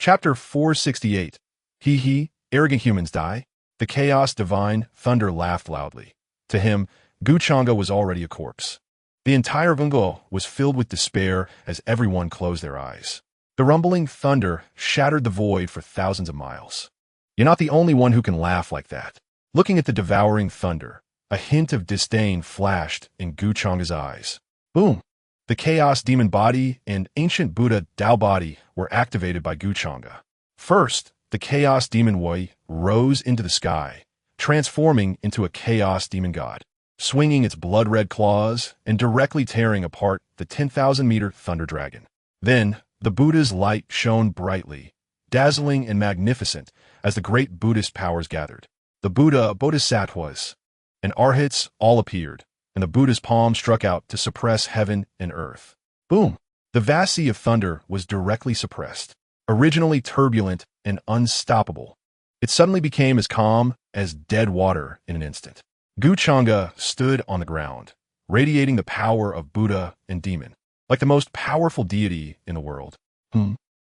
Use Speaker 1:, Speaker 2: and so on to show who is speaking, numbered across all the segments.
Speaker 1: Chapter 468. He, arrogant humans die. The chaos divine thunder laughed loudly. To him, Gu Changge was already a corpse. The entire Vungo was filled with despair as everyone closed their eyes. The rumbling thunder shattered the void for thousands of miles. You're not the only one who can laugh like that. Looking at the devouring thunder, a hint of disdain flashed in Gu Changge's eyes. Boom! The Chaos Demon body and Ancient Buddha Tao body were activated by Gu Changge. First, the Chaos Demon Wei rose into the sky, transforming into a Chaos Demon God, swinging its blood-red claws and directly tearing apart the 10,000-meter Thunder Dragon. Then, the Buddha's light shone brightly, dazzling and magnificent as the great Buddhist powers gathered. The Buddha, Bodhisattvas, and Arhats all appeared, and the Buddha's palm struck out to suppress heaven and earth. Boom! The vast sea of thunder was directly suppressed. Originally turbulent and unstoppable, it suddenly became as calm as dead water in an instant. Gu Changge stood on the ground, radiating the power of Buddha and demon, like the most powerful deity in the world.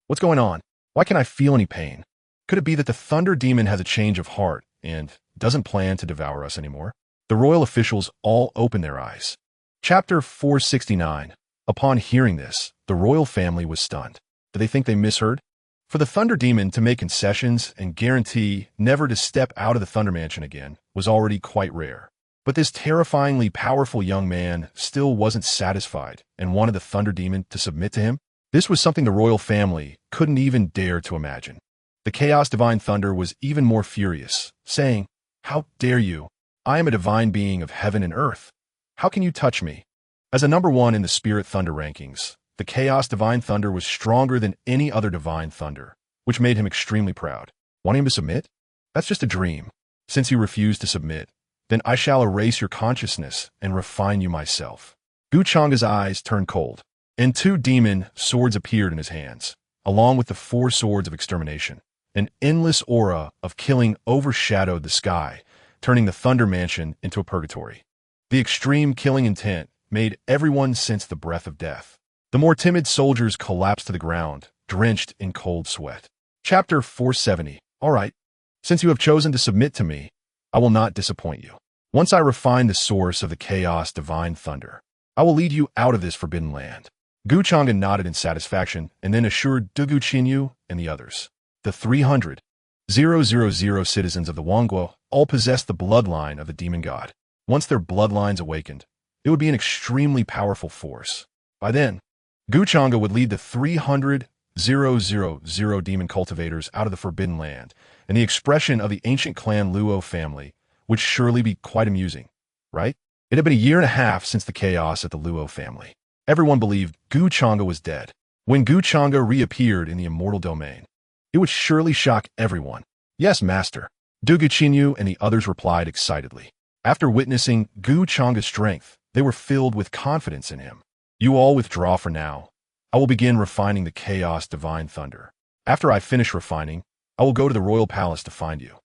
Speaker 1: What's going on? Why can't I feel any pain? Could it be that the thunder demon has a change of heart and doesn't plan to devour us anymore? The royal officials all opened their eyes. Chapter 469. Upon hearing this, the royal family was stunned. Did they think they misheard? For the Thunder Demon to make concessions and guarantee never to step out of the Thunder Mansion again was already quite rare. But this terrifyingly powerful young man still wasn't satisfied and wanted the Thunder Demon to submit to him. This was something the royal family couldn't even dare to imagine. The Chaos Divine Thunder was even more furious, saying, "How dare you? I am a divine being of heaven and earth. How can you touch me?" As a number one in the Spirit Thunder rankings, the Chaos Divine Thunder was stronger than any other Divine Thunder, which made him extremely proud. Wanting him to submit? That's just a dream. Since you refuse to submit, then I shall erase your consciousness and refine you myself. Gu Changge's eyes turned cold, and 2 demon swords appeared in his hands, along with the 4 swords of extermination. An endless aura of killing overshadowed the sky, turning the Thunder Mansion into a purgatory. The extreme killing intent made everyone sense the breath of death. The more timid soldiers collapsed to the ground, drenched in cold sweat. Chapter 470. All right, since you have chosen to submit to me, I will not disappoint you. Once I refine the source of the Chaos Divine Thunder, I will lead you out of this forbidden land. Gu Changge nodded in satisfaction and then assured Dugu Qinyu and the others. The 300,000 citizens of the Wangguo all possessed the bloodline of the demon god. Once their bloodlines awakened, it would be an extremely powerful force. By then, Gu Changge would lead the 300,000 demon cultivators out of the Forbidden Land, and the expression of the ancient clan Luo family would surely be quite amusing, right? It had been a year and a half since the chaos at the Luo family. Everyone believed Gu Changge was dead. When Gu Changge reappeared in the immortal domain, it would surely shock everyone. Yes, master. Dugu Qinyu and the others replied excitedly. After witnessing Gu Changge's strength, they were filled with confidence in him. You all withdraw for now. I will begin refining the Chaos Divine Thunder. After I finish refining, I will go to the royal palace to find you.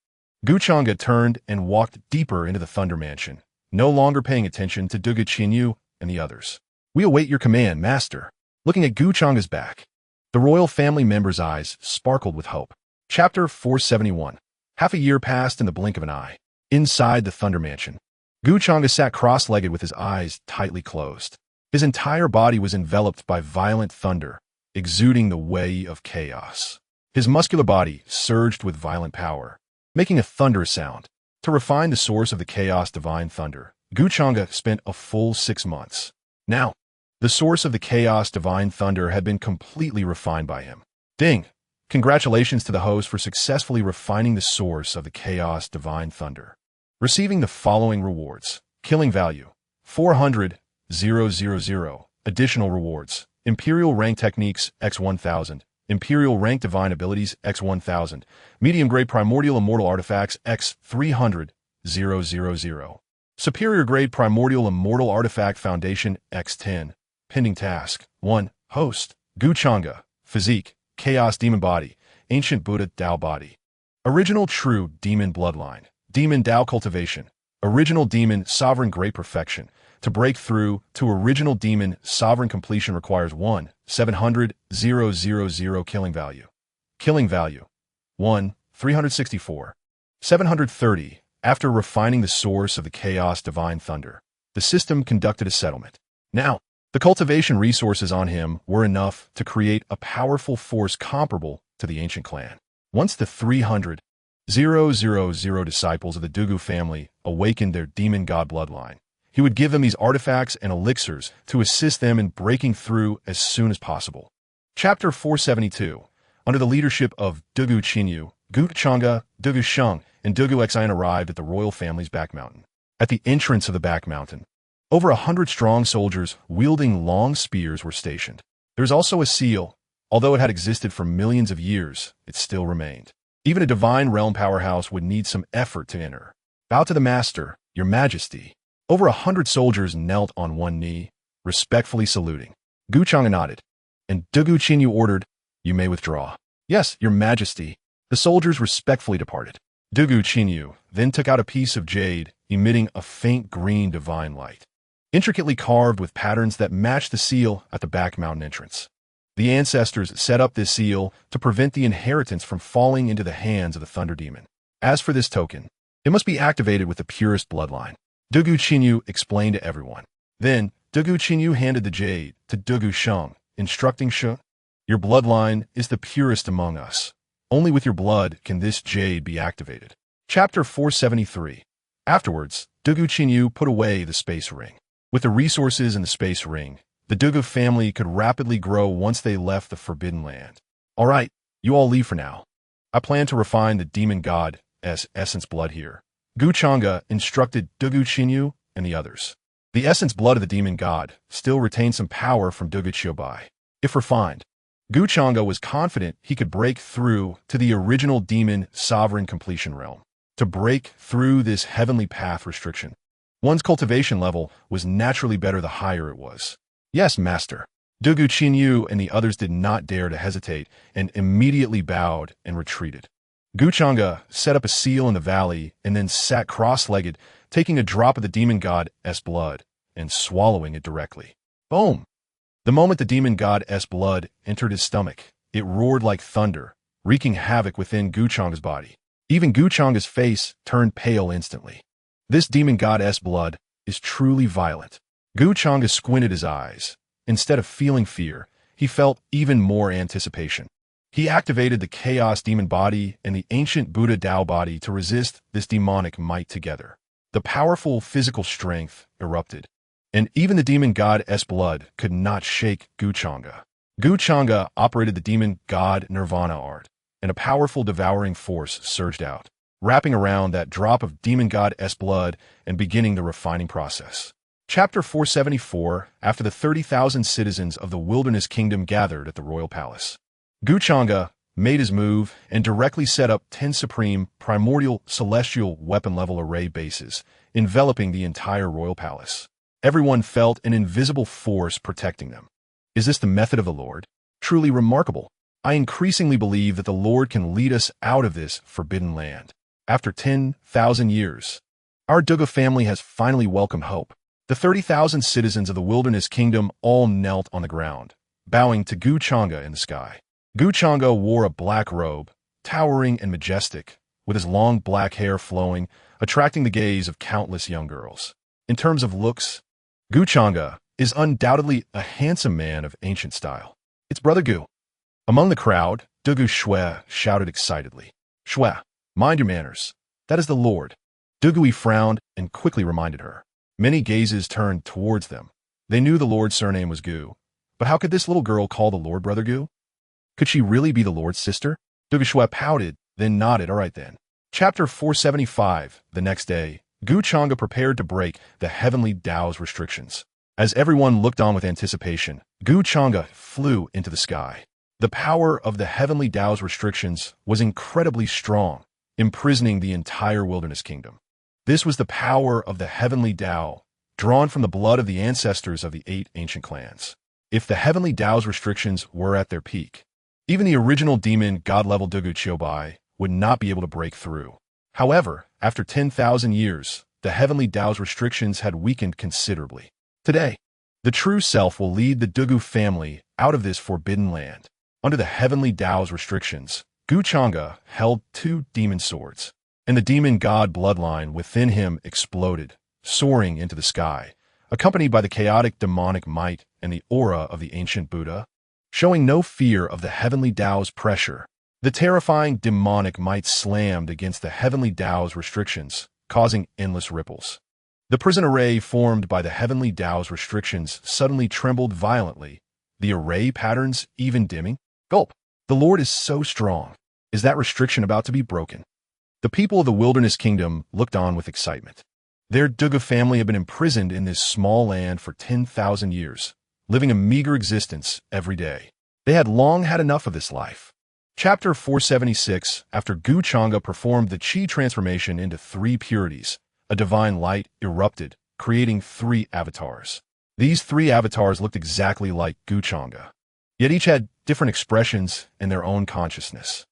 Speaker 1: Gu Changge turned and walked deeper into the Thunder Mansion, no longer paying attention to Dugu Qinyu and the others. We await your command, master. Looking at Gu Changge's back, the royal family members' eyes sparkled with hope. Chapter 471. Half a year passed in the blink of an eye. Inside the Thunder Mansion, Gu Changge sat cross-legged with his eyes tightly closed. His entire body was enveloped by violent thunder, exuding the way of chaos. His muscular body surged with violent power, making a thunderous sound. To refine the source of the Chaos Divine Thunder, Gu Changge spent a full 6 months. Now, the source of the Chaos Divine Thunder had been completely refined by him. Ding! Congratulations to the host for successfully refining the source of the Chaos Divine Thunder. Receiving the following rewards. Killing value, 400,000. Additional rewards. Imperial Rank Techniques, x 1000. Imperial Rank Divine Abilities, x 1000. Medium Grade Primordial Immortal Artifacts, x 300,000. Superior Grade Primordial Immortal Artifact Foundation, x 10. Pending Task. 1. Host. Gu Changge. Physique. Chaos Demon Body. Ancient Buddha Tao Body. Original True Demon Bloodline. Demon Tao Cultivation. Original Demon Sovereign Great Perfection. To break through to Original Demon Sovereign Completion requires 1,700,000 killing value. Killing value 1, 364. 730. After refining the source of the chaos divine thunder, the system conducted a settlement. Now, the cultivation resources on him were enough to create a powerful force comparable to the ancient clan. Once the 300,000 disciples of the Dugu family awakened their demon god bloodline, he would give them these artifacts and elixirs to assist them in breaking through as soon as possible. Chapter 472. Under the leadership of Dugu Qinyu, Gu Changge, Dugu Sheng, and Dugu Xian arrived at the royal family's back mountain. At the entrance of the back mountain, over 100 strong soldiers wielding long spears were stationed. There was also a seal. Although it had existed for millions of years, it still remained. Even a divine realm powerhouse would need some effort to enter. Bow to the master, your majesty. Over 100 soldiers knelt on one knee, respectfully saluting. Gu Changge nodded, and Dugu Qinyu ordered, you may withdraw. Yes, your majesty. The soldiers respectfully departed. Dugu Qinyu then took out a piece of jade, emitting a faint green divine light, intricately carved with patterns that matched the seal at the back mountain entrance. The ancestors set up this seal to prevent the inheritance from falling into the hands of the Thunder Demon. As for this token, it must be activated with the purest bloodline. Dugu Qinyu explained to everyone. Then, Dugu Qinyu handed the jade to Dugu Sheng, instructing Sheng, your bloodline is the purest among us. Only with your blood can this jade be activated. Chapter 473. Afterwards, Dugu Qinyu put away the space ring. With the resources in the space ring, the Dugu family could rapidly grow once they left the Forbidden Land. All right, you all leave for now. I plan to refine the demon god's essence blood here. Gu Changge instructed Dugu Qinyu and the others. The essence blood of the demon god still retained some power from Dugu Qiubai. If refined, Gu Changge was confident he could break through to the original demon sovereign completion realm. To break through this heavenly path restriction, one's cultivation level was naturally better the higher it was. Yes, master. Dugu Qinyu and the others did not dare to hesitate and immediately bowed and retreated. Gu Changge set up a seal in the valley and then sat cross-legged, taking a drop of the demon god's blood and swallowing it directly. Boom! The moment the demon god's blood entered his stomach, it roared like thunder, wreaking havoc within Gu Changge's body. Even Gu Changge's face turned pale instantly. This demon god's blood is truly violent. Gu Changge squinted his eyes. Instead of feeling fear, he felt even more anticipation. He activated the Chaos Demon body and the ancient Buddha Tao body to resist this demonic might together. The powerful physical strength erupted, and even the demon god's blood could not shake Gu Changge. Gu Changge operated the demon god Nirvana art, and a powerful devouring force surged out, wrapping around that drop of demon god's blood and beginning the refining process. Chapter 474. After the 30,000 citizens of the Wilderness Kingdom gathered at the royal palace, Gu Changge made his move and directly set up 10 supreme primordial celestial weapon-level array bases, enveloping the entire royal palace. Everyone felt an invisible force protecting them. Is this the method of the Lord? Truly remarkable. I increasingly believe that the Lord can lead us out of this forbidden land. After 10,000 years, our Dugu family has finally welcomed hope. The 30,000 citizens of the Wilderness Kingdom all knelt on the ground, bowing to Gu Changge in the sky. Gu Changge wore a black robe, towering and majestic, with his long black hair flowing, attracting the gaze of countless young girls. In terms of looks, Gu Changge is undoubtedly a handsome man of ancient style. It's Brother Gu. Among the crowd, Dugu Xue shouted excitedly. Xue, mind your manners. That is the Lord. Dugu frowned and quickly reminded her. Many gazes turned towards them. They knew the Lord's surname was Gu, but how could this little girl call the Lord Brother Gu? Could she really be the Lord's sister? Dugu Xue pouted, then nodded. All right then. Chapter 475. The next day, Gu Changge prepared to break the Heavenly Tao's restrictions. As everyone looked on with anticipation, Gu Changge flew into the sky. The power of the Heavenly Tao's restrictions was incredibly strong, imprisoning the entire Wilderness Kingdom. This was the power of the Heavenly Tao, drawn from the blood of the ancestors of the 8 ancient clans. If the Heavenly Tao's restrictions were at their peak, even the original demon god-level Dugu Qiubai would not be able to break through. However, after 10,000 years, the Heavenly Tao's restrictions had weakened considerably. Today, the true self will lead the Dugu family out of this forbidden land. Under the Heavenly Tao's restrictions, Gu Changge held 2 demon swords, and the demon god bloodline within him exploded, soaring into the sky, accompanied by the chaotic demonic might and the aura of the ancient Buddha. Showing no fear of the heavenly Tao's pressure, the terrifying demonic might slammed against the heavenly Tao's restrictions, causing endless ripples. The prison array formed by the heavenly Tao's restrictions suddenly trembled violently, the array patterns even dimming. Gulp! The Lord is so strong. Is that restriction about to be broken? The people of the Wilderness Kingdom looked on with excitement. Their Duga family had been imprisoned in this small land for 10,000 years, living a meager existence every day. They had long had enough of this life. Chapter 476. After Gu Changge performed the Qi transformation into 3 purities, a divine light erupted, creating 3 avatars. These 3 avatars looked exactly like Gu Changge, yet each had different expressions in their own consciousness.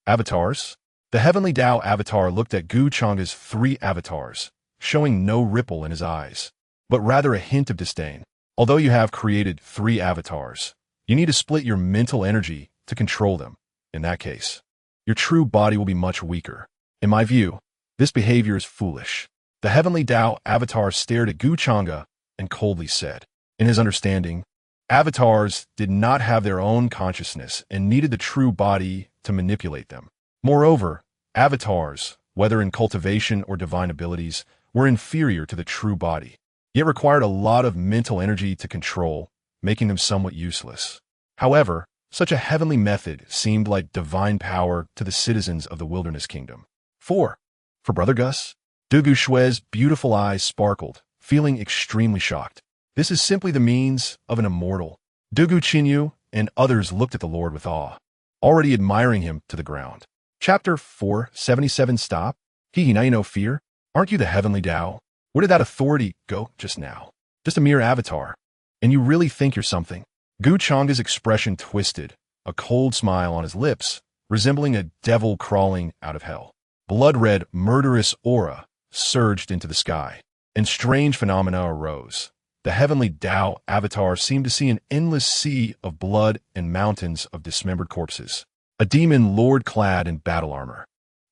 Speaker 1: Avatars? The Heavenly Tao avatar looked at Gu Changge's 3 avatars, showing no ripple in his eyes, but rather a hint of disdain. Although you have created 3 avatars, you need to split your mental energy to control them. In that case, your true body will be much weaker. In my view, this behavior is foolish. The Heavenly Tao avatar stared at Gu Changge and coldly said, in his understanding, avatars did not have their own consciousness and needed the true body to manipulate them. Moreover, avatars, whether in cultivation or divine abilities, were inferior to the true body, yet required a lot of mental energy to control, making them somewhat useless. However, such a heavenly method seemed like divine power to the citizens of the Wilderness Kingdom. 4. For Brother Gus? Dugu Shue's beautiful eyes sparkled, feeling extremely shocked. This is simply the means of an immortal. Dugu Qinyu and others looked at the Lord with awe, already admiring him to the ground. Chapter 477. Stop. Now you know fear. Aren't you the Heavenly Tao? Where did that authority go just now? Just a mere avatar. And you really think you're something? Gu Changge's expression twisted, a cold smile on his lips, resembling a devil crawling out of hell. Blood-red, murderous aura surged into the sky, and strange phenomena arose. The Heavenly Tao avatar seemed to see an endless sea of blood and mountains of dismembered corpses. A demon lord clad in battle armor,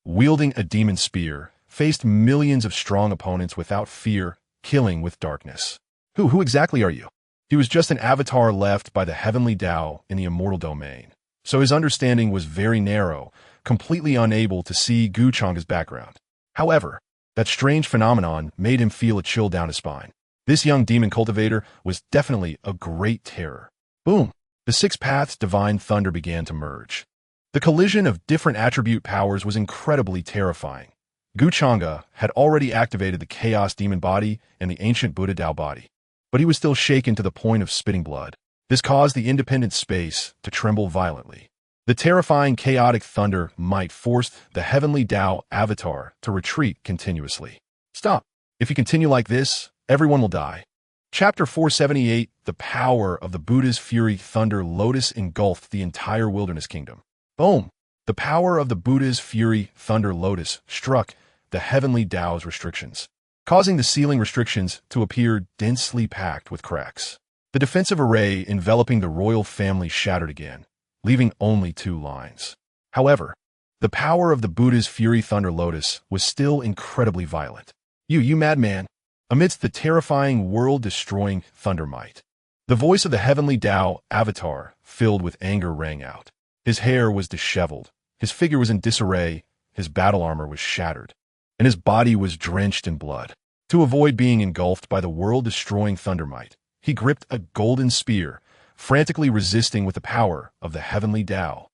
Speaker 1: wielding a demon spear, faced millions of strong opponents without fear, killing with darkness. Who exactly are you? He was just an avatar left by the Heavenly Tao in the immortal domain, so his understanding was very narrow, completely unable to see Gu Changge's background. However, that strange phenomenon made him feel a chill down his spine. This young demon cultivator was definitely a great terror. Boom! The 6 paths divine thunder began to merge. The collision of different attribute powers was incredibly terrifying. Gu Changge had already activated the Chaos Demon body and the ancient Buddha Tao body, but he was still shaken to the point of spitting blood. This caused the independent space to tremble violently. The terrifying chaotic thunder might force the Heavenly Tao avatar to retreat continuously. Stop! If you continue like this, everyone will die. Chapter 478. The power of the Buddha's fury thunder lotus engulfed the entire Wilderness Kingdom. Boom! The power of the Buddha's fury thunder lotus struck the Heavenly Tao's restrictions, causing the ceiling restrictions to appear densely packed with cracks. The defensive array enveloping the royal family shattered again, leaving only 2 lines. However, the power of the Buddha's fury thunder lotus was still incredibly violent. You madman! Amidst the terrifying world-destroying thunder might, the voice of the Heavenly Tao avatar, filled with anger, rang out. His hair was disheveled, his figure was in disarray, his battle armor was shattered, and his body was drenched in blood. To avoid being engulfed by the world-destroying thunder might, he gripped a golden spear, frantically resisting with the power of the Heavenly Tao.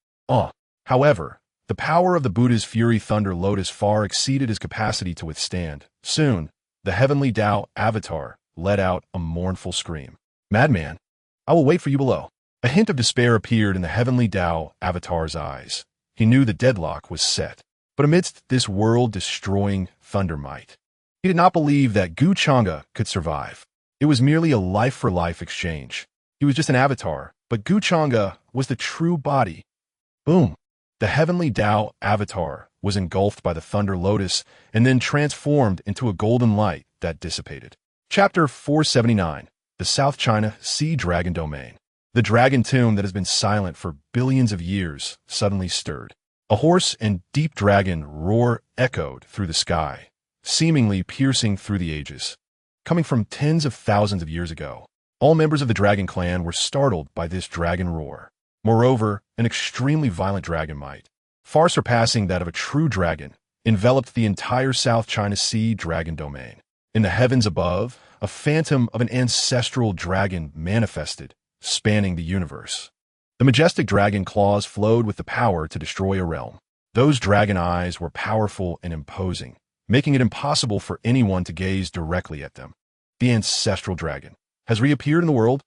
Speaker 1: However, the power of the Buddha's fury thunder lotus far exceeded his capacity to withstand. Soon, the Heavenly Tao avatar let out a mournful scream. Madman, I will wait for you below. A hint of despair appeared in the Heavenly Tao avatar's eyes. He knew the deadlock was set. But amidst this world-destroying thunder might, he did not believe that Gu Changge could survive. It was merely a life-for-life exchange. He was just an avatar, but Gu Changge was the true body. Boom! The Heavenly Tao avatar was engulfed by the thunder lotus and then transformed into a golden light that dissipated. Chapter 479. The South China Sea Dragon Domain. The dragon tomb that has been silent for billions of years suddenly stirred. A hoarse and deep dragon roar echoed through the sky, seemingly piercing through the ages. Coming from tens of thousands of years ago, all members of the dragon clan were startled by this dragon roar. Moreover, an extremely violent dragon might, far surpassing that of a true dragon, enveloped the entire South China Sea dragon domain. In the heavens above, a phantom of an ancestral dragon manifested, spanning the universe. The majestic dragon claws flowed with the power to destroy a realm. Those dragon eyes were powerful and imposing, making it impossible for anyone to gaze directly at them. The ancestral dragon has reappeared in the world.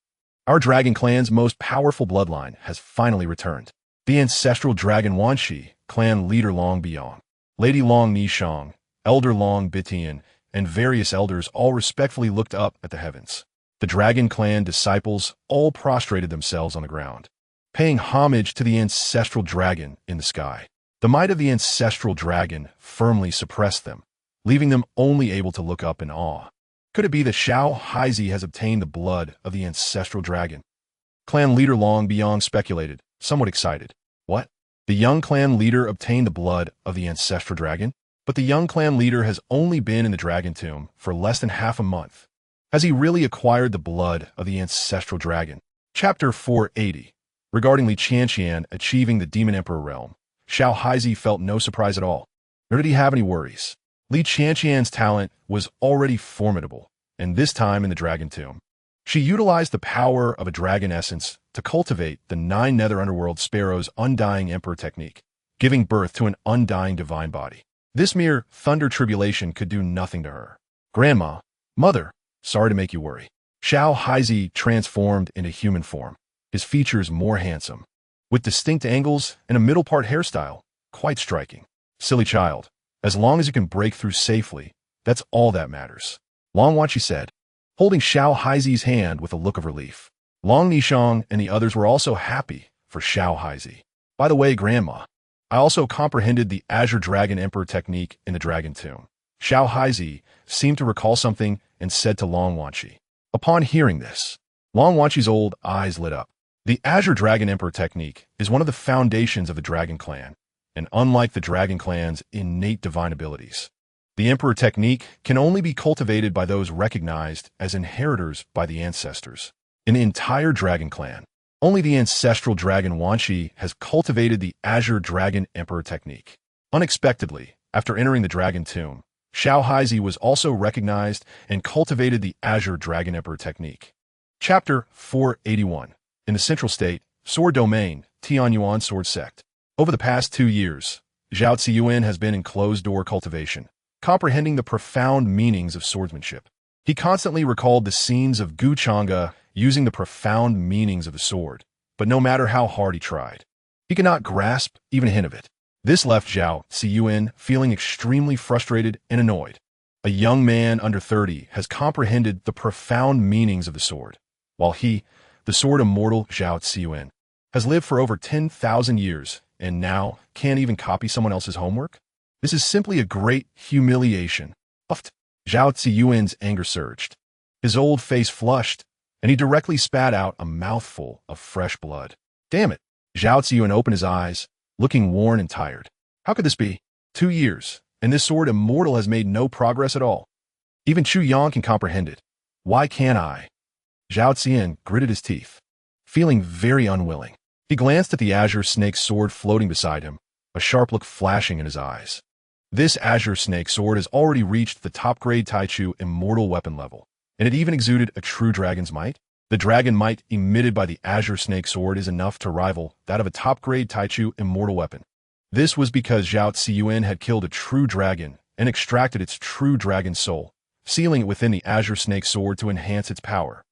Speaker 1: Our dragon clan's most powerful bloodline has finally returned. The ancestral dragon Wanxi, clan leader Long Biang, Lady Long Nishang, Elder Long Bitian, and various elders all respectfully looked up at the heavens. The dragon clan disciples all prostrated themselves on the ground, paying homage to the ancestral dragon in the sky. The might of the ancestral dragon firmly suppressed them, leaving them only able to look up in awe. Could it be that Xiao Haizi has obtained the blood of the ancestral dragon? Clan leader Long Biang speculated, somewhat excited. What? The young clan leader obtained the blood of the ancestral dragon? But the young clan leader has only been in the dragon tomb for less than half a month. Has he really acquired the blood of the ancestral dragon? Chapter 480. Regarding Li Qianqian achieving the Demon Emperor realm, Xiao Haizi felt no surprise at all, nor did he have any worries. Li Qianqian's talent was already formidable, and this time in the dragon tomb. She utilized the power of a dragon essence to cultivate the 9 nether underworld sparrows' undying emperor technique, giving birth to an undying divine body. This mere thunder tribulation could do nothing to her. Grandma, mother, sorry to make you worry. Xiao Haizi transformed into human form, his features more handsome, with distinct angles and a middle-part hairstyle, quite striking. Silly child, as long as you can break through safely, that's all that matters. Long Wanxi said, holding Xiao Haizi's hand with a look of relief. Long Nishang and the others were also happy for Xiao Haizi. By the way, Grandma, I also comprehended the Azure Dragon Emperor technique in the Dragon Tomb. Xiao Haizi seemed to recall something and said to Long Wanxi. Upon hearing this, Long Wanxi's old eyes lit up. The Azure Dragon Emperor technique is one of the foundations of the Dragon Clan, and unlike the Dragon Clan's innate divine abilities, the Emperor technique can only be cultivated by those recognized as inheritors by the ancestors. In the entire Dragon Clan, only the ancestral dragon Wanxi has cultivated the Azure Dragon Emperor technique. Unexpectedly, after entering the Dragon Tomb, Xiao Haizi was also recognized and cultivated the Azure Dragon Emperor technique. Chapter 481. In the Central State, Sword Domain, Tianyuan Sword Sect. Over the past 2 years, Zhao Ziyuan has been in closed-door cultivation, comprehending the profound meanings of swordsmanship. He constantly recalled the scenes of Gu Changge using the profound meanings of the sword, but no matter how hard he tried, he could not grasp even a hint of it. This left Zhao Ziyuan feeling extremely frustrated and annoyed. A young man under 30 has comprehended the profound meanings of the sword, while he, the sword immortal Zhao Ziyuan, has lived for over 10,000 years and now can't even copy someone else's homework? This is simply a great humiliation. Puffed. Zhao Ziyuan's anger surged. His old face flushed, and he directly spat out a mouthful of fresh blood. Damn it. Zhao Ziyuan opened his eyes, looking worn and tired. How could this be? 2 years, and this sword immortal has made no progress at all. Even Chu Yang can comprehend it. Why can't I? Zhao Ziyan gritted his teeth, feeling very unwilling. He glanced at the azure snake sword floating beside him, a sharp look flashing in his eyes. This azure snake sword has already reached the top-grade Taichu immortal weapon level, and it even exuded a true dragon's might. The dragon might emitted by the azure snake sword is enough to rival that of a top-grade Taichu immortal weapon. This was because Zhao Ziyuan had killed a true dragon and extracted its true dragon soul, sealing it within the azure snake sword to enhance its power.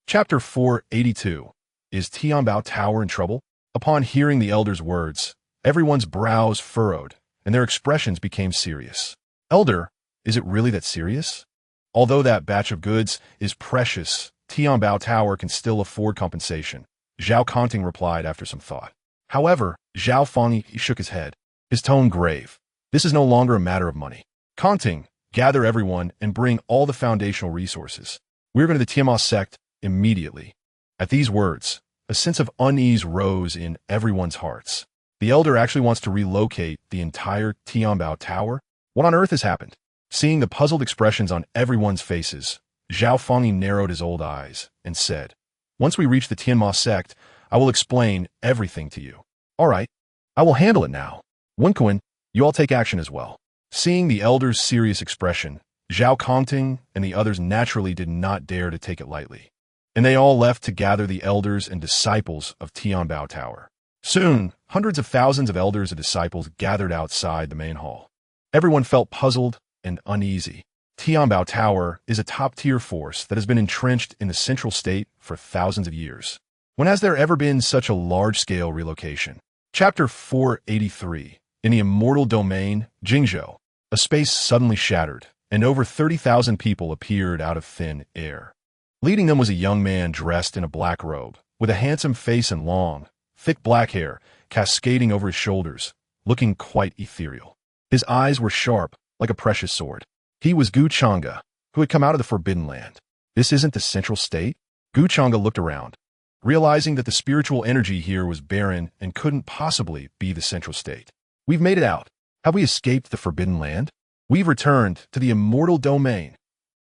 Speaker 1: Chapter 482. Is Tianbao Tower in trouble? Upon hearing the elder's words, everyone's brows furrowed, and their expressions became serious. Elder, is it really that serious? Although that batch of goods is precious, Tianbao Tower can still afford compensation, Zhao Conting replied after some thought. However, Zhao Fengyi shook his head, his tone grave. This is no longer a matter of money. Conting, gather everyone and bring all the foundational resources. We're going to the Tianma sect immediately. At these words, A sense of unease rose in everyone's hearts. The elder actually wants to relocate the entire Tianbao Tower? What on earth has happened? Seeing the puzzled expressions on everyone's faces, Zhao Fengyi narrowed his old eyes and said, "Once we reach the Tianma sect, I will explain everything to you." "All right, I will handle it now. Wenkuan, you all take action as well." Seeing the elder's serious expression, Zhao Kongting and the others naturally did not dare to take it lightly, and they all left to gather the elders and disciples of Tianbao Tower. Soon, hundreds of thousands of elders and disciples gathered outside the main hall. Everyone felt puzzled and uneasy. Tianbao Tower is a top-tier force that has been entrenched in the central state for thousands of years. When has there ever been such a large-scale relocation? Chapter 483. In the immortal domain, Jingzhou, a space suddenly shattered, and over 30,000 people appeared out of thin air. Leading them was a young man dressed in a black robe, with a handsome face and long, thick black hair cascading over his shoulders, looking quite ethereal. His eyes were sharp, like a precious sword. He was Changge, who had come out of the Forbidden Land. This isn't the central state? Changge looked around, realizing that the spiritual energy here was barren and couldn't possibly be the central state. "We've made it out. Have we escaped the Forbidden Land? We've returned to the immortal domain."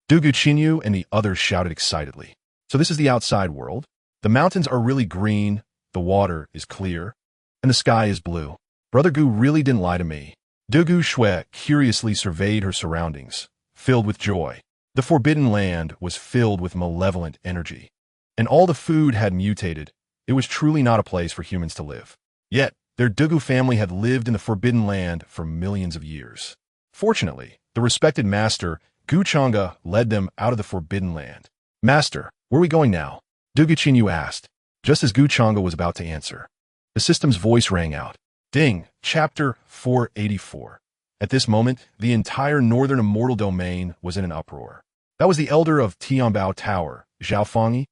Speaker 1: Chinyu and the others shouted excitedly. "So this is the outside world? The mountains are really green, the water is clear, and the sky is blue. Brother Gu really didn't lie to me." Gu Shui curiously surveyed her surroundings, filled with joy. The Forbidden Land was filled with malevolent energy, and all the food had mutated. It was truly not a place for humans to live. Yet, their Dugu family had lived in the Forbidden Land for millions of years. Fortunately, the respected master, Changge, led them out of the Forbidden Land. "Master, where are we going now?" Chinyu asked, just as Changge was about to answer. The system's voice rang out. Ding! Chapter 484. At this moment, the entire northern immortal domain was in an uproar. That was the elder of Tianbao Tower, Zhao Fengyi.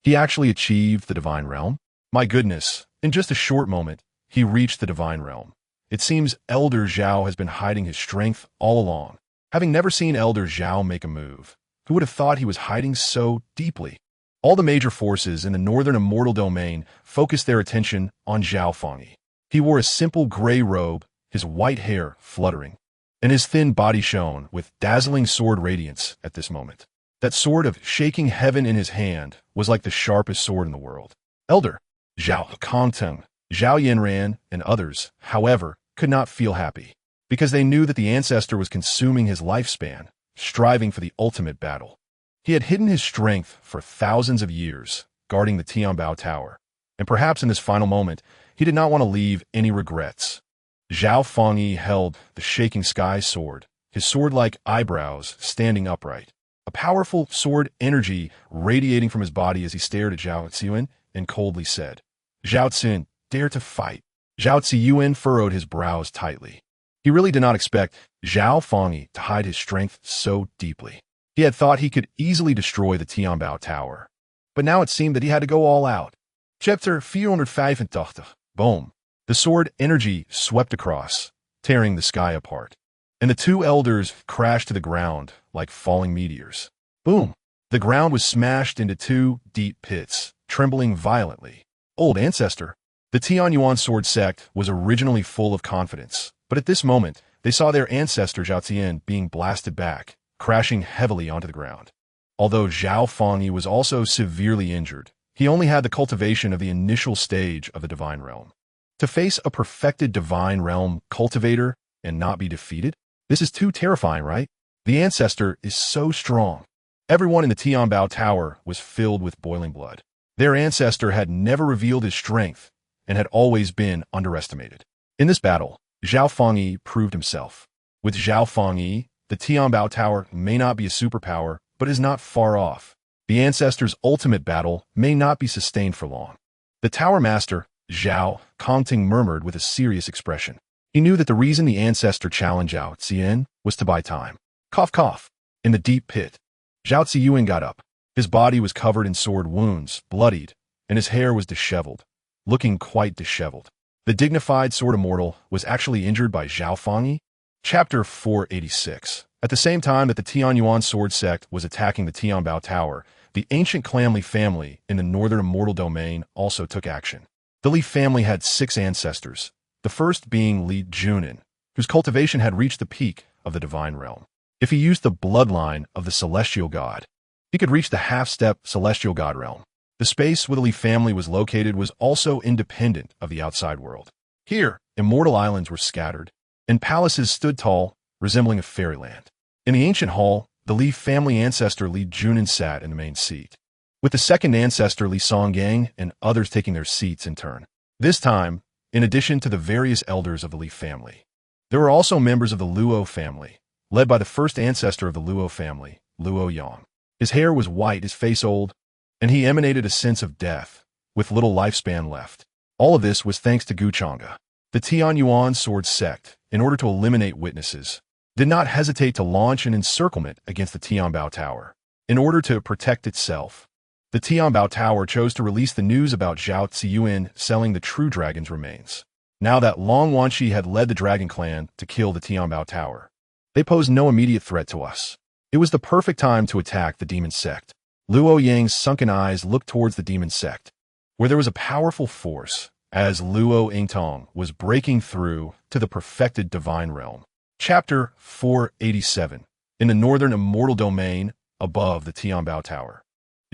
Speaker 1: He actually achieved the divine realm? My goodness, in just a short moment, he reached the divine realm. It seems Elder Zhao has been hiding his strength all along. Having never seen Elder Zhao make a move, who would have thought he was hiding so deeply? All the major forces in the northern immortal domain focused their attention on Zhao Fengyi. He wore a simple gray robe, his white hair fluttering, and his thin body shone with dazzling sword radiance at this moment. That sword of shaking heaven in his hand was like the sharpest sword in the world. Elder Zhao Kongteng, Zhao Yanran, and others, however, could not feel happy, because they knew that the ancestor was consuming his lifespan, striving for the ultimate battle. He had hidden his strength for thousands of years, guarding the Tianbao Tower, and perhaps in this final moment, he did not want to leave any regrets. Zhao Fengyi held the shaking sky sword, his sword-like eyebrows standing upright. A powerful sword energy radiating from his body as he stared at Zhao Ziyuan and coldly said, "Zhao Ziyuan, dare to fight." Zhao Ziyuan furrowed his brows tightly. He really did not expect Zhao Fengyi to hide his strength so deeply. He had thought he could easily destroy the Tianbao Tower, but now it seemed that he had to go all out. Chapter 485. Boom. The sword energy swept across, tearing the sky apart, and the two elders crashed to the ground like falling meteors. Boom. The ground was smashed into two deep pits, trembling violently. Old ancestor. The Tianyuan sword sect was originally full of confidence, but at this moment, they saw their ancestor Zhao Ziyan being blasted back, crashing heavily onto the ground. Although Zhao Fengyi was also severely injured, he only had the cultivation of the initial stage of the divine realm. To face a perfected divine realm cultivator and not be defeated? This is too terrifying, right? The ancestor is so strong. Everyone in the Tianbao Tower was filled with boiling blood. Their ancestor had never revealed his strength and had always been underestimated. In this battle, Zhao Fengyi proved himself. With Zhao Fengyi, the Tianbao Tower may not be a superpower, but is not far off. The ancestor's ultimate battle may not be sustained for long. The Tower Master, Zhao Kongting, murmured with a serious expression. He knew that the reason the ancestor challenged Zhao Ziyan was to buy time. Cough, cough. In the deep pit, Zhao Ziyuan got up. His body was covered in sword wounds, bloodied, and his hair was disheveled, looking quite disheveled. The dignified sword immortal was actually injured by Zhao Fengyi. Chapter 486. At the same time that the Tianyuan sword sect was attacking the Tianbao Tower, The ancient clan Li family in the northern immortal domain also took action. The Li family had 6 ancestors, the first being Li Junin, whose cultivation had reached the peak of the divine realm. If he used the bloodline of the celestial god, he could reach the half-step celestial god realm. The space where the Li family was located was also independent of the outside world. Here, immortal islands were scattered, and palaces stood tall, resembling a fairyland. In the ancient hall, the Li family ancestor Li Junin sat in the main seat, with the second ancestor Li Songgang and others taking their seats in turn. This time, in addition to the various elders of the Li family, there were also members of the Luo family, led by the first ancestor of the Luo family, Luo Yang. His hair was white, his face old, and he emanated a sense of death, with little lifespan left. All of this was thanks to Changge. The Tianyuan sword sect, in order to eliminate witnesses, did not hesitate to launch an encirclement against the Tianbao Tower. In order to protect itself, the Tianbao Tower chose to release the news about Zhao Ziyuan selling the true dragon's remains. Now that Long Wanshi had led the dragon clan to kill the Tianbao Tower, they posed no immediate threat to us. It was the perfect time to attack the demon sect. Luo Yang's sunken eyes looked towards the demon sect, where there was a powerful force, as Luo Yingtong was breaking through to the perfected divine realm. Chapter 487. In the northern immortal domain, above the Tianbao Tower,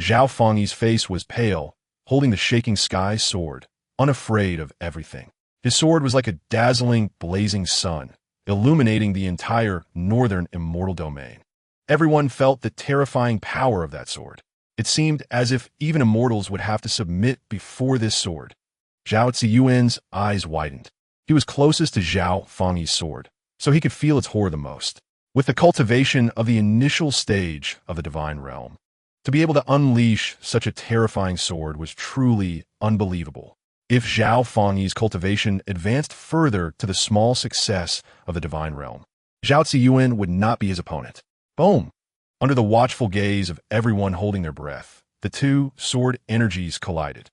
Speaker 1: Zhao Fengyi's face was pale, holding the shaking sky sword, unafraid of everything. His sword was like a dazzling, blazing sun, illuminating the entire northern immortal domain. Everyone felt the terrifying power of that sword. It seemed as if even immortals would have to submit before this sword. Zhao Ziyuan's eyes widened. He was closest to Zhao Fengyi's sword, so he could feel its horror the most. With the cultivation of the initial stage of the divine realm, to be able to unleash such a terrifying sword was truly unbelievable. If Zhao Fengyi's cultivation advanced further to the small success of the divine realm, Zhao Ziyuan would not be his opponent. Boom! Under the watchful gaze of everyone holding their breath, the two sword energies collided.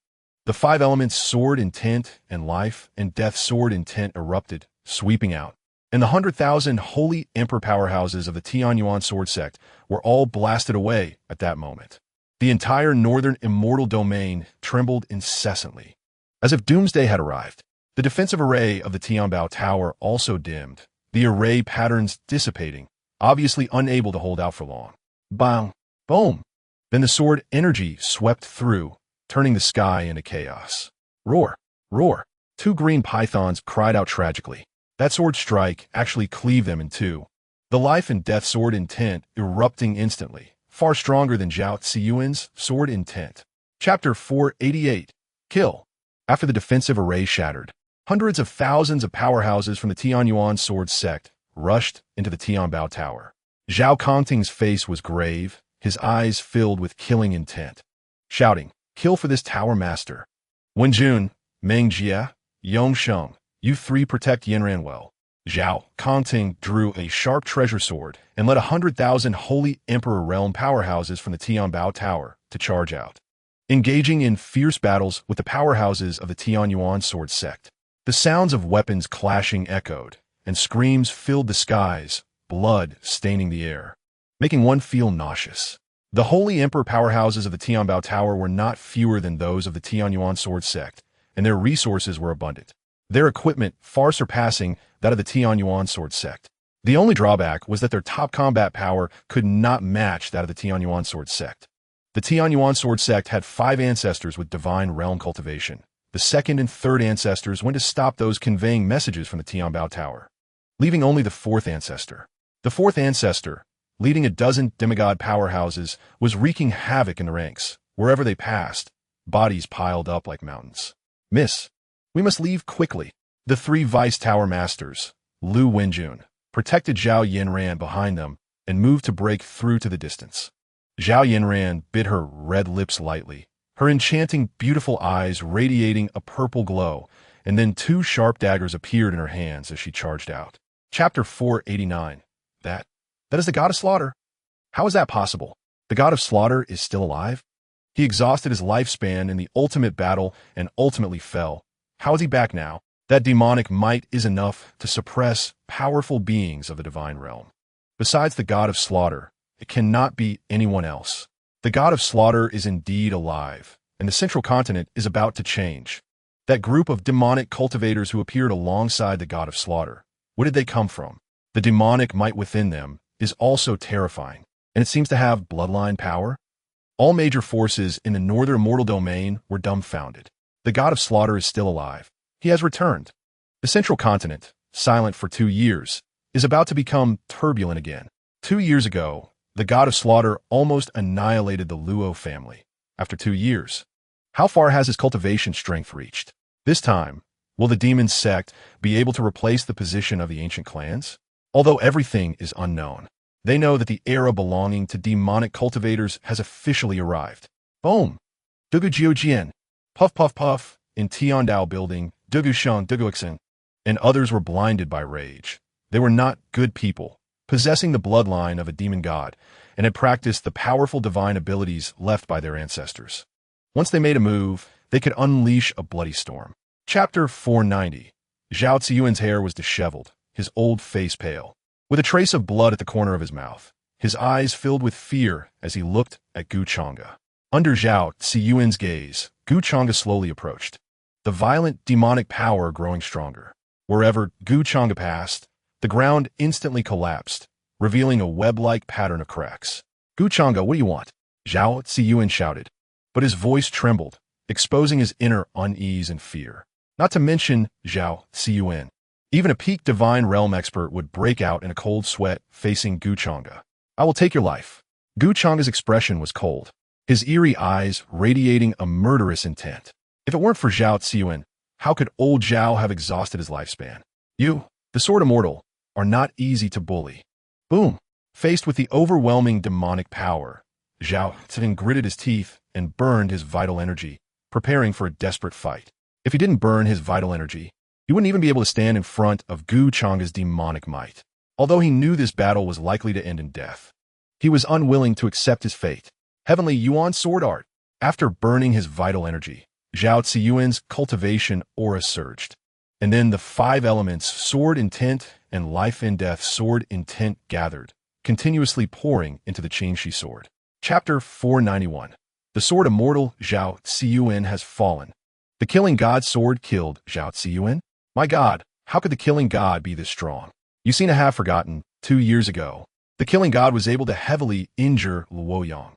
Speaker 1: The 5 elements sword intent and life and death sword intent erupted, sweeping out. And the 100,000 holy emperor powerhouses of the Tianyuan sword sect were all blasted away at that moment. The entire northern immortal domain trembled incessantly, as if doomsday had arrived. The defensive array of the Tianbao Tower also dimmed, the array patterns dissipating, obviously unable to hold out for long. Bang! Boom! Then the sword energy swept through, turning the sky into chaos. Roar! Roar! 2 green pythons cried out tragically. That sword strike actually cleaved them in 2. The life and death sword intent erupting instantly, far stronger than Zhao Ziyuan's sword intent. Chapter 488. Kill. After the defensive array shattered, hundreds of thousands of powerhouses from the Tianyuan sword sect rushed into the Tianbao Tower. Zhao Kongting's face was grave, his eyes filled with killing intent, shouting, "Kill for this tower master." Wenjun, Meng Jie, Yongsheng, you 3 protect Yanran well. Zhao Kongting drew a sharp treasure sword and led 100,000 holy emperor realm powerhouses from the Tianbao Tower to charge out, engaging in fierce battles with the powerhouses of the Tianyuan sword sect. The sounds of weapons clashing echoed, and screams filled the skies, blood staining the air, making one feel nauseous. The holy emperor powerhouses of the Tianbao Tower were not fewer than those of the Tianyuan sword sect, and their resources were abundant, their equipment far surpassing that of the Tianyuan sword sect. The only drawback was that their top combat power could not match that of the Tianyuan sword sect. The Tianyuan sword sect had 5 ancestors with divine realm cultivation. The second and third ancestors went to stop those conveying messages from the Tianbao Tower, leaving only the 4th ancestor. The 4th ancestor, leading a dozen demigod powerhouses, was wreaking havoc in the ranks. Wherever they passed, bodies piled up like mountains. Miss, we must leave quickly. The 3 vice tower masters, Lu Wenjun, protected Zhao Yanran behind them and moved to break through to the distance. Zhao Yanran bit her red lips lightly, her enchanting, beautiful eyes radiating a purple glow, and then 2 sharp daggers appeared in her hands as she charged out. Chapter 489. That is the god of slaughter. How is that possible? The god of slaughter is still alive? He exhausted his lifespan in the ultimate battle and ultimately fell. How is he back now? That demonic might is enough to suppress powerful beings of the divine realm. Besides the god of slaughter, it cannot be anyone else. The god of slaughter is indeed alive, and the central continent is about to change. That group of demonic cultivators who appeared alongside the god of slaughter, where did they come from? The demonic might within them is also terrifying, and it seems to have bloodline power. All major forces in the northern immortal domain were dumbfounded. The god of slaughter is still alive. He has returned. The central continent, silent for 2 years, is about to become turbulent again. 2 years ago, the god of slaughter almost annihilated the Luo family. After 2 years, how far has his cultivation strength reached? This time, will the demon sect be able to replace the position of the ancient clans? Although everything is unknown, they know that the era belonging to demonic cultivators has officially arrived. Boom! Dugu Jian. Puff puff puff. In Tiandao building, Dugu Sheng Duguixin, and others were blinded by rage. They were not good people, possessing the bloodline of a demon god, and had practiced the powerful divine abilities left by their ancestors. Once they made a move, they could unleash a bloody storm. Chapter 490. Zhao Ziyuan's hair was disheveled, his old face pale, with a trace of blood at the corner of his mouth. His eyes filled with fear as he looked at Gu Changge. Under Zhao Ziyuan's gaze, Gu Changge slowly approached, the violent demonic power growing stronger. Wherever Gu Changge passed, the ground instantly collapsed, revealing a web-like pattern of cracks. Gu Changge, what do you want? Zhao Ziyuan shouted, but his voice trembled, exposing his inner unease and fear. Not to mention Zhao Ziyuan. Even a peak divine realm expert would break out in a cold sweat facing Gu Changge. I will take your life. Gu Changge's expression was cold, his eerie eyes radiating a murderous intent. If it weren't for Zhao Ziyuan, how could old Zhao have exhausted his lifespan? You, the Sword Immortal, are not easy to bully. Boom! Faced with the overwhelming demonic power, Zhao Ziyuan gritted his teeth and burned his vital energy, preparing for a desperate fight. If he didn't burn his vital energy, he wouldn't even be able to stand in front of Gu Changge's demonic might. Although he knew this battle was likely to end in death, he was unwilling to accept his fate. Heavenly Yuan sword art. After burning his vital energy, Zhao Ziyuan's cultivation aura surged. And then the 5 elements, sword intent and life and death sword intent gathered, continuously pouring into the Changge sword. Chapter 491. The sword immortal Zhao Ziyuan has fallen. The killing god sword killed Zhao Ziyuan? My god, how could the killing god be this strong? You seem to have forgotten, 2 years ago, the killing god was able to heavily injure Luoyang.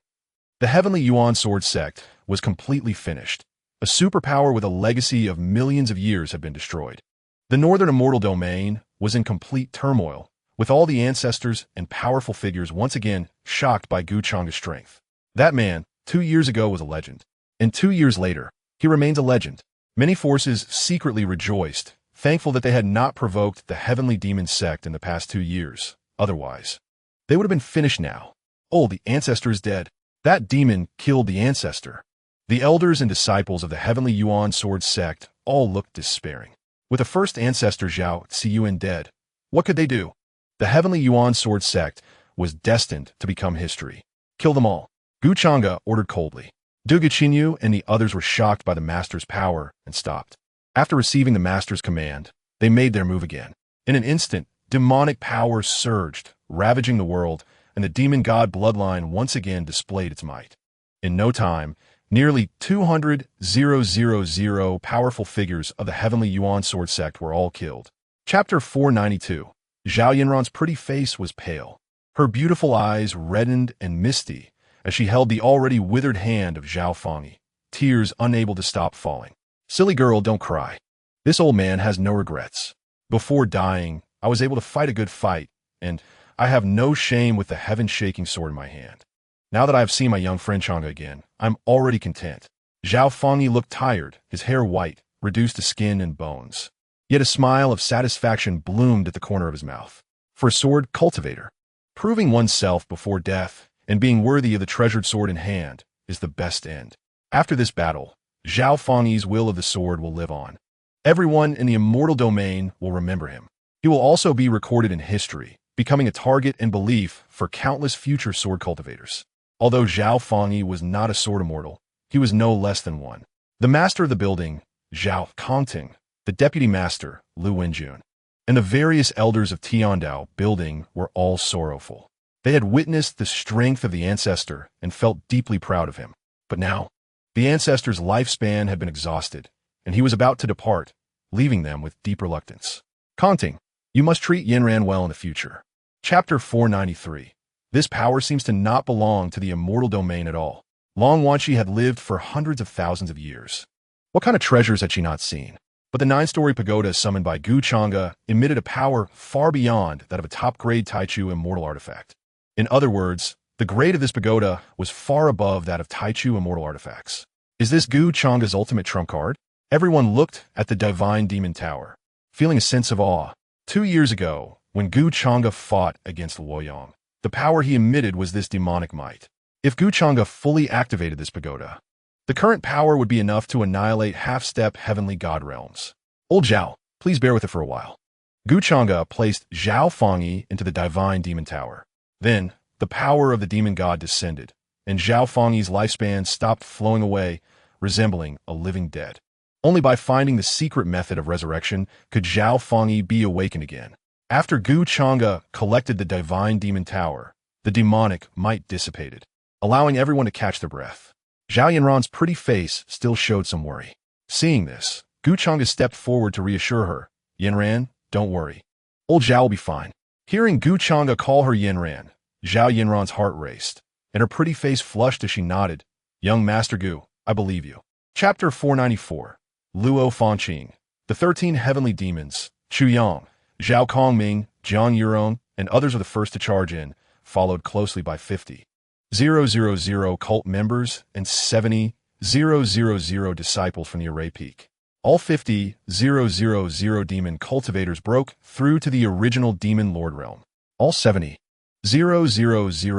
Speaker 1: The Heavenly Yuan Sword Sect was completely finished. A superpower with a legacy of millions of years had been destroyed. The Northern Immortal Domain was in complete turmoil, with all the ancestors and powerful figures once again shocked by Gu Changge's strength. That man, 2 years ago, was a legend. And 2 years later, he remains a legend. Many forces secretly rejoiced, thankful that they had not provoked the Heavenly Demon Sect in the past 2 years. Otherwise, they would have been finished now. Oh, the ancestor is dead. That demon killed the ancestor. The elders and disciples of the Heavenly Yuan Sword Sect all looked despairing. With the first ancestor Zhao Ziyuan dead, what could they do? The Heavenly Yuan Sword Sect was destined to become history. Kill them all. Gu Changge ordered coldly. Dugu Qinyu and the others were shocked by the master's power and stopped. After receiving the master's command, they made their move again. In an instant, demonic power surged, ravaging the world, and the demon god bloodline once again displayed its might. In no time, nearly 200,000 powerful figures of the Heavenly Yuan Sword Sect were all killed. Chapter 492. Zhao Yanran's pretty face was pale. Her beautiful eyes reddened and misty as she held the already withered hand of Zhao Fangyi, tears unable to stop falling. Silly girl, don't cry. This old man has no regrets. Before dying, I was able to fight a good fight, and I have no shame with the heaven-shaking sword in my hand. Now that I have seen my young friend Changge again, I'm already content. Zhao Fangyi looked tired, his hair white, reduced to skin and bones. Yet a smile of satisfaction bloomed at the corner of his mouth. For a sword cultivator, proving oneself before death and being worthy of the treasured sword in hand is the best end. After this battle, Zhao Fangyi's will of the sword will live on. Everyone in the immortal domain will remember him. He will also be recorded in history, becoming a target and belief for countless future sword cultivators. Although Zhao Fangyi was not a sword immortal, he was no less than one. The master of the building, Zhao Kongting, the deputy master, Lu Wenjun, and the various elders of Tiandao building were all sorrowful. They had witnessed the strength of the ancestor and felt deeply proud of him. But now, the ancestor's lifespan had been exhausted, and he was about to depart, leaving them with deep reluctance. Conting, you must treat Yinran well in the future. Chapter 493. This power seems to not belong to the immortal domain at all. Long Wanshi had lived for hundreds of thousands of years. What kind of treasures had she not seen? But the 9-story pagoda summoned by Changge emitted a power far beyond that of a top-grade Taichu immortal artifact. In other words, the grade of this pagoda was far above that of Taichu immortal artifacts. Is this Changge's ultimate trump card? Everyone looked at the Divine Demon Tower, feeling a sense of awe. 2 years ago, when Changge fought against Luoyang, the power he emitted was this demonic might. If Changge fully activated this pagoda, the current power would be enough to annihilate half-step heavenly god realms. Old Zhao, please bear with it for a while. Changge placed Zhao Fangyi into the Divine Demon Tower. Then, the power of the demon god descended, and Zhao Fangyi's lifespan stopped flowing away, resembling a living dead. Only by finding the secret method of resurrection could Zhao Fangyi be awakened again. After Changge collected the Divine Demon Tower, the demonic might dissipated, allowing everyone to catch their breath. Zhao Yanran's pretty face still showed some worry. Seeing this, Changge stepped forward to reassure her. Yanran, don't worry. Old Zhao will be fine. Hearing Changge call her Yanran, Zhao Yanran's heart raced, and her pretty face flushed as she nodded. Young Master Gu, I believe you. Chapter 494. Luo Fanqing. The 13 heavenly demons, Chu Yang, Zhao Kongming, Jiang Yurong, and others were the first to charge in, followed closely by 50,000 cult members and 70,000 disciples from the Array Peak. All 50,000 demon cultivators broke through to the original Demon Lord realm. All 70,000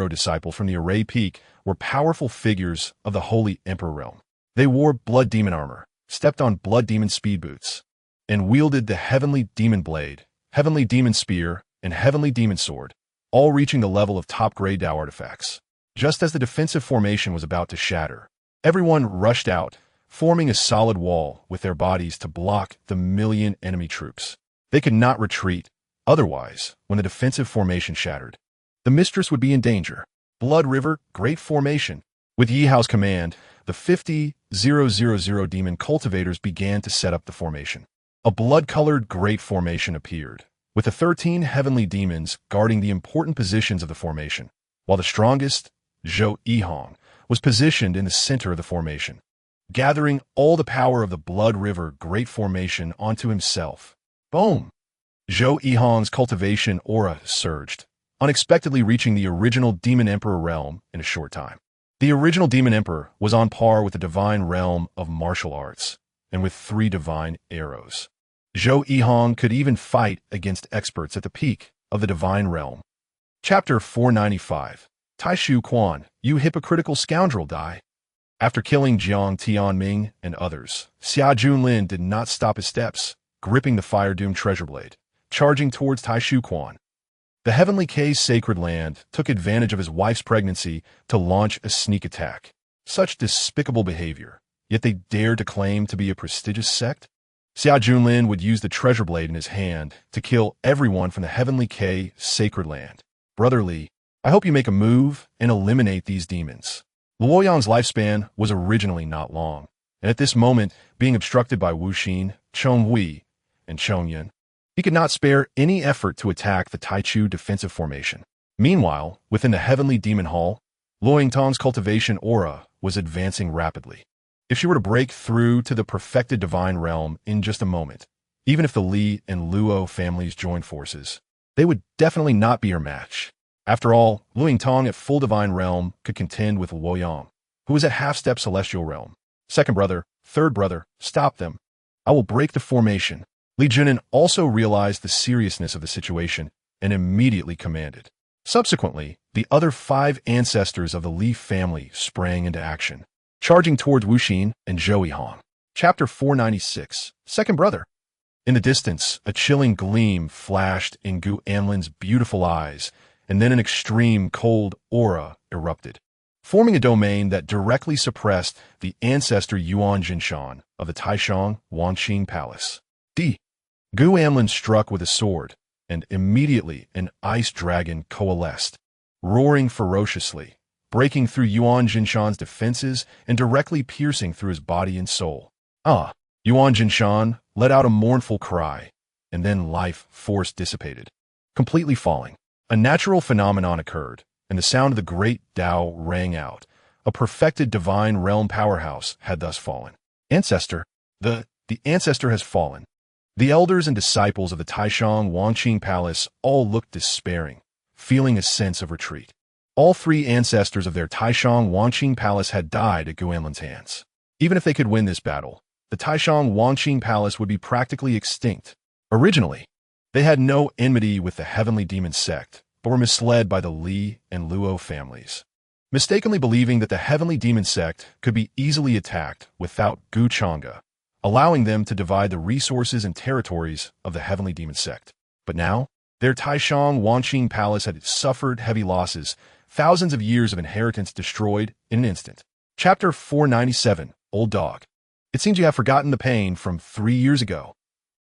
Speaker 1: disciples from the Array Peak were powerful figures of the Holy Emperor realm. They wore blood demon armor, stepped on blood demon speed boots, and wielded the Heavenly Demon Blade, Heavenly Demon Spear, and Heavenly Demon Sword, all reaching the level of top-grade Dao artifacts. Just as the defensive formation was about to shatter, everyone rushed out, forming a solid wall with their bodies to block the million enemy troops. They could not retreat, otherwise, when the defensive formation shattered, the mistress would be in danger. Blood River, Great Formation. With Yi Hao's command, the 50,000 demon cultivators began to set up the formation. A blood-colored Great Formation appeared, with the 13 heavenly demons guarding the important positions of the formation, while the strongest, Zhou Yihong, was positioned in the center of the formation, gathering all the power of the Blood River Great Formation onto himself. Boom! Zhou Yihong's cultivation aura surged, unexpectedly reaching the original Demon Emperor realm in a short time. The original Demon Emperor was on par with the divine realm of martial arts, and with 3 divine arrows. Zhou Yihong could even fight against experts at the peak of the divine realm. Chapter 495. Taishu Quan, you hypocritical scoundrel, die. After killing Jiang Tianming and others, Xia Junlin did not stop his steps, gripping the fire-doomed treasure blade, charging towards Taishu Quan. The Heavenly K's sacred land took advantage of his wife's pregnancy to launch a sneak attack. Such despicable behavior. Yet they dared to claim to be a prestigious sect? Xia Junlin would use the treasure blade in his hand to kill everyone from the Heavenly K sacred land. Brother Li, I hope you make a move and eliminate these demons. Luoyang's lifespan was originally not long, and at this moment being obstructed by Wu Xin, Chong Hui, and Chong Yan. He could not spare any effort to attack the Taichu defensive formation. Meanwhile, within the Heavenly Demon Hall, Luoyang's cultivation aura was advancing rapidly. If she were to break through to the perfected divine realm in just a moment, even if the Li and Luo families joined forces, they would definitely not be her match. After all, Luoyang at full divine realm could contend with Luoyang, who was at half-step celestial realm. Second brother, third brother, stop them. I will break the formation. Li Junin also realized the seriousness of the situation and immediately commanded. Subsequently, the other 5 ancestors of the Li family sprang into action, charging towards Wu Xin and Zhou Yihong. Chapter 496. Second brother. In the distance, a chilling gleam flashed in Gu Anlin's beautiful eyes, and then an extreme cold aura erupted, forming a domain that directly suppressed the ancestor Yuan Jinshan of the Taishang Wanqing Palace. Gu Anlin struck with a sword, and immediately an ice dragon coalesced, roaring ferociously, breaking through Yuan Jinshan's defenses and directly piercing through his body and soul. Ah! Yuan Jinshan let out a mournful cry, and then life force dissipated, completely falling. A natural phenomenon occurred, and the sound of the great Tao rang out. A perfected divine realm powerhouse had thus fallen. Ancestor. The ancestor has fallen. The elders and disciples of the Taishang Wangqing Palace all looked despairing, feeling a sense of retreat. All three ancestors of their Taishang Wangqing Palace had died at Guanlin's hands. Even if they could win this battle, the Taishang Wangqing Palace would be practically extinct. Originally, they had no enmity with the Heavenly Demon Sect, but were misled by the Li and Luo families, mistakenly believing that the Heavenly Demon Sect could be easily attacked without Gu Changge, allowing them to divide the resources and territories of the Heavenly Demon Sect. But now, their Taishang Wangqing Palace had suffered heavy losses, thousands of years of inheritance destroyed in an instant. Chapter 497, Old Dog. It seems you have forgotten the pain from 3 years ago.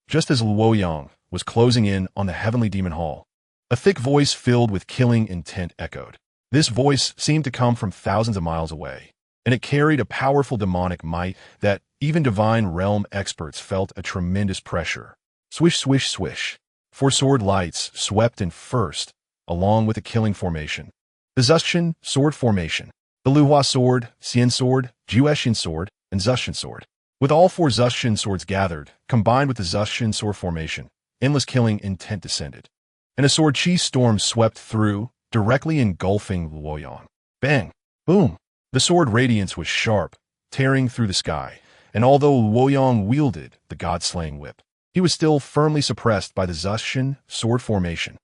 Speaker 1: Just as Luoyang was closing in on the Heavenly Demon Hall, a thick voice filled with killing intent echoed. This voice seemed to come from thousands of miles away, and it carried a powerful demonic might that even divine realm experts felt a tremendous pressure. Swish, swish, swish. 4 sword lights swept in first, along with the killing formation. The Zhuxian sword formation, the Luhua sword, Xian sword, Juexian sword, and Zhuxian sword. With all 4 Zhuxian swords gathered, combined with the Zhuxian sword formation, endless killing intent descended. And a sword chi storm swept through, directly engulfing Luoyang. Bang! Boom! The sword radiance was sharp, tearing through the sky, and although Luoyang wielded the god-slaying whip, he was still firmly suppressed by the Zhuxian sword formation.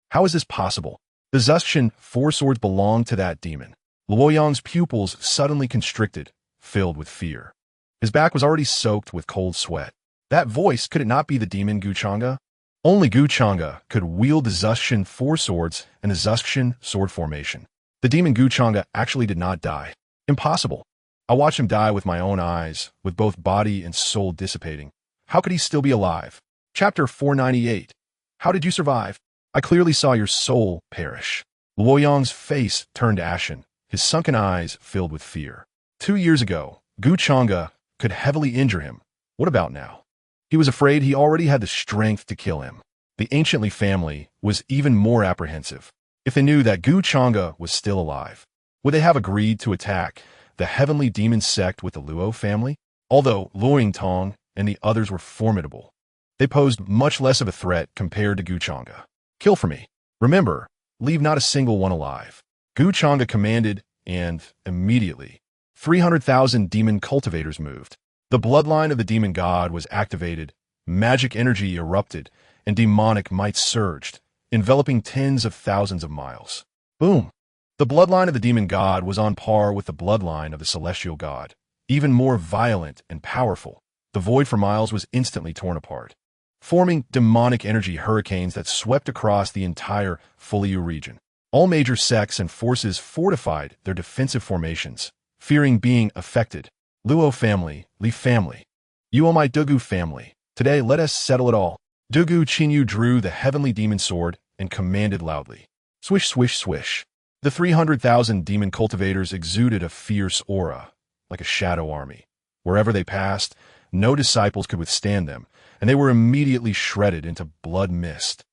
Speaker 1: How is this possible? The Zhuxian 4 swords belonged to that demon. Luoyang's pupils suddenly constricted, filled with fear. His back was already soaked with cold sweat. That voice, could it not be the demon Gu Changge? Only Gu Changge could wield the Zhuxian 4 swords and the Zhuxian sword formation. The demon Gu Changge actually did not die. Impossible. I watched him die with my own eyes, with both body and soul dissipating. How could he still be alive? Chapter 498. How did you survive? I clearly saw your soul perish. Luoyang's face turned ashen, his sunken eyes filled with fear. 2 years ago, Gu Changge could heavily injure him. What about now? He was afraid he already had the strength to kill him. The ancient Li family was even more apprehensive. If they knew that Gu Changge was still alive, would they have agreed to attack the Heavenly Demon Sect with the Luo family? Although Luoying Tong and the others were formidable, they posed much less of a threat compared to Gu Changge. Kill for me. Remember, leave not a single one alive. Gu Changge commanded, and immediately, 300,000 demon cultivators moved. The bloodline of the demon god was activated, magic energy erupted, and demonic might surged, enveloping tens of thousands of miles. Boom! The bloodline of the demon god was on par with the bloodline of the celestial god, even more violent and powerful. The void for miles was instantly torn apart, forming demonic energy hurricanes that swept across the entire Fuliu region. All major sects and forces fortified their defensive formations, fearing being affected. Luo family, Li family. You are my Dugu family. Today let us settle it all. Dugu Qinyu drew the Heavenly Demon Sword and commanded loudly. Swish, swish, swish. The 300,000 demon cultivators exuded a fierce aura, like a shadow army. Wherever they passed, no disciples could withstand them, and they were immediately shredded into blood mist.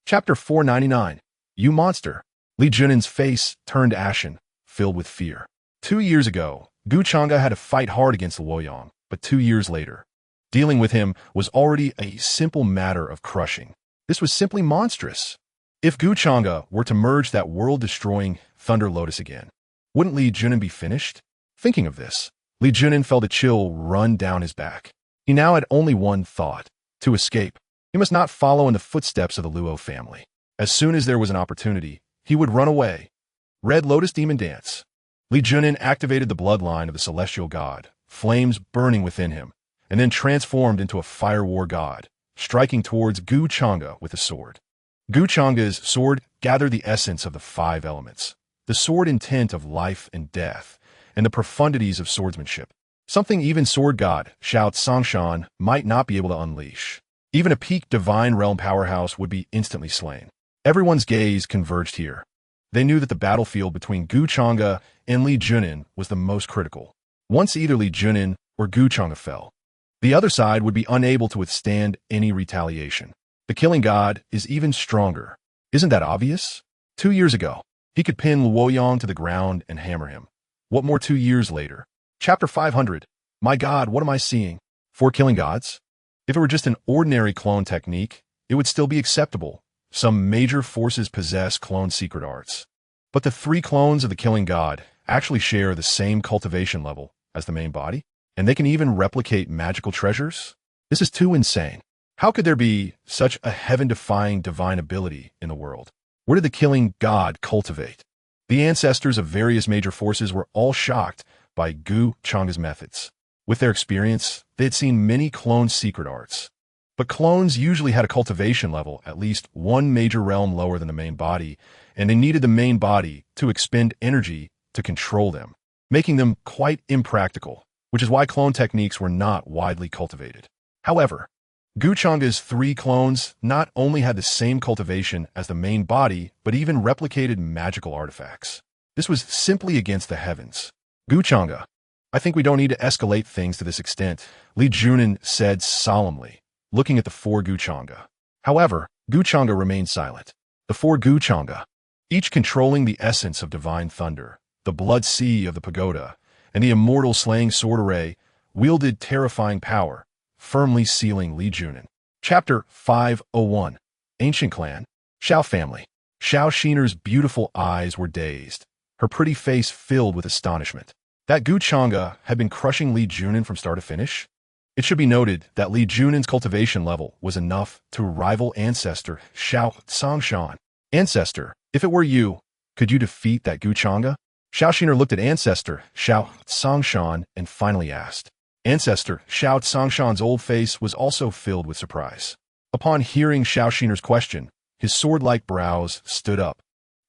Speaker 1: Chapter 499. You monster. Li Junin's face turned ashen, filled with fear. 2 years ago, Gu Changge had to fight hard against Luoyang, but 2 years later, dealing with him was already a simple matter of crushing. This was simply monstrous. If Gu Changge were to merge that world-destroying Thunder Lotus again, wouldn't Li Junin be finished? Thinking of this, Li Junin felt a chill run down his back. He now had only one thought: to escape. He must not follow in the footsteps of the Luo family. As soon as there was an opportunity, he would run away. Red Lotus Demon Dance. Li Junin activated the bloodline of the celestial god, flames burning within him, and then transformed into a fire war god, striking towards Gu Changge with a sword. Gu Changge's sword gathered the essence of the 5 elements, the sword intent of life and death, and the profundities of swordsmanship. Something even sword god Xiao Songshan might not be able to unleash. Even a peak divine realm powerhouse would be instantly slain. Everyone's gaze converged here. They knew that the battlefield between Gu Changge and Li Junin was the most critical. Once either Li Junin or Gu Changge fell, the other side would be unable to withstand any retaliation. The killing god is even stronger. Isn't that obvious? 2 years ago, he could pin Luoyang to the ground and hammer him. What more 2 years later? Chapter 500. My god, what am I seeing? 4 killing gods? If it were just an ordinary clone technique, it would still be acceptable. Some major forces possess clone secret arts. But the 3 clones of the killing god actually share the same cultivation level as the main body, and they can even replicate magical treasures? This is too insane. How could there be such a heaven-defying divine ability in the world? Where did the killing god cultivate? The ancestors of various major forces were all shocked by Gu Changge's methods. With their experience, they had seen many clone secret arts. But clones usually had a cultivation level at least 1 major realm lower than the main body, and they needed the main body to expend energy to control them, making them quite impractical, which is why clone techniques were not widely cultivated. However, Gu Changge's 3 clones not only had the same cultivation as the main body, but even replicated magical artifacts. This was simply against the heavens. Gu Changge, I think we don't need to escalate things to this extent, Li Junin said solemnly, looking at the 4 Gu Changge. However, Gu Changge remained silent. The 4 Gu Changge, each controlling the essence of divine thunder, the blood sea of the pagoda, and the immortal slaying sword array, wielded terrifying power, firmly sealing Li Junin. Chapter 501. Ancient Clan. Xiao Family. Xiao Xiner's beautiful eyes were dazed, her pretty face filled with astonishment. That Gu Changge had been crushing Li Junin from start to finish? It should be noted that Li Junin's cultivation level was enough to rival ancestor Xiao Tsangshan. Ancestor, if it were you, could you defeat that Gu Changge? Xiao Xiner looked at ancestor Xiao Tsangshan and finally asked. Ancestor Xiao Tsangshan's old face was also filled with surprise. Upon hearing Xiao Xiner's question, his sword-like brows stood up.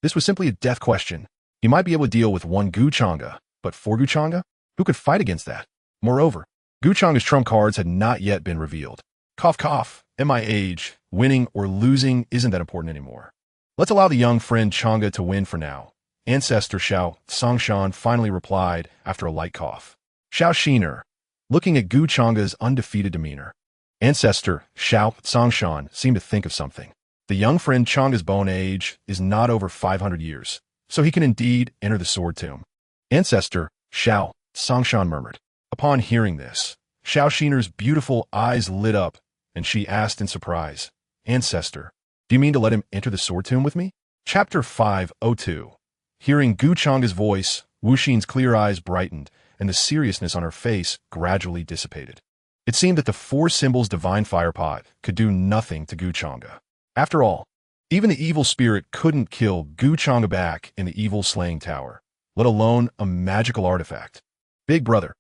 Speaker 1: This was simply a death question. He might be able to deal with 1 Gu Changge, but 4 Gu Changge? Who could fight against that? Moreover, Gu Changge's trump cards had not yet been revealed. Cough cough, at my age, winning or losing isn't that important anymore. Let's allow the young friend Changge to win for now. Ancestor Xiao Tsangshan finally replied after a light cough. Xiao Xiner, looking at Gu Changge's undefeated demeanor. Ancestor Xiao Tsangshan seemed to think of something. The young friend Changge's bone age is not over 500 years, so he can indeed enter the sword tomb. Ancestor Xiao Tsangshan murmured. Upon hearing this, Xiao Xiner's beautiful eyes lit up, and she asked in surprise, Ancestor, do you mean to let him enter the sword tomb with me? Chapter 502. Hearing Gu Changge's voice, Wu Xin's clear eyes brightened, and the seriousness on her face gradually dissipated. It seemed that the 4 symbols divine fire pot could do nothing to Gu Changge. After all, even the evil spirit couldn't kill Gu Changge back in the evil slaying tower, let alone a magical artifact. Big brother,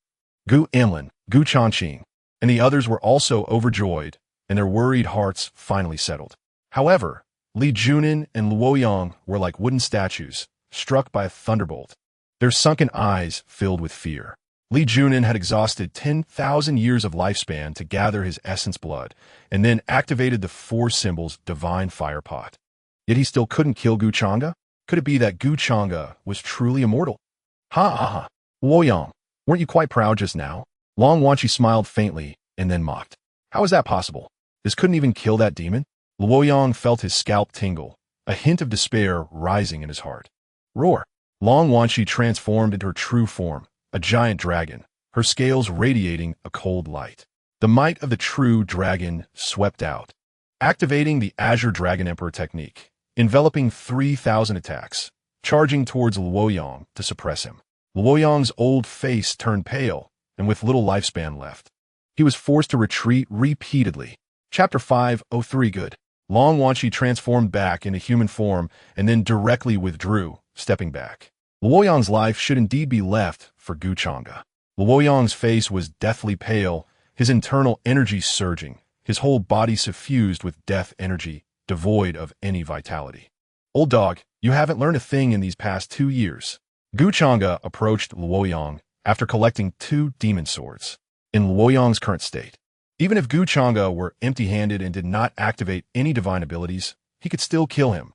Speaker 1: Gu Enlin, Gu Changqing, and the others were also overjoyed, and their worried hearts finally settled. However, Li Junin and Luoyang were like wooden statues, struck by a thunderbolt, their sunken eyes filled with fear. Li Junin had exhausted 10,000 years of lifespan to gather his essence blood, and then activated the 4 symbols divine fire pot. Yet he still couldn't kill Gu Changge? Could it be that Gu Changge was truly immortal? Ha ha ha. Luoyang, weren't you quite proud just now? Long Wanqi smiled faintly, and then mocked. How is that possible? This couldn't even kill that demon? Luoyang felt his scalp tingle, a hint of despair rising in his heart. Roar! Long Wanqi transformed into her true form, a giant dragon, her scales radiating a cold light. The might of the true dragon swept out, activating the Azure Dragon Emperor technique, enveloping 3,000 attacks, charging towards Luoyang to suppress him. Luoyang's old face turned pale, and with little lifespan left, he was forced to retreat repeatedly. Chapter 503. Good. Long Wanqi transformed back into human form and then directly withdrew, stepping back. Luoyang's life should indeed be left for Gu Changge. Luoyang's face was deathly pale, his internal energy surging, his whole body suffused with death energy, devoid of any vitality. Old dog, you haven't learned a thing in these past 2 years. Gu Changge approached Luoyang after collecting 2 demon swords. In Luoyang's current state, even if Gu Changge were empty-handed and did not activate any divine abilities, he could still kill him.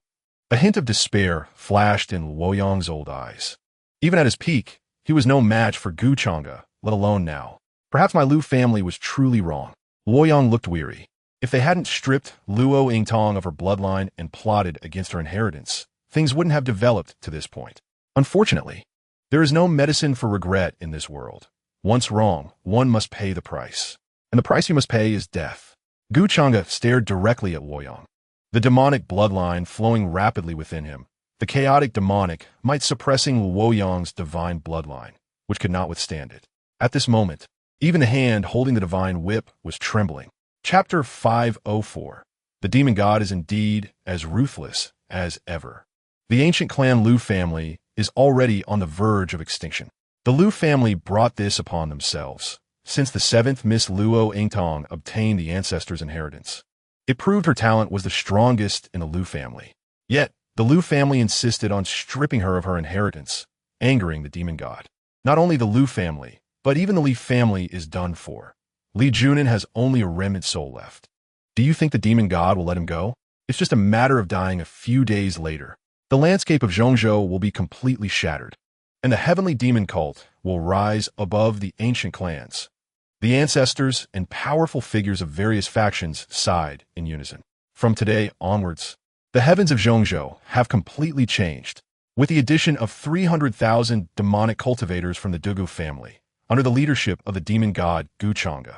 Speaker 1: A hint of despair flashed in Luoyang's old eyes. Even at his peak, he was no match for Gu Changge, let alone now. Perhaps my Lu family was truly wrong. Luoyang looked weary. If they hadn't stripped Luo Yingtong of her bloodline and plotted against her inheritance, things wouldn't have developed to this point. Unfortunately, there is no medicine for regret in this world. Once wrong, one must pay the price. And the price you must pay is death. Gu Changge stared directly at Luoyang. The demonic bloodline flowing rapidly within him, the chaotic demonic might suppressing Luoyang's divine bloodline, which could not withstand it. At this moment, even the hand holding the divine whip was trembling. Chapter 504. The demon god is indeed as ruthless as ever. The ancient clan Lu family is already on the verge of extinction. The Lu family brought this upon themselves, since the 7th Miss Luo Yingtong obtained the ancestors' inheritance. It proved her talent was the strongest in the Lu family. Yet, the Lu family insisted on stripping her of her inheritance, angering the demon god. Not only the Lu family, but even the Li family is done for. Li Junin has only a remnant soul left. Do you think the demon god will let him go? It's just a matter of dying a few days later. The landscape of Zhongzhou will be completely shattered, and the heavenly demon cult will rise above the ancient clans. The ancestors and powerful figures of various factions sighed in unison. From today onwards, the heavens of Zhongzhou have completely changed, with the addition of 300,000 demonic cultivators from the Dugu family, under the leadership of the demon god Gu Changge.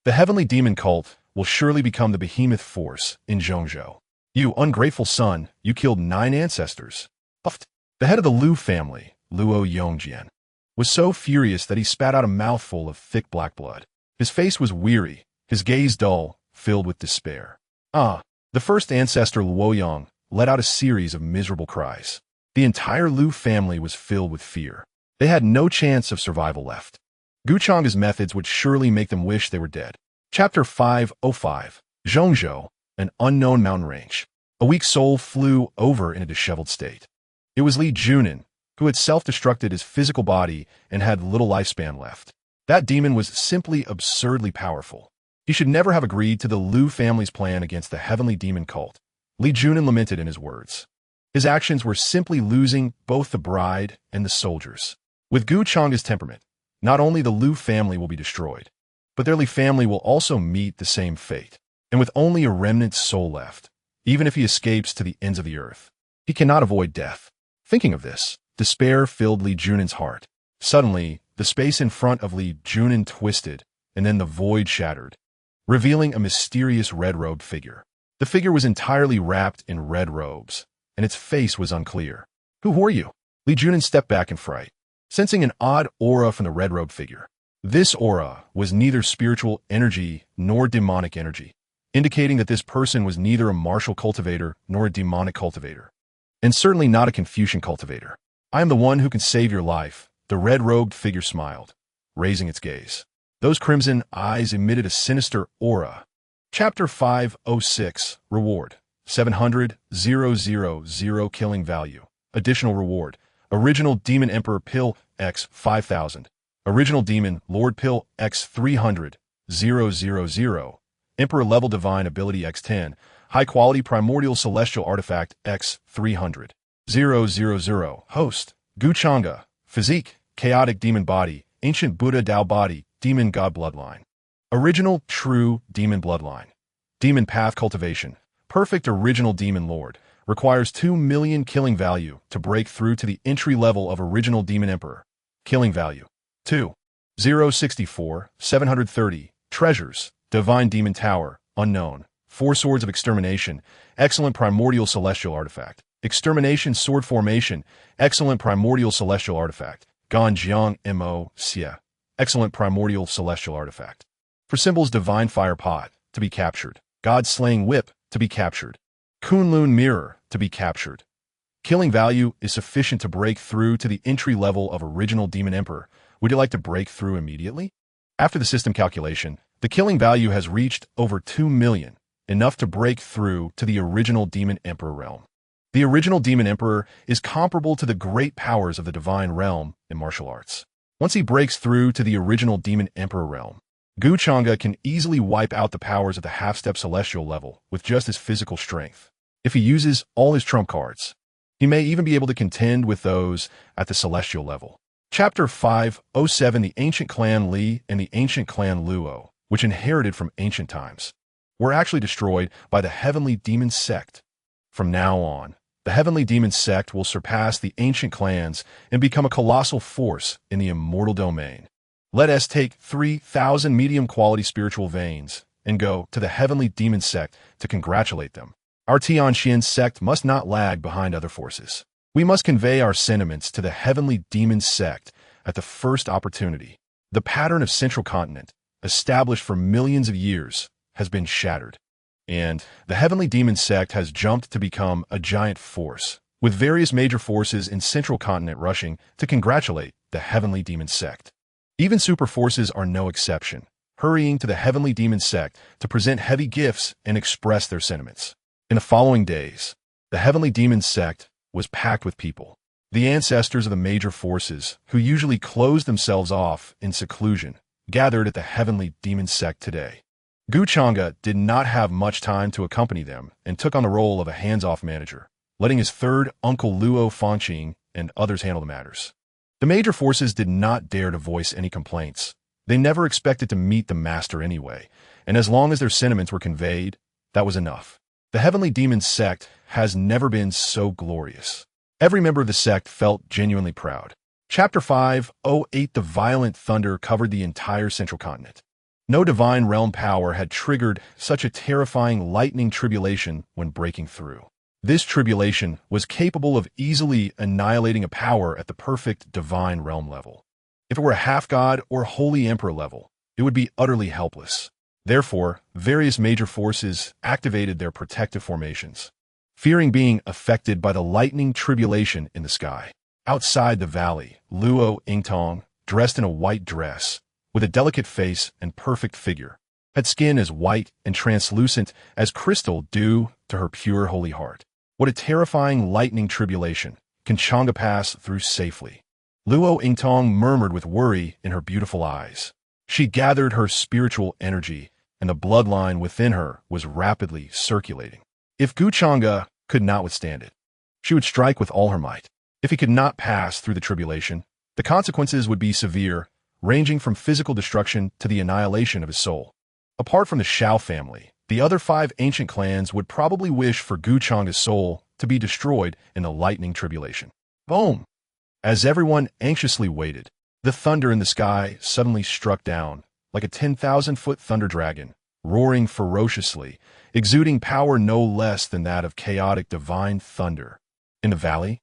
Speaker 1: The heavenly demon cult will surely become the behemoth force in Zhongzhou. You ungrateful son, you killed 9 ancestors. The head of the Lu family, Luo Yongjian, was so furious that he spat out a mouthful of thick black blood. His face was weary, his gaze dull, filled with despair. The first ancestor Luoyang let out a series of miserable cries. The entire Lu family was filled with fear. They had no chance of survival left. Gu Changge's methods would surely make them wish they were dead. Chapter 505. Zhongzhou, an unknown mountain range. A weak soul flew over in a disheveled state. It was Li Junin, who had self-destructed his physical body and had little lifespan left. That demon was simply absurdly powerful. He should never have agreed to the Lu family's plan against the heavenly demon cult. Li Junin lamented in his words. His actions were simply losing both the bride and the soldiers. With Gu Changge's temperament, not only the Lu family will be destroyed, but their Li family will also meet the same fate. And with only a remnant soul left, even if he escapes to the ends of the earth, he cannot avoid death. Thinking of this, despair filled Li Junin's heart. Suddenly, the space in front of Li Junin twisted, and then the void shattered, revealing a mysterious red-robed figure. The figure was entirely wrapped in red robes, and its face was unclear. Who are you? Li Junin stepped back in fright, sensing an odd aura from the red-robed figure. This aura was neither spiritual energy nor demonic energy, indicating that this person was neither a martial cultivator nor a demonic cultivator, and certainly not a Confucian cultivator. I am the one who can save your life, the red-robed figure smiled, raising its gaze. Those crimson eyes emitted a sinister aura. Chapter 506. Reward. 700,000 killing value. Additional reward. Original Demon Emperor Pill X 5000. Original Demon Lord Pill X 300,000. Emperor Level Divine Ability X 10. High Quality Primordial Celestial Artifact X 300,000. Host. Gu Changge. Physique. Chaotic Demon Body. Ancient Buddha Tao Body. Demon God Bloodline. Original True Demon Bloodline. Demon Path Cultivation. Perfect Original Demon Lord. Requires 2 million killing value to break through to the entry level of Original Demon Emperor. Killing value. 2,064, 730. Treasures. Divine Demon Tower. Unknown. 4 Swords of Extermination. Excellent Primordial Celestial Artifact. Extermination Sword Formation. Excellent Primordial Celestial Artifact. Gan Jiang Mo Xie. Excellent Primordial Celestial Artifact. For symbols, Divine Fire Pot, to be captured. God Slaying Whip, to be captured. Kunlun Mirror, to be captured. Killing value is sufficient to break through to the entry level of Original Demon Emperor. Would you like to break through immediately? After the system calculation, the killing value has reached over 2 million, enough to break through to the Original Demon Emperor realm. The Original Demon Emperor is comparable to the great powers of the Divine Realm in martial arts. Once he breaks through to the Original Demon Emperor realm, Gu Changge can easily wipe out the powers of the half-step celestial level with just his physical strength. if he uses all his trump cards. He may even be able to contend with those at the celestial level. Chapter 507 The Ancient Clan Li and the Ancient Clan Luo, which inherited from ancient times, were actually destroyed by the Heavenly Demon Sect. From now on, the Heavenly Demon Sect will surpass the ancient clans and become a colossal force in the immortal domain. Let us take 3,000 medium-quality spiritual veins and go to the Heavenly Demon Sect to congratulate them. Our Tianxian sect must not lag behind other forces. We must convey our sentiments to the Heavenly Demon Sect at the first opportunity. The pattern of Central Continent, established for millions of years, has been shattered, and the Heavenly Demon Sect has jumped to become a giant force, with various major forces in Central Continent rushing to congratulate the Heavenly Demon Sect. Even super forces are no exception, hurrying to the Heavenly Demon Sect to present heavy gifts and express their sentiments. In the following days, the Heavenly Demon Sect was packed with people. The ancestors of the major forces, who usually closed themselves off in seclusion, gathered at the Heavenly Demon Sect today. Changge did not have much time to accompany them and took on the role of a hands-off manager, letting his third uncle Luo Fangqing and others handle the matters. The major forces did not dare to voice any complaints. They never expected to meet the master anyway, and as long as their sentiments were conveyed, that was enough. The Heavenly Demon Sect has never been so glorious. Every member of the sect felt genuinely proud. Chapter 508 The violent thunder covered the entire Central Continent. No divine realm power had triggered such a terrifying lightning tribulation when breaking through. This tribulation was capable of easily annihilating a power at the perfect divine realm level. If it were a half-god or holy emperor level, it would be utterly helpless. Therefore, various major forces activated their protective formations, fearing being affected by the lightning tribulation in the sky. Outside the valley, Luo Yingtong, dressed in a white dress, with a delicate face and perfect figure, had skin as white and translucent as crystal due to her pure holy heart. What a terrifying lightning tribulation can Changge pass through safely? Luo Yingtong murmured with worry in her beautiful eyes. She gathered her spiritual energy, and the bloodline within her was rapidly circulating. If Changge could not withstand it, she would strike with all her might. If he could not pass through the tribulation, the consequences would be severe, ranging from physical destruction to the annihilation of his soul. Apart from the Shao family, the other 5 ancient clans would probably wish for Changge's soul to be destroyed in the lightning tribulation. Boom! As everyone anxiously waited, the thunder in the sky suddenly struck down, like a 10,000-foot thunder dragon, roaring ferociously, exuding power no less than that of chaotic divine thunder. In the valley,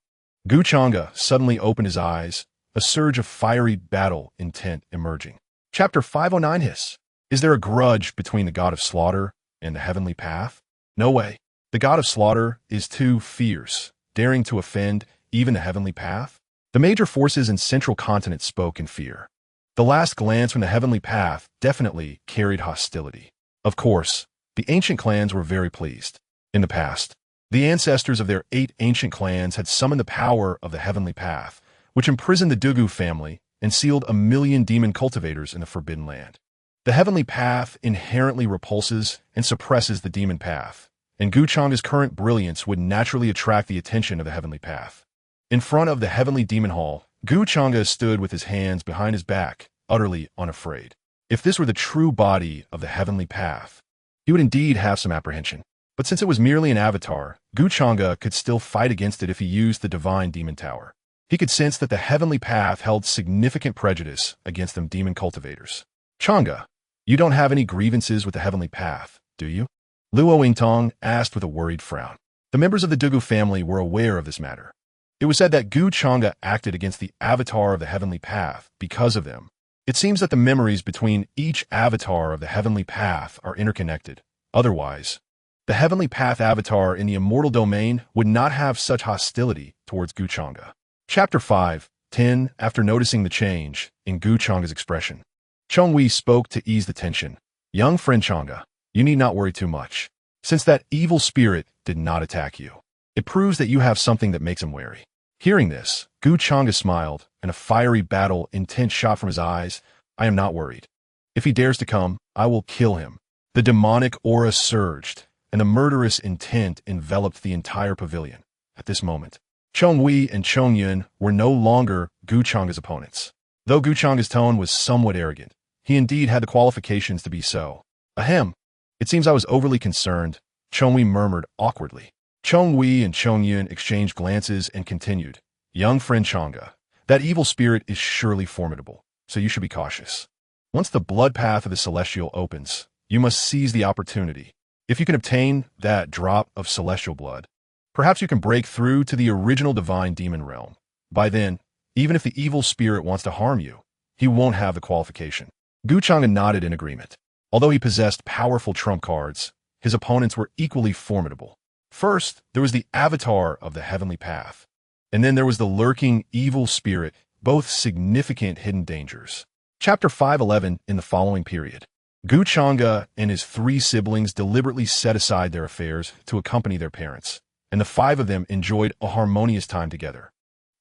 Speaker 1: Changge suddenly opened his eyes, a surge of fiery battle intent emerging. Chapter 509 Hiss. Is there a grudge between the god of slaughter and the heavenly path? No way. The god of slaughter is too fierce, daring to offend even the heavenly path. The major forces in Central Continent spoke in fear. The last glance from the heavenly path definitely carried hostility. Of course, the ancient clans were very pleased. In the past, the ancestors of their 8 ancient clans had summoned the power of the heavenly path, which imprisoned the Dugu family and sealed 1,000,000 demon cultivators in the Forbidden Land. The heavenly path inherently repulses and suppresses the demon path, and Changge's current brilliance would naturally attract the attention of the heavenly path. In front of the heavenly demon hall, Changge stood with his hands behind his back, utterly unafraid. If this were the true body of the heavenly path, he would indeed have some apprehension. But since it was merely an avatar, Changge could still fight against it if he used the divine demon tower. He could sense that the heavenly path held significant prejudice against them demon cultivators. Changge, you don't have any grievances with the heavenly path, do you? Luo Yingtong asked with a worried frown. The members of the Dugu family were aware of this matter. It was said that Changge acted against the avatar of the heavenly path because of them. It seems that the memories between each avatar of the heavenly path are interconnected. Otherwise, the heavenly path avatar in the immortal domain would not have such hostility towards Changge. Chapter 5:10 After noticing the change in Changge's expression, Chongwei spoke to ease the tension. Young friend Changge, you need not worry too much, since that evil spirit did not attack you. It proves that you have something that makes him wary. Hearing this, Changge smiled, and a fiery battle intent shot from his eyes. I am not worried. If he dares to come, I will kill him. The demonic aura surged, and the murderous intent enveloped the entire pavilion. At this moment, Chong Wei and Chong Yun were no longer Gu Changge's opponents. Though Gu Changge's tone was somewhat arrogant, he indeed had the qualifications to be so. Ahem. It seems I was overly concerned, Chong Wei murmured awkwardly. Chong Wei and Chong Yun exchanged glances and continued. Young friend Changge, that evil spirit is surely formidable, so you should be cautious. Once the blood path of the celestial opens, you must seize the opportunity. If you can obtain that drop of celestial blood, perhaps you can break through to the original divine demon realm. By then, even if the evil spirit wants to harm you, he won't have the qualification. Gu Changge nodded in agreement. Although he possessed powerful trump cards, his opponents were equally formidable. First, there was the avatar of the heavenly path, and then there was the lurking evil spirit, both significant hidden dangers. Chapter 511 in the following period. Gu Changge and his 3 siblings deliberately set aside their affairs to accompany their parents, and the 5 of them enjoyed a harmonious time together,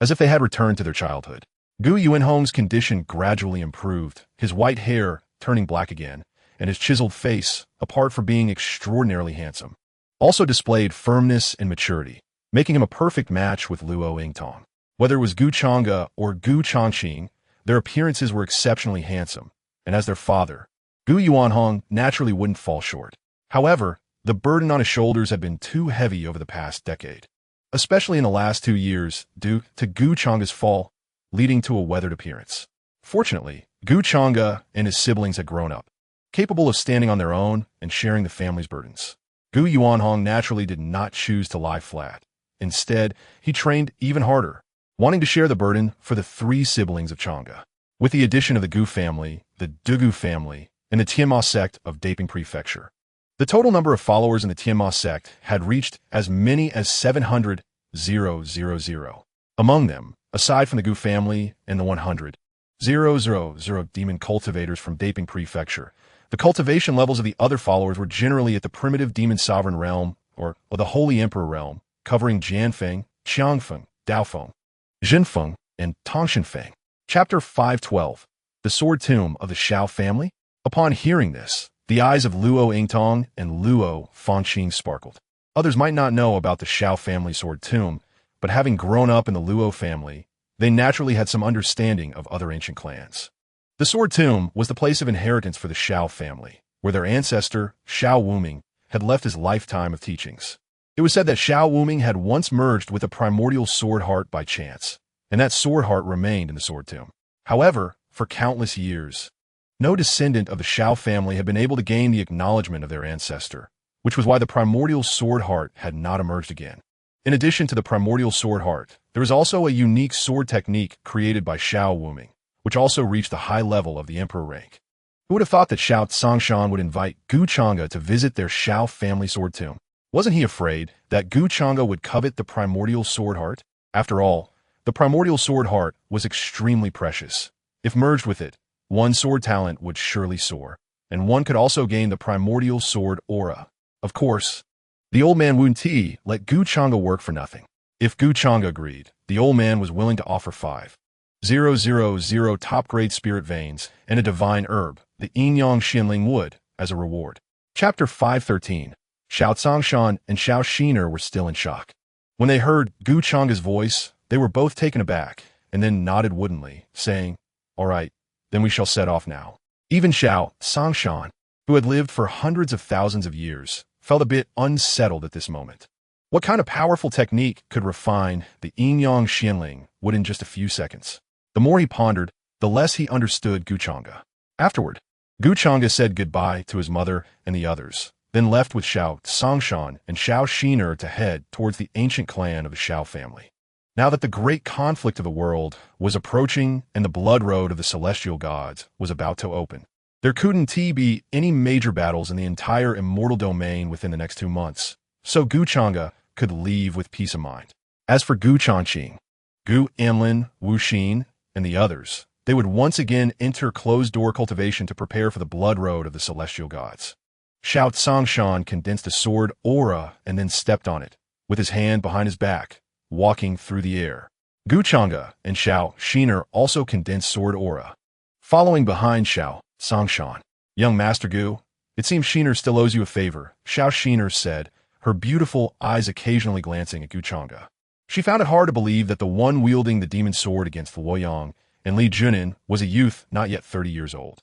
Speaker 1: as if they had returned to their childhood. Gu Yuanhong's condition gradually improved, his white hair turning black again, and his chiseled face, apart from being extraordinarily handsome, also displayed firmness and maturity, making him a perfect match with Luo Yingtong. Whether it was Gu Changge or Gu Changqing, their appearances were exceptionally handsome, and as their father, Gu Yuanhong naturally wouldn't fall short. However, the burden on his shoulders had been too heavy over the past decade, especially in the last 2 years due to Gu Changge's fall, leading to a weathered appearance. Fortunately, Gu Changge and his siblings had grown up, capable of standing on their own and sharing the family's burdens. Gu Yuanhong naturally did not choose to lie flat. Instead, he trained even harder, wanting to share the burden for the 3 siblings of Changge. With the addition of the Gu family, the Dugu family, and the Tianma sect of Daping Prefecture, the total number of followers in the Tianma sect had reached as many as 700,000. Among them, aside from the Gu family and the 100,000 demon cultivators from Daping Prefecture, the cultivation levels of the other followers were generally at the primitive demon sovereign realm, or the Holy Emperor realm, covering Jianfeng, Qiangfeng, Daofeng, Jinfeng, and Tongshanfeng. Chapter 512. The Sword Tomb of the Shao family? Upon hearing this, the eyes of Luo Yingtong and Luo Fangqing sparkled. Others might not know about the Shao family sword tomb, but having grown up in the Luo family, they naturally had some understanding of other ancient clans. The sword tomb was the place of inheritance for the Shao family, where their ancestor, Shao Wuming, had left his lifetime of teachings. It was said that Shao Wuming had once merged with a primordial sword heart by chance, and that sword heart remained in the sword tomb. However, for countless years, no descendant of the Shao family had been able to gain the acknowledgement of their ancestor, which was why the primordial sword heart had not emerged again. In addition to the primordial sword heart, there was also a unique sword technique created by Shao Wuming, which also reached the high level of the emperor rank. Who would have thought that Shao Tsangshan would invite Gu Changge to visit their Shao family sword tomb? Wasn't he afraid that Gu Changge would covet the primordial sword heart? After all, the primordial sword heart was extremely precious. If merged with it, one sword talent would surely soar, and one could also gain the primordial sword aura. Of course, the old man Wu Ti let Gu Changge work for nothing. If Gu Changge agreed, the old man was willing to offer 5,000 top-grade spirit veins and a divine herb, the Yin-Yang Xinling wood, as a reward. Chapter 513. Shao Tsangshan and Shao Shiner were still in shock. When they heard Gu Changge's voice, they were both taken aback, and then nodded woodenly, saying, "All right, then we shall set off now." Even Shao Tsangshan, who had lived for hundreds of thousands of years, felt a bit unsettled at this moment. What kind of powerful technique could refine the Yin-Yang Xinling wood in just a few seconds? The more he pondered, the less he understood Gu Changge. Afterward, Gu Changge said goodbye to his mother and the others, then left with Shao Tsangshan and Shao Shiner to head towards the ancient clan of the Shao family. Now that the great conflict of the world was approaching and the blood road of the celestial gods was about to open, there couldn't be any major battles in the entire immortal domain within the next 2 months, so Gu Changge could leave with peace of mind. As for Gu Changqing, Gu Anlin, Wu Xin, and the others, they would once again enter closed-door cultivation to prepare for the blood road of the celestial gods. Shao Tsangshan condensed a sword aura and then stepped on it, with his hand behind his back, walking through the air. Gu Changge and Shao Shiner also condensed sword aura. Following behind Shao Tsangshan, young Master Gu, It seems Sheener still owes you a favor, Xiao Sheener said, her beautiful eyes occasionally glancing at Gu Changge. She found it hard to believe that the one wielding the demon sword against Luo Yang and Li Junin was a youth not yet 30 years old.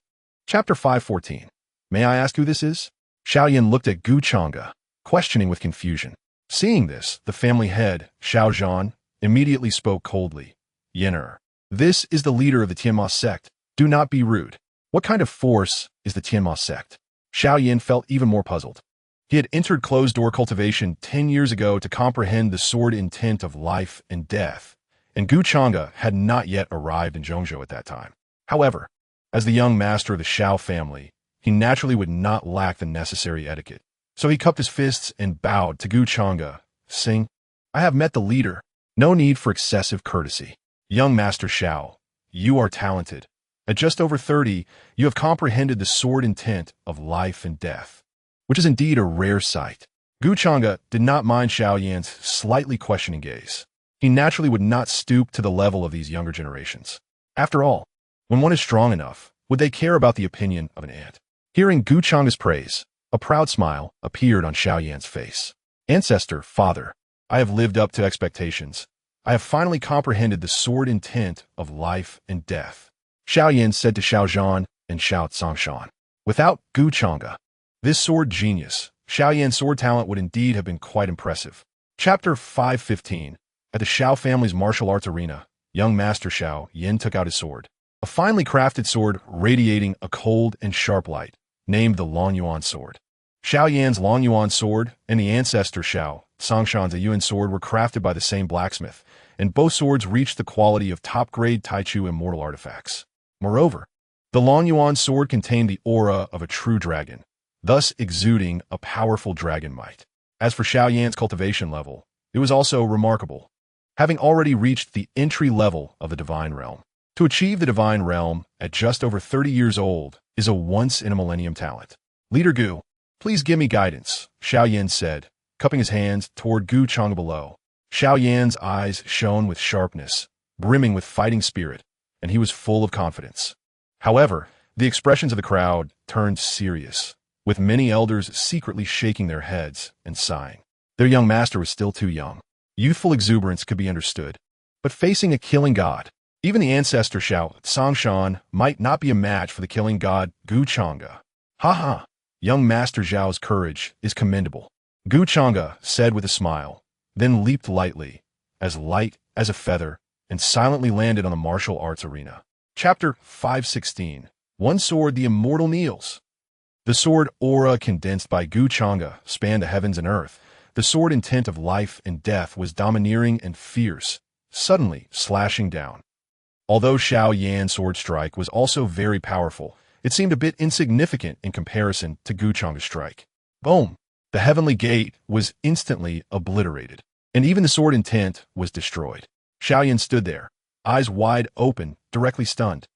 Speaker 1: Chapter 514. May I ask who this is? Xiao Yan looked at Gu Changge, questioning with confusion. Seeing this, the family head, Xiao Zhan, immediately spoke coldly. Yener. This is the leader of the Tianma sect. Do not be rude. What kind of force is the Tianma sect? Xiao Yan felt even more puzzled. He had entered closed-door cultivation 10 years ago to comprehend the sword intent of life and death, and Gu Changge had not yet arrived in Zhongzhou at that time. However, as the young master of the Xiao family, he naturally would not lack the necessary etiquette. So he cupped his fists and bowed to Gu Changge, saying, I have met the leader. No need for excessive courtesy. Young Master Xiao, you are talented. At just over 30, you have comprehended the sword intent of life and death, which is indeed a rare sight. Gu Changge did not mind Xiao Yan's slightly questioning gaze. He naturally would not stoop to the level of these younger generations. After all, when one is strong enough, would they care about the opinion of an ant? Hearing Gu Changge's praise, a proud smile appeared on Xiao Yan's face. Ancestor, father, I have lived up to expectations. I have finally comprehended the sword intent of life and death, Xiao Yan said to Xiao Zhan and Xiao Tsongshan. Without Gu Changge, this sword genius, Xiao Yan's sword talent would indeed have been quite impressive. Chapter 515. At the Xiao family's martial arts arena, young Master Xiao Yan took out his sword. A finely crafted sword radiating a cold and sharp light, named the Long Yuan sword. Xiao Yan's Long Yuan sword and the ancestor Xiao Songshan's Yuan sword were crafted by the same blacksmith, and both swords reached the quality of top-grade Taichu immortal artifacts. Moreover, the Long Yuan sword contained the aura of a true dragon, thus exuding a powerful dragon might. As for Xiao Yan's cultivation level, it was also remarkable, having already reached the entry level of the divine realm. To achieve the divine realm at just over 30 years old is a once-in-a-millennium talent. Leader Gu, please give me guidance, Xiao Yan said, cupping his hands toward Gu Changge below. Xiao Yan's eyes shone with sharpness, brimming with fighting spirit, and he was full of confidence. However, the expressions of the crowd turned serious, with many elders secretly shaking their heads and sighing. Their young master was still too young. Youthful exuberance could be understood, but facing a killing god, even the ancestor Xiao Tsongshan might not be a match for the killing god Gu Changge. Ha ha! Young Master Zhao's courage is commendable, Gu Changge said with a smile, then leaped lightly, light as a feather, and silently landed on the martial arts arena. Chapter 516. One sword the immortal kneels. The sword aura condensed by Gu Changge spanned the heavens and earth. The sword intent of life and death was domineering and fierce, suddenly slashing down. Although Xiao Yan's sword strike was also very powerful, it seemed a bit insignificant in comparison to Gu Changge's strike. Boom! The heavenly gate was instantly obliterated, and even the sword intent was destroyed. Xiao Yan stood there, eyes wide open, directly stunned.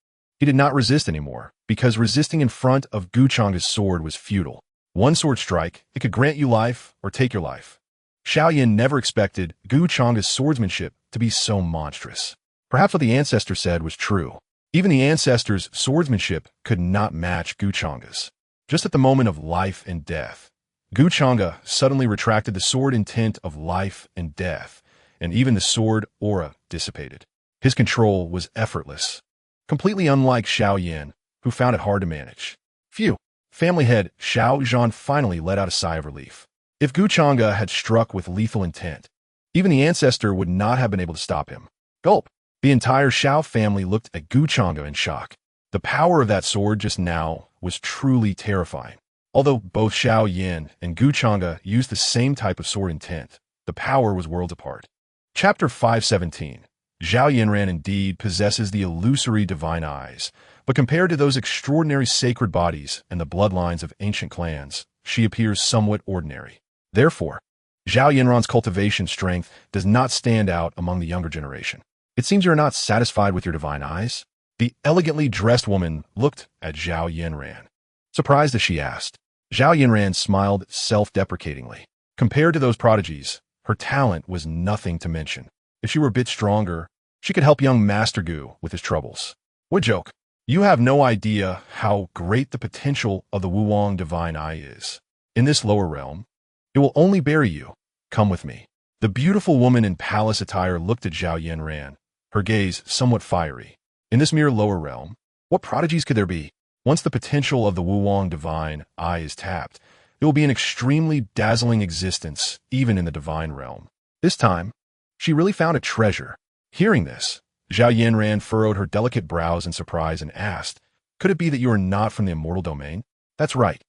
Speaker 1: He did not resist anymore, because resisting in front of Gu Changge's sword was futile. One sword strike, it could grant you life or take your life. Xiao Yan never expected Gu Changge's swordsmanship to be so monstrous. Perhaps what the ancestor said was true. Even the ancestor's swordsmanship could not match Gu Changge's. Just at the moment of life and death, Gu Changge suddenly retracted the sword intent of life and death, and even the sword aura dissipated. His control was effortless, completely unlike Xiao Yan, who found it hard to manage. Phew! Family head Xiao Zhan finally let out a sigh of relief. If Gu Changge had struck with lethal intent, even the ancestor would not have been able to stop him. Gulp! The entire Xiao family looked at Gu Changge in shock. The power of that sword just now was truly terrifying. Although both Xiao Yan and Gu Changge used the same type of sword intent, the power was worlds apart. Chapter 517. Zhao Yanran indeed possesses the illusory divine eyes, but compared to those extraordinary sacred bodies and the bloodlines of ancient clans, she appears somewhat ordinary. Therefore, Zhao Yanran's cultivation strength does not stand out among the younger generation. It seems you are not satisfied with your divine eyes. The elegantly dressed woman looked at Zhao Yanran, surprised as she asked. Zhao Yanran smiled self-deprecatingly. Compared to those prodigies, her talent was nothing to mention. If she were a bit stronger, she could help young Master Gu with his troubles. What joke? You have no idea how great the potential of the Wuwang Divine Eye is. In this lower realm, it will only bury you. Come with me. The beautiful woman in palace attire looked at Zhao Yanran, her gaze somewhat fiery. In this mere lower realm, what prodigies could there be? Once the potential of the Wuwang Divine Eye is tapped, it will be an extremely dazzling existence, even in the divine realm. This time, she really found a treasure. Hearing this, Zhao Yanran furrowed her delicate brows in surprise and asked, "Could it be that you are not from the immortal domain?" "That's right.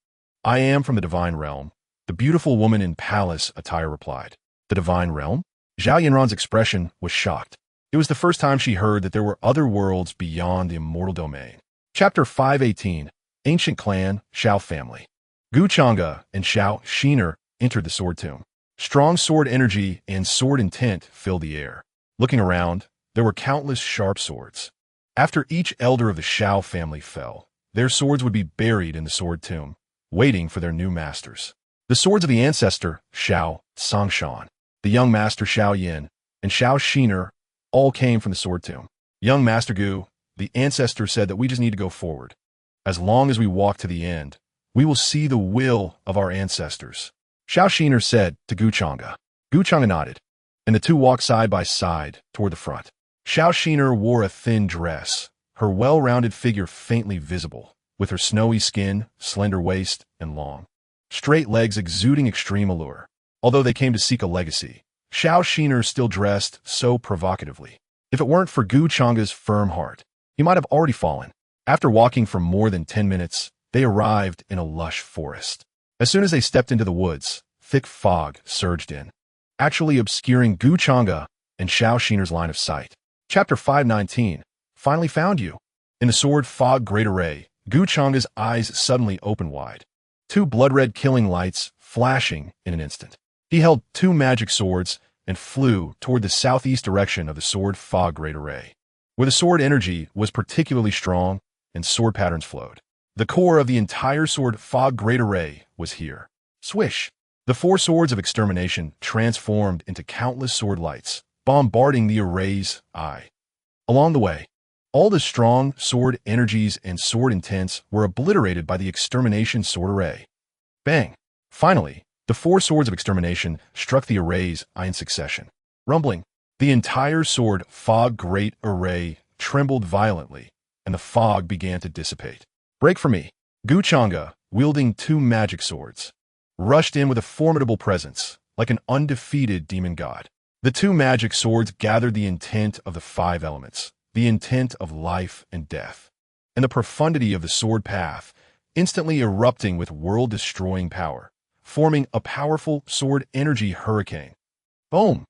Speaker 1: I am from the divine realm," the beautiful woman in palace attire replied. The divine realm? Zhao Yanran's expression was shocked. It was the first time she heard that there were other worlds beyond the immortal domain. Chapter 518, Ancient Clan, Shao Family. Gu Changge and Shao Shiner entered the sword tomb. Strong sword energy and sword intent filled the air. Looking around, there were countless sharp swords. After each elder of the Shao family fell, their swords would be buried in the sword tomb, waiting for their new masters. The swords of the ancestor, Shao Songshan, the young master Shao Yin, and Shao Shiner all came from the sword tomb. Young Master Gu, the ancestor said that we just need to go forward. As long as we walk to the end, we will see the will of our ancestors. Shao Shiner said to Gu Changge. Gu Changge nodded, and the two walked side by side toward the front. Shao Shiner wore a thin dress, her well-rounded figure faintly visible, with her snowy skin, slender waist, and long, straight legs exuding extreme allure. Although they came to seek a legacy, Shao Shiner still dressed so provocatively. If it weren't for Gu Changge's firm heart, he might have already fallen. After walking for more than 10 minutes, they arrived in a lush forest. As soon as they stepped into the woods, thick fog surged in, actually obscuring Gu Changge and Shao Shiner's line of sight. Chapter 519, Finally Found You. In the sword fog great array, Gu Changge's eyes suddenly opened wide. Two blood-red killing lights flashing in an instant. He held two magic swords and flew toward the southeast direction of the sword fog great array, where the sword energy was particularly strong and sword patterns flowed. The core of the entire sword fog great array was here. Swish! The four swords of extermination transformed into countless sword lights, bombarding the array's eye. Along the way, all the strong sword energies and sword intents were obliterated by the extermination sword array. Bang! Finally, the four swords of extermination struck the array's eye in succession. Rumbling, the entire sword fog great array trembled violently, and the fog began to dissipate. Break for me! Gu Changge, wielding two magic swords, rushed in with a formidable presence, like an undefeated demon god. The two magic swords gathered the intent of the five elements, the intent of life and death, and the profundity of the sword path, instantly erupting with world-destroying power, forming a powerful sword energy hurricane. Boom!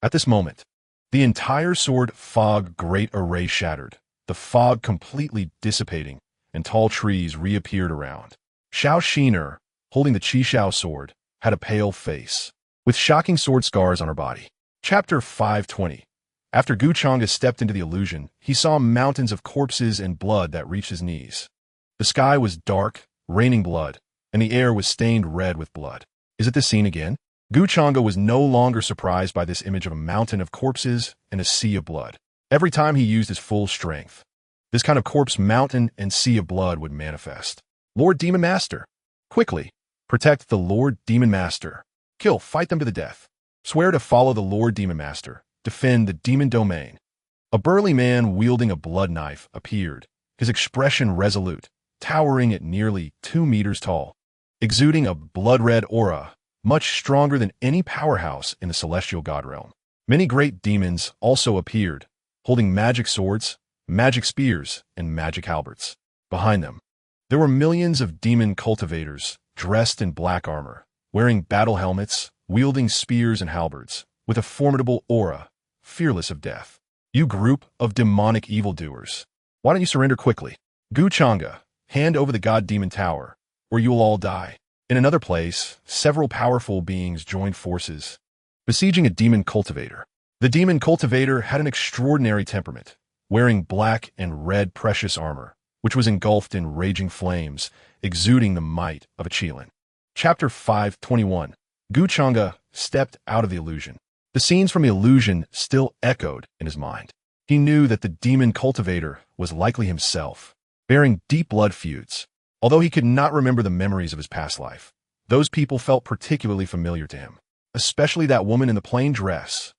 Speaker 1: At this moment, the entire sword fog great array shattered, the fog completely dissipating, and tall trees reappeared around. Shao Shiner, holding the Qi Shao sword, had a pale face, with shocking sword scars on her body. Chapter 520. After Gu Changge stepped into the illusion, he saw mountains of corpses and blood that reached his knees. The sky was dark, raining blood, and the air was stained red with blood. Is it this scene again? Gu Changge was no longer surprised by this image of a mountain of corpses and a sea of blood. Every time he used his full strength, this kind of corpse mountain and sea of blood would manifest. Lord Demon Master. Quickly, protect the Lord Demon Master. Kill, fight them to the death. Swear to follow the Lord Demon Master. Defend the demon domain. A burly man wielding a blood knife appeared, his expression resolute, towering at nearly 2 meters tall, exuding a blood-red aura, much stronger than any powerhouse in the celestial god realm. Many great demons also appeared, holding magic swords, magic spears, and magic halberds. Behind them, there were millions of demon cultivators, dressed in black armor, wearing battle helmets, wielding spears and halberds, with a formidable aura, fearless of death. You group of demonic evildoers, why don't you surrender quickly? Gu Changge, hand over the god demon tower, or you will all die. In another place, several powerful beings joined forces, besieging a demon cultivator. The demon cultivator had an extraordinary temperament, wearing black and red precious armor, which was engulfed in raging flames, exuding the might of a Qilin. Chapter 521. Gu Changge stepped out of the illusion. The scenes from the illusion still echoed in his mind. He knew that the demon cultivator was likely himself, bearing deep blood feuds. Although he could not remember the memories of his past life, those people felt particularly familiar to him, especially that woman in the plain dress.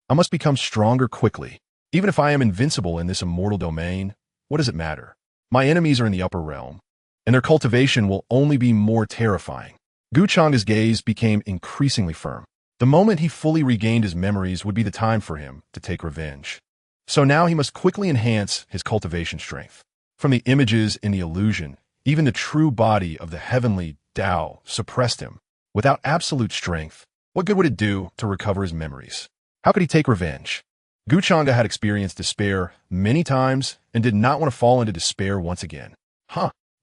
Speaker 1: I must become stronger quickly. Even if I am invincible in this immortal domain, what does it matter? My enemies are in the upper realm, and their cultivation will only be more terrifying. Gu Changge's gaze became increasingly firm. The moment he fully regained his memories would be the time for him to take revenge. So now he must quickly enhance his cultivation strength. From the images in the illusion, even the true body of the heavenly Tao suppressed him. Without absolute strength, what good would it do to recover his memories? How could he take revenge? Gu Changge had experienced despair many times and did not want to fall into despair once again.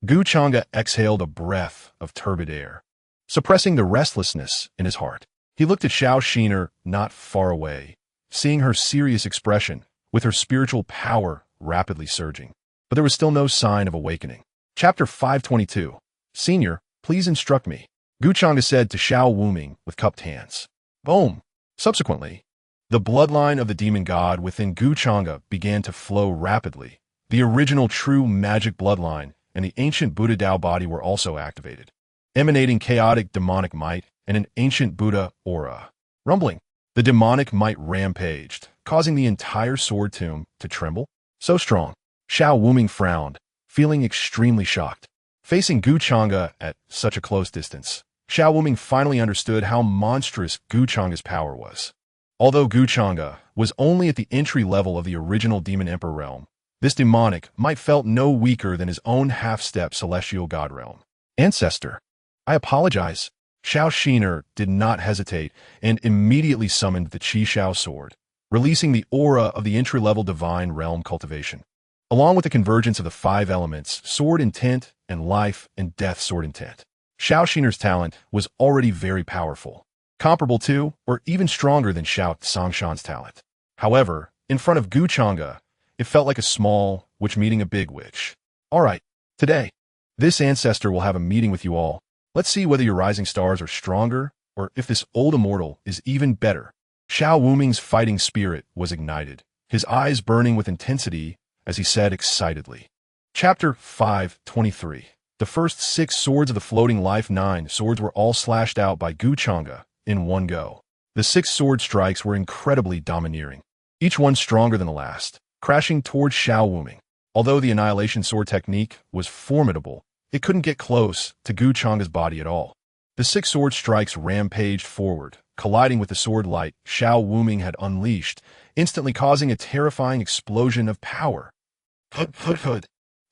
Speaker 1: Gu Changge exhaled a breath of turbid air, suppressing the restlessness in his heart. He looked at Xiao Xiner not far away, seeing her serious expression, with her spiritual power rapidly surging. But there was still no sign of awakening. Chapter 522. Senior, please instruct me, Gu Changge said to Xiao Wuming with cupped hands. Boom! Subsequently, the bloodline of the demon god within Gu Changge began to flow rapidly. The original true magic bloodline and the ancient Buddha Tao body were also activated, emanating chaotic demonic might and an ancient Buddha aura. Rumbling, the demonic might rampaged, causing the entire sword tomb to tremble. So strong. Xiao Wuming frowned, feeling extremely shocked. Facing Gu Changge at such a close distance, Xiao Wuming finally understood how monstrous Gu Changge's power was. Although Gu Changge was only at the entry level of the original Demon Emperor realm, this demonic might felt no weaker than his own half-step celestial god realm. Ancestor, I apologize. Xiao Xiner did not hesitate and immediately summoned the Qi Xiao sword, releasing the aura of the entry-level divine realm cultivation. Along with the convergence of the 5 elements, sword intent and life and death sword intent, Xiao Xiner's talent was already very powerful, comparable to or even stronger than Xiao Songshan's talent. However, in front of Gu Changge, it felt like a small witch meeting a big witch. All right, today, this ancestor will have a meeting with you all. Let's see whether your rising stars are stronger or if this old immortal is even better. Xiao Wuming's fighting spirit was ignited, his eyes burning with intensity as he said excitedly. Chapter 523. The first 6 swords of the floating life 9 swords were all slashed out by Gu Changge in one go. The 6 sword strikes were incredibly domineering, each one stronger than the last, crashing towards Xiao Wuming. Although the annihilation sword technique was formidable, it couldn't get close to Gu Changge's body at all. The 6 sword strikes rampaged forward, colliding with the sword light Xiao Wuming had unleashed, instantly causing a terrifying explosion of power. Xiao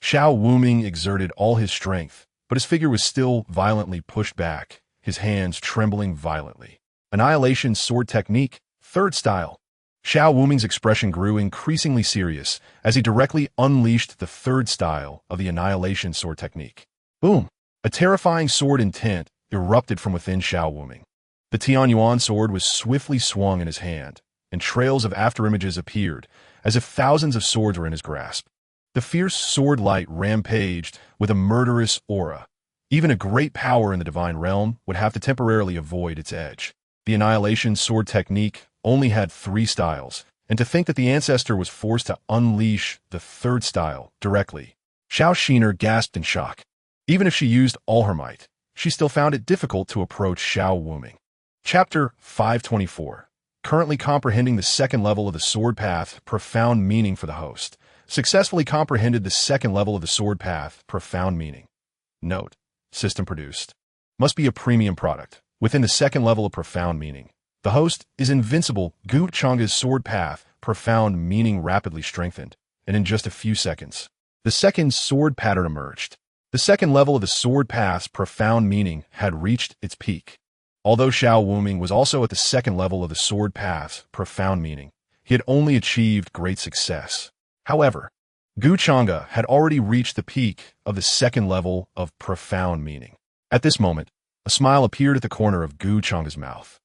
Speaker 1: Wuming exerted all his strength, but his figure was still violently pushed back, his hands trembling violently. Annihilation sword technique, 3rd style. Xiao Wuming's expression grew increasingly serious as he directly unleashed the 3rd style of the annihilation sword technique. Boom! A terrifying sword intent erupted from within Xiao Wuming. The Tianyuan sword was swiftly swung in his hand, and trails of afterimages appeared, as if thousands of swords were in his grasp. The fierce sword light rampaged with a murderous aura. Even a great power in the divine realm would have to temporarily avoid its edge. The annihilation sword technique only had 3 styles, and to think that the ancestor was forced to unleash the 3rd style directly. Xiao Xiner gasped in shock. Even if she used all her might, she still found it difficult to approach Xiao Wuming. Chapter 524. Currently comprehending the 2nd level of the sword path, profound meaning for the host. Successfully comprehended the 2nd level of the sword path, profound meaning. Note: system produced. Must be a premium product. Within the 2nd level of profound meaning, the host is invincible. Gu Changge's sword path, profound meaning rapidly strengthened, and in just a few seconds, the 2nd sword pattern emerged. The 2nd level of the sword path's profound meaning had reached its peak. Although Xiao Wuming was also at the 2nd level of the sword path's profound meaning, he had only achieved great success. However, Gu Changge had already reached the peak of the 2nd level of profound meaning. At this moment, a smile appeared at the corner of Gu Changge's mouth.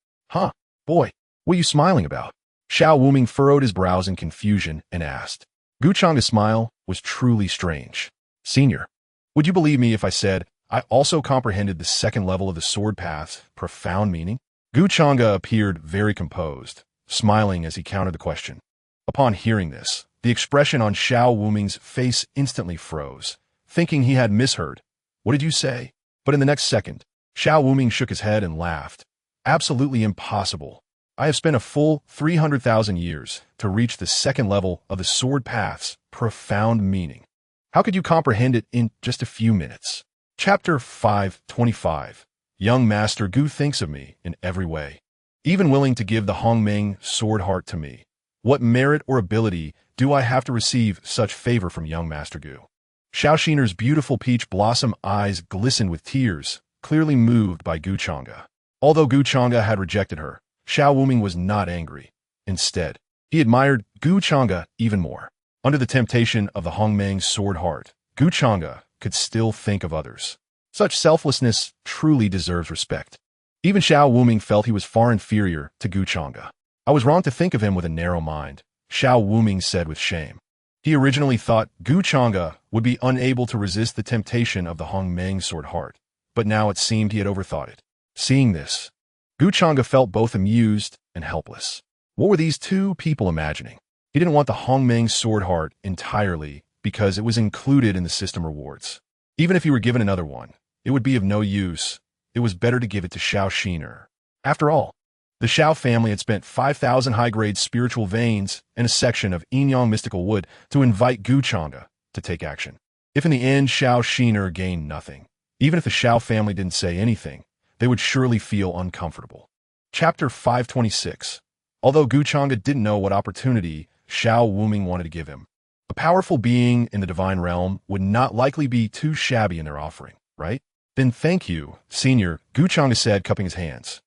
Speaker 1: Boy, what are you smiling about? Xiao Wuming furrowed his brows in confusion and asked. Gu Changge's smile was truly strange. Senior, would you believe me if I said I also comprehended the 2nd level of the sword path's profound meaning? Gu Changge appeared very composed, smiling as he countered the question. Upon hearing this, the expression on Xiao Wuming's face instantly froze, thinking he had misheard. What did you say? But in the next second, Xiao Wuming shook his head and laughed. Absolutely impossible. I have spent a full 300,000 years to reach the second level of the sword path's profound meaning. How could you comprehend it in just a few minutes? Chapter 525. Young Master Gu thinks of me in every way, even willing to give the Hongmeng sword heart to me. What merit or ability do I have to receive such favor from young Master Gu? Xiao Xiner's beautiful peach blossom eyes glistened with tears, clearly moved by Gu Changge. Although Gu Changge had rejected her, Xiao Wuming was not angry. Instead, he admired Gu Changge even more. Under the temptation of the Hongmeng sword heart, Gu Changge could still think of others. Such selflessness truly deserves respect. Even Xiao Wuming felt he was far inferior to Gu Changge. I was wrong to think of him with a narrow mind, Xiao Wuming said with shame. He originally thought Gu Changge would be unable to resist the temptation of the Hongmeng sword heart, but now it seemed he had overthought it. Seeing this, Gu Changge felt both amused and helpless. What were these two people imagining? He didn't want the Hongmeng sword heart entirely because it was included in the system rewards. Even if he were given another one, it would be of no use. It was better to give it to Xiao Xiner. After all, the Xiao family had spent 5,000 high-grade spiritual veins and a section of Yin-Yang mystical wood to invite Gu Changge to take action. If in the end Xiao Xiner gained nothing, even if the Xiao family didn't say anything, they would surely feel uncomfortable. Chapter 526. Although Gu Changge didn't know what opportunity Xiao Wuming wanted to give him, a powerful being in the divine realm would not likely be too shabby in their offering, right? Then thank you, Senior, Gu Changge said, cupping his hands.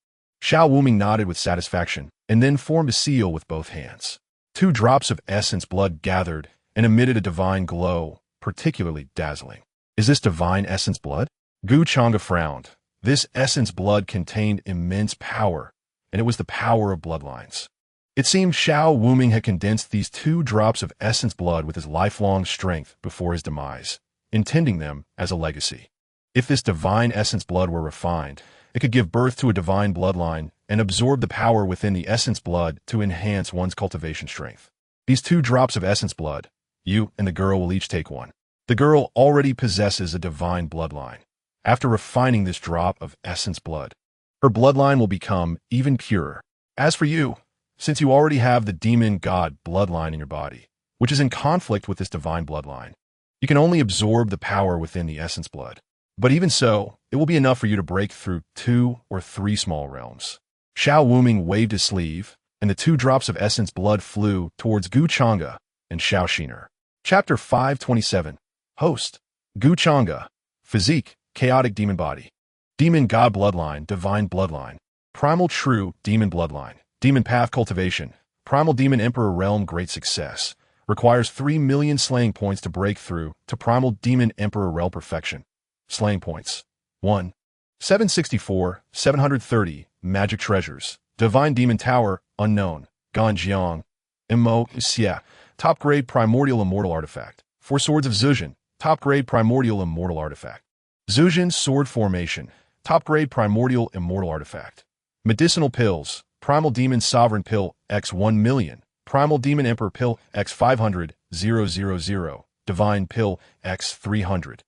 Speaker 1: Xiao Wuming nodded with satisfaction and then formed a seal with both hands. 2 drops of essence blood gathered and emitted a divine glow, particularly dazzling. Is this divine essence blood? Gu Changge frowned. This essence blood contained immense power, and it was the power of bloodlines. It seemed Xiao Wuming had condensed these 2 drops of essence blood with his lifelong strength before his demise, intending them as a legacy. If this divine essence blood were refined, it could give birth to a divine bloodline and absorb the power within the essence blood to enhance one's cultivation strength. These 2 drops of essence blood, you and the girl will each take one. The girl already possesses a divine bloodline. After refining this drop of essence blood, her bloodline will become even purer. As for you, since you already have the demon god bloodline in your body, which is in conflict with this divine bloodline, you can only absorb the power within the essence blood. But even so, it will be enough for you to break through 2 or 3 small realms. Xiao Wuming waved his sleeve, and the 2 drops of essence blood flew towards Gu Changge and Xiao Xiner. Chapter 527. Host. Gu Changge. Physique. Chaotic demon body. Demon god bloodline. Divine bloodline. Primal true demon bloodline. Demon path cultivation. Primal demon emperor realm great success. Requires 3 million slaying points to break through to primal demon emperor realm perfection. Slaying points. 1. 764, 730, magic treasures. Divine demon tower, unknown. Gan Jiang Mo Xie, top grade primordial immortal artifact. 4 swords of Zuzhen, top grade primordial immortal artifact. Zuzhen sword formation, top grade primordial immortal artifact. Medicinal pills, primal demon sovereign pill, x 1 million. Primal demon emperor pill, x 500, 000. Divine pill, x 300.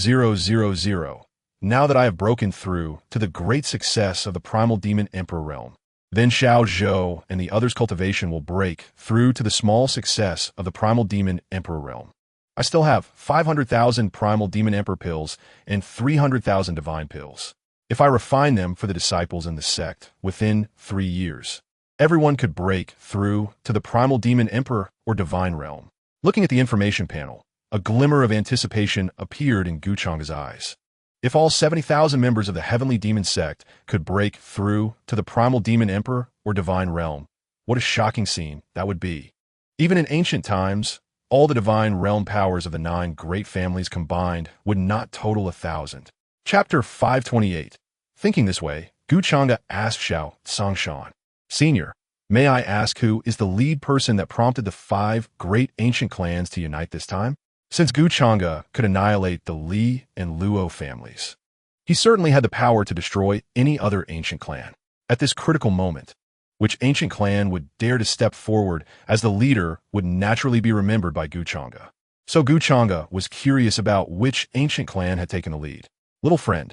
Speaker 1: 000. Now that I have broken through to the great success of the primal demon emperor realm, then Xiao Zhou and the others' cultivation will break through to the small success of the primal demon emperor realm. I still have 500,000 primal demon emperor pills and 300,000 divine pills. If I refine them for the disciples in the sect within 3 years, everyone could break through to the primal demon emperor or divine realm. Looking at the information panel, a glimmer of anticipation appeared in Gu Changge's eyes. If all 70,000 members of the Heavenly Demon Sect could break through to the Primal Demon Emperor or Divine Realm, what a shocking scene that would be. Even in ancient times, all the Divine Realm powers of the 9 great families combined would not total 1,000. Chapter 528. Thinking this way, Gu Changge asked Xiao Songshan, Senior, may I ask who is the lead person that prompted the 5 great ancient clans to unite this time? Since Gu Changge could annihilate the Li and Luo families, he certainly had the power to destroy any other ancient clan. At this critical moment, which ancient clan would dare to step forward as the leader would naturally be remembered by Gu Changge. So Gu Changge was curious about which ancient clan had taken the lead. Little friend,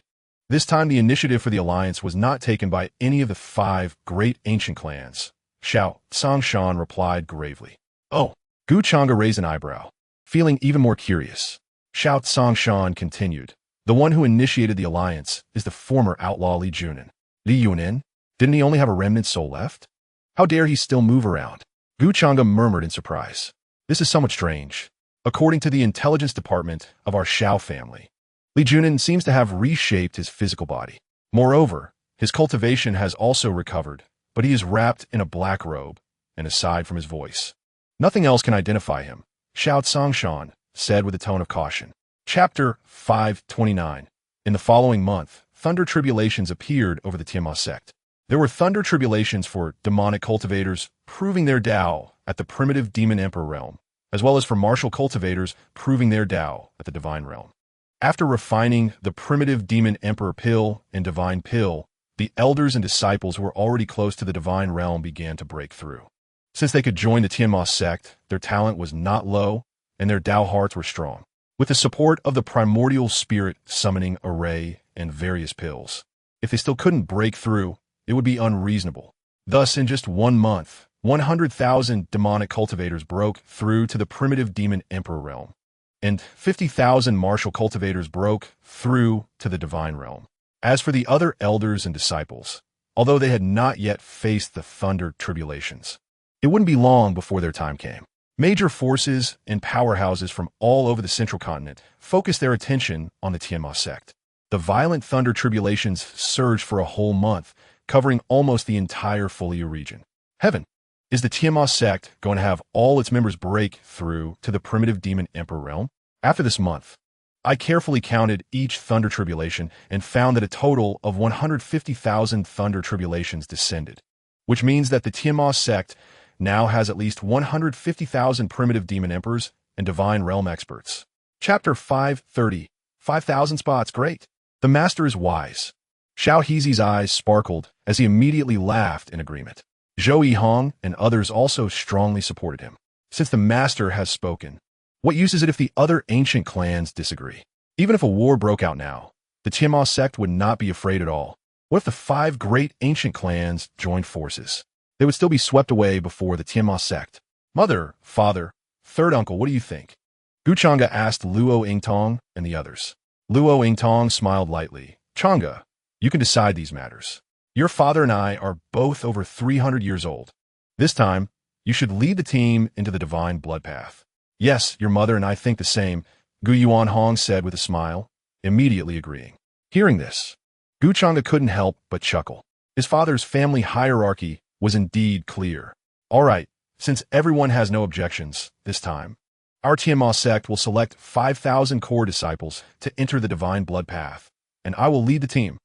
Speaker 1: this time the initiative for the alliance was not taken by any of the 5 great ancient clans. Xiao Songshan replied gravely. Oh, Gu Changge raised an eyebrow, feeling even more curious. Xiao Songshan continued. The one who initiated the alliance is the former outlaw Li Junin. Li Yunin? Didn't he only have a remnant soul left? How dare he still move around? Gu Changge murmured in surprise. This is somewhat strange. According to the intelligence department of our Xiao family, Li Junin seems to have reshaped his physical body. Moreover, his cultivation has also recovered, but he is wrapped in a black robe, and aside from his voice, nothing else can identify him, Xiao Songshan said with a tone of caution. Chapter 529. In the following month, thunder tribulations appeared over the Tianma sect. There were thunder tribulations for demonic cultivators proving their Tao at the primitive demon emperor realm, as well as for martial cultivators proving their Tao at the divine realm. After refining the primitive demon emperor pill and divine pill, the elders and disciples who were already close to the divine realm began to break through. Since they could join the Tianma sect, their talent was not low, and their Tao hearts were strong. With the support of the primordial spirit summoning array and various pills, if they still couldn't break through, it would be unreasonable. Thus, in just 1 month, 100,000 demonic cultivators broke through to the primitive demon emperor realm, and 50,000 martial cultivators broke through to the divine realm. As for the other elders and disciples, although they had not yet faced the thunder tribulations, it wouldn't be long before their time came. Major forces and powerhouses from all over the central continent focused their attention on the Tianma sect. The violent thunder tribulations surged for a whole month, covering almost the entire Fuliu region. Heaven, is the Tianma sect going to have all its members break through to the primitive demon emperor realm? After this month, I carefully counted each thunder tribulation and found that a total of 150,000 thunder tribulations descended, which means that the Tianma sect now has at least 150,000 primitive demon emperors and divine realm experts. Chapter 530. 5,000 spots, great. The master is wise. Xiao Hezi's eyes sparkled as he immediately laughed in agreement. Zhou Yihong and others also strongly supported him. Since the master has spoken, what use is it if the other ancient clans disagree? Even if a war broke out now, the Tianma sect would not be afraid at all. What if the 5 great ancient clans joined forces? They would still be swept away before the Tianma sect. Mother, father, third uncle, what do you think? Gu Changge asked Luo Yingtong and the others. Luo Yingtong smiled lightly. Changge, you can decide these matters. Your father and I are both over 300 years old. This time, you should lead the team into the divine blood path. Yes, your mother and I think the same, Gu Yuanhong said with a smile, immediately agreeing. Hearing this, Gu Changge couldn't help but chuckle. His father's family hierarchy was indeed clear. All right, since everyone has no objections this time, our Tianma sect will select 5,000 core disciples to enter the divine blood path, and I will lead the team.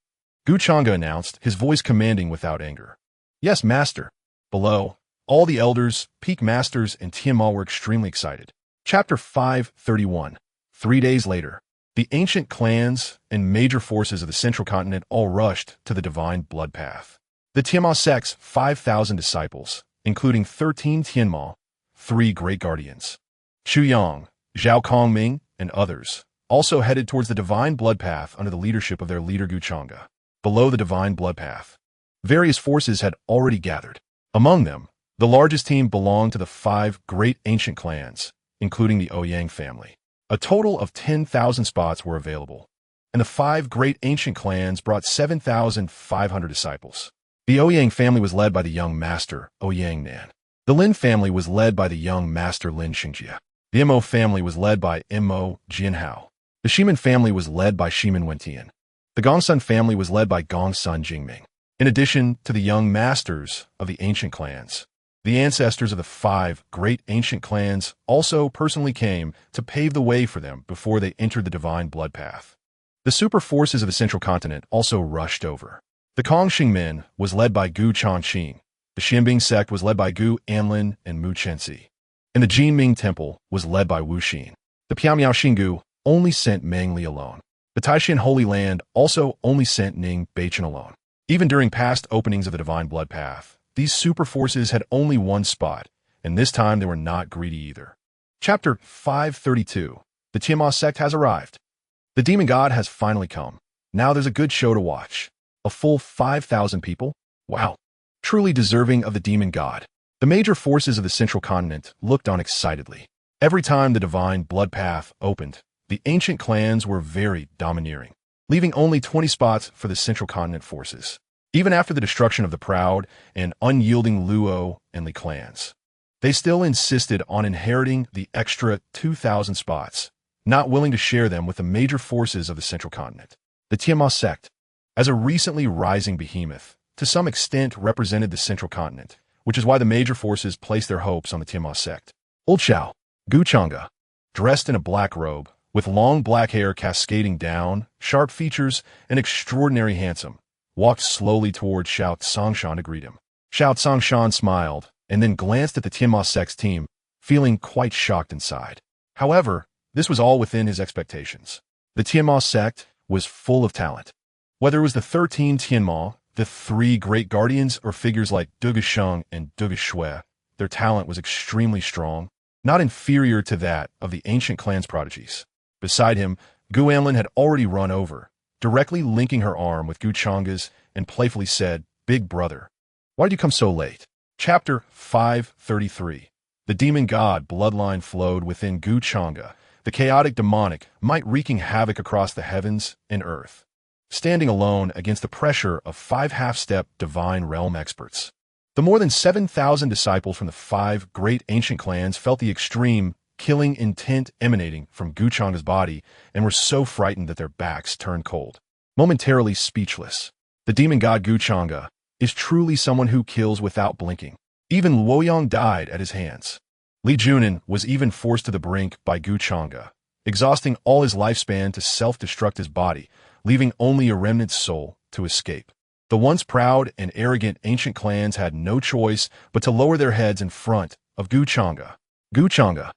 Speaker 1: Gu Changge announced, his voice commanding without anger. Yes, master. Below, all the elders, peak masters, and Tianma were extremely excited. Chapter 531. 3 days later, the ancient clans and major forces of the central continent all rushed to the divine blood path. The Tianma sect's 5,000 disciples, including 13 Tianma, 3 great guardians, Chu Yang, Zhao Kongming, and others, also headed towards the divine blood path under the leadership of their leader Gu Changge. Below the divine blood path, various forces had already gathered. Among them, the largest team belonged to the 5 great ancient clans, including the Ouyang family. A total of 10,000 spots were available, and the 5 great ancient clans brought 7,500 disciples. The Ouyang family was led by the young master, Ouyang Nan. The Lin family was led by the young master Lin Xingjie. The Mo family was led by Mo Jianhao. The Shimin family was led by Shimin Wentian. The Gongsun family was led by Gongsun Jingming. In addition to the young masters of the ancient clans, the ancestors of the 5 great ancient clans also personally came to pave the way for them before they entered the divine blood path. The super forces of the central continent also rushed over. The Kongxing Min was led by Gu Changqing. The Xianbing sect was led by Gu Anlin and Mu Chenxi. And the Jinming temple was led by Wu Xin. The Piamiao Xingu only sent Meng Li alone. The Taishan Holy Land also only sent Ning Beichen alone. Even during past openings of the divine blood path, these super forces had only one spot, and this time they were not greedy either. Chapter 532. The Jiang Sect has arrived. The demon god has finally come. Now there's a good show to watch. A full 5,000 people? Wow. Truly deserving of the demon god. The major forces of the central continent looked on excitedly. Every time the divine blood path opened, the ancient clans were very domineering, leaving only 20 spots for the central continent forces. Even after the destruction of the proud and unyielding Luo and Li clans, they still insisted on inheriting the extra 2,000 spots, not willing to share them with the major forces of the central continent. The Jiang Sect, as a recently rising behemoth, to some extent represented the central continent, which is why the major forces placed their hopes on the Jiang Sect. Old Xiao, Changge, dressed in a black robe, with long black hair cascading down, sharp features, and extraordinary handsome, walked slowly toward Xiao Tsongshan to greet him. Xiao Tsongshan smiled, and then glanced at the Jiang Sect's team, feeling quite shocked inside. However, this was all within his expectations. The Jiang Sect was full of talent. Whether it was the 13 Tianma, the 3 great guardians, or figures like Duge Sheng and Duge Shui, their talent was extremely strong, not inferior to that of the ancient clan's prodigies. Beside him, Gu Anlin had already run over, directly linking her arm with Gu Changge's, and playfully said, "Big brother, why did you come so late?" Chapter 533. The demon god bloodline flowed within Gu Changge, the chaotic demonic might wreaking havoc across the heavens and earth, standing alone against the pressure of 5 half-step divine realm experts. The more than 7,000 disciples from the 5 great ancient clans felt the extreme, killing intent emanating from Gu Changge's body and were so frightened that their backs turned cold. Momentarily speechless, the demon god Gu Changge is truly someone who kills without blinking. Even Luoyang died at his hands. Li Junin was even forced to the brink by Gu Changge, exhausting all his lifespan to self-destruct his body, leaving only a remnant soul to escape. The once proud and arrogant ancient clans had no choice but to lower their heads in front of Gu Changge. Gu Changge,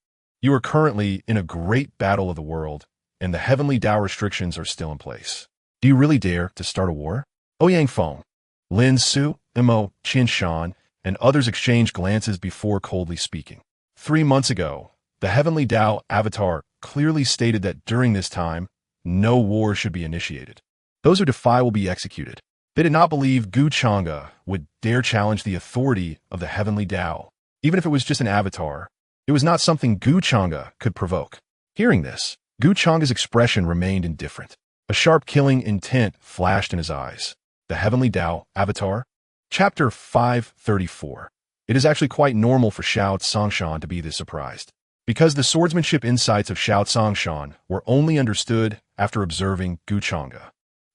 Speaker 1: you are currently in a great battle of the world, and the heavenly Tao restrictions are still in place. Do you really dare to start a war? Ouyang Feng, Lin Su, Mo Qinshan, and others exchanged glances before coldly speaking. 3 months ago, the Heavenly Tao Avatar clearly stated that during this time, no war should be initiated. Those who defy will be executed. They did not believe Gu Changge would dare challenge the authority of the Heavenly Tao. Even if it was just an avatar, it was not something Gu Changge could provoke. Hearing this, Gu Changge's expression remained indifferent. A sharp killing intent flashed in his eyes. The Heavenly Tao Avatar? Chapter 534. It is actually quite normal for Xiao Tsongshan to be this surprised, because the swordsmanship insights of Xiao Tsongshan were only understood after observing Gu Changge.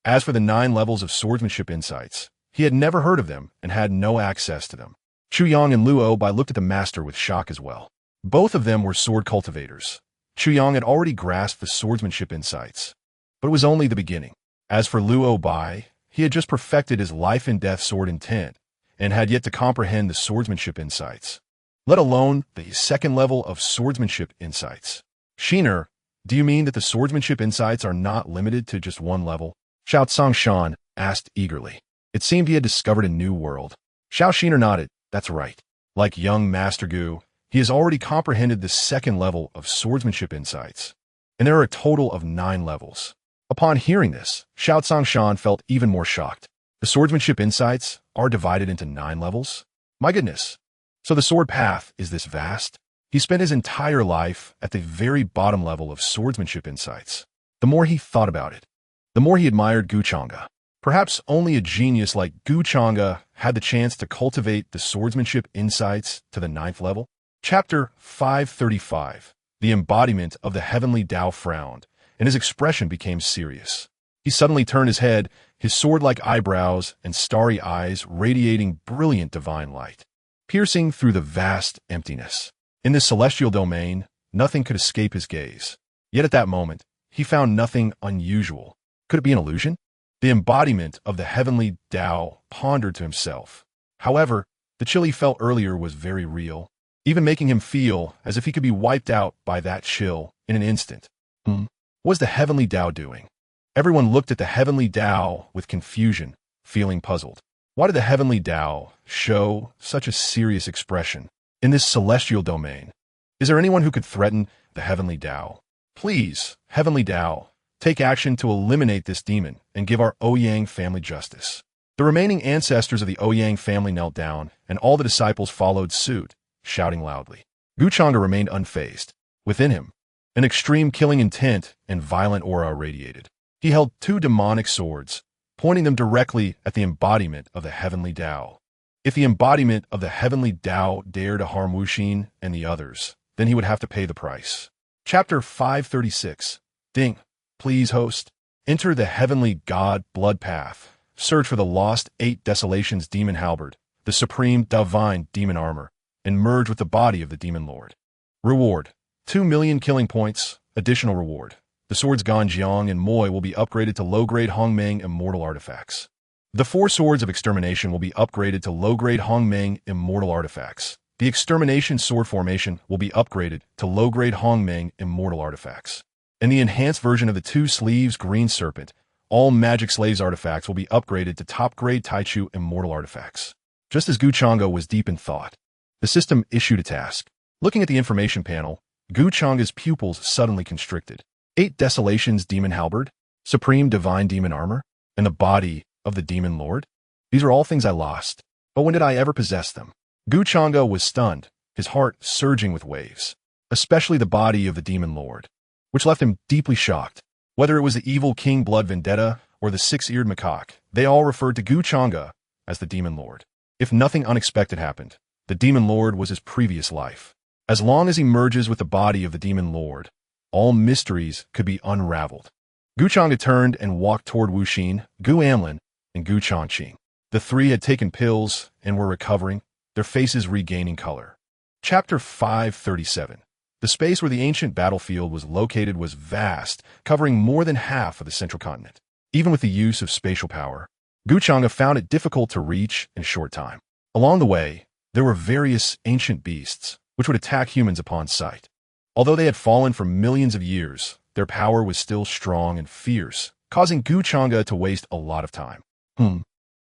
Speaker 1: As for the 9 levels of swordsmanship insights, he had never heard of them and had no access to them. Chu Yang and Luo Bai looked at the master with shock as well. Both of them were sword cultivators. Chu Yang had already grasped the swordsmanship insights, but it was only the beginning. As for Luo Bai, he had just perfected his life and death sword intent, and had yet to comprehend the swordsmanship insights, let alone the 2nd level of swordsmanship insights. Shiner, do you mean that the swordsmanship insights are not limited to just 1 level? Xiao Tsongshan asked eagerly. It seemed he had discovered a new world. Xiao Shiner nodded. That's right. Like young Master Gu, he has already comprehended the 2nd level of swordsmanship insights, and there are a total of 9 levels. Upon hearing this, Xiao Tsongshan felt even more shocked. The swordsmanship insights are divided into 9 levels? My goodness. So the sword path is this vast? He spent his entire life at the very bottom level of swordsmanship insights. The more he thought about it, the more he admired Gu Changge. Perhaps only a genius like Gu Changge had the chance to cultivate the swordsmanship insights to the 9th level. Chapter 535. The embodiment of the Heavenly Tao frowned, and his expression became serious. He suddenly turned his head, his sword-like eyebrows and starry eyes radiating brilliant divine light, piercing through the vast emptiness. In this celestial domain, nothing could escape his gaze. Yet at that moment, he found nothing unusual. Could it be an illusion? The embodiment of the Heavenly Tao pondered to himself. However, the chill he felt earlier was very real, even making him feel as if he could be wiped out by that chill in an instant. What was the Heavenly Tao doing? Everyone looked at the Heavenly Tao with confusion, feeling puzzled. Why did the Heavenly Tao show such a serious expression in this celestial domain? Is there anyone who could threaten the Heavenly Tao? Please, Heavenly Tao, take action to eliminate this demon and give our Ouyang family justice. The remaining ancestors of the Ouyang family knelt down, and all the disciples followed suit, shouting loudly. Changge remained unfazed. Within him, an extreme killing intent and violent aura radiated. He held 2 demonic swords, pointing them directly at the embodiment of the Heavenly Tao. If the embodiment of the Heavenly Tao dared to harm Wuxin and the others, then he would have to pay the price. Chapter 536. Ding. Please, host. Enter the Heavenly God Blood Path. Search for the lost 8 Desolations Demon Halberd, the Supreme Divine Demon Armor, and merge with the body of the Demon Lord. Reward: 2 million killing points. Additional reward: the swords Gan Jiang Mo Xie will be upgraded to low-grade Hongmeng Immortal Artifacts. The 4 swords of extermination will be upgraded to low-grade Hongmeng Immortal Artifacts. The extermination sword formation will be upgraded to low-grade Hongmeng Immortal Artifacts. And the enhanced version of the 2 sleeves Green Serpent, all Magic Slaves artifacts will be upgraded to top-grade Taichu Immortal Artifacts. Just as Changge was deep in thought, the system issued a task. Looking at the information panel, Changge's pupils suddenly constricted. 8 Desolations Demon Halberd, Supreme Divine Demon Armor, and the body of the Demon Lord? These are all things I lost. But when did I ever possess them? Changge was stunned, his heart surging with waves, especially the body of the Demon Lord, which left him deeply shocked. Whether it was the evil King Blood Vendetta or the 6-eared macaque, they all referred to Changge as the Demon Lord. If nothing unexpected happened, the Demon Lord was his previous life. As long as he merges with the body of the Demon Lord, all mysteries could be unraveled. Changge turned and walked toward Wuxin, Gu Amlin, and Gu Changqing. The 3 had taken pills and were recovering, their faces regaining color. Chapter 537. The space where the ancient battlefield was located was vast, covering more than half of the central continent. Even with the use of spatial power, Changge found it difficult to reach in a short time. Along the way, there were various ancient beasts, which would attack humans upon sight. Although they had fallen for millions of years, their power was still strong and fierce, causing Changge to waste a lot of time.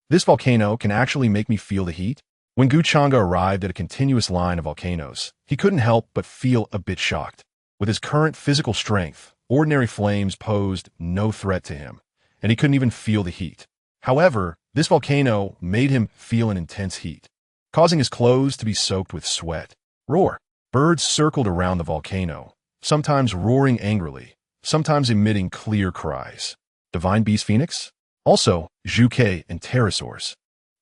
Speaker 1: This volcano can actually make me feel the heat? When Changge arrived at a continuous line of volcanoes, he couldn't help but feel a bit shocked. With his current physical strength, ordinary flames posed no threat to him, and he couldn't even feel the heat. However, this volcano made him feel an intense heat, causing his clothes to be soaked with sweat. Roar! Birds circled around the volcano, sometimes roaring angrily, sometimes emitting clear cries. Divine Beast Phoenix? Also, Zhuke and pterosaurs.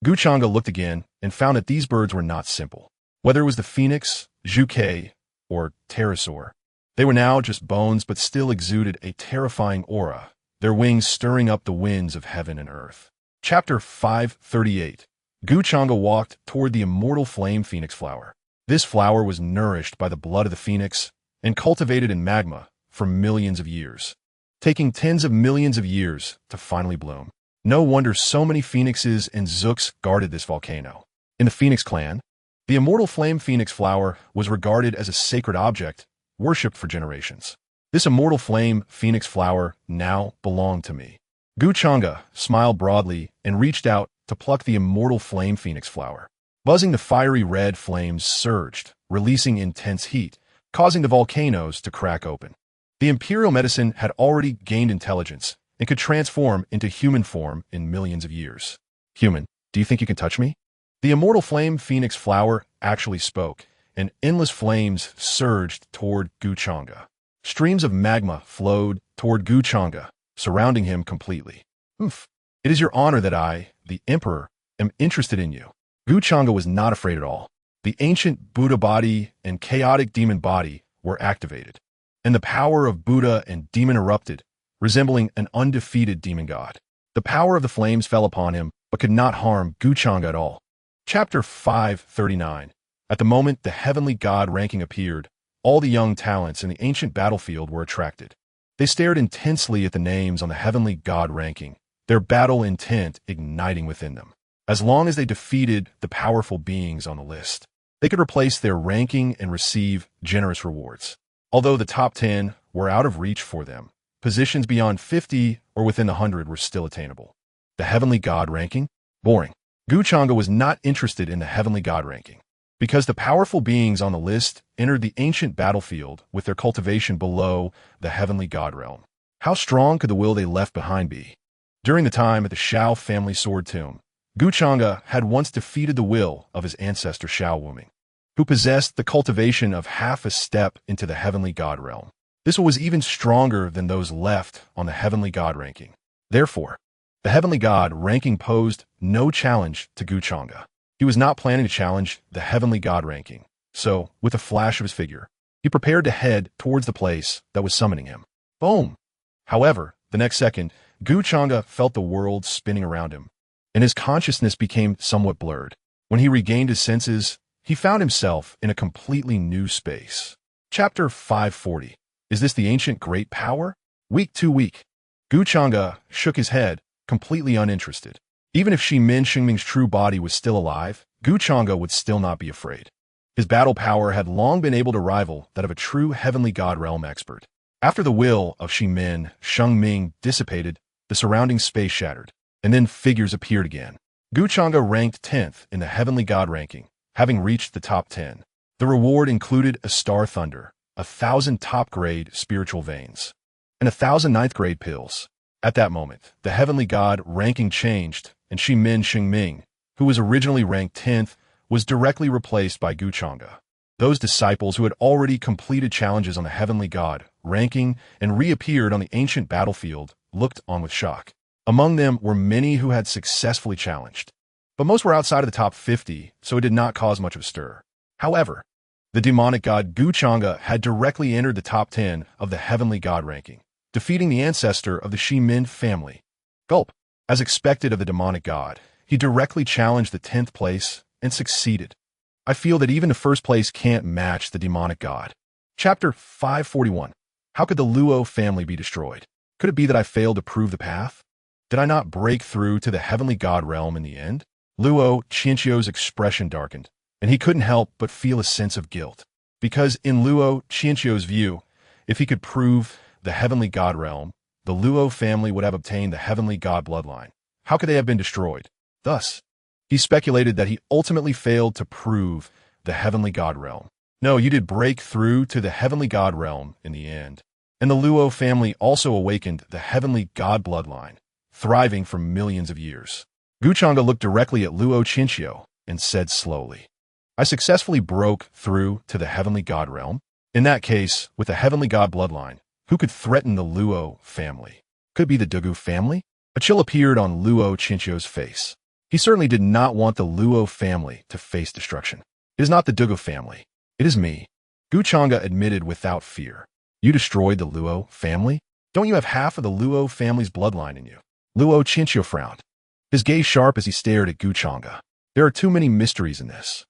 Speaker 1: Changge looked again and found that these birds were not simple. Whether it was the phoenix, Zhuke, or pterosaur, they were now just bones but still exuded a terrifying aura, their wings stirring up the winds of heaven and earth. Chapter 538. Changge walked toward the immortal flame phoenix flower. This flower was nourished by the blood of the phoenix and cultivated in magma for millions of years, taking tens of millions of years to finally bloom. No wonder so many phoenixes and zooks guarded this volcano. In the Phoenix clan, the immortal flame phoenix flower was regarded as a sacred object, worshipped for generations. This immortal flame phoenix flower now belonged to me. Changge smiled broadly and reached out to pluck the immortal flame phoenix flower. Buzzing, the fiery red flames surged, releasing intense heat, causing the volcanoes to crack open. The imperial medicine had already gained intelligence and could transform into human form in millions of years. Human, do you think you can touch me? The immortal flame phoenix flower actually spoke, and endless flames surged toward Changge. Streams of magma flowed toward Changge, surrounding him completely. It is your honor that I, the Emperor, am interested in you. Changge was not afraid at all. The ancient Buddha body and chaotic demon body were activated, and the power of Buddha and demon erupted, resembling an undefeated demon god. The power of the flames fell upon him, but could not harm Changge at all. Chapter 539. At the moment the heavenly god ranking appeared, all the young talents in the ancient battlefield were attracted. They stared intensely at the names on the heavenly god ranking, their battle intent igniting within them. As long as they defeated the powerful beings on the list, they could replace their ranking and receive generous rewards. Although the top 10 were out of reach for them, positions beyond 50 or within the 100 were still attainable. The heavenly god ranking? Boring. Changge was not interested in the heavenly god ranking. because the powerful beings on the list entered the ancient battlefield with their cultivation below the heavenly god realm. How strong could the will they left behind be? During the time at the Shao family sword tomb, Changge had once defeated the will of his ancestor Shao Wuming, who possessed the cultivation of half a step into the heavenly god realm. This was even stronger than those left on the heavenly god ranking. Therefore, the heavenly god ranking posed no challenge to Changge. He was not planning to challenge the heavenly god ranking, so, with a flash of his figure, he prepared to head towards the place that was summoning him. Boom! However, the next second, Changge felt the world spinning around him, and his consciousness became somewhat blurred. When he regained his senses, he found himself in a completely new space. Chapter 540. Is this the ancient great power? Weak too weak. Changge shook his head, completely uninterested. Even if Xingming's true body was still alive, Changge would still not be afraid. His battle power had long been able to rival that of a true heavenly god realm expert. After the will of Shengming dissipated, the surrounding space shattered, and then figures appeared again. Changge ranked 10th in the heavenly god ranking, having reached the top 10. The reward included a star thunder, 1,000 top-grade spiritual veins, and 1,000 ninth-grade pills. At that moment, the heavenly god ranking changed, and Xingming, who was originally ranked 10th, was directly replaced by Changge. Those disciples who had already completed challenges on the heavenly god ranking and reappeared on the ancient battlefield looked on with shock. Among them were many who had successfully challenged, but most were outside of the top 50, so it did not cause much of a stir. However, the demonic god Changge had directly entered the top 10 of the heavenly god ranking, defeating the ancestor of the Xingmin family. Gulp. As expected of the demonic god, he directly challenged the 10th place and succeeded. I feel that even the first place can't match the demonic god. Chapter 541. How could the Luo family be destroyed? Could it be that I failed to prove the path? Did I not break through to the heavenly god realm in the end? Luo Qianqiu's expression darkened, and he couldn't help but feel a sense of guilt. Because in Luo Qianqiu's view, if he could prove the heavenly god realm, the Luo family would have obtained the heavenly god bloodline. How could they have been destroyed? Thus, he speculated that he ultimately failed to prove the heavenly god realm. No, you did break through to the heavenly god realm in the end. And the Luo family also awakened the heavenly god bloodline, thriving for millions of years. Changge looked directly at Luo Qianqiu and said slowly, I successfully broke through to the heavenly god realm. In that case, with the heavenly god bloodline, who could threaten the Luo family? Could it be the Dugu family? A chill appeared on Luo Qianqiu's face. He certainly did not want the Luo family to face destruction. It is not the Dugu family. It is me. Changge admitted without fear. You destroyed the Luo family? Don't you have half of the Luo family's bloodline in you? Luo Qianqiu frowned, his gaze sharp as he stared at Changge. There are too many mysteries in this.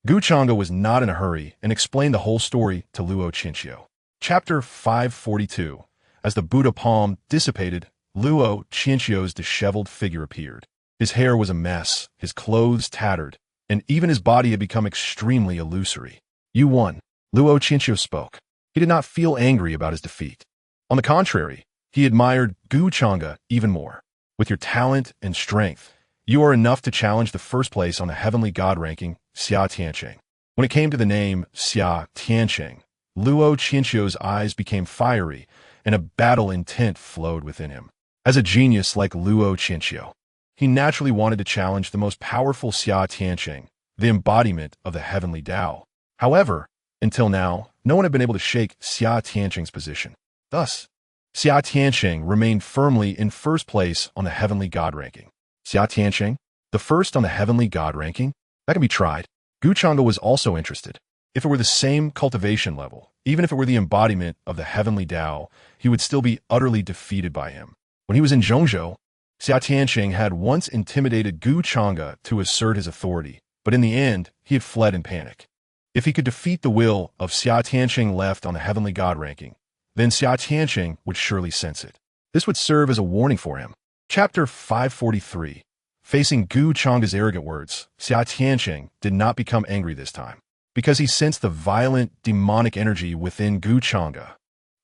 Speaker 1: Changge was not in a hurry and explained the whole story to Luo Qianqiu. Chapter 542. As the Buddha palm dissipated, Luo Qianqiu's disheveled figure appeared. His hair was a mess, his clothes tattered, and even his body had become extremely illusory. You won. Luo Qianqiu spoke. He did not feel angry about his defeat. On the contrary, he admired Changge even more. With your talent and strength, you are enough to challenge the first place on the heavenly god ranking, Xia Tiancheng. When it came to the name Xia Tiancheng, Luo Qianqiu's eyes became fiery, and a battle intent flowed within him. As a genius like Luo Qianqiu, he naturally wanted to challenge the most powerful Xia Tiancheng, the embodiment of the heavenly Tao. However, until now, no one had been able to shake Xia Tiancheng's position. Thus, Xia Tiancheng remained firmly in first place on the heavenly god ranking. Xia Tiancheng, the first on the heavenly god ranking? That can be tried. Changge was also interested. If it were the same cultivation level, even if it were the embodiment of the heavenly Tao, he would still be utterly defeated by him. When he was in Zhongzhou, Xia Tiancheng had once intimidated Changge to assert his authority, but in the end, he had fled in panic. If he could defeat the will of Xia Tiancheng left on the heavenly god ranking, then Xia Tiancheng would surely sense it. This would serve as a warning for him. Chapter 543. Facing Changge's arrogant words, Xia Tiancheng did not become angry this time, because he sensed the violent, demonic energy within Changge.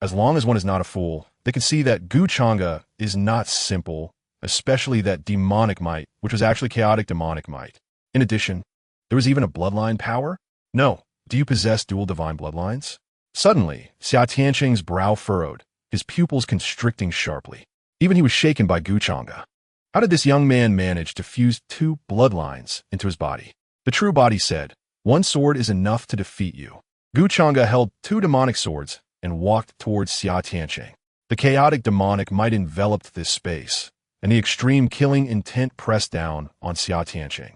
Speaker 1: As long as one is not a fool, they can see that Changge is not simple, especially that demonic might, which was actually chaotic demonic might. In addition, there was even a bloodline power. No. Do you possess dual divine bloodlines? Suddenly, Xia Tianqing's brow furrowed, his pupils constricting sharply. Even he was shaken by Gu Changge. How did this young man manage to fuse two bloodlines into his body? The true body said, "One sword is enough to defeat you." Gu Changge held two demonic swords and walked towards Xia Tianqing. The chaotic demonic might enveloped this space, and the extreme killing intent pressed down on Xia Tianqing.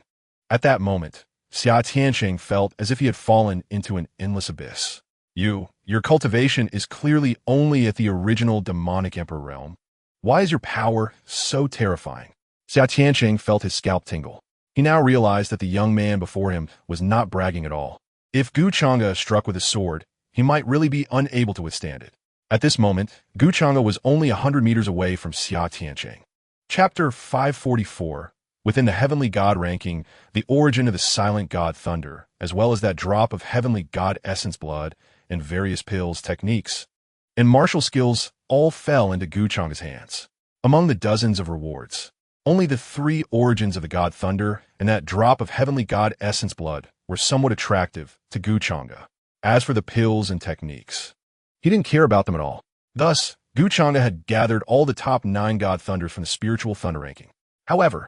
Speaker 1: At that moment, Xia Tianqing felt as if he had fallen into an endless abyss. Your cultivation is clearly only at the original demonic emperor realm. Why is your power so terrifying? Xia Tianqing felt his scalp tingle. He now realized that the young man before him was not bragging at all. If Gu Changge struck with a sword, he might really be unable to withstand it. At this moment, Gu Changge was only 100 meters away from Xia Tianqing. Chapter 544. Within the Heavenly God ranking, the origin of the silent God thunder, as well as that drop of Heavenly God essence blood, and various pills techniques, and martial skills all fell into Gu Changge's hands. Among the dozens of rewards, only the 3 origins of the God thunder and that drop of Heavenly God essence blood were somewhat attractive to Gu Changge. As for the pills and techniques, he didn't care about them at all. Thus, Gu Changge had gathered all the top 9 God thunders from the spiritual thunder ranking. However,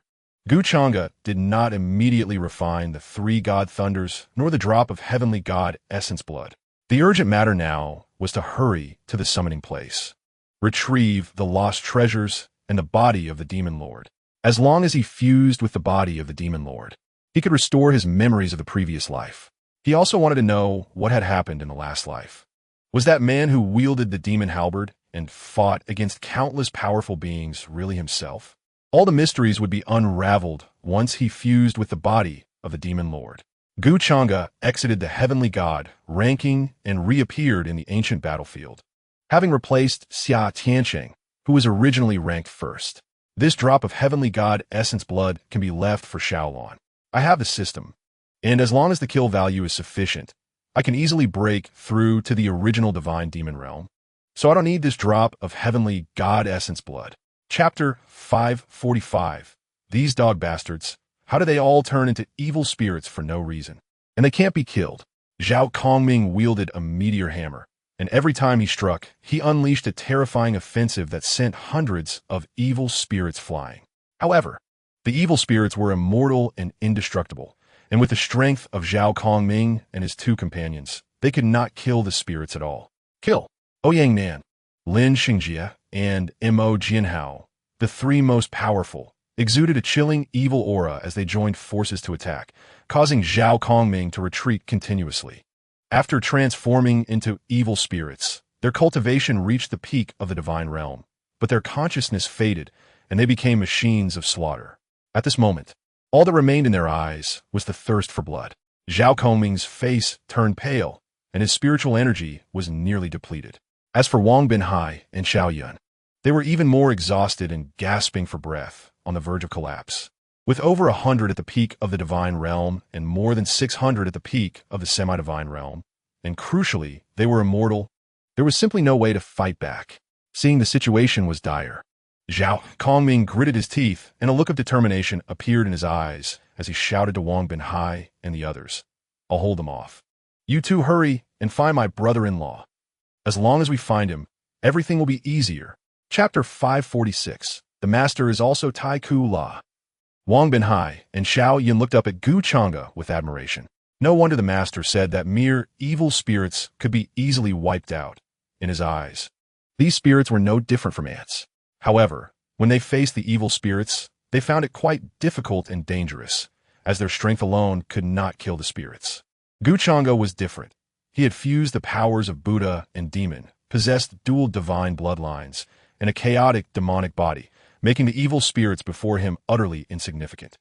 Speaker 1: Gu Changge did not immediately refine the 3 God thunders nor the drop of Heavenly God essence blood. The urgent matter now was to hurry to the summoning place, retrieve the lost treasures and the body of the Demon Lord. As long as he fused with the body of the Demon Lord, he could restore his memories of the previous life. He also wanted to know what had happened in the last life. Was that man who wielded the demon halberd and fought against countless powerful beings really himself? All the mysteries would be unraveled once he fused with the body of the Demon Lord. Gu Changge exited the Heavenly God ranking and reappeared in the ancient battlefield, having replaced Xia Tianqing, who was originally ranked first. This drop of Heavenly God essence blood can be left for Shaolong. I have the system, and as long as the kill value is sufficient, I can easily break through to the original divine demon realm. So I don't need this drop of Heavenly God essence blood. Chapter 545. These dog bastards, how do they all turn into evil spirits for no reason? And they can't be killed. Zhao Kongming wielded a meteor hammer, and every time he struck, he unleashed a terrifying offensive that sent hundreds of evil spirits flying. However, the evil spirits were immortal and indestructible, and with the strength of Zhao Kongming and his 2 companions, they could not kill the spirits at all. Kill Ouyang Nan, Lin Xingjie, and Mo Jianhao, the 3 most powerful, exuded a chilling evil aura as they joined forces to attack, causing Zhao Kongming to retreat continuously. After transforming into evil spirits, their cultivation reached the peak of the divine realm, but their consciousness faded, and they became machines of slaughter. At this moment, all that remained in their eyes was the thirst for blood. Zhao Kongming's face turned pale, and his spiritual energy was nearly depleted. As for Wang Binhai and Xiao Yun, they were even more exhausted and gasping for breath, on the verge of collapse. With over 100 at the peak of the divine realm and more than 600 at the peak of the semi-divine realm, and crucially, they were immortal, there was simply no way to fight back. Seeing the situation was dire, Zhao Kongming gritted his teeth, and a look of determination appeared in his eyes as he shouted to Wang Binhai and the others, "I'll hold them off. You 2 hurry and find my brother-in-law. As long as we find him, everything will be easier." Chapter 546. The master is also Tai Ku La. Wang Binhai and Xiao Yun looked up at Gu Changge with admiration. No wonder the master said that mere evil spirits could be easily wiped out. In his eyes, these spirits were no different from ants. However, when they faced the evil spirits, they found it quite difficult and dangerous, as their strength alone could not kill the spirits. Gu Changge was different. He had fused the powers of Buddha and demon, possessed dual divine bloodlines, and a chaotic demonic body, making the evil spirits before him utterly insignificant.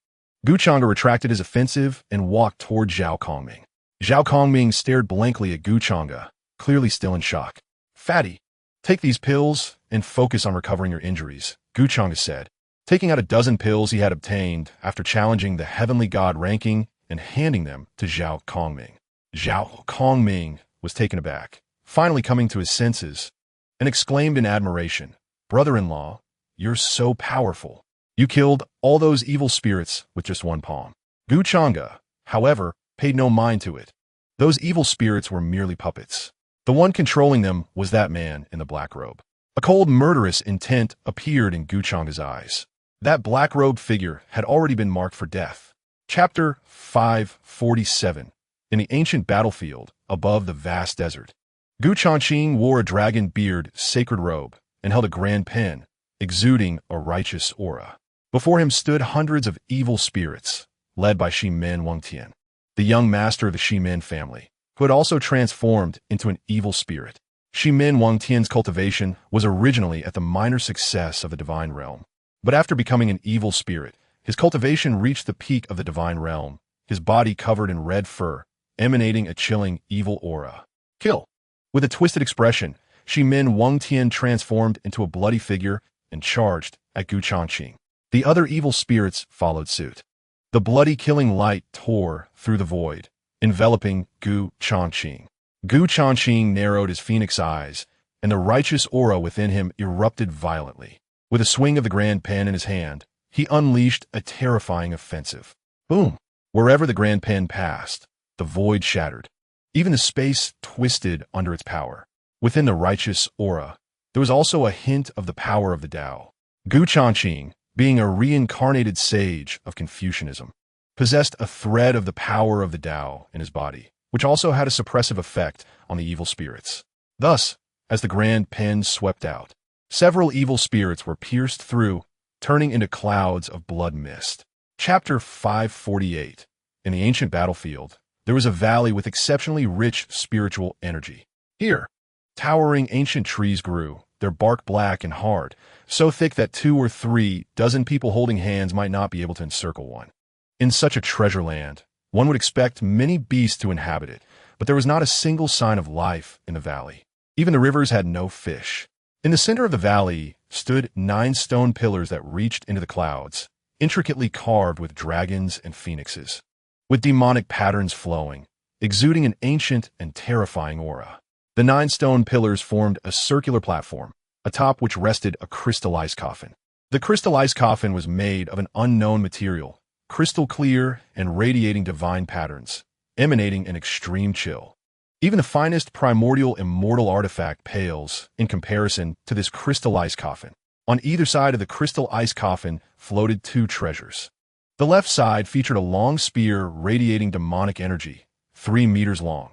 Speaker 1: Gu Changge retracted his offensive and walked toward Zhao Kongming. Zhao Kongming stared blankly at Gu Changge, clearly still in shock. "Fatty, take these pills and focus on recovering your injuries," Gu Changge said, taking out a dozen pills he had obtained after challenging the Heavenly God ranking and handing them to Zhao Kongming. Zhao Kongming was taken aback, finally coming to his senses, and exclaimed in admiration, "Brother-in-law, you're so powerful. You killed all those evil spirits with just one palm." Gu Changge, however, paid no mind to it. Those evil spirits were merely puppets. The one controlling them was that man in the black robe. A cold, murderous intent appeared in Gu Changge's eyes. That black-robed figure had already been marked for death. Chapter 547. In the ancient battlefield, above the vast desert, Gu Changge wore a dragon beard, sacred robe, and held a grand pen, exuding a righteous aura. Before him stood hundreds of evil spirits, led by Shimen Wangtian, the young master of the Shimen family, who had also transformed into an evil spirit. Shimen Wangtian's cultivation was originally at the minor success of the divine realm, but after becoming an evil spirit, his cultivation reached the peak of the divine realm, his body covered in red fur, emanating a chilling evil aura. Kill! With a twisted expression, Shimen Wangtian transformed into a bloody figure and charged at Gu Changge. The other evil spirits followed suit. The bloody killing light tore through the void, enveloping Gu Changge. Gu Changge narrowed his phoenix eyes, and the righteous aura within him erupted violently. With a swing of the grand pen in his hand, he unleashed a terrifying offensive. Boom! Wherever the grand pen passed, the void shattered. Even the space twisted under its power. Within the righteous aura, there was also a hint of the power of the Tao. Gu Changge, being a reincarnated sage of Confucianism, possessed a thread of the power of the Tao in his body, which also had a suppressive effect on the evil spirits. Thus, as the grand pen swept out, several evil spirits were pierced through, turning into clouds of blood mist. Chapter 548. In the ancient battlefield, there was a valley with exceptionally rich spiritual energy. Here, towering ancient trees grew, their bark black and hard, so thick that 2 or 3 dozen people holding hands might not be able to encircle one. In such a treasure land, one would expect many beasts to inhabit it, but there was not a single sign of life in the valley. Even the rivers had no fish. In the center of the valley stood 9 stone pillars that reached into the clouds, intricately carved with dragons and phoenixes, with demonic patterns flowing, exuding an ancient and terrifying aura. The 9 stone pillars formed a circular platform, atop which rested a crystallized coffin. The crystallized coffin was made of an unknown material, crystal clear and radiating divine patterns, emanating an extreme chill. Even the finest primordial immortal artifact pales in comparison to this crystallized coffin. On either side of the crystal ice coffin floated 2 treasures. The left side featured a long spear radiating demonic energy, 3 meters long.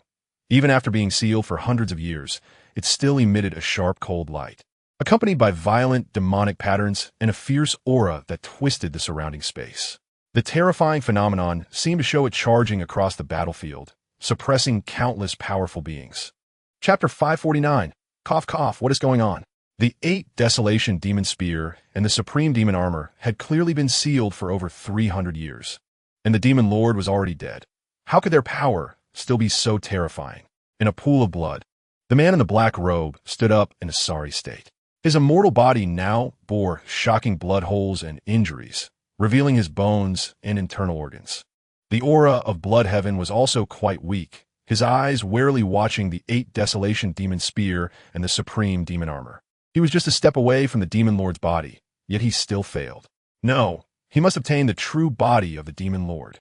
Speaker 1: Even after being sealed for hundreds of years, it still emitted a sharp cold light, accompanied by violent demonic patterns and a fierce aura that twisted the surrounding space. The terrifying phenomenon seemed to show it charging across the battlefield, suppressing countless powerful beings. Chapter 549. Cough, cough, what is going on? The 8 Desolation Demon Spear and the Supreme Demon Armor had clearly been sealed for over 300 years, and the Demon Lord was already dead. How could their power still be so terrifying? In a pool of blood, the man in the black robe stood up in a sorry state. His immortal body now bore shocking blood holes and injuries, revealing his bones and internal organs. The aura of Blood Heaven was also quite weak, his eyes warily watching the 8 Desolation Demon Spear and the Supreme Demon Armor. He was just a step away from the Demon Lord's body, yet he still failed. No, he must obtain the true body of the Demon Lord.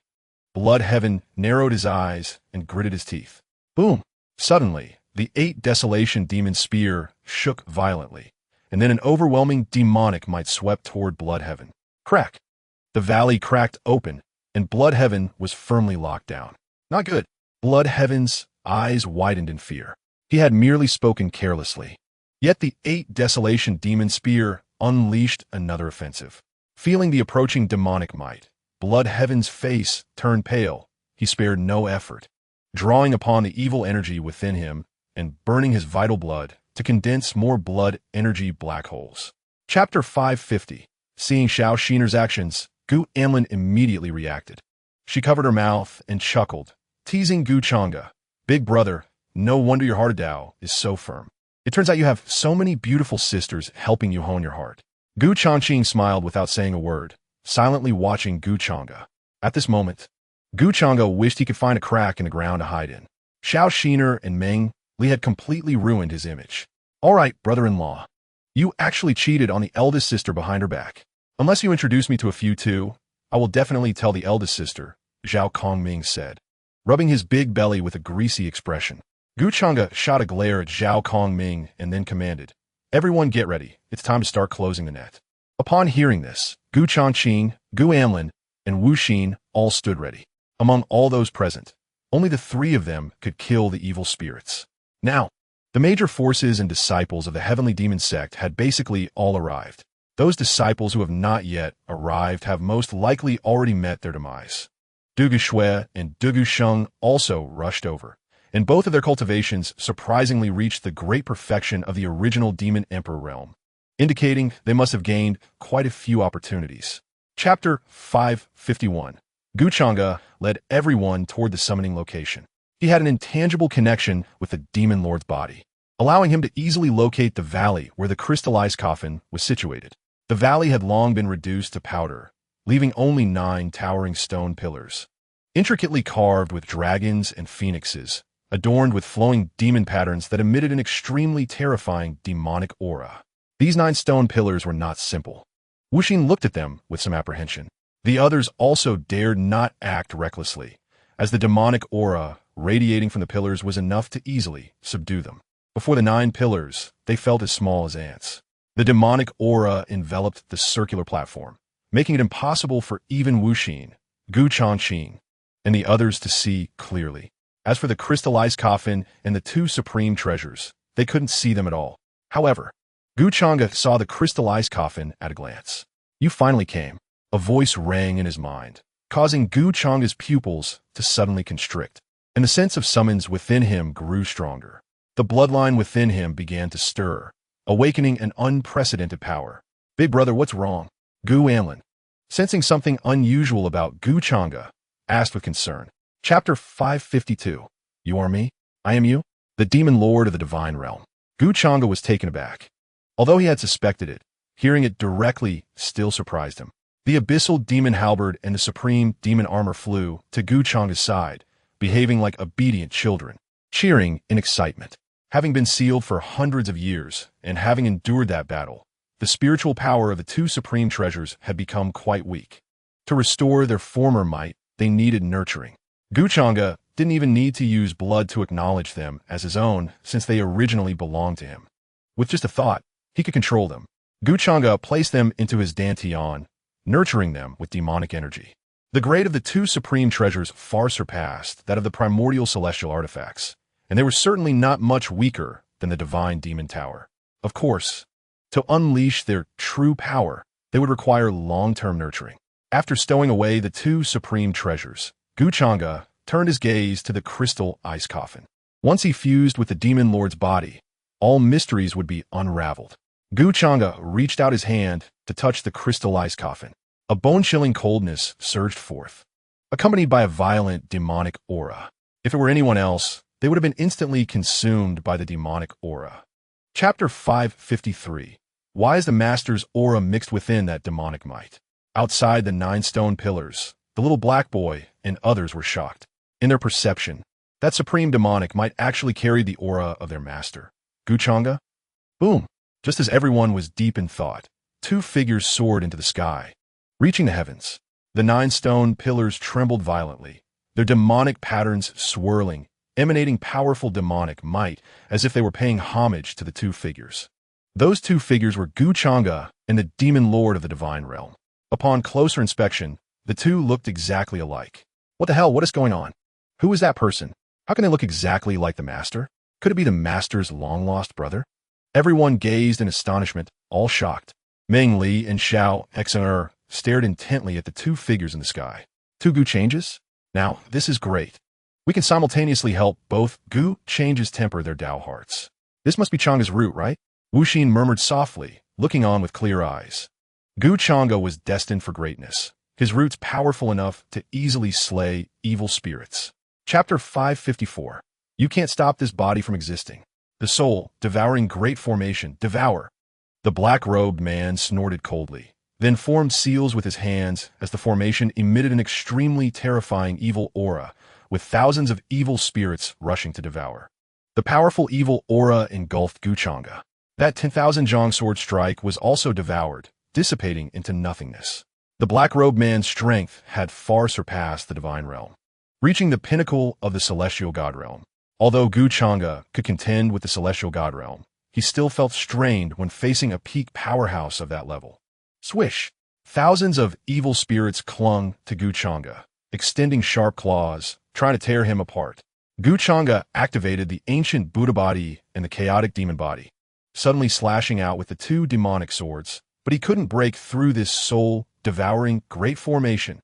Speaker 1: Blood Heaven narrowed his eyes and gritted his teeth. Boom! Suddenly, the 8 Desolation Demon Spear shook violently, and then an overwhelming demonic might swept toward Blood Heaven. Crack! The valley cracked open, and Blood Heaven was firmly locked down. Not good. Blood Heaven's eyes widened in fear. He had merely spoken carelessly. Yet the 8 Desolation Demon Spear unleashed another offensive. Feeling the approaching demonic might, Blood Heaven's face turned pale. He spared no effort, drawing upon the evil energy within him and burning his vital blood to condense more blood energy black holes. Chapter 550. Seeing Xiao Shiner's actions, Gu Anlin immediately reacted. She covered her mouth and chuckled, teasing Gu Changge. Big brother, no wonder your heart of Tao is so firm. It turns out you have so many beautiful sisters helping you hone your heart. Gu Changge smiled without saying a word, silently watching Gu Changge. At this moment, Gu Changge wished he could find a crack in the ground to hide in. Xiao Shiner and Meng Li had completely ruined his image. All right, brother-in-law. You actually cheated on the eldest sister behind her back. Unless you introduce me to a few too, I will definitely tell the eldest sister, Zhao Kongming said. rubbing his big belly with a greasy expression. Gu Changge shot a glare at Zhao Kongming and then commanded, "Everyone get ready, it's time to start closing the net." Upon hearing this, Gu Changqing, Gu Amlin, and Wu Xin all stood ready. Among all those present, only the three of them could kill the evil spirits. Now, the major forces and disciples of the Heavenly Demon Sect had basically all arrived. Those disciples who have not yet arrived have most likely already met their demise. Dugu Shui and Dugu Sheng also rushed over, and both of their cultivations surprisingly reached the great perfection of the original Demon Emperor realm, indicating they must have gained quite a few opportunities. Chapter 551. Gu Changge led everyone toward the summoning location. He had an intangible connection with the Demon Lord's body, allowing him to easily locate the valley where the crystallized coffin was situated. The valley had long been reduced to powder, leaving only 9 towering stone pillars, intricately carved with dragons and phoenixes, adorned with flowing demon patterns that emitted an extremely terrifying demonic aura. These 9 stone pillars were not simple. Wu Xin looked at them with some apprehension. The others also dared not act recklessly, as the demonic aura radiating from the pillars was enough to easily subdue them. Before the 9 pillars, they felt as small as ants. The demonic aura enveloped the circular platform, making it impossible for even Wu Xin, Gu Changqing, and the others to see clearly. As for the crystallized coffin and the 2 supreme treasures, they couldn't see them at all. However, Gu Changge saw the crystallized coffin at a glance. "You finally came." A voice rang in his mind, causing Gu Changge's pupils to suddenly constrict, and the sense of summons within him grew stronger. The bloodline within him began to stir, awakening an unprecedented power. "Big brother, what's wrong?" Gu Amlin, sensing something unusual about Gu Changge, asked with concern. Chapter 552. You are me? I am you? The Demon Lord of the Divine Realm. Gu Changge was taken aback. Although he had suspected it, hearing it directly still surprised him. The abyssal demon halberd and the supreme demon armor flew to Gu Changge's side, behaving like obedient children, cheering in excitement. Having been sealed for hundreds of years, and having endured that battle, the spiritual power of the 2 supreme treasures had become quite weak. To restore their former might, they needed nurturing. Gu Changge didn't even need to use blood to acknowledge them as his own, since they originally belonged to him. With just a thought, he could control them. Gu Changge placed them into his dantian, nurturing them with demonic energy. The grade of the 2 supreme treasures far surpassed that of the primordial celestial artifacts, and they were certainly not much weaker than the divine demon tower. Of course, to unleash their true power, they would require long-term nurturing. After stowing away the 2 supreme treasures, Gu Changge turned his gaze to the crystal ice coffin. Once he fused with the demon lord's body, all mysteries would be unraveled. Gu Changge reached out his hand to touch the crystal ice coffin. A bone-chilling coldness surged forth, accompanied by a violent demonic aura. If it were anyone else, they would have been instantly consumed by the demonic aura. Chapter 553. Why is the Master's aura mixed within that demonic might? Outside the 9 stone pillars, the little black boy and others were shocked. In their perception, that supreme demonic might actually carry the aura of their master. Gu Changge? Boom! Just as everyone was deep in thought, 2 figures soared into the sky, reaching the heavens. The 9 stone pillars trembled violently, their demonic patterns swirling, emanating powerful demonic might as if they were paying homage to the 2 figures. Those 2 figures were Gu Changge and the Demon Lord of the Divine Realm. Upon closer inspection, the 2 looked exactly alike. What the hell? What is going on? Who is that person? How can they look exactly like the Master? Could it be the Master's long-lost brother? Everyone gazed in astonishment, all shocked. Meng Li and Xiao Xer stared intently at the 2 figures in the sky. 2 Gu changes? Now, this is great. We can simultaneously help both Gu changes temper their Tao hearts. This must be Changge's root, right? Wu Xin murmured softly, looking on with clear eyes. Gu Changge was destined for greatness, his roots powerful enough to easily slay evil spirits. Chapter 554. You can't stop this body from existing. The soul, devouring great formation, devour. The black-robed man snorted coldly, then formed seals with his hands as the formation emitted an extremely terrifying evil aura, with thousands of evil spirits rushing to devour. The powerful evil aura engulfed Gu Changge. That 10,000 Zhang sword strike was also devoured, dissipating into nothingness. The black-robed man's strength had far surpassed the divine realm. reaching the pinnacle of the celestial god realm. Although Gu Changge could contend with the celestial god realm, he still felt strained when facing a peak powerhouse of that level. Swish! Thousands of evil spirits clung to Gu Changge, extending sharp claws, trying to tear him apart. Gu Changge activated the ancient Buddha body and the chaotic demon body, suddenly slashing out with the two demonic swords, but he couldn't break through this soul-devouring great formation.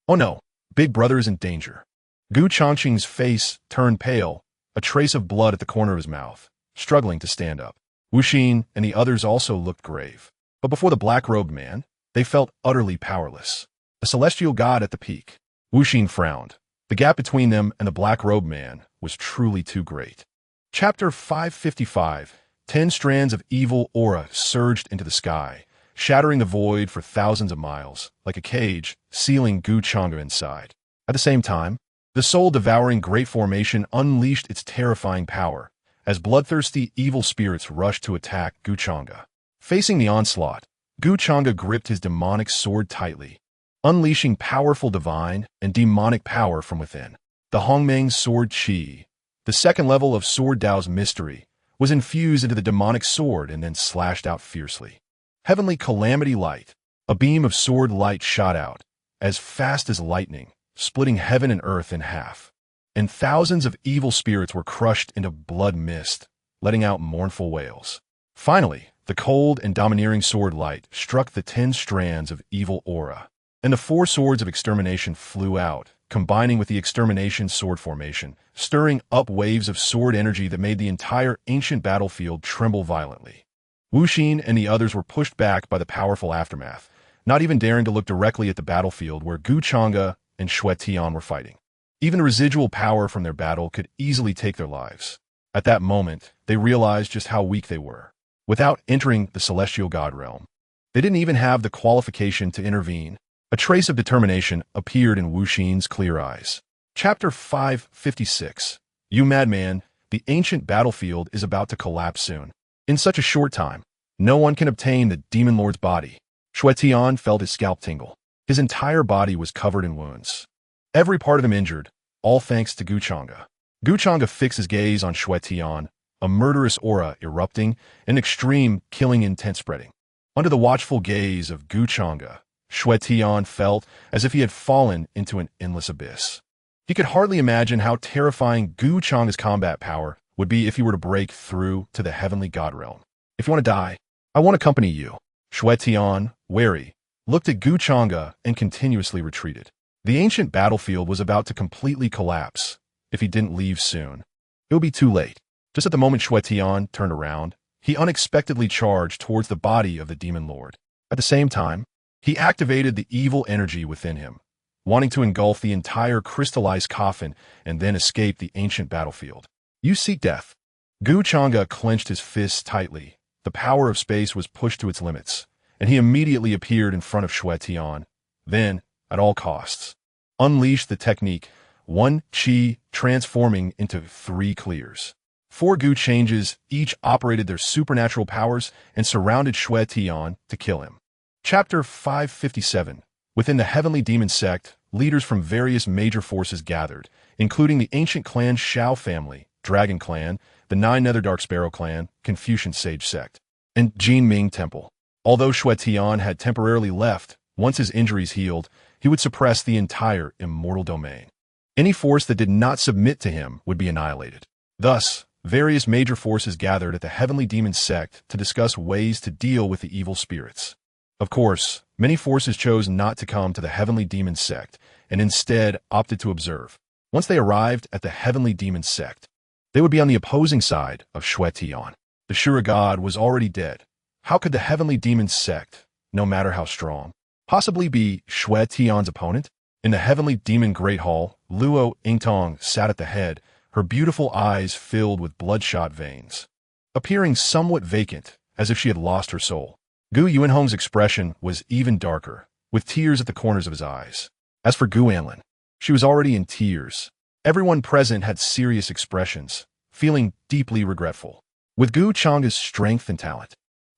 Speaker 1: Oh no, Big Brother is in danger. Gu Changqing's face turned pale, a trace of blood at the corner of his mouth, struggling to stand up. Wu Xin and the others also looked grave. But before the black-robed man, they felt utterly powerless. A celestial god at the peak. Wu Xin frowned. The gap between them and the black-robed man was truly too great. Chapter 555. 10 strands of evil aura surged into the sky, shattering the void for thousands of miles, like a cage, sealing Gu Changge inside. At the same time, the soul-devouring great formation unleashed its terrifying power, as bloodthirsty evil spirits rushed to attack Gu Changge. Facing the onslaught, Gu Changge gripped his demonic sword tightly, unleashing powerful divine and demonic power from within. The Hongmeng Sword Qi, the second level of Sword Dao's mystery, was infused into the demonic sword and then slashed out fiercely. Heavenly Calamity Light, a beam of sword light shot out, as fast as lightning, splitting heaven and earth in half. And thousands of evil spirits were crushed into blood mist, letting out mournful wails. Finally, the cold and domineering sword light struck the 10 strands of evil aura, and the 4 swords of extermination flew out, combining with the extermination sword formation, stirring up waves of sword energy that made the entire ancient battlefield tremble violently. Wu Xin and the others were pushed back by the powerful aftermath, not even daring to look directly at the battlefield where Gu Changge and Xue Tian were fighting. Even the residual power from their battle could easily take their lives. At that moment, they realized just how weak they were. Without entering the celestial god realm, they didn't even have the qualification to intervene. A trace of determination appeared in Wu Xin's clear eyes. Chapter 556. You madman, the ancient battlefield is about to collapse soon. In such a short time, no one can obtain the demon lord's body. Xue Tian felt his scalp tingle. His entire body was covered in wounds. Every part of him injured, all thanks to Gu Changge. Gu Changge fixed his gaze on Xue Tian, a murderous aura erupting, an extreme killing intent spreading. Under the watchful gaze of Gu Changge, Xue Tian felt as if he had fallen into an endless abyss. He could hardly imagine how terrifying Gu Changge's combat power would be if he were to break through to the heavenly god realm. If you want to die, I won't accompany you. Xue Tian, wary, looked at Gu Changge and continuously retreated. The ancient battlefield was about to completely collapse. If he didn't leave soon, it would be too late. Just at the moment Xue Tian turned around, he unexpectedly charged towards the body of the demon lord. At the same time, he activated the evil energy within him, wanting to engulf the entire crystallized coffin and then escape the ancient battlefield. You seek death. Gu Changge clenched his fists tightly. The power of space was pushed to its limits, and he immediately appeared in front of Xue Tian. Then, at all costs, unleashed the technique, 1 Qi transforming into 3 clears. 4 Gu changes each operated their supernatural powers and surrounded Xue Tian to kill him. Chapter 557. Within the Heavenly Demon Sect, leaders from various major forces gathered, including the ancient clan Shao family, Dragon Clan, the 9 Nether Dark Sparrow Clan, Confucian Sage Sect, and Jin Ming Temple. Although Xue Tian had temporarily left, once his injuries healed, he would suppress the entire immortal domain. Any force that did not submit to him would be annihilated. Thus, various major forces gathered at the Heavenly Demon Sect to discuss ways to deal with the evil spirits. Of course, many forces chose not to come to the Heavenly Demon Sect and instead opted to observe. Once they arrived at the Heavenly Demon Sect, they would be on the opposing side of Xue Tian. The Shura God was already dead. How could the Heavenly Demon Sect, no matter how strong, possibly be Xue Tian's opponent? In the Heavenly Demon Great Hall, Luo Yingtong sat at the head, her beautiful eyes filled with bloodshot veins, appearing somewhat vacant, as if she had lost her soul. Gu Yuanhong's expression was even darker, with tears at the corners of his eyes. As for Gu Anlin, she was already in tears. Everyone present had serious expressions, feeling deeply regretful. With Gu Changge's strength and talent,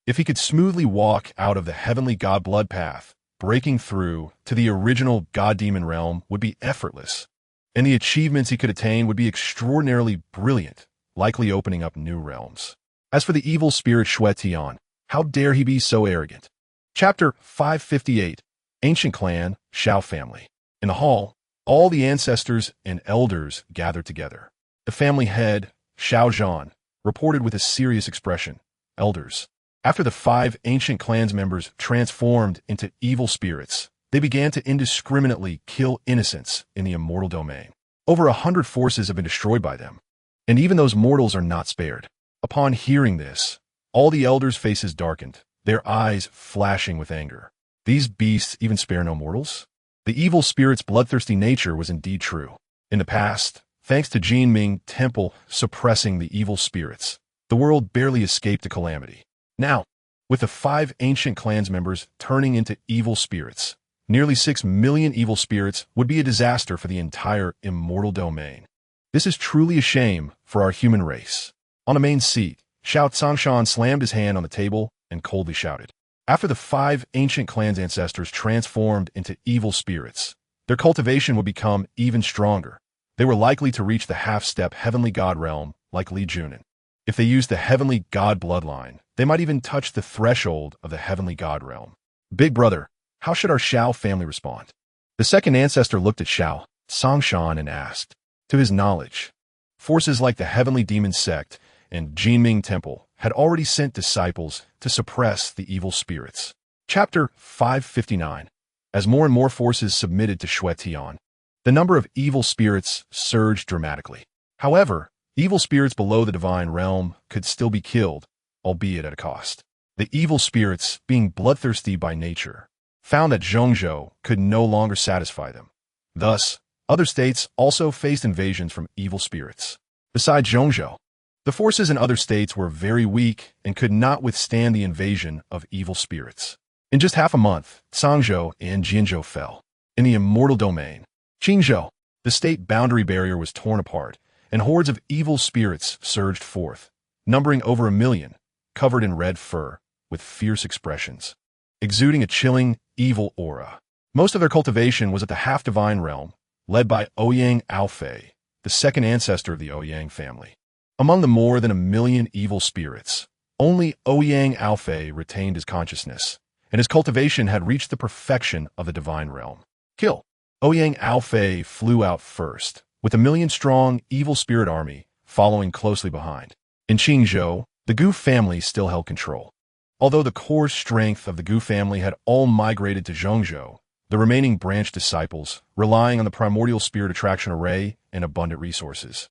Speaker 1: if he could smoothly walk out of the heavenly god blood path, breaking through to the original god demon realm would be effortless. and the achievements he could attain would be extraordinarily brilliant, likely opening up new realms. As for the evil spirit Xue Tian, how dare he be so arrogant? Chapter 558, Ancient Clan, Shao Family. In the hall, all the ancestors and elders gathered together. The family head, Shao Zhan, reported with a serious expression, "Elders, after the 5 ancient clan's members transformed into evil spirits, they began to indiscriminately kill innocents in the immortal domain. Over 100 forces have been destroyed by them, and even those mortals are not spared." Upon hearing this, all the elders' faces darkened, their eyes flashing with anger. These beasts even spare no mortals? The evil spirit's bloodthirsty nature was indeed true. In the past, thanks to Jinming Temple suppressing the evil spirits, the world barely escaped a calamity. Now, with the 5 ancient clan's members turning into evil spirits, nearly 6 million evil spirits would be a disaster for the entire immortal domain. This is truly a shame for our human race. On the main seat, Xiao Cangshan slammed his hand on the table and coldly shouted. After the 5 ancient clan's ancestors transformed into evil spirits, their cultivation would become even stronger. They were likely to reach the half-step heavenly god realm like Li Junin. If they used the heavenly god bloodline, they might even touch the threshold of the heavenly god realm. Big brother, how should our Shao family respond? The second ancestor looked at Xiao Cangshan and asked. To his knowledge, forces like the Heavenly Demon Sect and Jinming Temple had already sent disciples to suppress the evil spirits. Chapter 559. As more and more forces submitted to Xue Tian, the number of evil spirits surged dramatically. However, evil spirits below the divine realm could still be killed, albeit at a cost. The evil spirits, being bloodthirsty by nature, found that Zhongzhou could no longer satisfy them. Thus, other states also faced invasions from evil spirits. Besides Zhongzhou, the forces in other states were very weak and could not withstand the invasion of evil spirits. In just half a month, Cangzhou and Jianzhou fell. In the immortal domain, Qingzhou, the state boundary barrier was torn apart, and hordes of evil spirits surged forth, numbering over 1 million, covered in red fur, with fierce expressions, exuding a chilling, evil aura. Most of their cultivation was at the half-divine realm, led by Ouyang Aofei, the second ancestor of the Ouyang family. Among the more than 1 million evil spirits, only Ouyang Aofei retained his consciousness, and his cultivation had reached the perfection of the divine realm. Kill! Ouyang Aofei flew out first, with 1 million-strong evil spirit army following closely behind. In Qingzhou, the Gu family still held control. Although the core strength of the Gu family had all migrated to Zhongzhou, the remaining branch disciples, relying on the primordial spirit attraction array and abundant resources,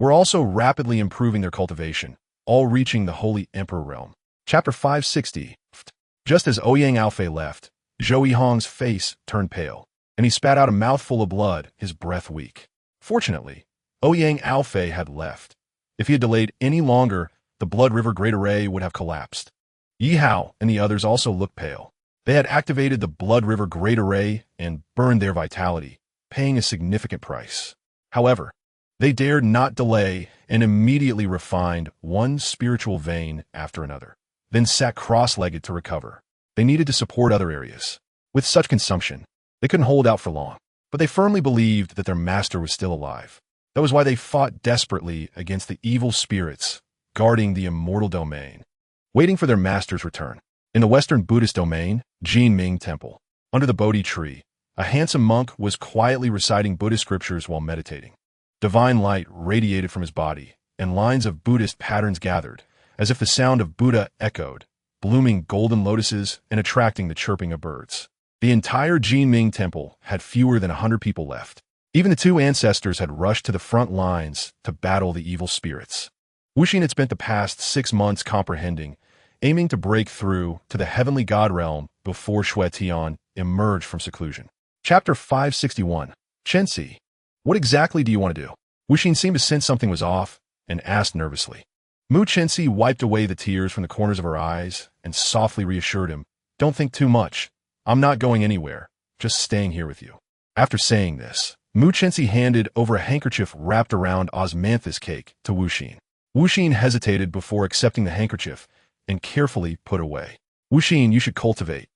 Speaker 1: were also rapidly improving their cultivation, all reaching the Holy Emperor realm. Chapter 560. Just as Ouyang Aofei left, Zhou Yihong's face turned pale, and he spat out a mouthful of blood, his breath weak. Fortunately, Ouyang Aofei had left. If he had delayed any longer, the Blood River Great Array would have collapsed. Yi Hao and the others also looked pale. They had activated the Blood River Great Array and burned their vitality, paying a significant price. However, they dared not delay and immediately refined one spiritual vein after another, then sat cross-legged to recover. They needed to support other areas. With such consumption, they couldn't hold out for long, but they firmly believed that their master was still alive. That was why they fought desperately against the evil spirits guarding the immortal domain, waiting for their master's return. In the Western Buddhist domain, Jinming Temple, under the Bodhi tree, a handsome monk was quietly reciting Buddhist scriptures while meditating. Divine light radiated from his body, and lines of Buddhist patterns gathered, as if the sound of Buddha echoed, blooming golden lotuses and attracting the chirping of birds. The entire Jinming Temple had fewer than 100 people left. Even the 2 ancestors had rushed to the front lines to battle the evil spirits. Wuxin had spent the past 6 months comprehending, aiming to break through to the heavenly god realm before Xue Tian emerged from seclusion. Chapter 561. Chenxi. What exactly do you want to do? Wuxin seemed to sense something was off and asked nervously. Mu Chenxi wiped away the tears from the corners of her eyes and softly reassured him, "Don't think too much. I'm not going anywhere, just staying here with you." After saying this, Mu Chenxi handed over a handkerchief wrapped around osmanthus cake to Wuxin. Wuxin hesitated before accepting the handkerchief and carefully put away. "Wuxin, you should cultivate.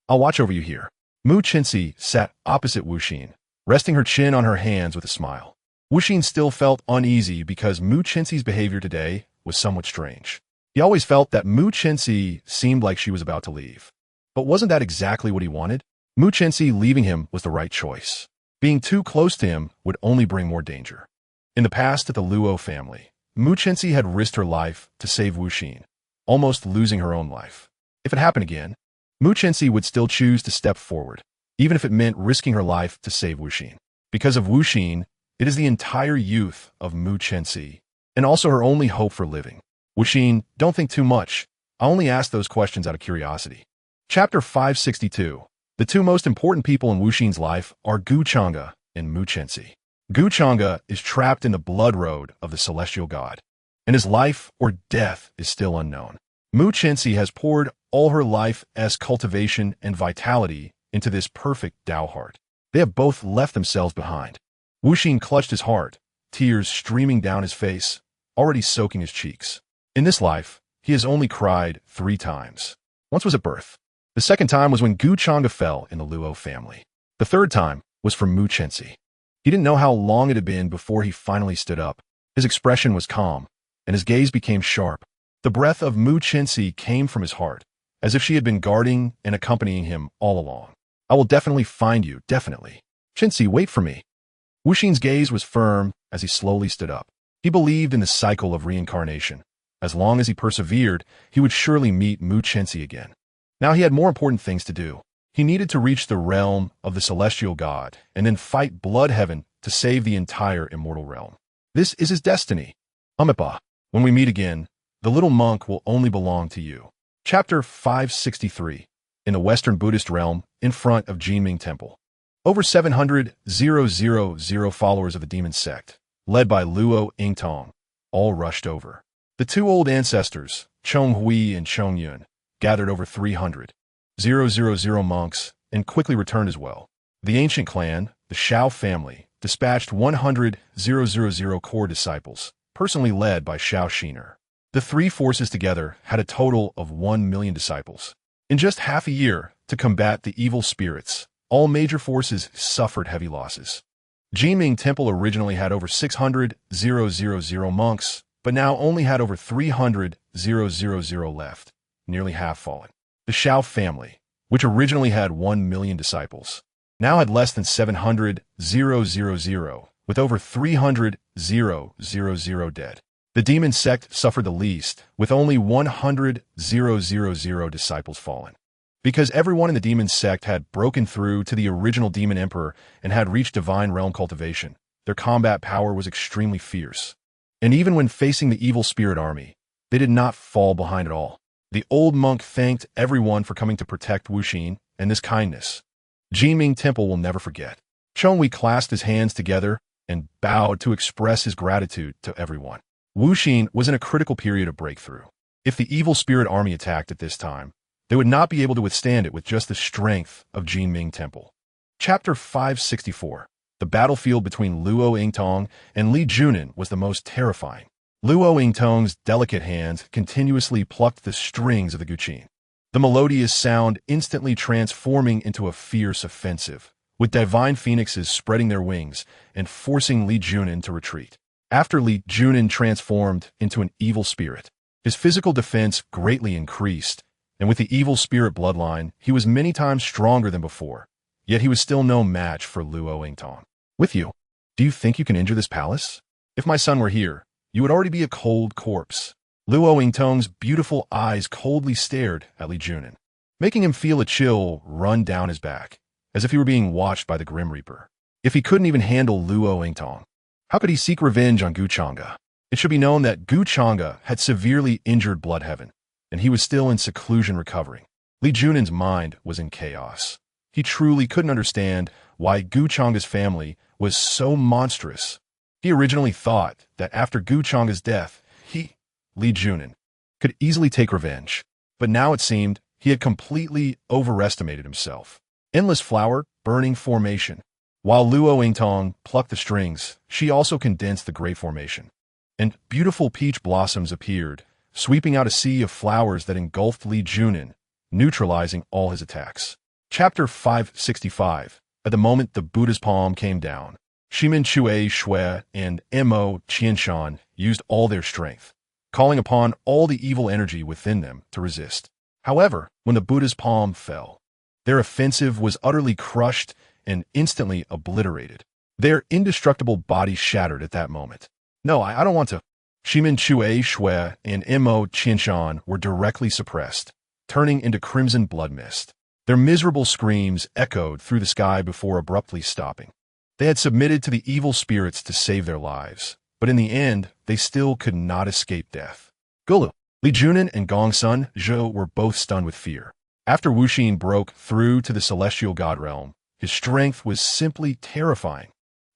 Speaker 1: I'll watch over you here." Mu Chenxi sat opposite Wuxin, resting her chin on her hands with a smile. Wuxin still felt uneasy because Mu Qinxi's behavior today was somewhat strange. He always felt that Mu Qinxi seemed like she was about to leave. But wasn't that exactly what he wanted? Mu Qinxi leaving him was the right choice. Being too close to him would only bring more danger. In the past at the Luo family, Mu Qinxi had risked her life to save Wuxin, almost losing her own life. If it happened again, Mu Qinxi would still choose to step forward, even if it meant risking her life to save Wuxin. Because of Wuxin, it is the entire youth of Mu Qinxi, and also her only hope for living. Wuxin, don't think too much. I only ask those questions out of curiosity. Chapter 562. The two most important people in Wuxin's life are Changge and Mu Qinxi. Changge is trapped in the blood road of the celestial god, and his life or death is still unknown. Mu Qinxi has poured all her life as cultivation and vitality into this perfect Tao heart. They have both left themselves behind. Wuxin clutched his heart, tears streaming down his face, already soaking his cheeks. In this life, he has only cried 3 times. Once was at birth. The second time was when Changge fell in the Luo family. The third time was from Mu Qinxi. He didn't know how long it had been before he finally stood up. His expression was calm, and his gaze became sharp. The breath of Mu Qinxi came from his heart, as if she had been guarding and accompanying him all along. I will definitely find you, definitely. Qinxi, wait for me. Wuxin's gaze was firm as he slowly stood up. He believed in the cycle of reincarnation. As long as he persevered, he would surely meet Mu Qinxi again. Now he had more important things to do. He needed to reach the realm of the celestial god and then fight blood heaven to save the entire immortal realm. This is his destiny. Amipa, when we meet again, the little monk will only belong to you. Chapter 563. In the Western Buddhist realm, in front of Jinming Temple. Over 700,000 followers of the Demon Sect, led by Luo Yingtong, all rushed over. The two old ancestors, Chonghui and Chongyun, gathered over 300,000 monks and quickly returned as well. The ancient clan, the Shao family, dispatched 100,000 core disciples, personally led by Shao Shiner. The three forces together had a total of 1 million disciples. In just half a year, to combat the evil spirits, all major forces suffered heavy losses. Jinming Temple originally had over 600,000 monks, but now only had over 300,000 left, nearly half fallen. The Shao family, which originally had 1 million disciples, now had less than 700,000, with over 300,000 dead. The Demon Sect suffered the least, with only 100,000 disciples fallen. Because everyone in the Demon Sect had broken through to the original Demon Emperor and had reached divine realm cultivation, their combat power was extremely fierce. And even when facing the evil spirit army, they did not fall behind at all. The old monk thanked everyone for coming to protect Wuxin and this kindness. Jinming Temple will never forget. Chonghui clasped his hands together and bowed to express his gratitude to everyone. Wuxin was in a critical period of breakthrough. If the evil spirit army attacked at this time, they would not be able to withstand it with just the strength of Jinming Temple. Chapter 564. The battlefield between Luo Yingtong and Li Junin was the most terrifying. Luo Yingtong's delicate hands continuously plucked the strings of the guqin, the melodious sound instantly transforming into a fierce offensive, with divine phoenixes spreading their wings and forcing Li Junin to retreat. After Li Junin transformed into an evil spirit, his physical defense greatly increased, and with the evil spirit bloodline, he was many times stronger than before, yet he was still no match for Luo Yingtong. With you, do you think you can injure this palace? If my son were here, you would already be a cold corpse. Luo Yingtong's beautiful eyes coldly stared at Li Junin, making him feel a chill run down his back, as if he were being watched by the Grim Reaper. If he couldn't even handle Luo Yingtong, how could he seek revenge on Changge? It should be known that Changge had severely injured Blood Heaven, and he was still in seclusion recovering. Li Junin's mind was in chaos. He truly couldn't understand why Changge's family was so monstrous. He originally thought that after Changge's death, he, Li Junin, could easily take revenge. But now it seemed he had completely overestimated himself. Endless flower, burning formation. While Luo Yingtong plucked the strings, she also condensed the Great Formation. And beautiful peach blossoms appeared, sweeping out a sea of flowers that engulfed Li Junin, neutralizing all his attacks. Chapter 565. At the moment the Buddha's palm came down, Shimin Chue Shui and Mo Qianshan used all their strength, calling upon all the evil energy within them to resist. However, when the Buddha's palm fell, their offensive was utterly crushed and instantly obliterated. Their indestructible bodies shattered at that moment. No, I don't want to. Shimin Chue Shui and Mo Qianshan were directly suppressed, turning into crimson blood mist. Their miserable screams echoed through the sky before abruptly stopping. They had submitted to the evil spirits to save their lives, but in the end, they still could not escape death. Gulu, Li Junin and Gongsun Zhou were both stunned with fear. After Wuxin broke through to the celestial god realm, his strength was simply terrifying.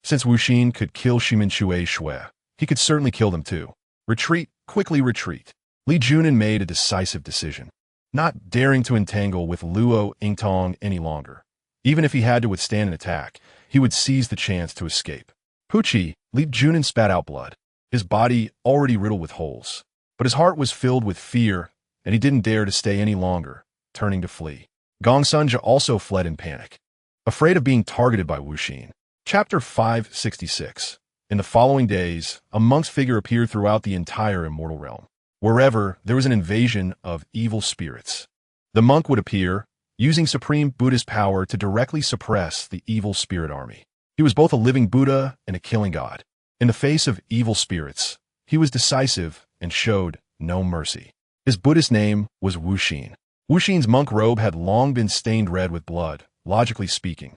Speaker 1: Since Wuxin could kill Shimin Chue Shui, he could certainly kill them too. Retreat, quickly retreat. Li Junin made a decisive decision, not daring to entangle with Luo Yingtong any longer. Even if he had to withstand an attack, he would seize the chance to escape. Pucci, Li Junin spat out blood, his body already riddled with holes. But his heart was filled with fear, and he didn't dare to stay any longer, turning to flee. Gongsun also fled in panic, afraid of being targeted by Wuxin. Chapter 566. In the following days, a monk's figure appeared throughout the entire immortal realm. Wherever there was an invasion of evil spirits, the monk would appear, using supreme Buddhist power to directly suppress the evil spirit army. He was both a living Buddha and a killing god. In the face of evil spirits, he was decisive and showed no mercy. His Buddhist name was Wuxin. Wuxin's monk robe had long been stained red with blood, logically speaking.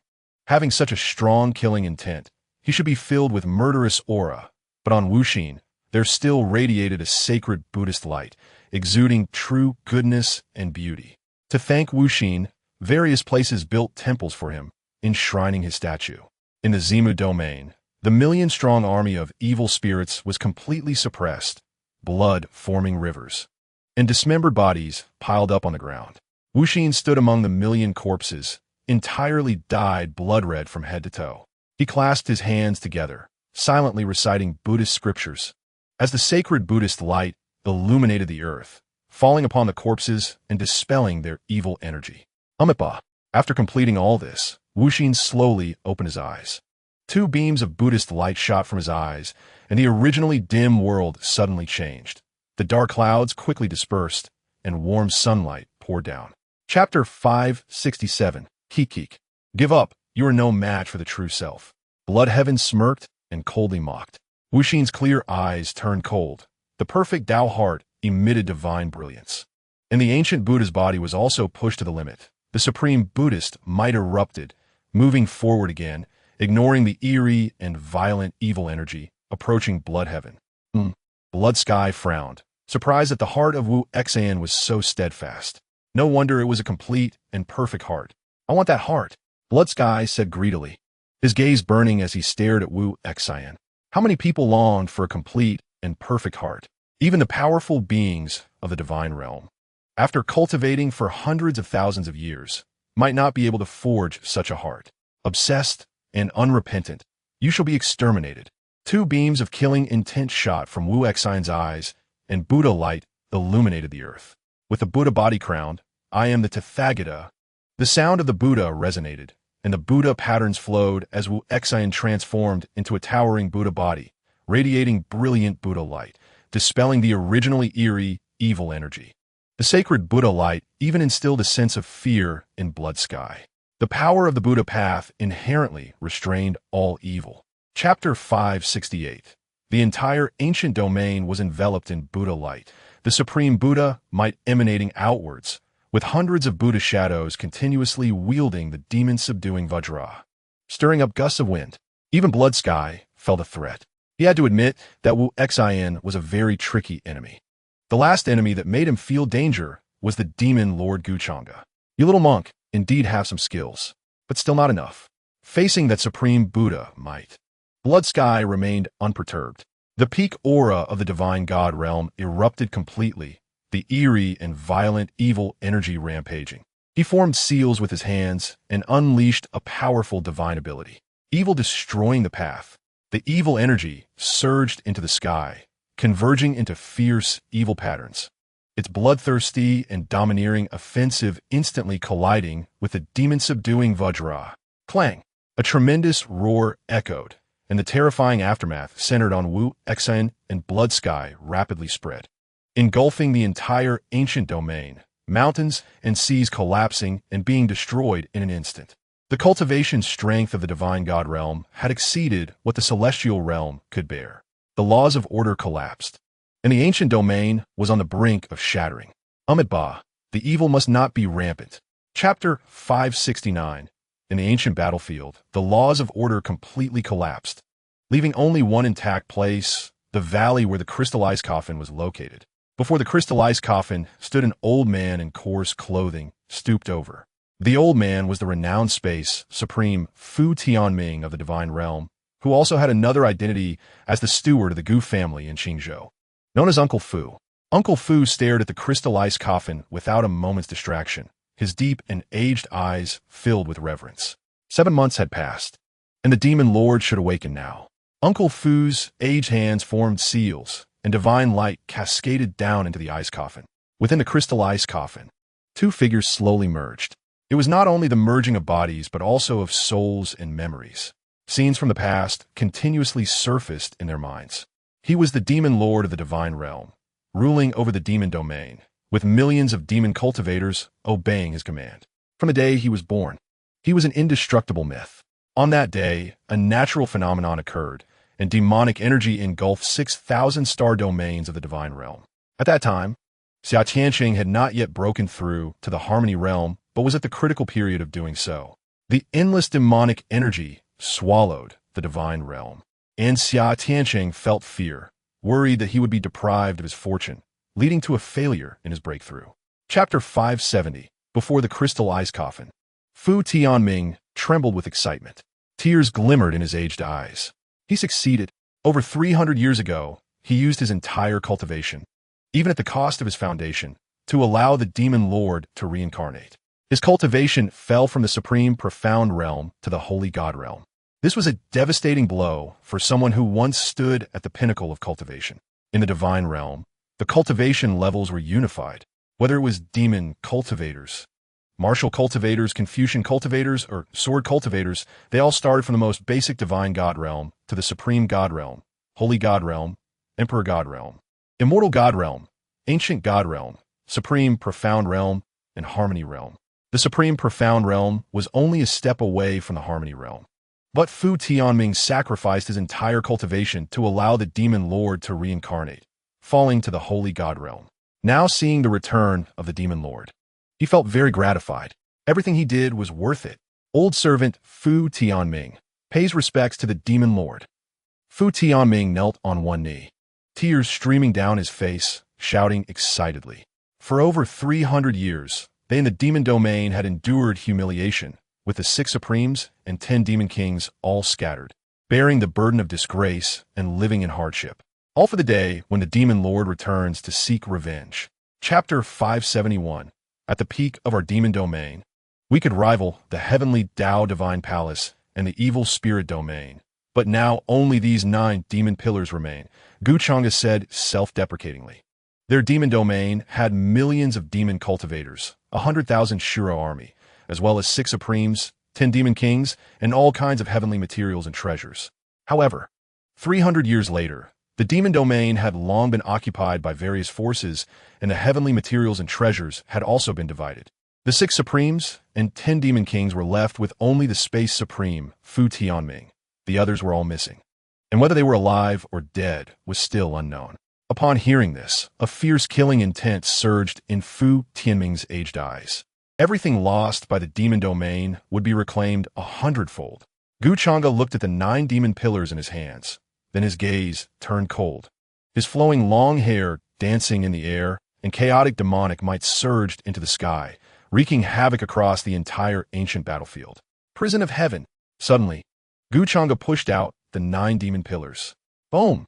Speaker 1: Having such a strong killing intent, he should be filled with murderous aura, but on Wuxin, there still radiated a sacred Buddhist light, exuding true goodness and beauty. To thank Wuxin, various places built temples for him, enshrining his statue. In the Zimu domain, the million-strong army of evil spirits was completely suppressed, blood forming rivers, and dismembered bodies piled up on the ground. Wuxin stood among the million corpses, entirely dyed blood-red from head to toe. He clasped his hands together, silently reciting Buddhist scriptures, as the sacred Buddhist light illuminated the earth, falling upon the corpses and dispelling their evil energy. Amipa. After completing all this, Wuxin slowly opened his eyes. 2 beams of Buddhist light shot from his eyes, and the originally dim world suddenly changed. The dark clouds quickly dispersed, and warm sunlight poured down. Chapter 567. Kikik. Give up, you are no match for the true self. Blood Heaven smirked and coldly mocked. Wuxin's clear eyes turned cold. The perfect Tao heart emitted divine brilliance. And the ancient Buddha's body was also pushed to the limit. The supreme Buddhist might erupted, moving forward again, ignoring the eerie and violent evil energy, approaching Blood Heaven. Blood Sky frowned, surprised that the heart of Wu Xian was so steadfast. No wonder it was a complete and perfect heart. I want that heart, Blood Sky said greedily, his gaze burning as he stared at Wu Xian. How many people longed for a complete and perfect heart? Even the powerful beings of the divine realm, after cultivating for hundreds of thousands of years, might not be able to forge such a heart. Obsessed and unrepentant, you shall be exterminated. 2 beams of killing intent shot from Wu Xian's eyes, and Buddha light illuminated the earth. With the Buddha body crowned, I am the Tathagata. The sound of the Buddha resonated, and the Buddha patterns flowed as Wu Xian transformed into a towering Buddha body, radiating brilliant Buddha light, dispelling the originally eerie, evil energy. The sacred Buddha light even instilled a sense of fear in Blood Sky. The power of the Buddha path inherently restrained all evil. Chapter 568. The entire ancient domain was enveloped in Buddha light, the supreme Buddha might emanating outwards, with hundreds of Buddha shadows continuously wielding the demon-subduing Vajra, stirring up gusts of wind. Even Blood Sky felt a threat. He had to admit that Wu Xian was a very tricky enemy. The last enemy that made him feel danger was the demon Lord Changge. You little monk indeed have some skills, but still not enough. Facing that supreme Buddha might. Blood Sky remained unperturbed. The peak aura of the divine god realm erupted completely, the eerie and violent evil energy rampaging. He formed seals with his hands and unleashed a powerful divine ability. Evil destroying the path. The evil energy surged into the sky, converging into fierce evil patterns. Its bloodthirsty and domineering offensive instantly colliding with the demon-subduing Vajra. Clang! A tremendous roar echoed, and the terrifying aftermath centered on Wu Exan and Blood Sky rapidly spread, engulfing the entire ancient domain, mountains and seas collapsing and being destroyed in an instant. The cultivation strength of the divine god realm had exceeded what the celestial realm could bear. The laws of order collapsed, and the ancient domain was on the brink of shattering. Amitabha, the evil must not be rampant. Chapter 569. In the ancient battlefield, the laws of order completely collapsed, leaving only one intact place, the valley where the crystallized coffin was located. Before the crystallized coffin stood an old man in coarse clothing, stooped over. The old man was the renowned space supreme Fu Tianming of the divine realm, who also had another identity as the steward of the Gu family in Qingzhou. Known as Uncle Fu. Uncle Fu stared at the crystallized coffin without a moment's distraction, his deep and aged eyes filled with reverence. 7 months had passed, and the demon lord should awaken now. Uncle Fu's aged hands formed seals, and divine light cascaded down into the ice coffin. Within the crystallized coffin, two figures slowly merged. It was not only the merging of bodies, but also of souls and memories. Scenes from the past continuously surfaced in their minds. He was the demon lord of the divine realm, ruling over the demon domain, with millions of demon cultivators obeying his command. From the day he was born, he was an indestructible myth. On that day, a natural phenomenon occurred, and demonic energy engulfed 6,000 star domains of the divine realm. At that time, Xia Tianqing had not yet broken through to the harmony realm, but was at the critical period of doing so. The endless demonic energy swallowed the divine realm, and Xia Tianqing felt fear, worried that he would be deprived of his fortune, leading to a failure in his breakthrough. Chapter 570. Before the crystallized coffin. Fu Tianming trembled with excitement. Tears glimmered in his aged eyes. He succeeded. Over 300 years ago, he used his entire cultivation, even at the cost of his foundation, to allow the demon lord to reincarnate. His cultivation fell from the supreme profound realm to the holy god realm. This was a devastating blow for someone who once stood at the pinnacle of cultivation. In the divine realm, the cultivation levels were unified, whether it was demon cultivators, martial cultivators, Confucian cultivators, or sword cultivators. They all started from the most basic divine god realm to the supreme god realm, holy god realm, emperor god realm, immortal god realm, ancient god realm, supreme profound realm, and harmony realm. The supreme profound realm was only a step away from the harmony realm. But Fu Tianming sacrificed his entire cultivation to allow the demon lord to reincarnate, falling to the holy god realm. Now seeing the return of the demon lord, he felt very gratified. Everything he did was worth it. Old servant Fu Tianming pays respects to the demon lord. Fu Tianming knelt on one knee, tears streaming down his face, shouting excitedly. For over 300 years, they in the demon domain had endured humiliation, with the 6 supremes and 10 demon kings all scattered, bearing the burden of disgrace and living in hardship. All for the day when the demon lord returns to seek revenge. Chapter 571. At the peak of our demon domain, we could rival the heavenly Tao divine palace and the evil spirit domain. But now only these 9 demon pillars remain, Changge said self-deprecatingly. Their demon domain had millions of demon cultivators, 100,000 Shuro army, as well as 6 supremes, 10 demon kings, and all kinds of heavenly materials and treasures. However, 300 years later, the demon domain had long been occupied by various forces, and the heavenly materials and treasures had also been divided. The 6 supremes and 10 demon kings were left with only the space supreme, Fu Tianming. The others were all missing, and whether they were alive or dead was still unknown. Upon hearing this, a fierce killing intent surged in Fu Tianming's aged eyes. Everything lost by the demon domain would be reclaimed 100-fold. Changge looked at the 9 demon pillars in his hands. Then his gaze turned cold. His flowing long hair dancing in the air, and chaotic demonic might surged into the sky, wreaking havoc across the entire ancient battlefield. Prison of heaven. Suddenly, Changge pushed out the 9 demon pillars. Boom!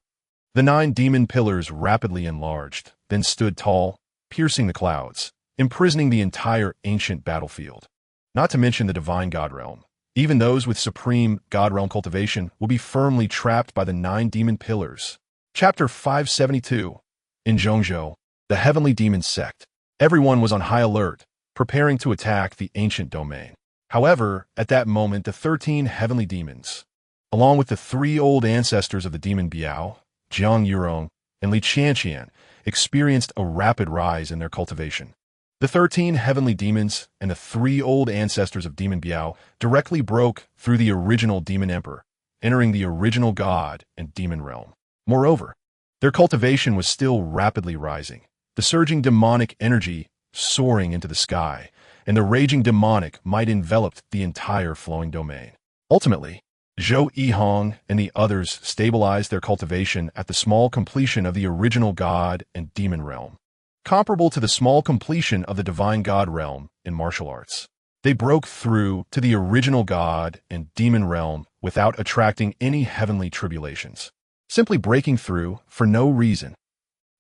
Speaker 1: The 9 demon pillars rapidly enlarged, then stood tall, piercing the clouds, imprisoning the entire ancient battlefield. Not to mention the divine god realm. Even those with supreme god realm cultivation will be firmly trapped by the 9 demon pillars. Chapter 572. In Zhongzhou, the Heavenly Demon Sect. Everyone was on high alert, preparing to attack the ancient domain. However, at that moment, the 13 heavenly demons, along with the 3 old ancestors of the demon Biao, Jiang Yurong, and Li Qianqian, experienced a rapid rise in their cultivation. The 13 heavenly demons and the 3 old ancestors of demon Biao directly broke through the original demon emperor, entering the original god and demon realm. Moreover, their cultivation was still rapidly rising, the surging demonic energy soaring into the sky, and the raging demonic might enveloped the entire flowing domain. Ultimately, Zhou Yihong and the others stabilized their cultivation at the small completion of the original god and demon realm, comparable to the small completion of the divine god realm in martial arts. They broke through to the original god and demon realm without attracting any heavenly tribulations, simply breaking through for no reason.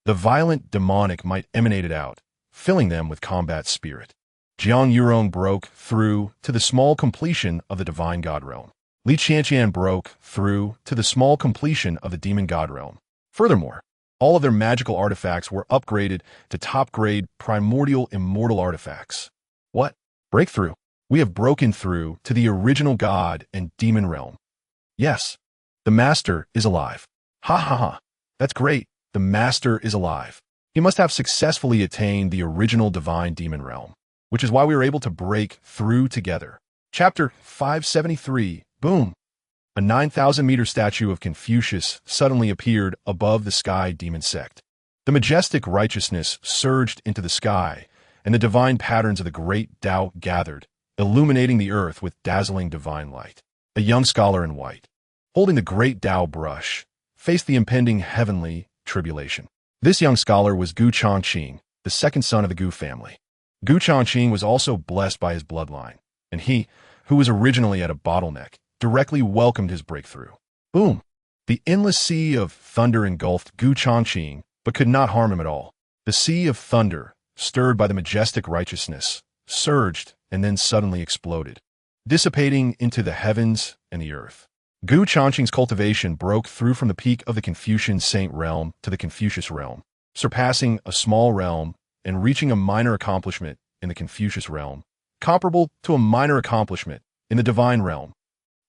Speaker 1: The violent demonic might emanated out, filling them with combat spirit. Jiang Yurong broke through to the small completion of the divine god realm. Li Qianqian broke through to the small completion of the demon god realm. Furthermore, all of their magical artifacts were upgraded to top-grade primordial immortal artifacts. What? Breakthrough. We have broken through to the original god and demon realm. Yes, the master is alive. Ha ha ha. That's great. The master is alive. He must have successfully attained the original divine demon realm, which is why we were able to break through together. Chapter 573. Boom! A 9,000-meter statue of Confucius suddenly appeared above the Sky Demon Sect. The majestic righteousness surged into the sky, and the divine patterns of the great Tao gathered, illuminating the earth with dazzling divine light. A young scholar in white, holding the great Tao brush, faced the impending heavenly tribulation. This young scholar was Gu Changqing, the second son of the Gu family. Gu Changqing was also blessed by his bloodline, and he, who was originally at a bottleneck, directly welcomed his breakthrough. Boom! The endless sea of thunder engulfed Gu Changqing, but could not harm him at all. The sea of thunder, stirred by the majestic righteousness, surged and then suddenly exploded, dissipating into the heavens and the earth. Gu Changqing's cultivation broke through from the peak of the Confucian Saint realm to the Confucius realm, surpassing a small realm and reaching a minor accomplishment in the Confucius realm, comparable to a minor accomplishment in the divine realm.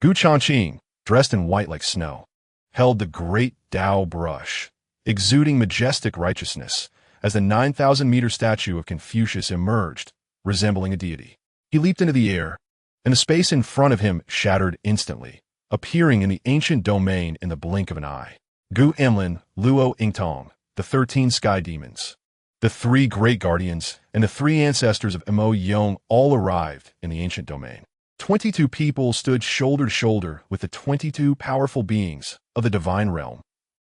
Speaker 1: Gu Changqing, dressed in white like snow, held the great Tao brush, exuding majestic righteousness, as the 9,000-meter statue of Confucius emerged, resembling a deity. He leaped into the air, and the space in front of him shattered instantly, appearing in the ancient domain in the blink of an eye. Gu Emlin, Luo Yingtong, the 13 sky demons, the 3 great guardians, and the 3 ancestors of Mo Yong all arrived in the ancient domain. 22 people stood shoulder to shoulder with the 22 powerful beings of the divine realm.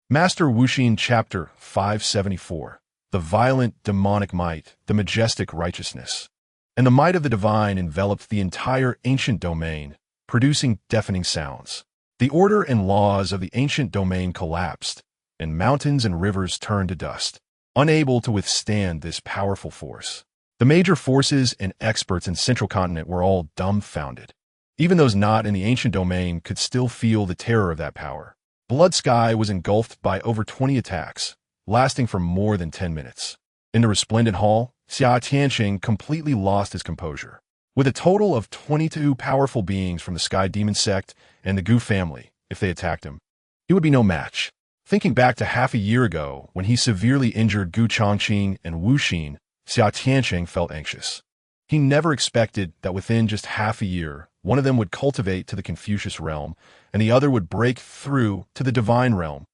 Speaker 1: Master Wuxin Chapter 574. The violent demonic might, the majestic righteousness, and the might of the divine enveloped the entire ancient domain, producing deafening sounds. The order and laws of the ancient domain collapsed, and mountains and rivers turned to dust, unable to withstand this powerful force. The major forces and experts in Central Continent were all dumbfounded. Even those not in the ancient domain could still feel the terror of that power. Blood Sky was engulfed by over 20 attacks, lasting for more than 10 minutes. In the resplendent hall, Xia Tianqing completely lost his composure. With a total of 22 powerful beings from the Sky Demon Sect and the Gu family, if they attacked him, he would be no match. Thinking back to half a year ago when he severely injured Gu Changqing and Wu Xin, Xia Tianqing felt anxious. He never expected that within just half a year, one of them would cultivate to the Confucius realm, and the other would break through to the divine realm.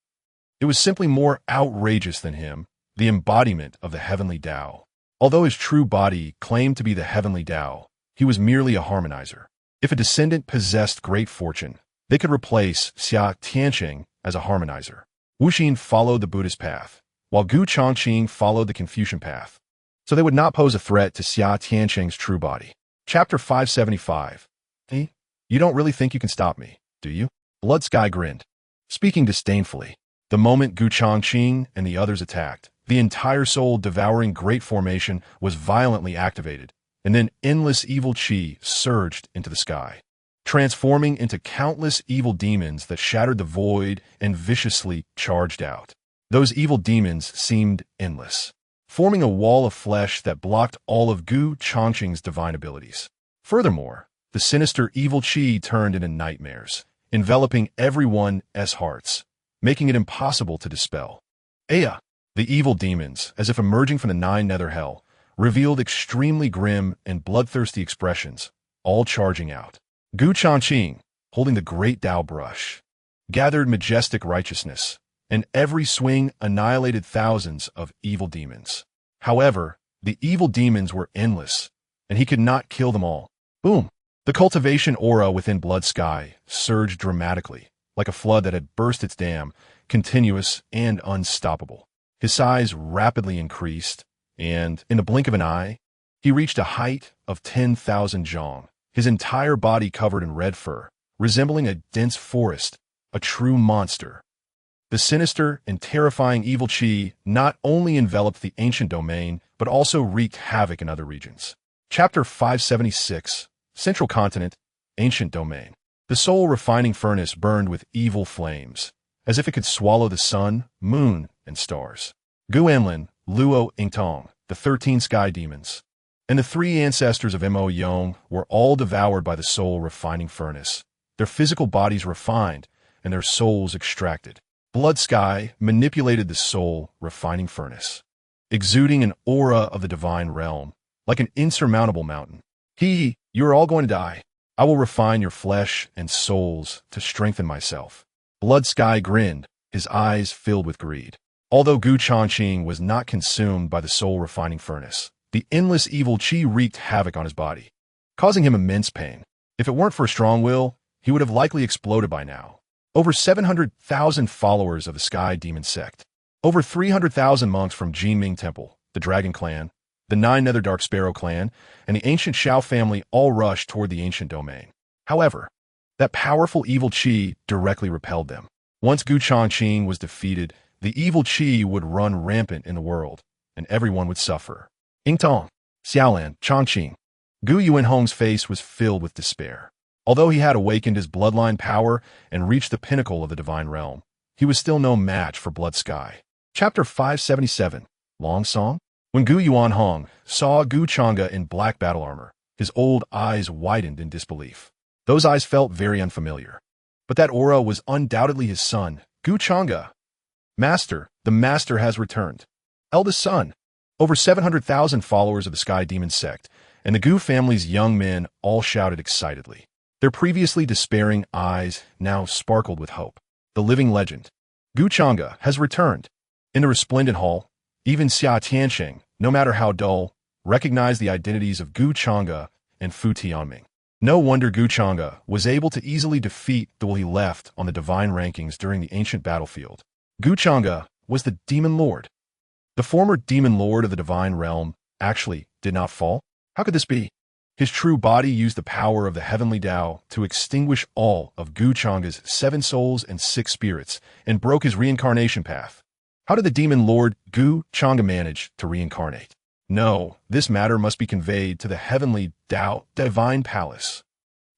Speaker 1: It was simply more outrageous than him, the embodiment of the heavenly Tao. Although his true body claimed to be the heavenly Tao, he was merely a harmonizer. If a descendant possessed great fortune, they could replace Xia Tianqing as a harmonizer. Wu Xin followed the Buddhist path, while Gu Changqing followed the Confucian path, so they would not pose a threat to Xia Tianqing's true body. Chapter 575. Hey, you don't really think you can stop me, do you? Blood Sky grinned, speaking disdainfully. The moment Gu Changqing and the others attacked, the entire soul-devouring great formation was violently activated, and then endless evil chi surged into the sky, transforming into countless evil demons that shattered the void and viciously charged out. Those evil demons seemed endless, forming a wall of flesh that blocked all of Gu Changqing's divine abilities. Furthermore, the sinister evil chi turned into nightmares, enveloping everyone's hearts, making it impossible to dispel. Aya, the evil demons, as if emerging from the nine nether hell, revealed extremely grim and bloodthirsty expressions, all charging out. Gu Changqing, holding the great Tao brush, gathered majestic righteousness, and every swing annihilated thousands of evil demons. However, the evil demons were endless, and he could not kill them all. Boom! The cultivation aura within Blood Sky surged dramatically, like a flood that had burst its dam, continuous and unstoppable. His size rapidly increased, and, in the blink of an eye, he reached a height of 10,000 zhong, his entire body covered in red fur, resembling a dense forest, a true monster. The sinister and terrifying evil chi not only enveloped the ancient domain, but also wreaked havoc in other regions. Chapter 576, Central Continent, Ancient Domain. The soul refining furnace burned with evil flames, as if it could swallow the sun, moon, and stars. Gu Enlin, Luo Ingtong, the 13 sky demons, and the 3 ancestors of Mo Yong were all devoured by the soul refining furnace, their physical bodies refined and their souls extracted. Blood Sky manipulated the soul refining furnace, exuding an aura of the divine realm, like an insurmountable mountain. You are all going to die. I will refine your flesh and souls to strengthen myself. Blood Sky grinned, his eyes filled with greed. Although Gu Changqing was not consumed by the soul refining furnace, the endless evil chi wreaked havoc on his body, causing him immense pain. If it weren't for a strong will, he would have likely exploded by now. Over 700,000 followers of the Sky Demon Sect, over 300,000 monks from Jinming Temple, the Dragon Clan, the 9 Nether Dark Sparrow Clan, and the ancient Shao family all rushed toward the ancient domain. However, that powerful evil chi directly repelled them. Once Gu Changqing was defeated, the evil chi would run rampant in the world, and everyone would suffer. Ingtong, Xiaolan, Changqing. Gu Yuanhong's face was filled with despair. Although he had awakened his bloodline power and reached the pinnacle of the divine realm, he was still no match for Blood Sky. Chapter 577, Long Song. When Gu Yuanhong saw Gu Changge in black battle armor, his old eyes widened in disbelief. Those eyes felt very unfamiliar. But that aura was undoubtedly his son, Gu Changge. Master, the master has returned. Eldest son. Over 700,000 followers of the Sky Demon Sect, and the Gu family's young men all shouted excitedly. Their previously despairing eyes now sparkled with hope. The living legend, Gu Changge, has returned. In the resplendent hall, even Xia Tiansheng, no matter how dull, recognized the identities of Gu Changge and Fu Tianming. No wonder Gu Changge was able to easily defeat the will he left on the divine rankings during the ancient battlefield. Gu Changge was the Demon Lord. The former Demon Lord of the divine realm actually did not fall. How could this be? His true body used the power of the heavenly Tao to extinguish all of Gu Changge's 7 souls and 6 spirits and broke his reincarnation path. How did the Demon Lord Gu Changge manage to reincarnate? No, this matter must be conveyed to the heavenly Tao divine palace.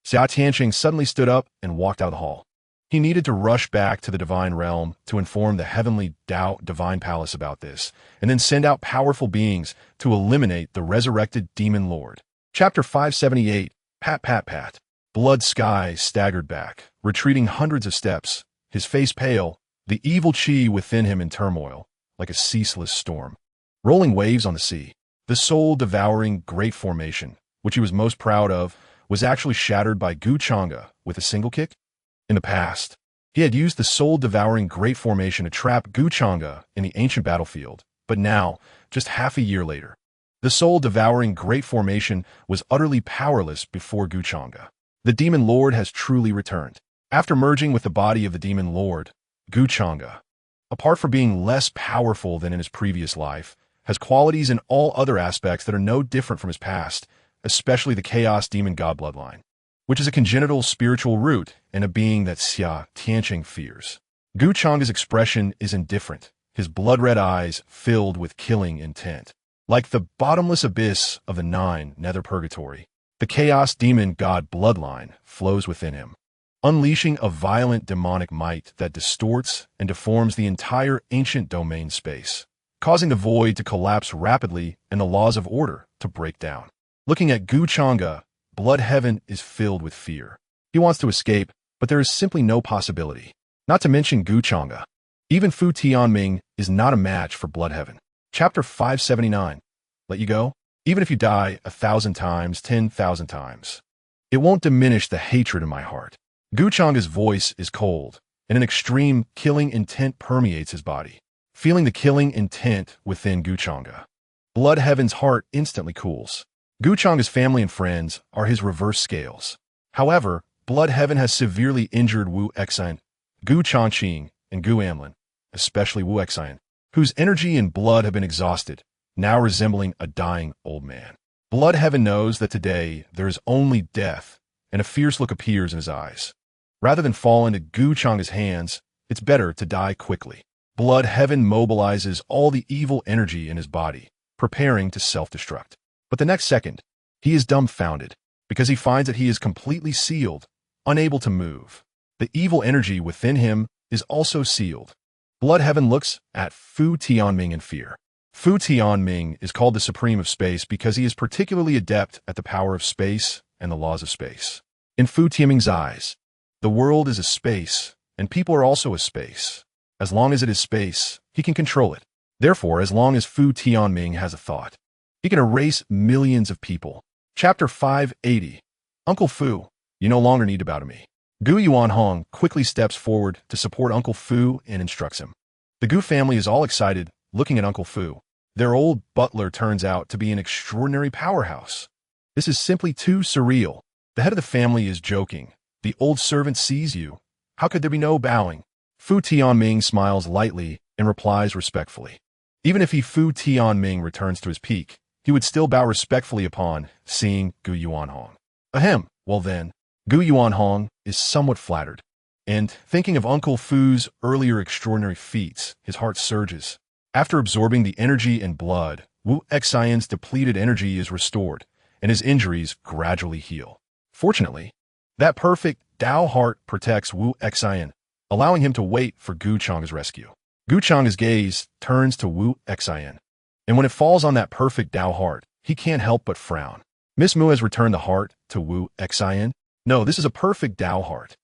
Speaker 1: Xia Tianqing suddenly stood up and walked out of the hall. He needed to rush back to the divine realm to inform the heavenly Tao divine palace about this, and then send out powerful beings to eliminate the resurrected Demon Lord. Chapter 578, Pat Pat Pat. Blood Sky staggered back, retreating hundreds of steps, his face pale, the evil chi within him in turmoil, like a ceaseless storm. Rolling waves on the sea, the soul-devouring great formation, which he was most proud of, was actually shattered by Gu Changge with a single kick. In the past, he had used the soul-devouring great formation to trap Gu Changge in the ancient battlefield, but now, just half a year later, the soul-devouring great formation was utterly powerless before Gu Changge. The Demon Lord has truly returned. After merging with the body of the Demon Lord, Gu Changge, apart from being less powerful than in his previous life, has qualities in all other aspects that are no different from his past, especially the Chaos Demon God bloodline, which is a congenital spiritual root and a being that Xia Tianqing fears. Gu Changge's expression is indifferent, his blood-red eyes filled with killing intent. Like the bottomless abyss of the 9 Nether Purgatory, the Chaos Demon God bloodline flows within him, unleashing a violent demonic might that distorts and deforms the entire ancient domain space, causing the void to collapse rapidly and the laws of order to break down. Looking at Gu Changge, Blood Heaven is filled with fear. He wants to escape, but there is simply no possibility. Not to mention Gu Changge. Even Fu Tianming is not a match for Blood Heaven. Chapter 579. Let you go? Even if you die 1,000 times, 10,000 times. It won't diminish the hatred in my heart. Gu Changge's voice is cold, and an extreme killing intent permeates his body. Feeling the killing intent within Gu Changge, Blood Heaven's heart instantly cools. Gu Changge's family and friends are his reverse scales. However, Blood Heaven has severely injured Wu Xian, Gu Changqing, and Gu Amlin, especially Wu Xian, whose energy and blood have been exhausted, now resembling a dying old man. Blood Heaven knows that today there is only death, and a fierce look appears in his eyes. Rather than fall into Gu Changge's hands, it's better to die quickly. Blood Heaven mobilizes all the evil energy in his body, preparing to self-destruct. But the next second, he is dumbfounded, because he finds that he is completely sealed, unable to move. The evil energy within him is also sealed. Blood Heaven looks at Fu Tianming in fear. Fu Tianming is called the Supreme of Space because he is particularly adept at the power of space and the laws of space. In Fu Tianming's eyes, the world is a space, and people are also a space. As long as it is space, he can control it. Therefore, as long as Fu Tianming has a thought, he can erase millions of people. Chapter 580. Uncle Fu, you no longer need to bow to me. Gu Yuanhong quickly steps forward to support Uncle Fu and instructs him. The Gu family is all excited, looking at Uncle Fu. Their old butler turns out to be an extraordinary powerhouse. This is simply too surreal. The head of the family is joking. The old servant sees you. How could there be no bowing? Fu Tianming smiles lightly and replies respectfully. Even if Fu Tianming returns to his peak, he would still bow respectfully upon seeing Gu Yuanhong. Ahem, well then, Gu Yuanhong is somewhat flattered. And, thinking of Uncle Fu's earlier extraordinary feats, his heart surges. After absorbing the energy and blood, Wu Xian's depleted energy is restored, and his injuries gradually heal. Fortunately, that perfect Dao heart protects Wu Xian, allowing him to wait for Gu Changge's rescue. Gu Changge's gaze turns to Wu Xian, and when it falls on that perfect Dao heart, he can't help but frown. Miss Mu has returned the heart to Wu Xian. No, this is a perfect Dao heart.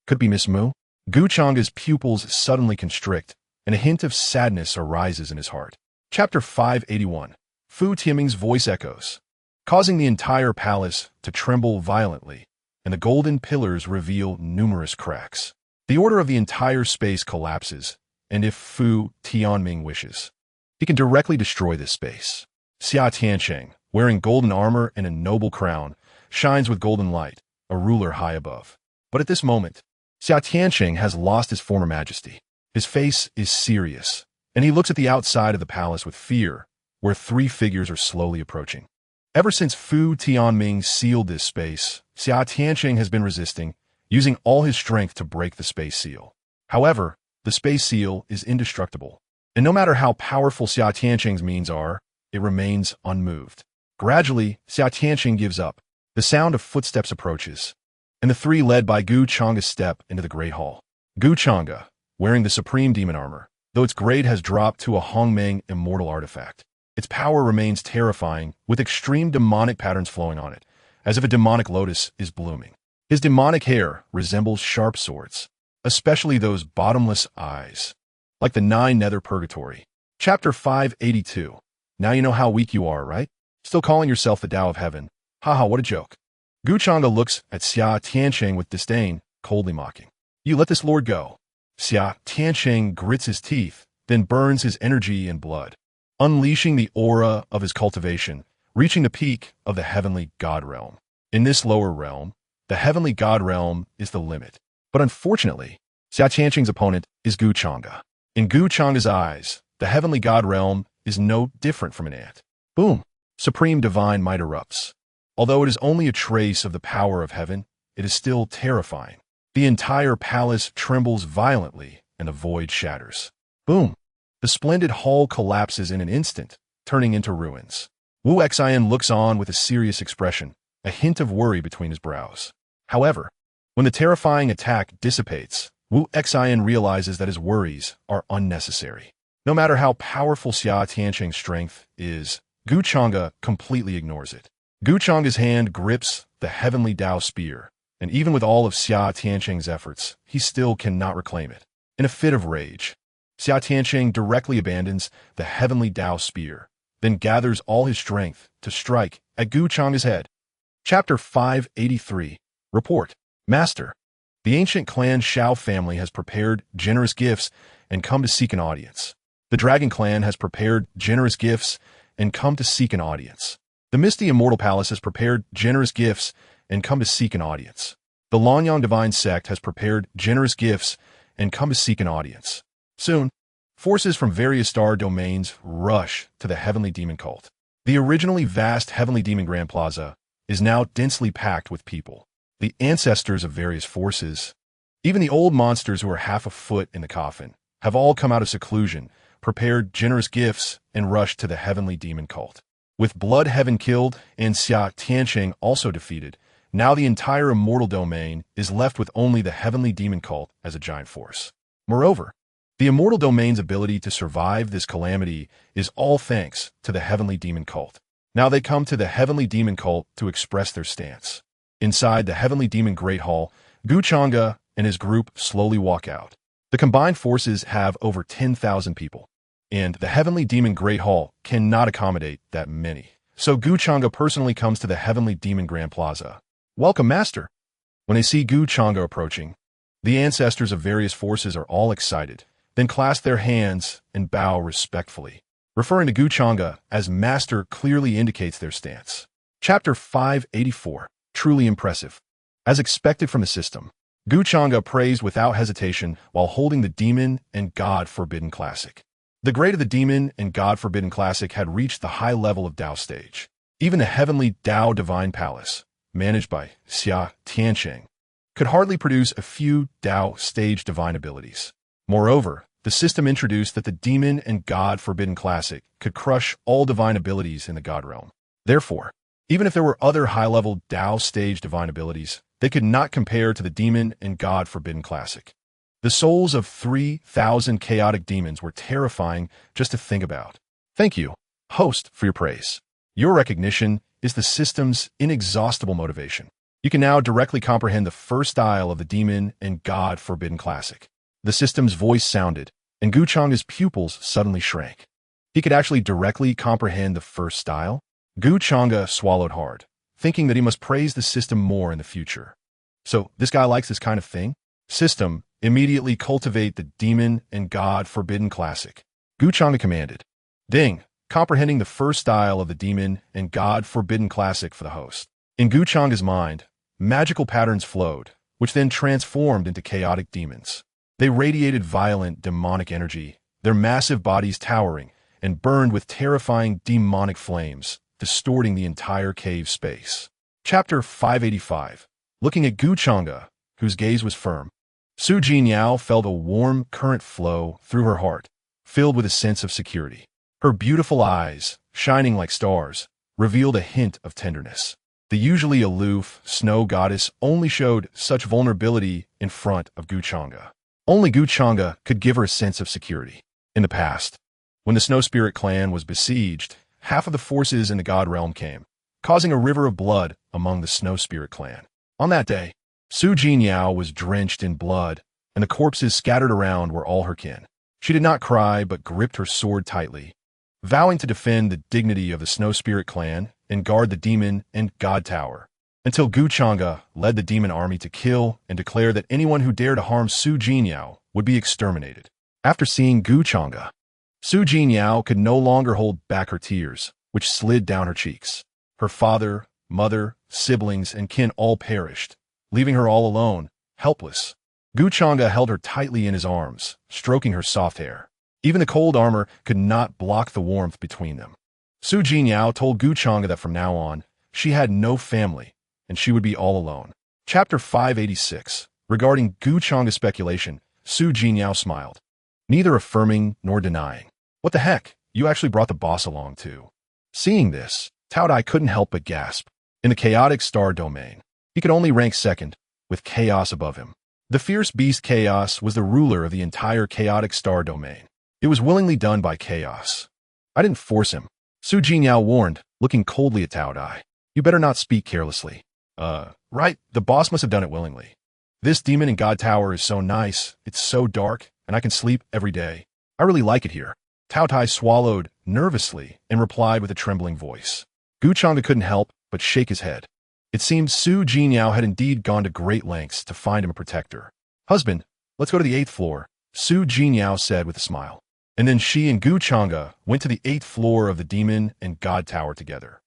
Speaker 1: Could be Miss Mu? Gu Changge's pupils suddenly constrict, and a hint of sadness arises in his heart. Chapter 581. Fu Tianming's voice echoes, causing the entire palace to tremble violently, and the golden pillars reveal numerous cracks. The order of the entire space collapses, and if Fu Tianming wishes, he can directly destroy this space. Xia Tiancheng, wearing golden armor and a noble crown, shines with golden light, a ruler high above. But at this moment, Xia Tiancheng has lost his former majesty. His face is serious, and he looks at the outside of the palace with fear, where three figures are slowly approaching. Ever since Fu Tianming sealed this space, Xia Tiancheng has been resisting, using all his strength to break the space seal. However, the space seal is indestructible, and no matter how powerful Xia Tiancheng's means are, it remains unmoved. Gradually, Xia Tiancheng gives up. The sound of footsteps approaches, and the three led by Gu Changge step into the Great Hall. Gu Changge, wearing the supreme demon armor, though its grade has dropped to a Hongmeng immortal artifact. Its power remains terrifying, with extreme demonic patterns flowing on it, as if a demonic lotus is blooming. His demonic hair resembles sharp swords, especially those bottomless eyes, like the 9 nether purgatory. Chapter 582. Now you know how weak you are, right? Still calling yourself the Tao of Heaven. Haha, what a joke. Gu Changge looks at Xia Tiancheng with disdain, coldly mocking. You let this lord go. Xia Tiancheng grits his teeth, then burns his energy and blood, unleashing the aura of his cultivation, reaching the peak of the heavenly god realm. In this lower realm, the heavenly god realm is the limit. But unfortunately, Xia Tiancheng's opponent is Gu Changge. In Gu Changge's eyes, the heavenly god realm is no different from an ant. Boom! Supreme divine might erupts. Although it is only a trace of the power of heaven, it is still terrifying. The entire palace trembles violently, and the void shatters. Boom! The splendid hall collapses in an instant, turning into ruins. Wu Xian looks on with a serious expression, a hint of worry between his brows. However, when the terrifying attack dissipates, Wu Xian realizes that his worries are unnecessary. No matter how powerful Xia Tiancheng's strength is, Gu Changge completely ignores it. Gu Changge's hand grips the Heavenly Dao Spear, and even with all of Xia Tianqing's efforts, he still cannot reclaim it. In a fit of rage, Xia Tianqing directly abandons the Heavenly Dao Spear, then gathers all his strength to strike at Gu Changge's head. Chapter 583. Report. Master. The ancient clan Shao family has prepared generous gifts and come to seek an audience. The Dragon Clan has prepared generous gifts and come to seek an audience. The Misty Immortal Palace has prepared generous gifts and come to seek an audience. The Lanyang Divine Sect has prepared generous gifts and come to seek an audience. Soon, forces from various star domains rush to the Heavenly Demon cult. The originally vast Heavenly Demon Grand Plaza is now densely packed with people. The ancestors of various forces, even the old monsters who are half a foot in the coffin, have all come out of seclusion, prepared generous gifts, and rushed to the Heavenly Demon cult. With Blood Heaven killed and Xia Tianqing also defeated, now the entire immortal domain is left with only the Heavenly Demon cult as a giant force. Moreover, the immortal domain's ability to survive this calamity is all thanks to the Heavenly Demon cult. Now they come to the Heavenly Demon cult to express their stance. Inside the Heavenly Demon Great Hall, Gu Changge and his group slowly walk out. The combined forces have over 10,000 people, and the Heavenly Demon Great Hall cannot accommodate that many. So Gu Changge personally comes to the Heavenly Demon Grand Plaza. Welcome, Master. When they see Gu Changge approaching, the ancestors of various forces are all excited, then clasp their hands and bow respectfully. Referring to Gu Changge as Master clearly indicates their stance. Chapter 584. Truly impressive. As expected from the system, Gu Changge praised without hesitation while holding the Demon and God Forbidden Classic. The grade of the Demon and God Forbidden Classic had reached the high level of Dao stage. Even the Heavenly Dao Divine Palace, managed by Xia Tianqing, could hardly produce a few Dao stage divine abilities. Moreover, the system introduced that the Demon and God Forbidden Classic could crush all divine abilities in the God realm. Therefore, even if there were other high-level Dao stage divine abilities, they could not compare to the Demon and God Forbidden Classic. The souls of 3,000 chaotic demons were terrifying just to think about. Thank you, host, for your praise. Your recognition is the system's inexhaustible motivation. You can now directly comprehend the first style of the Demon and God Forbidden Classic. The system's voice sounded, and Gu Changge's pupils suddenly shrank. He could actually directly comprehend the first style? Gu Changge swallowed hard, thinking that he must praise the system more in the future. So, this guy likes this kind of thing? System, immediately cultivate the Demon and God Forbidden Classic. Gu Changge commanded. Ding, comprehending the first style of the Demon and God Forbidden Classic for the host. In Gu Changge's mind, magical patterns flowed, which then transformed into chaotic demons. They radiated violent demonic energy, their massive bodies towering, and burned with terrifying demonic flames, distorting the entire cave space. Chapter 585. Looking at Gu Changge, whose gaze was firm, Su Jinyao felt a warm current flow through her heart, filled with a sense of security. Her beautiful eyes, shining like stars, revealed a hint of tenderness. The usually aloof snow goddess only showed such vulnerability in front of Gu Changge. Only Gu Changge could give her a sense of security. In the past, when the Snow Spirit clan was besieged, half of the forces in the God realm came, causing a river of blood among the Snow Spirit clan. On that day, Su Jinyao was drenched in blood, and the corpses scattered around were all her kin. She did not cry, but gripped her sword tightly, vowing to defend the dignity of the Snow Spirit clan and guard the Demon and God Tower, until Gu Changge led the demon army to kill and declare that anyone who dared to harm Su Jinyao would be exterminated. After seeing Gu Changge, Su Jinyao could no longer hold back her tears, which slid down her cheeks. Her father, mother, siblings, and kin all perished, leaving her all alone, helpless. Gu Changge held her tightly in his arms, stroking her soft hair. Even the cold armor could not block the warmth between them. Su Jinyao told Gu Changge that from now on, she had no family, and she would be all alone. Chapter 586. Regarding Gu Changge's speculation, Su Jinyao smiled, neither affirming nor denying. What the heck? You actually brought the boss along too. Seeing this, Tao Dai couldn't help but gasp. In the chaotic star domain, he could only rank second, with chaos above him. The fierce beast Chaos was the ruler of the entire chaotic star domain. It was willingly done by Chaos. I didn't force him, Su Jinyao warned, looking coldly at Tao Dai. You better not speak carelessly. Right, the boss must have done it willingly. This demon in God Tower is so nice, it's so dark, and I can sleep every day. I really like it here. Tao Tai swallowed nervously and replied with a trembling voice. Gu Changge couldn't help but shake his head. It seemed Su Jinyao had indeed gone to great lengths to find him a protector. Husband, let's go to the 8th floor, Su Jinyao said with a smile. And then she and Gu Changge went to the 8th floor of the Demon and God Tower together.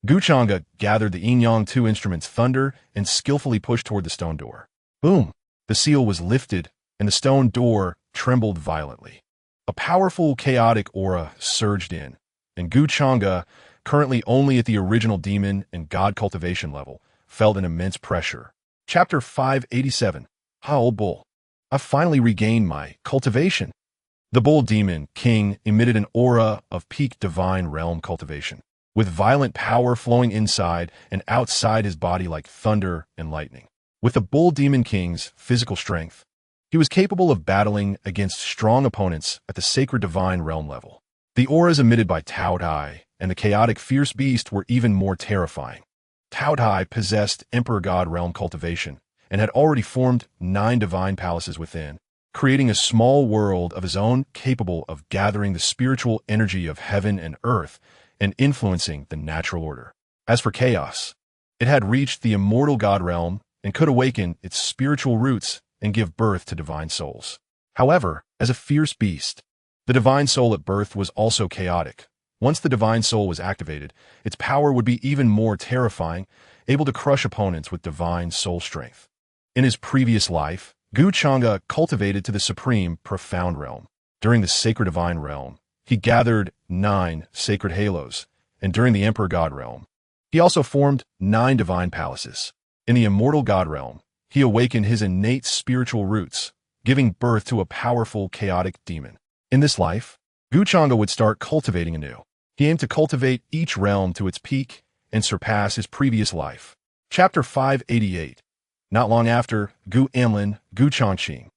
Speaker 1: Gu Changge gathered the Yin-Yang 2 instruments Thunder and skillfully pushed toward the stone door. Boom! The seal was lifted, and the stone door trembled violently. A powerful, chaotic aura surged in, and Gu Changge, currently only at the original Demon and God cultivation level, felt an immense pressure. Chapter 587. Ha, old bull. I've finally regained my cultivation. The bull demon king emitted an aura of peak divine realm cultivation, with violent power flowing inside and outside his body like thunder and lightning. With the bull demon king's physical strength, he was capable of battling against strong opponents at the sacred divine realm level. The auras emitted by Tao Tai and the chaotic fierce beast were even more terrifying. Tao Tai possessed Emperor God realm cultivation and had already formed 9 divine palaces within, creating a small world of his own capable of gathering the spiritual energy of heaven and earth and influencing the natural order. As for chaos, it had reached the immortal God realm and could awaken its spiritual roots and give birth to divine souls. However, as a fierce beast, the divine soul at birth was also chaotic. Once the divine soul was activated, its power would be even more terrifying, able to crush opponents with divine soul strength. In his previous life, Gu Changge cultivated to the supreme profound realm. During the sacred divine realm, he gathered 9 sacred halos, and during the emperor god realm, he also formed 9 divine palaces. In the immortal god realm, he awakened his innate spiritual roots, giving birth to a powerful chaotic demon. In this life, Gu Changge would start cultivating anew. He aimed to cultivate each realm to its peak and surpass his previous life. Chapter 588. Not long after, Gu Amlin, Gu Changqing,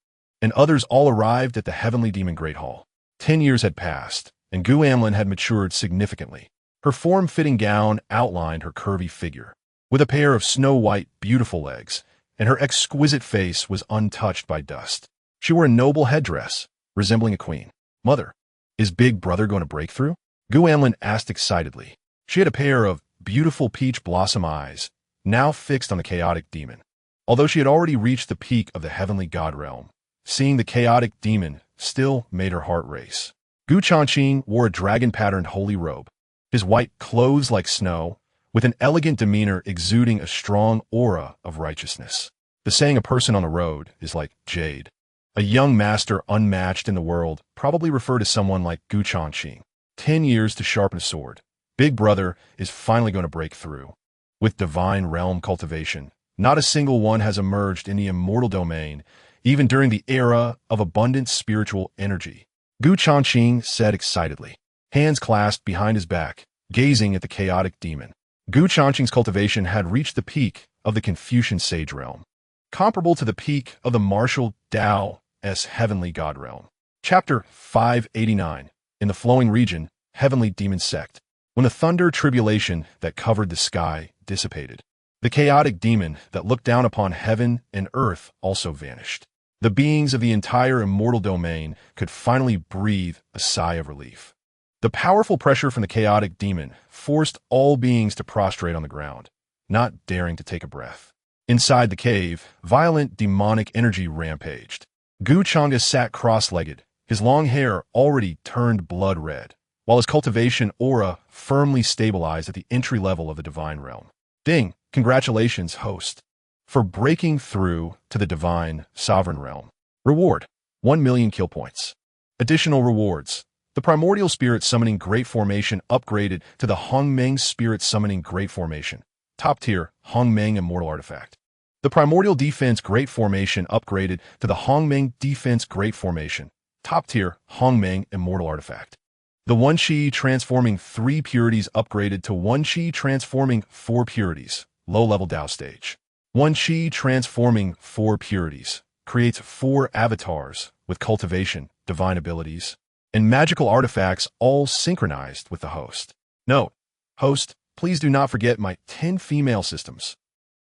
Speaker 1: and others all arrived at the Heavenly Demon Great Hall. 10 years had passed, and Gu Amlin had matured significantly. Her form-fitting gown outlined her curvy figure, with a pair of snow-white, beautiful legs, and her exquisite face was untouched by dust. She wore a noble headdress, resembling a queen. Mother, is Big Brother going to break through? Gu Amlin asked excitedly. She had a pair of beautiful peach blossom eyes, now fixed on the chaotic demon. Although she had already reached the peak of the heavenly god realm, seeing the chaotic demon still made her heart race. Gu Changqing wore a dragon-patterned holy robe, his white clothes like snow, with an elegant demeanor exuding a strong aura of righteousness. The saying a person on the road is like jade. A young master unmatched in the world probably referred to someone like Gu Changqing. 10 years to sharpen a sword. Big Brother is finally going to break through. With divine realm cultivation, not a single one has emerged in the immortal domain, even during the era of abundant spiritual energy. Gu Changqing said excitedly, hands clasped behind his back, gazing at the chaotic demon. Gu Changqing's cultivation had reached the peak of the Confucian sage realm, comparable to the peak of the martial Tao's heavenly god realm. Chapter 589. In the flowing region, Heavenly Demon Sect. When the thunder tribulation that covered the sky dissipated, the chaotic demon that looked down upon heaven and earth also vanished. The beings of the entire immortal domain could finally breathe a sigh of relief. The powerful pressure from the chaotic demon forced all beings to prostrate on the ground, not daring to take a breath. Inside the cave, violent demonic energy rampaged. Gu Changge sat cross-legged, his long hair already turned blood red, while his cultivation aura firmly stabilized at the entry level of the divine realm. Ding! Congratulations, host, for breaking through to the divine sovereign realm. Reward: 1 million kill points. Additional rewards: the Primordial Spirit Summoning Great Formation upgraded to the Hongmeng Spirit Summoning Great Formation. Top tier Hongmeng Immortal Artifact. The Primordial Defense Great Formation upgraded to the Hongmeng Defense Great Formation. Top tier Hongmeng Immortal Artifact. The One Qi Transforming 3 Purities upgraded to One Qi Transforming 4 Purities. Low-level Dao stage. One Qi Transforming 4 Purities creates 4 avatars with cultivation, divine abilities, and magical artifacts all synchronized with the host. Note: host, please do not forget my 10 female systems.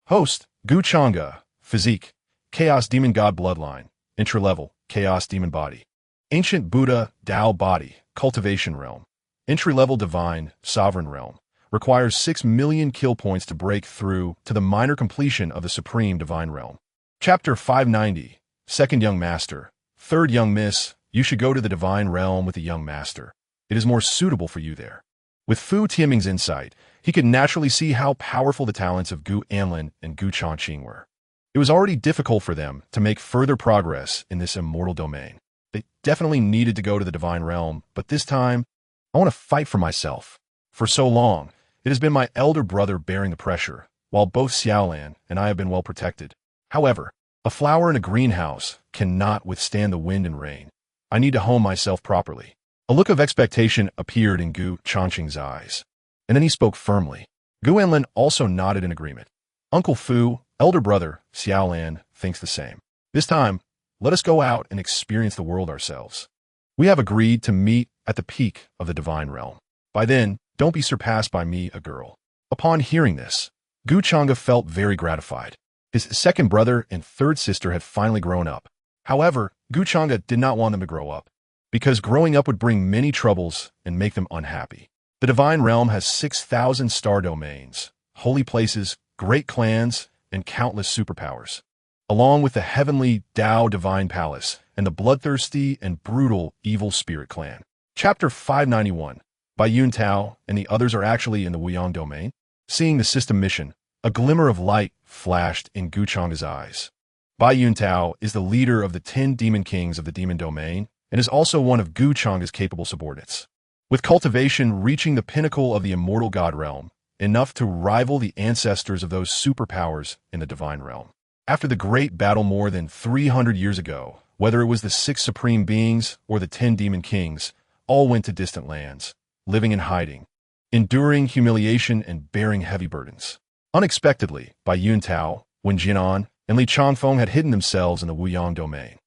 Speaker 1: Host, Changge, Physique, Chaos Demon God Bloodline, Entry-Level, Chaos Demon Body. Ancient Buddha, Tao Body, Cultivation Realm. Entry-Level Divine, Sovereign Realm. Requires 6 million kill points to break through to the minor completion of the Supreme Divine Realm. Chapter 590, Second Young Master. Third Young Miss, you should go to the Divine Realm with the Young Master. It is more suitable for you there. With Fu Tianming's insight, he could naturally see how powerful the talents of Gu Anlin and Gu Changqing were. It was already difficult for them to make further progress in this immortal domain. They definitely needed to go to the Divine Realm, but this time, I want to fight for myself. For so long, it has been my elder brother bearing the pressure, while both Xiaolan and I have been well protected. However, a flower in a greenhouse cannot withstand the wind and rain. I need to hone myself properly. A look of expectation appeared in Gu Changqing's eyes, and then he spoke firmly. Gu Anlin also nodded in agreement. Uncle Fu, elder brother, Xiaolan, thinks the same. This time, let us go out and experience the world ourselves. We have agreed to meet at the peak of the Divine Realm. By then, don't be surpassed by me, a girl. Upon hearing this, Gu Changge felt very gratified. His second brother and third sister had finally grown up. However, Gu Changge did not want them to grow up, because growing up would bring many troubles and make them unhappy. The Divine Realm has 6,000 star domains, holy places, great clans, and countless superpowers, along with the Heavenly Tao Divine Palace and the bloodthirsty and brutal Evil Spirit Clan. Chapter 591. Bai Yun Tao and the others are actually in the Wuyang domain. Seeing the system mission, a glimmer of light flashed in Gu Changge's eyes. Bai Yun Tao is the leader of the 10 demon kings of the demon domain and is also one of Gu Changge's capable subordinates. With cultivation reaching the pinnacle of the immortal god realm, enough to rival the ancestors of those superpowers in the divine realm. After the great battle more than 300 years ago, whether it was the 6 supreme beings or the 10 demon kings, all went to distant lands, living in hiding, enduring humiliation and bearing heavy burdens. Unexpectedly, Bai Yun Tao, Wen Jianan, and Li Changfeng had hidden themselves in the Wuyang domain.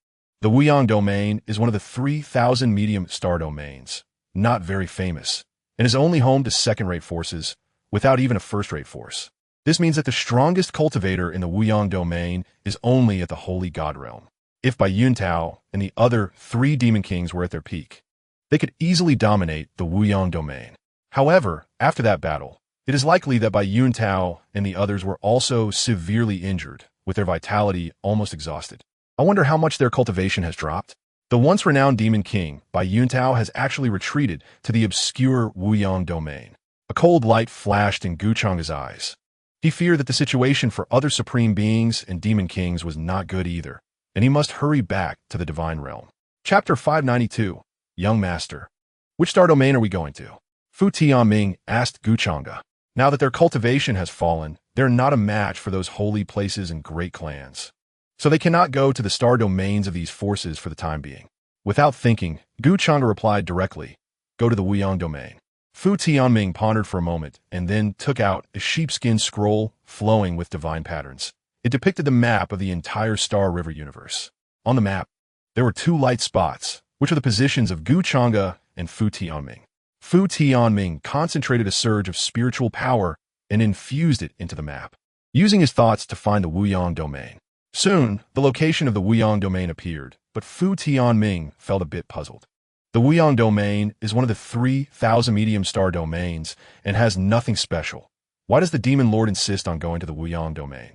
Speaker 1: The Wuyang domain is one of the 3,000 medium star domains, not very famous, and is only home to second-rate forces, without even a first-rate force. This means that the strongest cultivator in the Wuyang domain is only at the Holy God realm. If Bai Yun Tao and the other 3 demon kings were at their peak, they could easily dominate the Wuyang domain. However, after that battle, it is likely that Bai Yun Tao and the others were also severely injured, with their vitality almost exhausted. I wonder how much their cultivation has dropped. The once renowned demon king, Bai Yun Tao, has actually retreated to the obscure Wuyang domain. A cold light flashed in Gu Changge's eyes. He feared that the situation for other supreme beings and demon kings was not good either, and he must hurry back to the divine realm. Chapter 592. Young Master. Which star domain are we going to? Fu Tianming asked Gu Changge. Now that their cultivation has fallen, they're not a match for those holy places and great clans. So they cannot go to the star domains of these forces for the time being. Without thinking, Gu Changge replied directly, go to the Wuyang domain. Fu Tianming pondered for a moment and then took out a sheepskin scroll flowing with divine patterns. It depicted the map of the entire Star River universe. On the map, there were 2 light spots, which are the positions of Gu Changge and Fu Tianming. Fu Tianming concentrated a surge of spiritual power and infused it into the map, using his thoughts to find the Wuyang domain. Soon, the location of the Wuyang domain appeared, but Fu Tianming felt a bit puzzled. The Wuyang domain is one of the 3,000 medium star domains and has nothing special. Why does the Demon Lord insist on going to the Wuyang domain?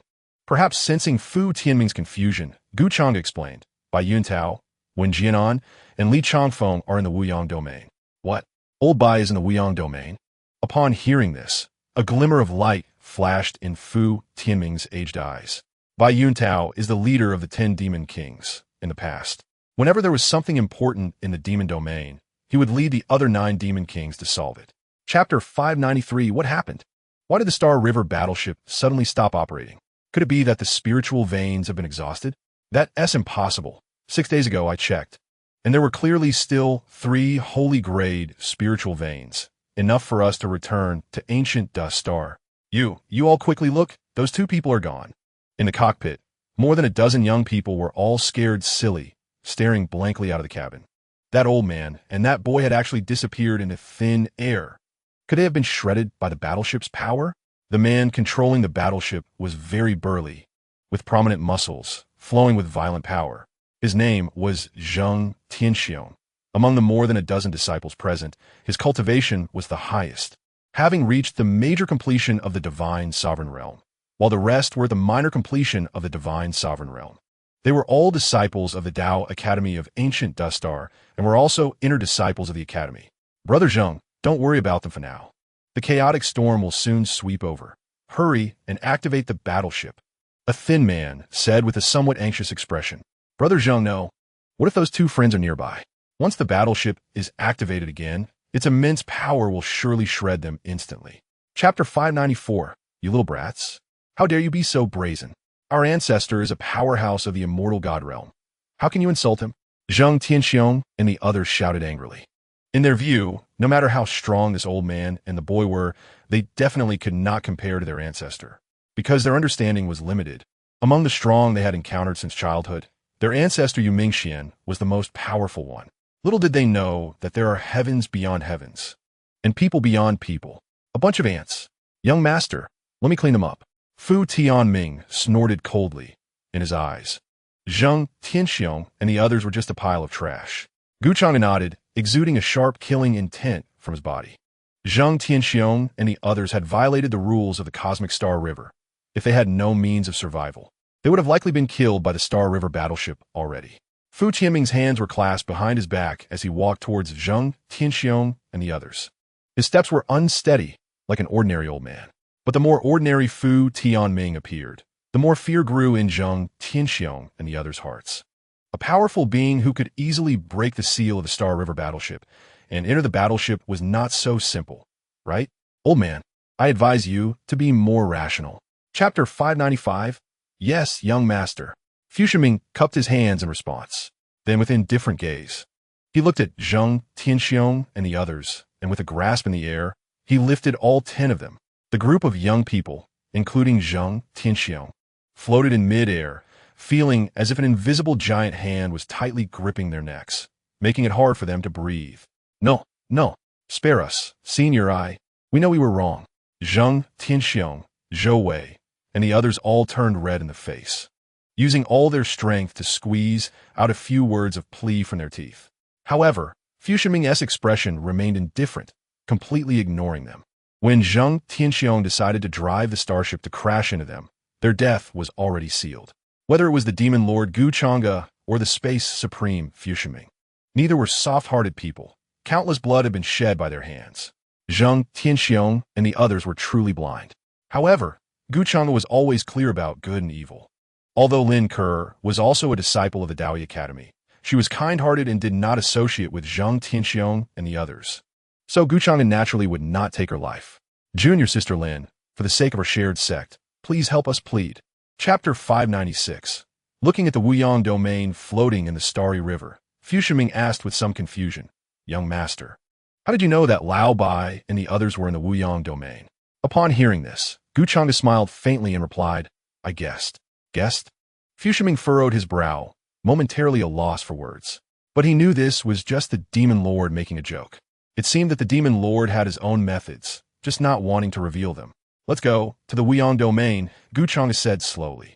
Speaker 1: Perhaps sensing Fu Tianming's confusion, Gu Changge explained, Bai Yun Tao, Wen Jianan, and Li Changfeng are in the Wuyang domain. What? Old Bai is in the Wuyang domain? Upon hearing this, a glimmer of light flashed in Fu Tianming's aged eyes. Bai Yun Tao is the leader of the 10 demon kings in the past. Whenever there was something important in the demon domain, he would lead the other 9 demon kings to solve it. Chapter 593. What happened? Why did the Star River battleship suddenly stop operating? Could it be that the spiritual veins have been exhausted? That's impossible. 6 days ago I checked, and there were clearly still 3 holy grade spiritual veins, enough for us to return to ancient Dust Star. You all quickly look, those 2 people are gone. In the cockpit, more than a dozen young people were all scared silly, staring blankly out of the cabin. That old man and that boy had actually disappeared into thin air. Could they have been shredded by the battleship's power? The man controlling the battleship was very burly, with prominent muscles, flowing with violent power. His name was Zheng Tianxiong. Among the more than a dozen disciples present, his cultivation was the highest, having reached the major completion of the divine sovereign realm, while the rest were at the minor completion of the divine sovereign realm. They were all disciples of the Dao Academy of Ancient Dustar and were also inner disciples of the Academy. Brother Zheng, don't worry about them for now. The chaotic storm will soon sweep over. Hurry and activate the battleship. A thin man said with a somewhat anxious expression. Brother Zheng, no. What if those two friends are nearby? Once the battleship is activated again, its immense power will surely shred them instantly. Chapter 594. You little brats. How dare you be so brazen? Our ancestor is a powerhouse of the immortal god realm. How can you insult him? Zheng Tianxiong and the others shouted angrily. In their view, no matter how strong this old man and the boy were, they definitely could not compare to their ancestor, because their understanding was limited. Among the strong they had encountered since childhood, their ancestor Yu Mingxian was the most powerful one. Little did they know that there are heavens beyond heavens, and people beyond people. A bunch of ants. Young master, let me clean them up. Fu Tianming snorted coldly in his eyes. Zheng Tianxiong and the others were just a pile of trash. Gu Changge nodded, exuding a sharp killing intent from his body. Zheng Tianxiong and the others had violated the rules of the Cosmic Star River. If they had no means of survival, they would have likely been killed by the Star River battleship already. Fu Tianming's hands were clasped behind his back as he walked towards Zheng Tianxiong and the others. His steps were unsteady, like an ordinary old man. But the more ordinary Fu Tianming appeared, the more fear grew in Zheng Tianxiong and the others' hearts. A powerful being who could easily break the seal of the Star River battleship and enter the battleship was not so simple, right? Old man, I advise you to be more rational. Chapter 595. Yes, young master. Fu Shiming cupped his hands in response. Then with indifferent gaze, he looked at Zheng Tianxiong and the others, and with a grasp in the air, he lifted all 10 of them. The group of young people, including Zheng Tianxiong, floated in mid-air, feeling as if an invisible giant hand was tightly gripping their necks, making it hard for them to breathe. No, spare us, Senior. We know we were wrong. Zheng Tianxiong, Zhou Wei, and the others all turned red in the face, using all their strength to squeeze out a few words of plea from their teeth. However, Fu Shiming's expression remained indifferent, completely ignoring them. When Zheng Tianxiong decided to drive the starship to crash into them, their death was already sealed. Whether it was the Demon Lord Gu Changge or the Space Supreme Fu Shiming, neither were soft-hearted people. Countless blood had been shed by their hands. Zheng Tianxiong and the others were truly blind. However, Gu Changge was always clear about good and evil. Although Lin Ke was also a disciple of the Dao Academy, she was kind-hearted and did not associate with Zheng Tianxiong and the others. So Gu Changge naturally would not take her life. Junior Sister Lin, for the sake of our shared sect, please help us plead. Chapter 596. Looking at the Wuyang domain floating in the starry river, Fu Shiming asked with some confusion, Young master, how did you know that Lao Bai and the others were in the Wuyang domain? Upon hearing this, Gu Changge smiled faintly and replied, I guessed. Guessed? Fu Shiming furrowed his brow, momentarily a loss for words. But he knew this was just the Demon Lord making a joke. It seemed that the Demon Lord had his own methods, just not wanting to reveal them. Let's go to the Wuyang domain, Gu Changge said slowly.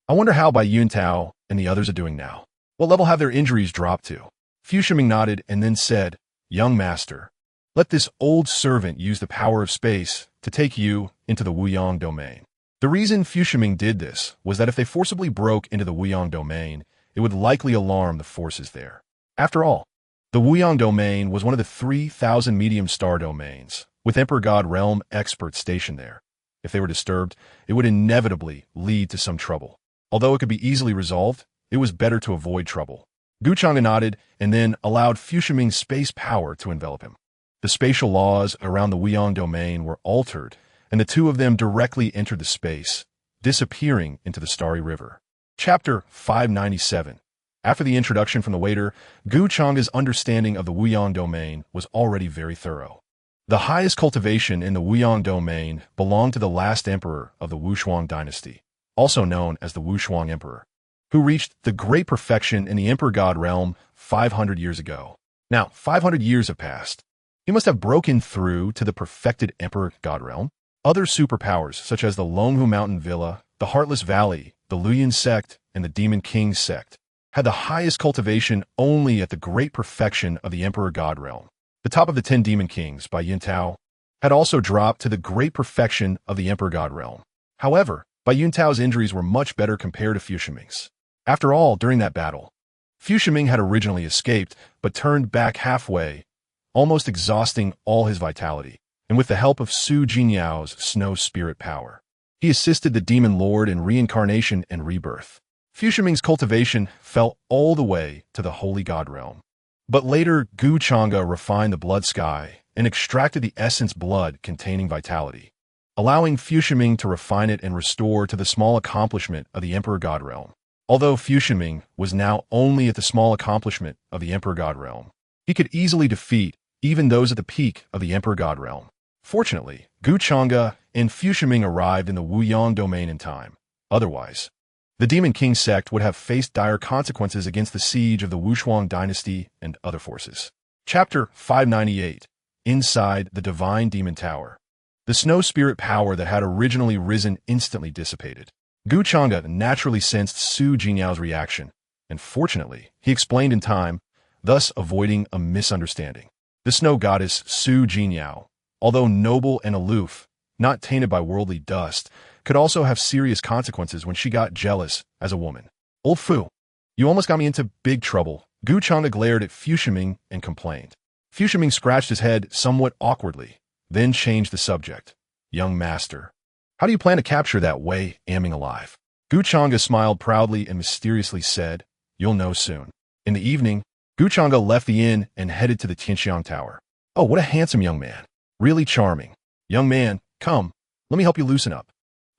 Speaker 1: I wonder how Bai Yuntao and the others are doing now. What level have their injuries dropped to? Fu Shiming nodded and then said, Young master, let this old servant use the power of space to take you into the Wuyang domain. The reason Fu Shiming did this was that if they forcibly broke into the Wuyang domain, it would likely alarm the forces there. After all, the Wuyang domain was one of the 3,000 medium star domains, with Emperor God Realm experts stationed there. If they were disturbed, it would inevitably lead to some trouble. Although it could be easily resolved, it was better to avoid trouble. Gu Changge nodded and then allowed Fu Shiming's space power to envelop him. The spatial laws around the Wuyang domain were altered, and the two of them directly entered the space, disappearing into the starry river. Chapter 597. After the introduction from the waiter, Gu Changge's understanding of the Wuyang domain was already very thorough. The highest cultivation in the Wuyang domain belonged to the last emperor of the Wushuang dynasty, also known as the Wushuang Emperor, who reached the great perfection in the Emperor God realm 500 years ago. Now, 500 years have passed, He must have broken through to the perfected Emperor God realm. Other superpowers, such as the Longhu Mountain Villa, the Heartless Valley, the Luyan Sect, and the Demon King Sect, had the highest cultivation only at the great perfection of the Emperor God realm. The top of the 10 Demon Kings, by Yin Tao, had also dropped to the great perfection of the Emperor God realm. However, Bai Yun Tao's injuries were much better compared to Fu Shiming's. After all, during that battle, Fu Shiming had originally escaped, but turned back halfway, almost exhausting all his vitality, and with the help of Su Jinyao's snow spirit power, he assisted the Demon Lord in reincarnation and rebirth. Fu Shiming's cultivation fell all the way to the Holy God realm. But later, Gu Changge refined the blood sky and extracted the essence blood containing vitality, allowing Fu Shiming to refine it and restore to the small accomplishment of the Emperor God realm. Although Fu Shiming was now only at the small accomplishment of the Emperor God realm, he could easily defeat even those at the peak of the Emperor God realm. Fortunately, Gu Changge and Fu Shiming arrived in the Wuyang domain in time. Otherwise, the Demon King Sect would have faced dire consequences against the siege of the Wushuang dynasty and other forces. Chapter 598. Inside the Divine Demon Tower. The snow spirit power that had originally risen instantly dissipated. Gu Changge naturally sensed Su Jinyao's reaction, and fortunately, he explained in time, thus avoiding a misunderstanding. The snow goddess Su Jinyao, although noble and aloof, not tainted by worldly dust, could also have serious consequences when she got jealous as a woman. Old Fu, you almost got me into big trouble. Gu Changge glared at Fu Shiming and complained. Fu Shiming scratched his head somewhat awkwardly, then changed the subject. Young master, how do you plan to capture that Wei Aming alive? Gu Changge smiled proudly and mysteriously said, you'll know soon. In the evening, Gu Changge left the inn and headed to the Tianxiang Tower. Oh, what a handsome young man. Really charming. Young man, come, let me help you loosen up.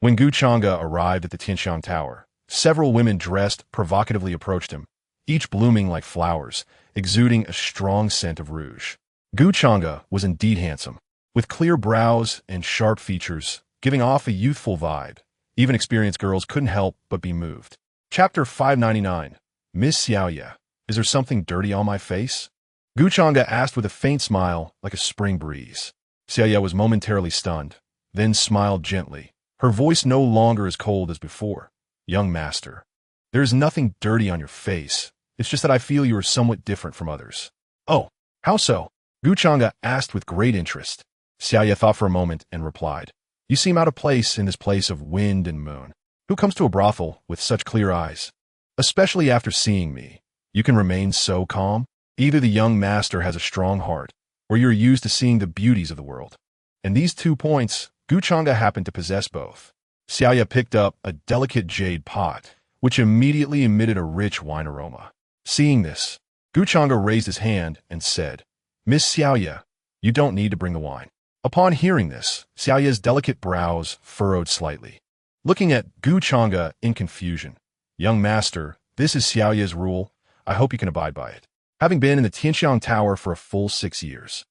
Speaker 1: When Gu Changge arrived at the Tianxiang Tower, several women dressed provocatively approached him, each blooming like flowers, exuding a strong scent of rouge. Gu Changge was indeed handsome, with clear brows and sharp features, giving off a youthful vibe. Even experienced girls couldn't help but be moved. Chapter 599. Miss Xiaoye, is there something dirty on my face? Gu Changge asked with a faint smile, like a spring breeze. Xiaoye was momentarily stunned, then smiled gently, her voice no longer as cold as before. Young master, there is nothing dirty on your face. It's just that I feel you are somewhat different from others. Oh, how so? Gu Changge asked with great interest. Xiaoye thought for a moment and replied, you seem out of place in this place of wind and moon. Who comes to a brothel with such clear eyes? Especially after seeing me, you can remain so calm? Either the young master has a strong heart, or you're used to seeing the beauties of the world. And these 2 points, Gu Changge happened to possess both. Xiaoye picked up a delicate jade pot, which immediately emitted a rich wine aroma. Seeing this, Gu Changge raised his hand and said, Miss Xiaoye, you don't need to bring the wine. Upon hearing this, Xiaoye's delicate brows furrowed slightly. Looking at Gu Changge in confusion, young master, this is Xiaoye's rule. I hope you can abide by it. Having been in the Tianxiang Tower for a full 6 years,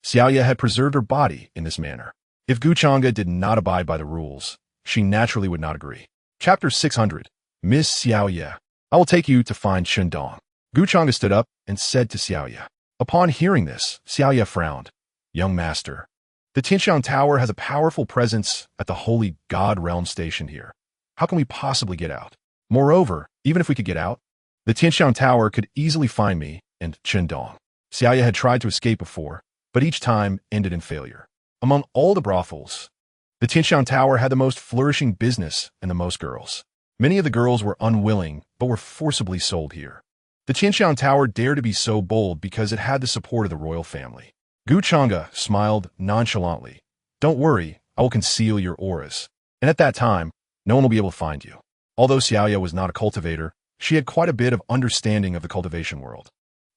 Speaker 1: Xiaoye had preserved her body in this manner. If Gu Changge did not abide by the rules, she naturally would not agree. Chapter 600. Miss Xiaoye, I will take you to find Shendong. Gu Changge stood up and said to Xiaoye. Upon hearing this, Xiaoye frowned. Young master, the Tianxiang Tower has a powerful presence at the Holy God Realm station here. How can we possibly get out? Moreover, even if we could get out, the Tianxiang Tower could easily find me and Shendong. Xiaoye had tried to escape before, but each time ended in failure. Among all the brothels, the Tianxiang Tower had the most flourishing business and the most girls. Many of the girls were unwilling, but were forcibly sold here. The Tianxiang Tower dared to be so bold because it had the support of the royal family. Gu Changge smiled nonchalantly. Don't worry, I will conceal your auras. And at that time, no one will be able to find you. Although Xiaoye was not a cultivator, she had quite a bit of understanding of the cultivation world.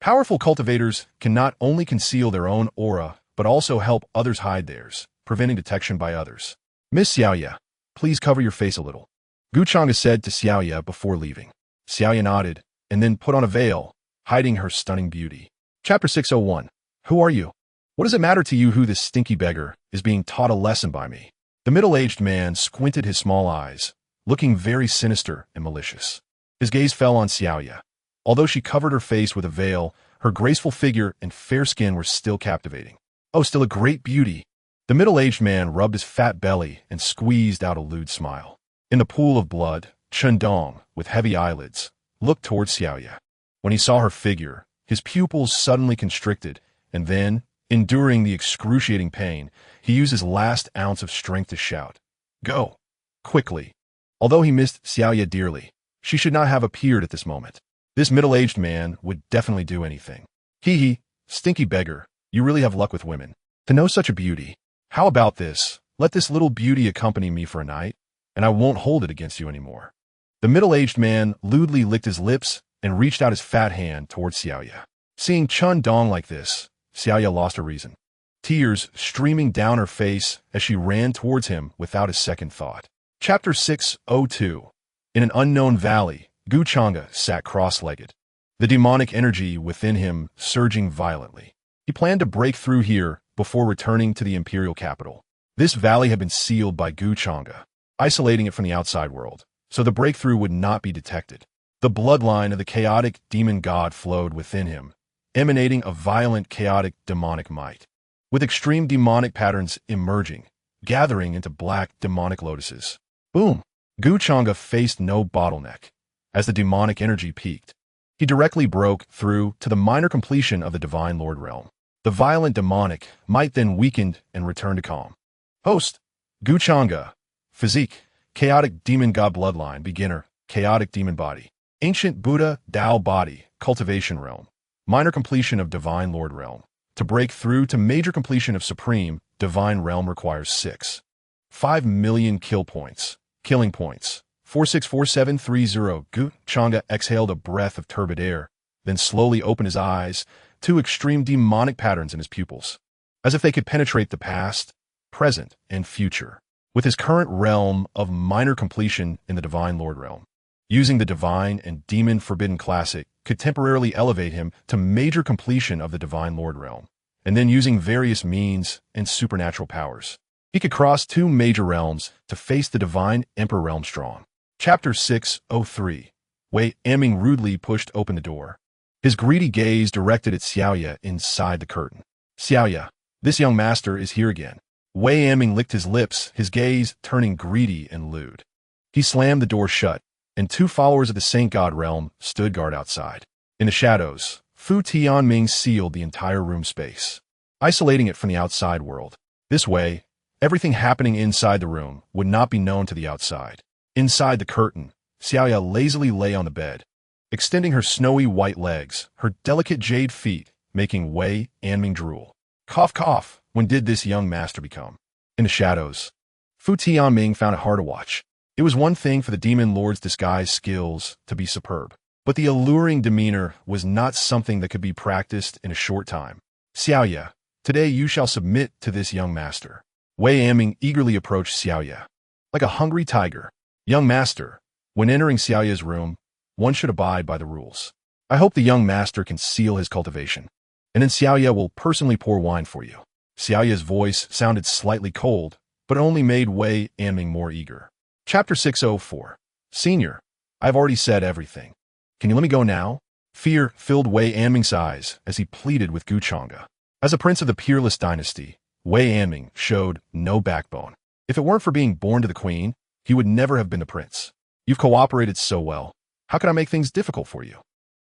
Speaker 1: Powerful cultivators can not only conceal their own aura, but also help others hide theirs, preventing detection by others. Miss Xiaoye, please cover your face a little. Gu Changge said to Xiaoye before leaving. Xiaoye nodded, and then put on a veil, hiding her stunning beauty. Chapter 601. Who are you? What does it matter to you who this stinky beggar is being taught a lesson by me? The middle-aged man squinted his small eyes, looking very sinister and malicious. His gaze fell on Xiaoye. Although she covered her face with a veil, her graceful figure and fair skin were still captivating. Oh, still a great beauty. The middle-aged man rubbed his fat belly and squeezed out a lewd smile. In the pool of blood, Chen Dong, with heavy eyelids, looked toward Xiaoya. When he saw her figure, his pupils suddenly constricted, and then, enduring the excruciating pain, he used his last ounce of strength to shout, "Go!" quickly. Although he missed Xiaoya dearly, she should not have appeared at this moment. This middle-aged man would definitely do anything. Hee, stinky beggar, you really have luck with women. To know such a beauty. How about this? Let this little beauty accompany me for a night, and I won't hold it against you anymore. The middle-aged man lewdly licked his lips and reached out his fat hand towards Xiaoya. Seeing Chen Dong like this, Xiaoya lost her reason, tears streaming down her face as she ran towards him without a second thought. Chapter 602. In an unknown valley, Changge sat cross-legged, the demonic energy within him surging violently. He planned to break through here before returning to the imperial capital. This valley had been sealed by Changge, isolating it from the outside world, so the breakthrough would not be detected. The bloodline of the chaotic demon god flowed within him, emanating a violent chaotic demonic might, with extreme demonic patterns emerging, gathering into black demonic lotuses. Boom! Changge faced no bottleneck. As the demonic energy peaked, he directly broke through to the minor completion of the Divine Lord realm. The violent demonic might then weakened and returned to calm. Host, Changge. Physique, chaotic demon god bloodline, beginner, chaotic demon body. Ancient Buddha, Tao body, cultivation realm. Minor completion of Divine Lord realm. To break through to major completion of Supreme, Divine realm requires 5 million kill points. Killing points. 464730. Changge exhaled a breath of turbid air, then slowly opened his eyes, two extreme demonic patterns in his pupils, as if they could penetrate the past, present, and future. With his current realm of minor completion in the Divine Lord realm, using the Divine and Demon Forbidden Classic could temporarily elevate him to major completion of the Divine Lord realm, and then using various means and supernatural powers, he could cross two major realms to face the Divine Emperor realm strong. Chapter 603. Wei Aming rudely pushed open the door, his greedy gaze directed at Xiaoya inside the curtain. Xiaoya, this young master is here again. Wei Aming licked his lips, his gaze turning greedy and lewd. He slammed the door shut, and two followers of the Saint God realm stood guard outside. In the shadows, Fu Tianming sealed the entire room space, isolating it from the outside world. This way, everything happening inside the room would not be known to the outside. Inside the curtain, Xiaoya lazily lay on the bed, extending her snowy white legs, her delicate jade feet making Wei Aming drool. Cough, cough. When did this young master become? In the shadows, Fu Tianming found it hard to watch. It was one thing for the demon lord's disguise skills to be superb, but the alluring demeanor was not something that could be practiced in a short time. Xiaoya, today you shall submit to this young master. Wei Aming eagerly approached Xiaoya, like a hungry tiger. Young master, when entering Xiaoya's room, one should abide by the rules. I hope the young master can seal his cultivation, and then Xiaoya will personally pour wine for you. Xiaoya's voice sounded slightly cold, but only made Wei Aming more eager. Chapter 604. Senior, I've already said everything. Can you let me go now? Fear filled Wei Aming's eyes as he pleaded with Changge. As a prince of the peerless dynasty, Wei Aming showed no backbone. If it weren't for being born to the queen, he would never have been the prince. You've cooperated so well. How could I make things difficult for you?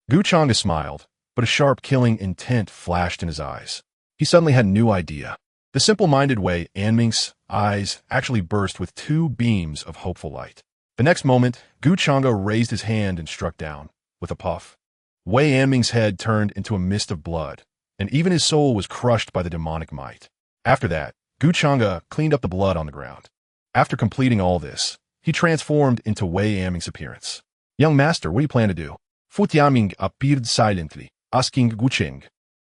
Speaker 1: Changge smiled, but a sharp killing intent flashed in his eyes. He suddenly had a new idea. The simple-minded Wei Aming's eyes actually burst with two beams of hopeful light. The next moment, Changge raised his hand and struck down. With a puff, Wei Aming's head turned into a mist of blood, and even his soul was crushed by the demonic might. After that, Changge cleaned up the blood on the ground. After completing all this, he transformed into Wei Aming's appearance. Young master, what do you plan to do? Fu Tianming appeared silently, asking Changge,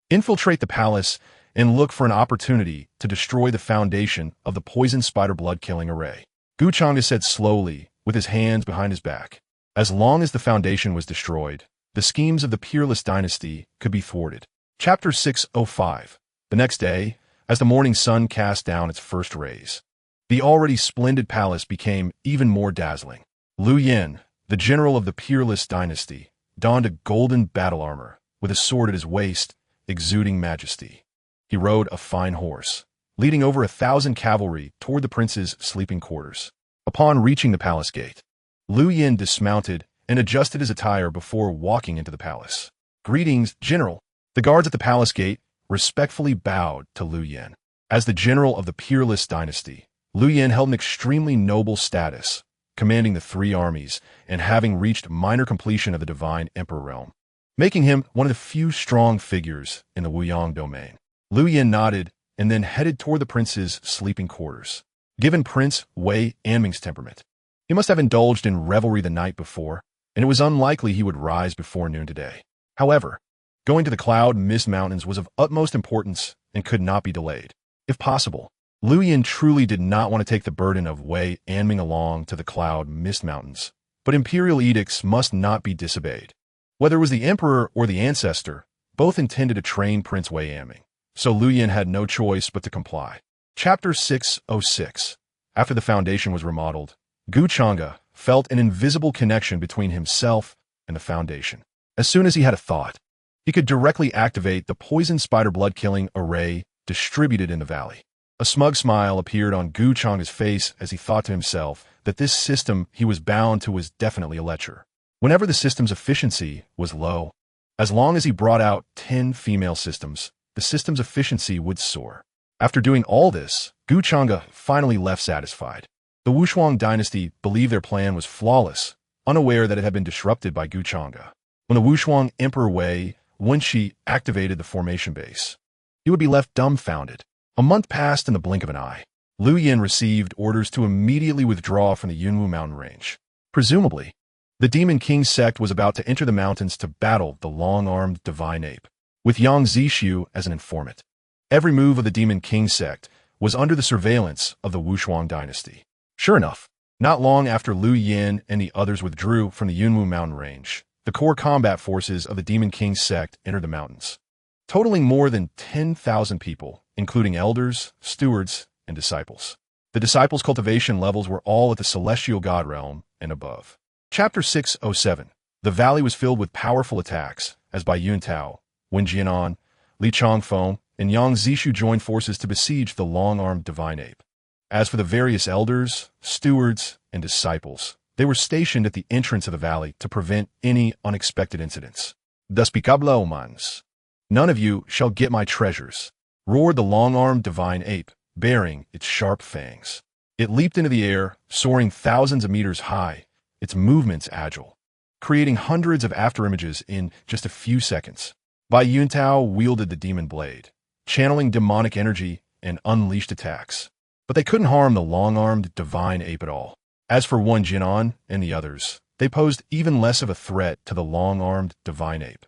Speaker 1: infiltrate the palace and look for an opportunity to destroy the foundation of the poison spider blood-killing array. Changge said slowly, with his hands behind his back. As long as the foundation was destroyed, the schemes of the peerless dynasty could be thwarted. Chapter 605. The next day, as the morning sun cast down its first rays, the already splendid palace became even more dazzling. Liu Yin, the general of the peerless dynasty, donned a golden battle armor, with a sword at his waist, exuding majesty. he rode a fine horse, leading over 1,000 cavalry toward the prince's sleeping quarters. Upon reaching the palace gate, Liu Yin dismounted and adjusted his attire before walking into the palace. "Greetings, General." The guards at the palace gate respectfully bowed to Liu Yin. As the general of the peerless dynasty, Liu Yin held an extremely noble status, commanding the 3 armies and having reached minor completion of the divine emperor realm, making him one of the few strong figures in the Wuyang domain. Liu Yin nodded and then headed toward the prince's sleeping quarters. Given Prince Wei Anming's temperament, he must have indulged in revelry the night before, and it was unlikely he would rise before noon today. However, going to the Cloud Mist Mountains was of utmost importance and could not be delayed. If possible, Liu Yin truly did not want to take the burden of Wei Anming along to the Cloud Mist Mountains, but imperial edicts must not be disobeyed. Whether it was the emperor or the ancestor, both intended to train Prince Wei Anming, so Liu Yin had no choice but to comply. Chapter 606. After the foundation was remodeled, Changge felt an invisible connection between himself and the foundation. As soon as he had a thought, he could directly activate the poison spider blood-killing array distributed in the valley. A smug smile appeared on Changge's face as he thought to himself that this system he was bound to was definitely a lecher. Whenever the system's efficiency was low, as long as he brought out 10 female systems, the system's efficiency would soar. After doing all this, Changge finally left satisfied. The Wushuang dynasty believed their plan was flawless, unaware that it had been disrupted by Changge. When the Wushuang Emperor Wei Wenqi activated the formation base, he would be left dumbfounded. A month passed in the blink of an eye. Liu Yin received orders to immediately withdraw from the Yunwu mountain range. Presumably, the Demon King Sect was about to enter the mountains to battle the long-armed divine ape, with Yang Zishu as an informant. Every move of the Demon King Sect was under the surveillance of the Wushuang dynasty. Sure enough, not long after Liu Yin and the others withdrew from the Yunwu mountain range, the core combat forces of the Demon King Sect entered the mountains, totaling more than 10,000 people, including elders, stewards, and disciples. The disciples' cultivation levels were all at the celestial god realm and above. Chapter 607. The valley was filled with powerful attacks, as Bai Yuntao, Wen Jianan, Li Changfeng, and Yang Zishu joined forces to besiege the long-armed divine ape. As for the various elders, stewards, and disciples, they were stationed at the entrance of the valley to prevent any unexpected incidents. "Despicable humans! None of you shall get my treasures," roared the long-armed divine ape, bearing its sharp fangs. It leaped into the air, soaring thousands of meters high, its movements agile, creating hundreds of afterimages in just a few seconds. Bai Yuntao wielded the demon blade, channeling demonic energy and unleashed attacks. But they couldn't harm the long-armed divine ape at all. As for Wen Jianan and the others, they posed even less of a threat to the long-armed divine ape.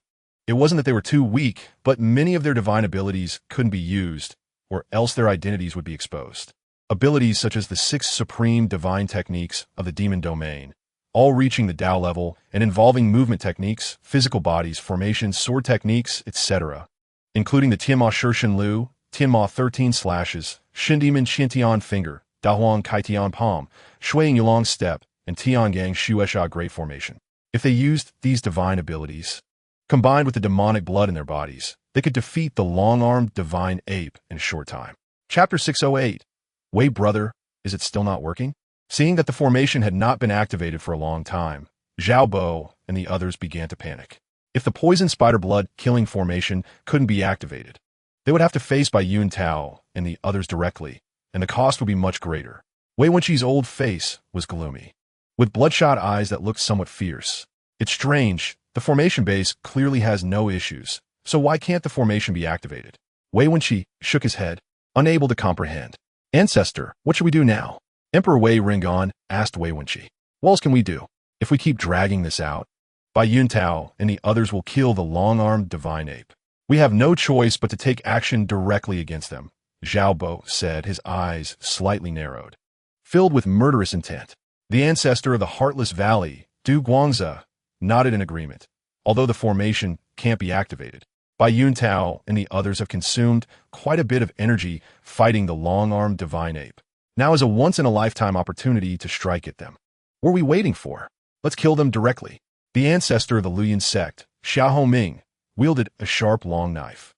Speaker 1: It wasn't that they were too weak, but many of their divine abilities couldn't be used, or else their identities would be exposed. Abilities such as the 6 supreme divine techniques of the demon domain, all reaching the Tao level and involving movement techniques, physical bodies, formations, sword techniques, etc., including the Tianma Shirshin Lu, Tianma 13 slashes, Shindiman Xintian finger, Dahuang Kaitian palm, Shuiying Yulong step, and Tiangang Shuesha great formation. If they used these divine abilities, combined with the demonic blood in their bodies, they could defeat the long-armed divine ape in a short time. Chapter 608. Wei brother, is it still not working? Seeing that the formation had not been activated for a long time, Zhao Bo and the others began to panic. If the poison spider blood killing formation couldn't be activated, they would have to face Bai Yuntao and the others directly, and the cost would be much greater. Wei Wenqi's old face was gloomy, with bloodshot eyes that looked somewhat fierce. It's strange, the formation base clearly has no issues, so why can't the formation be activated? Wei Wenqi shook his head, unable to comprehend. Ancestor, what should we do now? Emperor Wei Ringon asked Wei Wenqi. What else can we do? If we keep dragging this out, Bai Yuntao and the others will kill the long-armed divine ape. We have no choice but to take action directly against them, Zhao Bo said, his eyes slightly narrowed, filled with murderous intent. The ancestor of the Heartless Valley, Du Guangzi, nodded in agreement. Although the formation can't be activated, Bai Yuntao and the others have consumed quite a bit of energy fighting the long-armed divine ape. Now is a once-in-a-lifetime opportunity to strike at them. What are we waiting for? Let's kill them directly. The ancestor of the Liu Yin sect, Xiao Ming, wielded a sharp long knife.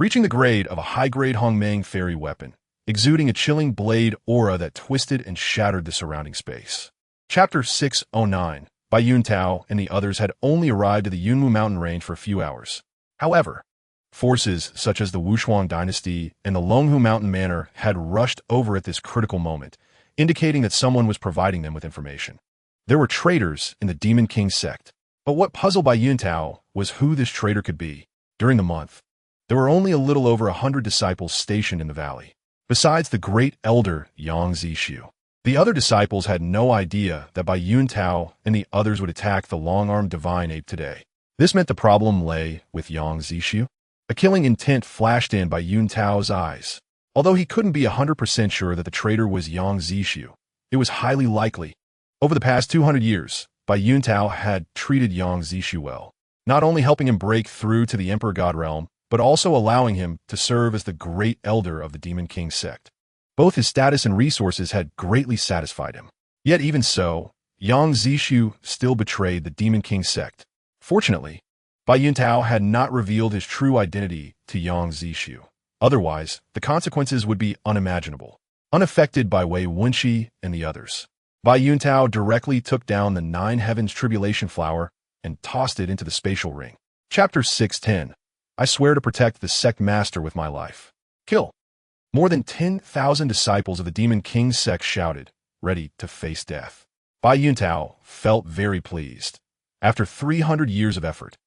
Speaker 1: reaching the grade of a high-grade Hongmeng fairy weapon, exuding a chilling blade aura that twisted and shattered the surrounding space. Chapter 609. Bai Yuntao and the others had only arrived at the Yunmu mountain range for a few hours. However, forces such as the Wushuang dynasty and the Longhu mountain manor had rushed over at this critical moment, indicating that someone was providing them with information. There were traitors in the Demon King sect, but what puzzled Bai Yuntao was who this traitor could be. During the month, there were only a little over 100 disciples stationed in the valley, besides the great elder Yang Zishu. The other disciples had no idea that Bai Yuntao and the others would attack the long-armed divine ape today. This meant the problem lay with Yang Zishu. A killing intent flashed in Bai Yuntao's eyes. Although he couldn't be 100% sure that the traitor was Yang Zishu, it was highly likely. Over the past 200 years, Bai Yuntao had treated Yang Zishu well, not only helping him break through to the Emperor God realm, but also allowing him to serve as the great elder of the Demon King sect. Both his status and resources had greatly satisfied him. Yet even so, Yang Zishu still betrayed the Demon King sect. Fortunately, Bai Yuntao had not revealed his true identity to Yang Zishu. Otherwise, the consequences would be unimaginable, unaffected by Wei Wenxi and the others. Bai Yuntao directly took down the Nine Heavens Tribulation Flower and tossed it into the spatial ring. Chapter 610. I swear to protect the sect master with my life. Kill. More than 10,000 disciples of the Demon King sect shouted, ready to face death. Bai Yuntao felt very pleased. After 300 years of effort,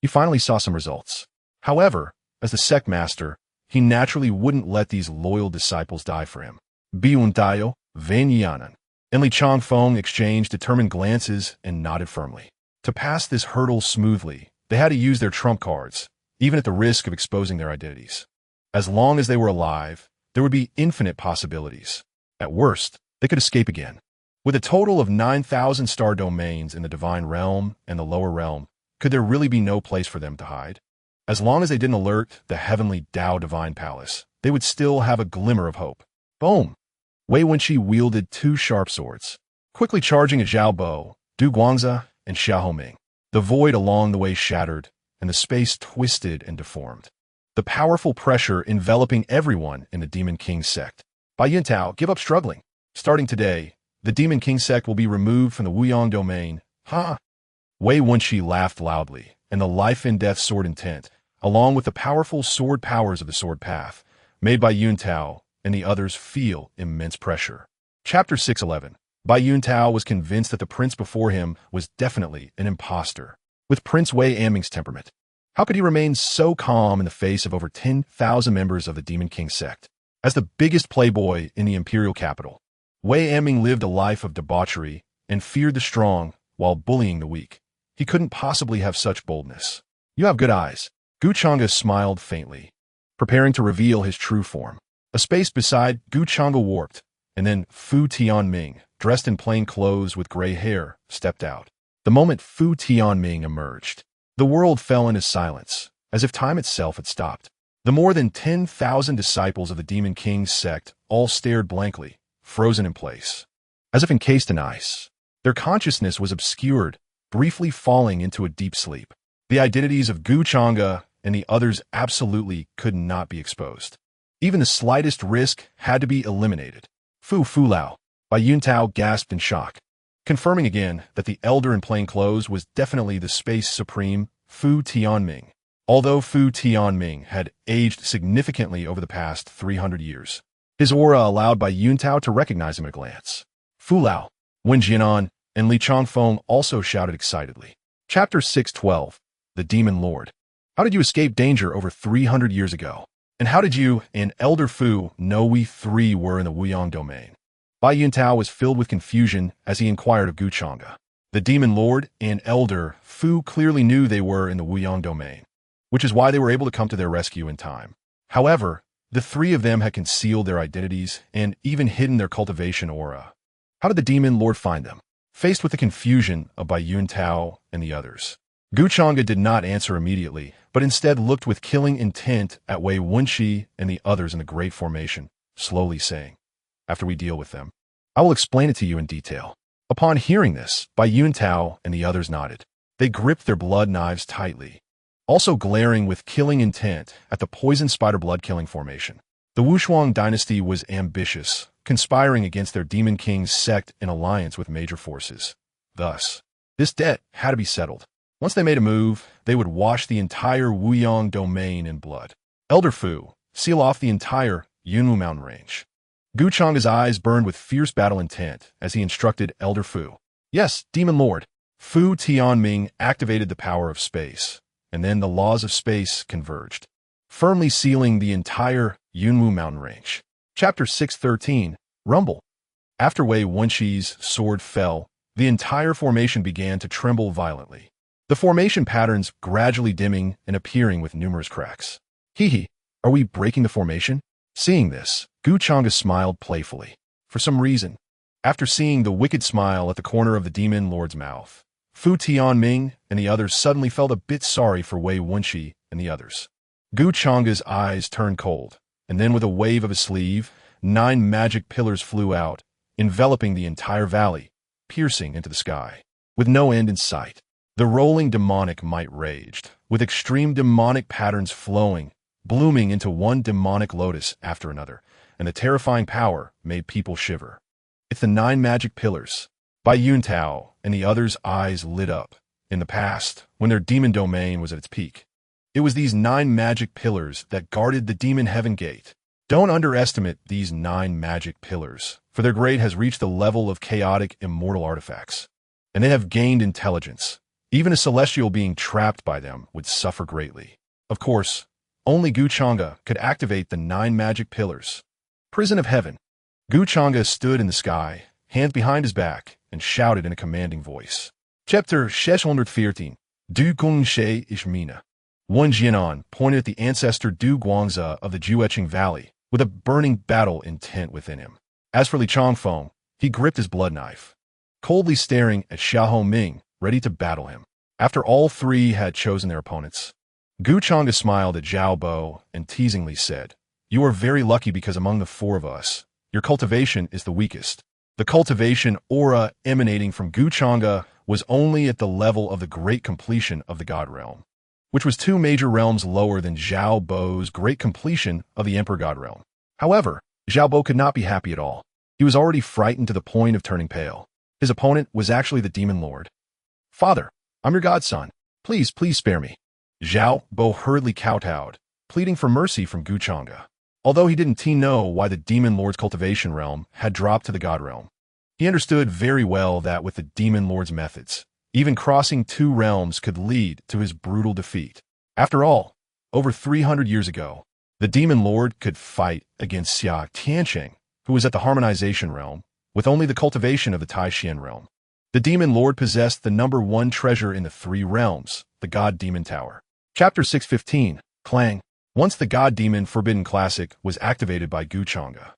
Speaker 1: he finally saw some results. However, as the sect master, he naturally wouldn't let these loyal disciples die for him. Biuntayo, Vanyanan, and Li Changfeng exchanged determined glances and nodded firmly. To pass this hurdle smoothly, they had to use their trump cards, even at the risk of exposing their identities. As long as they were alive, there would be infinite possibilities. At worst, they could escape again. With a total of 9,000 star domains in the Divine Realm and the Lower Realm, could there really be no place for them to hide? As long as they didn't alert the Heavenly Dao Divine Palace, they would still have a glimmer of hope. Boom! Wei Wenxi wielded two sharp swords, quickly charging at Zhao Bo, Du Guangzi, and Xiao Homing. The void along the way shattered, and the space twisted and deformed. The powerful pressure enveloping everyone in the Demon King sect. Bai Yuntao, give up struggling. Starting today, the Demon King sect will be removed from the Wuyang domain. Ha! Wei Wenxi laughed loudly, and the life and death sword intent, along with the powerful sword powers of the sword path, made Bai Yuntao and the others feel immense pressure. Chapter 611. Bai Yuntao was convinced that the prince before him was definitely an imposter. With Prince Wei Aming's temperament, how could he remain so calm in the face of over 10,000 members of the Demon King sect? As the biggest playboy in the imperial capital, Wei Aming lived a life of debauchery and feared the strong while bullying the weak. He couldn't possibly have such boldness. You have good eyes. Gu Changge smiled faintly, preparing to reveal his true form. A space beside Gu Changge warped, and then Fu Tianming, dressed in plain clothes with gray hair, stepped out. The moment Fu Tianming emerged, the world fell into silence, as if time itself had stopped. The more than 10,000 disciples of the Demon King sect all stared blankly, frozen in place, as if encased in ice. Their consciousness was obscured, briefly falling into a deep sleep. The identities of Gu Changge and the others absolutely could not be exposed. Even the slightest risk had to be eliminated. Fu Lao. Bai Yuntao gasped in shock, confirming again that the elder in plain clothes was definitely the space supreme Fu Tianming. Although Fu Tianming had aged significantly over the past 300 years, his aura allowed Bai Yuntao to recognize him at a glance. Fu Lao, Wen Jianan, and Li Changfeng also shouted excitedly. Chapter 612. The Demon Lord. How did you escape danger over 300 years ago? And how did you and Elder Fu know we three were in the Wuyang domain? Bai Yuntao was filled with confusion as he inquired of Gu Changge. The Demon Lord and Elder Fu clearly knew they were in the Wuyang domain, which is why they were able to come to their rescue in time. However, the three of them had concealed their identities and even hidden their cultivation aura. How did the Demon Lord find them? Faced with the confusion of Bai Yuntao and the others, Gu Changge did not answer immediately, but instead looked with killing intent at Wei Wenxi and the others in the Great Formation, slowly saying, "After we deal with them, I will explain it to you in detail." Upon hearing this, Bai Yuntao and the others nodded. They gripped their blood knives tightly. also glaring with killing intent at the poison spider blood-killing formation. The Wushuang dynasty was ambitious, conspiring against their Demon King's sect in alliance with major forces. Thus, this debt had to be settled. Once they made a move, they would wash the entire Wuyang domain in blood. Elder Fu, seal off the entire Yunwu mountain range. Gu Changge's eyes burned with fierce battle intent as he instructed Elder Fu. Yes, Demon Lord. Fu Tianming activated the power of space, and then the laws of space converged, firmly sealing the entire Yunwu mountain range. Chapter 613, Rumble. After Wei Wenxi's sword fell, the entire formation began to tremble violently. The formation patterns gradually dimming and appearing with numerous cracks. Hee, are we breaking the formation? Seeing this, Gu Changge smiled playfully. For some reason, after seeing the wicked smile at the corner of the Demon Lord's mouth, Fu Tianming and the others suddenly felt a bit sorry for Wei Wenxi and the others. Gu Changge's eyes turned cold, and then with a wave of his sleeve, 9 magic pillars flew out, enveloping the entire valley, piercing into the sky. With no end in sight, the rolling demonic might raged, with extreme demonic patterns flowing, blooming into one demonic lotus after another, and the terrifying power made people shiver. It's the 9 magic pillars. By Yun Tao and the others' eyes lit up. In the past, when their demon domain was at its peak, it was these 9 magic pillars that guarded the demon heaven gate. Don't underestimate these 9 magic pillars, for their grade has reached the level of chaotic immortal artifacts, and they have gained intelligence. Even a celestial being trapped by them would suffer greatly. Of course, only Gu Changge could activate the 9 magic pillars. Prison of Heaven. Gu Changge stood in the sky, hands behind his back, and shouted in a commanding voice. Chapter 614. Du Gungshe Ishmina. Wen Jianan pointed at the ancestor Du Guangze of the Jueqing Valley, with a burning battle intent within him. As for Li Changfeng, he gripped his blood knife, coldly staring at Xiahou Ming, ready to battle him. After all 3 had chosen their opponents, Gu Changge smiled at Zhao Bo and teasingly said, "You are very lucky because among the 4 of us, your cultivation is the weakest." The cultivation aura emanating from Gu Changge was only at the level of the great completion of the God Realm, which was 2 major realms lower than Zhao Bo's great completion of the Emperor God Realm. However, Zhao Bo could not be happy at all. He was already frightened to the point of turning pale. His opponent was actually the Demon Lord. "Father, I'm your godson. Please spare me." Zhao Bo hurriedly kowtowed, pleading for mercy from Gu Changge. Although he didn't know why the Demon Lord's cultivation realm had dropped to the God Realm, he understood very well that with the Demon Lord's methods, even crossing 2 realms could lead to his brutal defeat. After all, over 300 years ago, the Demon Lord could fight against Xia Tiansheng, who was at the harmonization realm, with only the cultivation of the Tai-Xian realm. The Demon Lord possessed the #1 treasure in the 3 realms, the God Demon Tower. Chapter 615, Clang. Once the God Demon Forbidden Classic was activated by Gu Changge,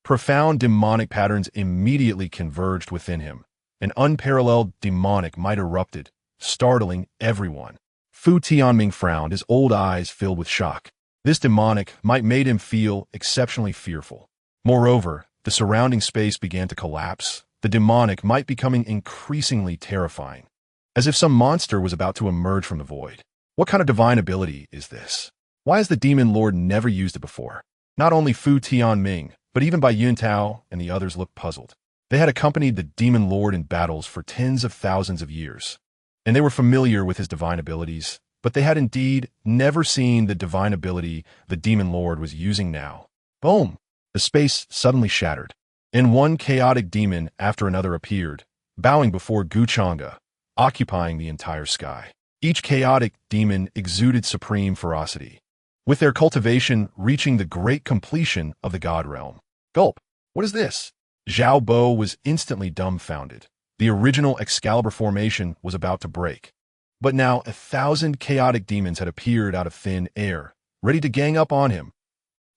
Speaker 1: profound demonic patterns immediately converged within him. An unparalleled demonic might erupted, startling everyone. Fu Tianming frowned, his old eyes filled with shock. This demonic might made him feel exceptionally fearful. Moreover, the surrounding space began to collapse, the demonic might becoming increasingly terrifying, as if some monster was about to emerge from the void. What kind of divine ability is this? Why has the Demon Lord never used it before? Not only Fu Tianming, but even Bai Yun Tao and the others looked puzzled. They had accompanied the Demon Lord in battles for tens of thousands of years, and they were familiar with his divine abilities, but they had indeed never seen the divine ability the Demon Lord was using now. Boom! The space suddenly shattered, and one chaotic demon after another appeared, bowing before Gu Changge, occupying the entire sky. Each chaotic demon exuded supreme ferocity, with their cultivation reaching the great completion of the God Realm. Gulp! What is this? Zhao Bo was instantly dumbfounded. The original Excalibur formation was about to break. But now 1,000 chaotic demons had appeared out of thin air, ready to gang up on him.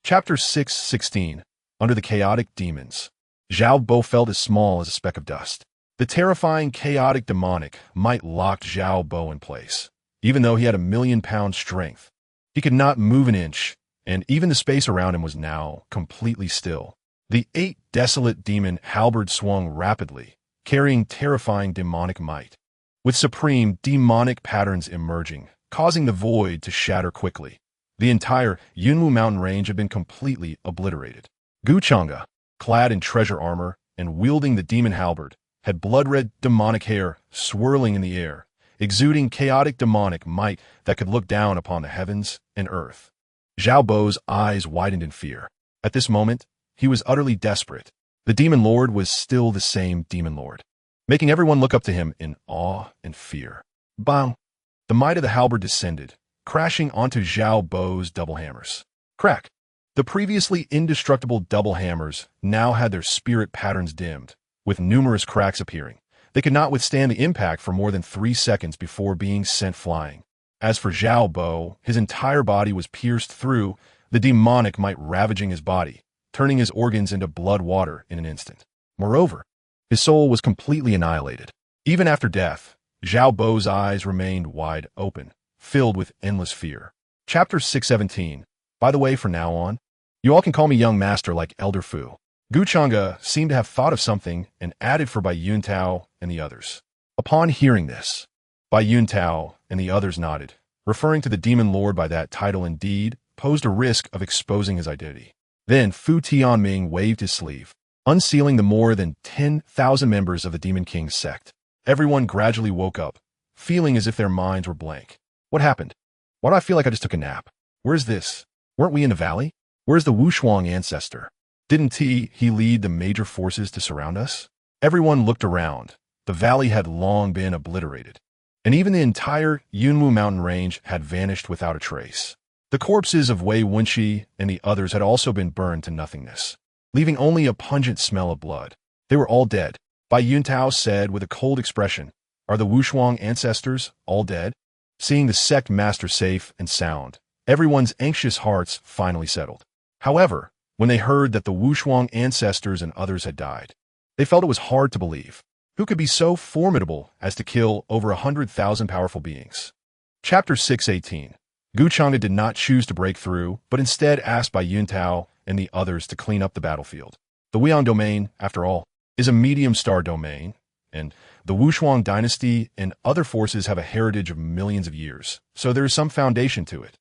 Speaker 1: Chapter 616. Under the chaotic demons. Zhao Bo felt as small as a speck of dust. The terrifying chaotic demonic might lock Zhao Bo in place. Even though he had 1,000,000-pound strength, he could not move an inch, and even the space around him was now completely still. The 8 desolate demon halberd swung rapidly, carrying terrifying demonic might. With supreme demonic patterns emerging, causing the void to shatter quickly. The entire Yunwu mountain range had been completely obliterated. Gu Changge, clad in treasure armor and wielding the demon halberd, had blood-red demonic hair swirling in the air, exuding chaotic demonic might that could look down upon the heavens and earth. Zhao Bo's eyes widened in fear. At this moment, he was utterly desperate. The Demon Lord was still the same Demon Lord, making everyone look up to him in awe and fear. Bang! The might of the halberd descended, crashing onto Zhao Bo's double hammers. Crack! The previously indestructible double hammers now had their spirit patterns dimmed, with numerous cracks appearing. They could not withstand the impact for more than 3 seconds before being sent flying. As for Zhao Bo, his entire body was pierced through, the demonic might ravaging his body, turning his organs into blood water in an instant. Moreover, his soul was completely annihilated. Even after death, Zhao Bo's eyes remained wide open, filled with endless fear. Chapter 617. By the way, from now on, you all can call me young master like Elder Fu. Gu Changge seemed to have thought of something and added for Bai Yuntao and the others. Upon hearing this, Bai Yuntao and the others nodded. Referring to the Demon Lord by that title indeed posed a risk of exposing his identity. Then Fu Tianming waved his sleeve, unsealing the more than 10,000 members of the Demon King sect. Everyone gradually woke up, feeling as if their minds were blank. What happened? Why do I feel like I just took a nap? Where's this? Weren't we in the valley? Where's the Wushuang ancestor? Didn't he lead the major forces to surround us? Everyone looked around. The valley had long been obliterated, and even the entire Yunwu mountain range had vanished without a trace. The corpses of Wei Wenqi and the others had also been burned to nothingness, leaving only a pungent smell of blood. They were all dead. Bai Yuntao said with a cold expression, "Are the Wushuang ancestors all dead?" Seeing the sect master safe and sound, everyone's anxious hearts finally settled. However, when they heard that the Wushuang ancestors and others had died, they felt it was hard to believe. Who could be so formidable as to kill over 100,000 powerful beings? Chapter 618. Gu Changge did not choose to break through, but instead asked Bai Yuntao and the others to clean up the battlefield. The Weiyang domain, after all, is a medium-star domain, and the Wushuang dynasty and other forces have a heritage of millions of years, so there is some foundation to it.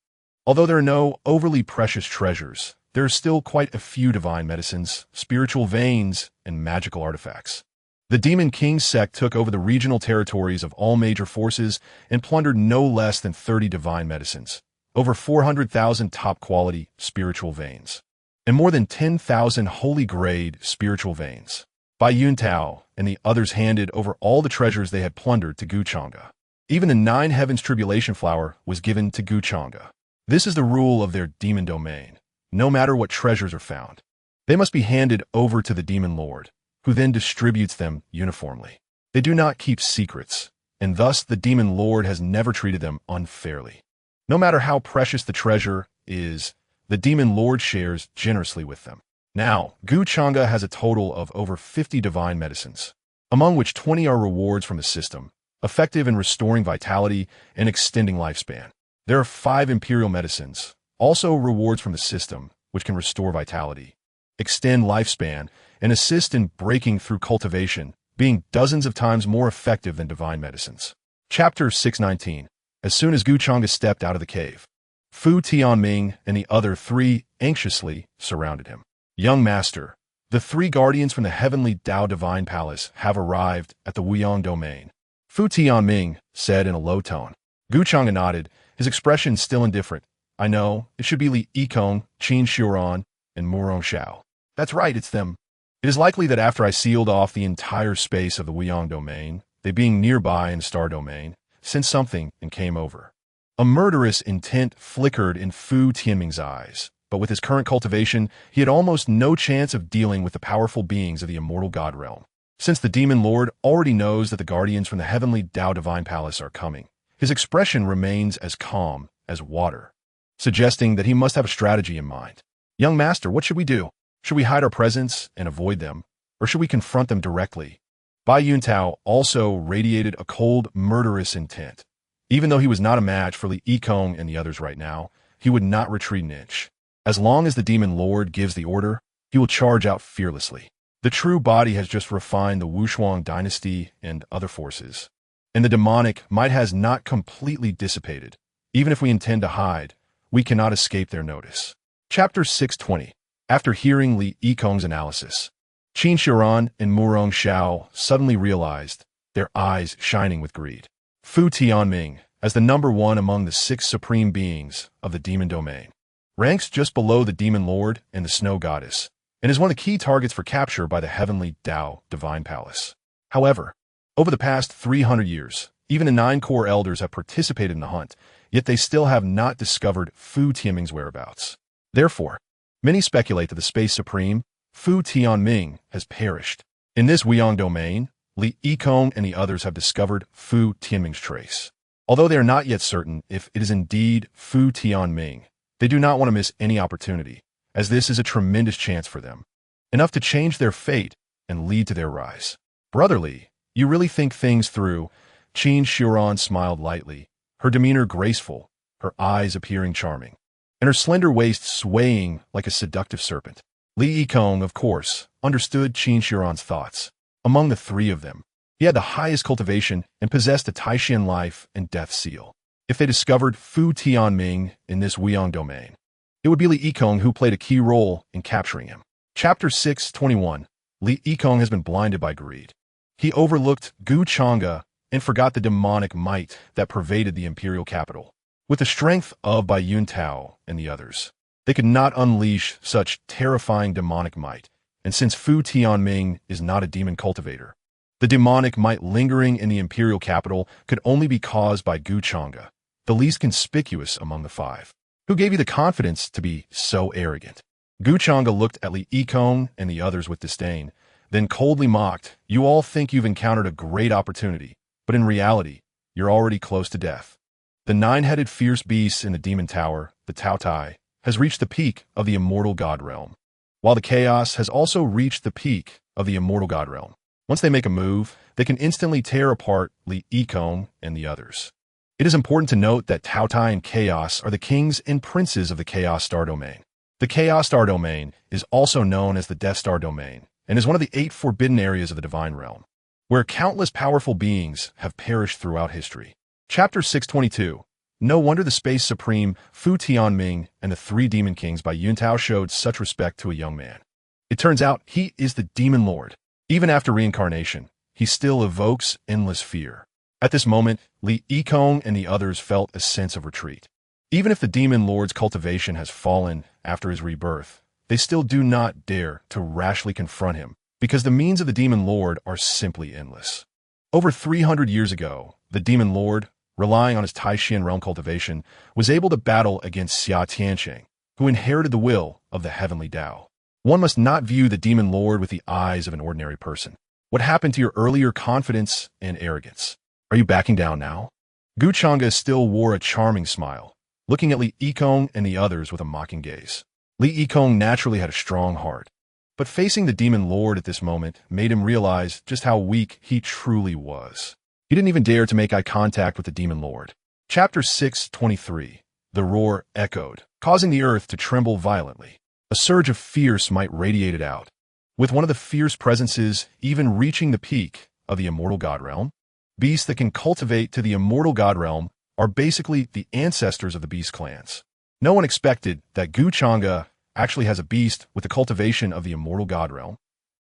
Speaker 1: Although there are no overly precious treasures, there are still quite a few divine medicines, spiritual veins, and magical artifacts. The Demon King sect took over the regional territories of all major forces and plundered no less than 30 divine medicines, over 400,000 top-quality spiritual veins, and more than 10,000 holy-grade spiritual veins. Bai Yuntao and the others handed over all the treasures they had plundered to Gu Changge. Even the 9 Heavens Tribulation Flower was given to Gu Changge. This is the rule of their demon domain. No matter what treasures are found, they must be handed over to the Demon Lord, who then distributes them uniformly. They do not keep secrets, and thus the Demon Lord has never treated them unfairly. No matter how precious the treasure is, the Demon Lord shares generously with them. Now, Gu Changge has a total of over 50 divine medicines, among which 20 are rewards from the system, effective in restoring vitality and extending lifespan. There are 5 imperial medicines, also rewards from the system, which can restore vitality, extend lifespan, and assist in breaking through cultivation, being dozens of times more effective than divine medicines. Chapter 619. As soon as Gu Changge stepped out of the cave, Fu Tianming and the other 3 anxiously surrounded him. Young Master, the 3 guardians from the Heavenly Dao Divine Palace have arrived at the Weiyang domain. Fu Tianming said in a low tone. Gu Changge nodded, his expression still indifferent. I know, it should be Li Yikong, Qin Shuran, and Murong Shao. That's right, it's them. It is likely that after I sealed off the entire space of the Weiyang domain, they being nearby in the star domain, sensed something and came over. A murderous intent flickered in Fu Tianming's eyes, but with his current cultivation, he had almost no chance of dealing with the powerful beings of the immortal God realm. Since the Demon Lord already knows that the guardians from the Heavenly Dao Divine Palace are coming, his expression remains as calm as water, suggesting that he must have a strategy in mind. Young Master, what should we do? Should we hide our presence and avoid them, or should we confront them directly? Bai Yuntao also radiated a cold, murderous intent. Even though he was not a match for Li Yikong and the others right now, he would not retreat an inch. As long as the Demon Lord gives the order, he will charge out fearlessly. The true body has just refined the Wushuang dynasty and other forces, and the demonic might has not completely dissipated, Even if we intend to hide, we cannot escape their notice. Chapter 620. After hearing Li Yikong's analysis, Qin Shiran and Murong Xiao suddenly realized, their eyes shining with greed. Fu Tianming, as the number one among the 6 supreme beings of the demon domain, ranks just below the demon lord and the snow goddess, and is one of the key targets for capture by the Heavenly Tao Divine Palace. However, over the past 300 years, even the 9 core elders have participated in the hunt, yet they still have not discovered Fu Tianming's whereabouts. Therefore, many speculate that the Space Supreme, Fu Tianming, has perished. In this Weiyang domain, Li Yikong and the others have discovered Fu Tianming's trace. Although they are not yet certain if it is indeed Fu Tianming, they do not want to miss any opportunity, as this is a tremendous chance for them, enough to change their fate and lead to their rise. Brotherly, you really think things through. Qin Shiran smiled lightly, her demeanor graceful, her eyes appearing charming, and her slender waist swaying like a seductive serpent. Li Yikong, of course, understood Qin Shiran's thoughts. Among the 3 of them, he had the highest cultivation and possessed the Taishan life and death seal. If they discovered Fu Tianming in this Weiyang domain, it would be Li Yikong who played a key role in capturing him. Chapter 621. Li Yikong has been blinded by greed. He overlooked Changge and forgot the demonic might that pervaded the imperial capital. With the strength of Bai Yuntao and the others, they could not unleash such terrifying demonic might, and since Fu Tianming is not a demon cultivator, the demonic might lingering in the imperial capital could only be caused by Changge, the least conspicuous among the 5. Who gave you the confidence to be so arrogant? Changge looked at Li Yikong and the others with disdain, then coldly mocked, you all think you've encountered a great opportunity, but in reality, you're already close to death. The 9-headed fierce beast in the demon tower, the Tao Tai, has reached the peak of the immortal god realm, while the chaos has also reached the peak of the immortal god realm. Once they make a move, they can instantly tear apart Li Yikong and the others. It is important to note that Tao Tai and Chaos are the kings and princes of the Chaos Star Domain. The Chaos Star Domain is also known as the Death Star Domain, and is one of the 8 forbidden areas of the Divine Realm, where countless powerful beings have perished throughout history. Chapter 622. No wonder the Space Supreme, Fu Tianming, and the 3 Demon Kings by Yuntao showed such respect to a young man. It turns out he is the Demon Lord. Even after reincarnation, he still evokes endless fear. At this moment, Li Yikong and the others felt a sense of retreat. Even if the Demon Lord's cultivation has fallen after his rebirth, they still do not dare to rashly confront him, because the means of the Demon Lord are simply endless. Over 300 years ago, the Demon Lord, relying on his Taishan realm cultivation, was able to battle against Xia Tiansheng, who inherited the will of the Heavenly Tao. One must not view the Demon Lord with the eyes of an ordinary person. What happened to your earlier confidence and arrogance? Are you backing down now? Changge still wore a charming smile, looking at Li Yikong and the others with a mocking gaze. Li Yikong naturally had a strong heart, but facing the Demon Lord at this moment made him realize just how weak he truly was. He didn't even dare to make eye contact with the Demon Lord. Chapter 623. The roar echoed, causing the earth to tremble violently. A surge of fierce might radiated out, with one of the fierce presences even reaching the peak of the immortal god realm. Beasts that can cultivate to the immortal god realm are basically the ancestors of the beast clans. No one expected that Changge actually has a beast with the cultivation of the immortal god realm.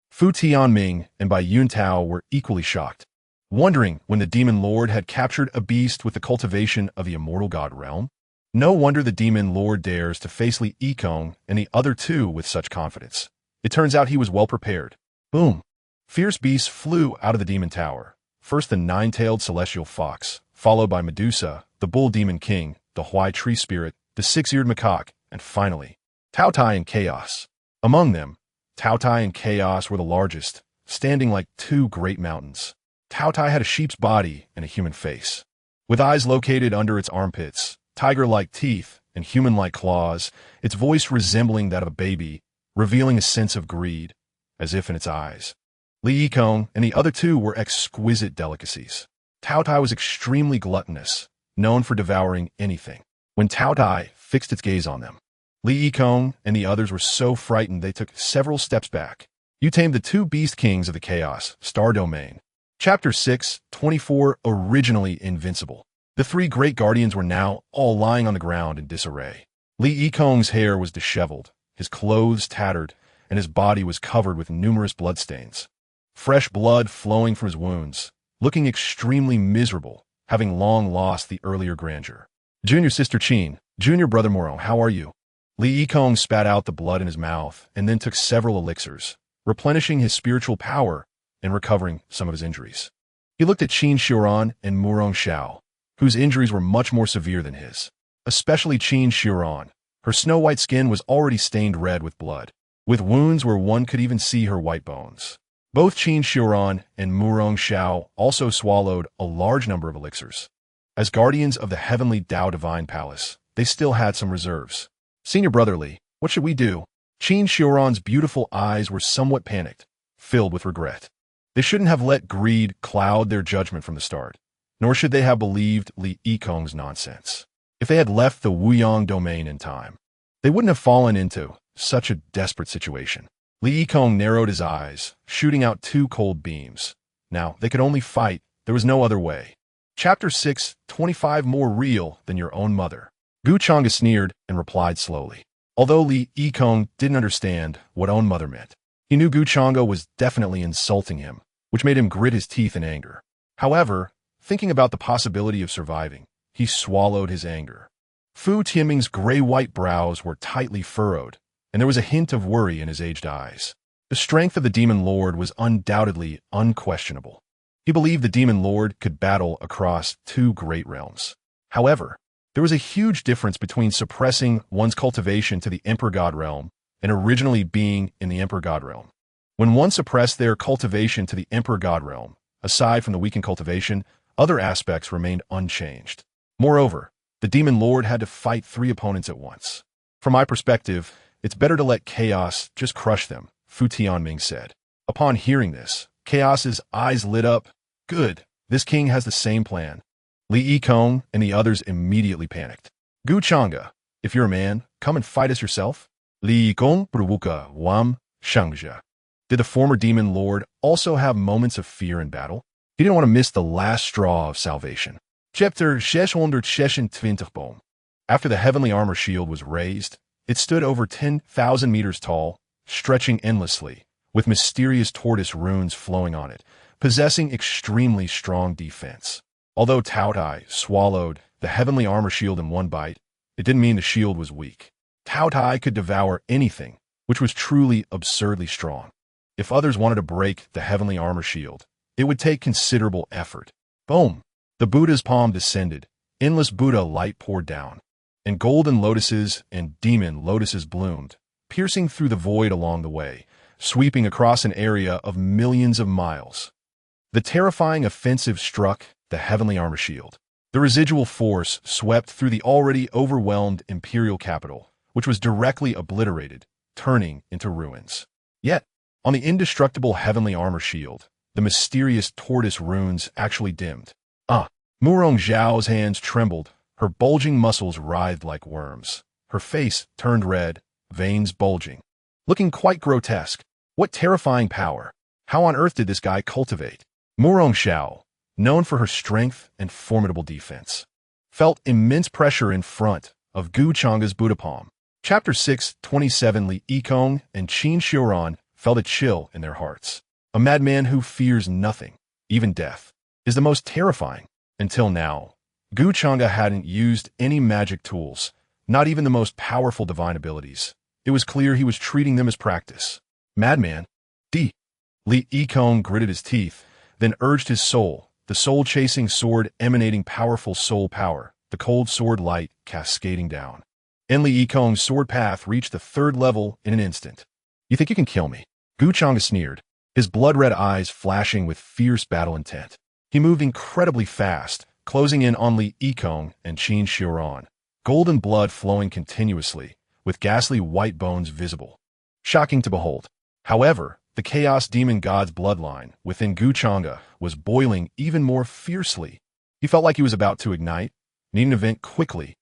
Speaker 1: Fu Tianming and Bai Yuntao were equally shocked, wondering when the Demon Lord had captured a beast with the cultivation of the immortal god realm. No wonder the Demon Lord dares to face Li Yikong and the other 2 with such confidence. It turns out he was well prepared. Boom! Fierce beasts flew out of the demon tower. First the 9-tailed celestial fox, followed by Medusa, the bull demon king, the Huai tree spirit, the 6-eared macaque, and finally, Tao Tai and Chaos. Among them, Tao Tai and Chaos were the largest, standing like 2 great mountains. Tao Tai had a sheep's body and a human face, with eyes located under its armpits, tiger-like teeth, and human-like claws, its voice resembling that of a baby, revealing a sense of greed, as if in its eyes. Li Yikong and the other 2 were exquisite delicacies. Tao Tai was extremely gluttonous, known for devouring anything. When Tao Tai fixed its gaze on them, Li Yikong and the others were so frightened they took several steps back. You tamed the 2 beast kings of the Chaos Star Domain. Chapter 624. Originally invincible. The three great guardians were now all lying on the ground in disarray. Li Yikong's hair was disheveled, his clothes tattered, and his body was covered with numerous bloodstains. Fresh blood flowing from his wounds, looking extremely miserable, having long lost the earlier grandeur. Junior sister Qin, junior brother Moro, how are you? Li Yikong spat out the blood in his mouth and then took several elixirs, replenishing his spiritual power and recovering some of his injuries. He looked at Qin Xiuran and Murong Xiao, whose injuries were much more severe than his. Especially Qin Xiuran. Her snow-white skin was already stained red with blood, with wounds where one could even see her white bones. Both Qin Xiuran and Murong Xiao also swallowed a large number of elixirs. As guardians of the Heavenly Dao Divine Palace, they still had some reserves. Senior brother Li, what should we do? Qin Xiuran's beautiful eyes were somewhat panicked, filled with regret. They shouldn't have let greed cloud their judgment from the start, nor should they have believed Li Yikong's nonsense. If they had left the Wuyang domain in time, they wouldn't have fallen into such a desperate situation. Li Yikong narrowed his eyes, shooting out two cold beams. Now, they could only fight. There was no other way. Chapter 6, 25 more real than your own mother. Changge sneered and replied slowly. Although Li Yikong didn't understand what own mother meant, he knew Changge was definitely insulting him, which made him grit his teeth in anger. However, thinking about the possibility of surviving, he swallowed his anger. Fu Tianming's gray-white brows were tightly furrowed, and there was a hint of worry in his aged eyes. The strength of the Demon Lord was undoubtedly unquestionable. He believed the Demon Lord could battle across two great realms. However, there was a huge difference between suppressing one's cultivation to the Emperor God realm and originally being in the Emperor God realm. When one suppressed their cultivation to the Emperor God realm, aside from the weakened cultivation, other aspects remained unchanged. Moreover, the Demon Lord had to fight three opponents at once. From my perspective, it's better to let chaos just crush them, Fu Tianming said. Upon hearing this, Chaos's eyes lit up. Good, this king has the same plan. Li Yikong and the others immediately panicked. Changge, if you're a man, come and fight us yourself. Li Yikong Bruwuka Wam Changge. Did the former Demon Lord also have moments of fear in battle? He didn't want to miss the last straw of salvation. Chapter 626. After the heavenly armor shield was raised, it stood over 10,000 meters tall, stretching endlessly, with mysterious tortoise runes flowing on it, possessing extremely strong defense. Although Tao Tai swallowed the heavenly armor shield in one bite, it didn't mean the shield was weak. Tao Tai could devour anything, which was truly absurdly strong. If others wanted to break the heavenly armor shield, it would take considerable effort. Boom! The Buddha's palm descended, endless Buddha light poured down, and golden lotuses and demon lotuses bloomed, piercing through the void along the way, sweeping across an area of millions of miles. The terrifying offensive struck the heavenly armor shield. The residual force swept through the already overwhelmed imperial capital, which was directly obliterated, turning into ruins. Yet, on the indestructible heavenly armor shield, the mysterious tortoise runes actually dimmed. Murong Xiao's hands trembled, her bulging muscles writhed like worms. Her face turned red, veins bulging. Looking quite grotesque. What terrifying power! How on earth did this guy cultivate? Murong Xiao, known for her strength and formidable defense, felt immense pressure in front of Changge's Buddha palm. Chapter 6, 27. Li Yikong and Qin Xiuran felt a chill in their hearts. A madman who fears nothing, even death, is the most terrifying. Until now, Changge hadn't used any magic tools, not even the most powerful divine abilities. It was clear he was treating them as practice. Madman? D. Li Yikong gritted his teeth, then urged his soul, the soul-chasing sword emanating powerful soul power, the cold sword light cascading down. Li Yikong's sword path reached the third level in an instant. You think you can kill me? Changge sneered, his blood-red eyes flashing with fierce battle intent. He moved incredibly fast, closing in on Li Yikong and Qin Xiuran, golden blood flowing continuously, with ghastly white bones visible. Shocking to behold. However, the Chaos Demon God's bloodline within Changge was boiling even more fiercely. He felt like he was about to ignite, needing to vent quickly.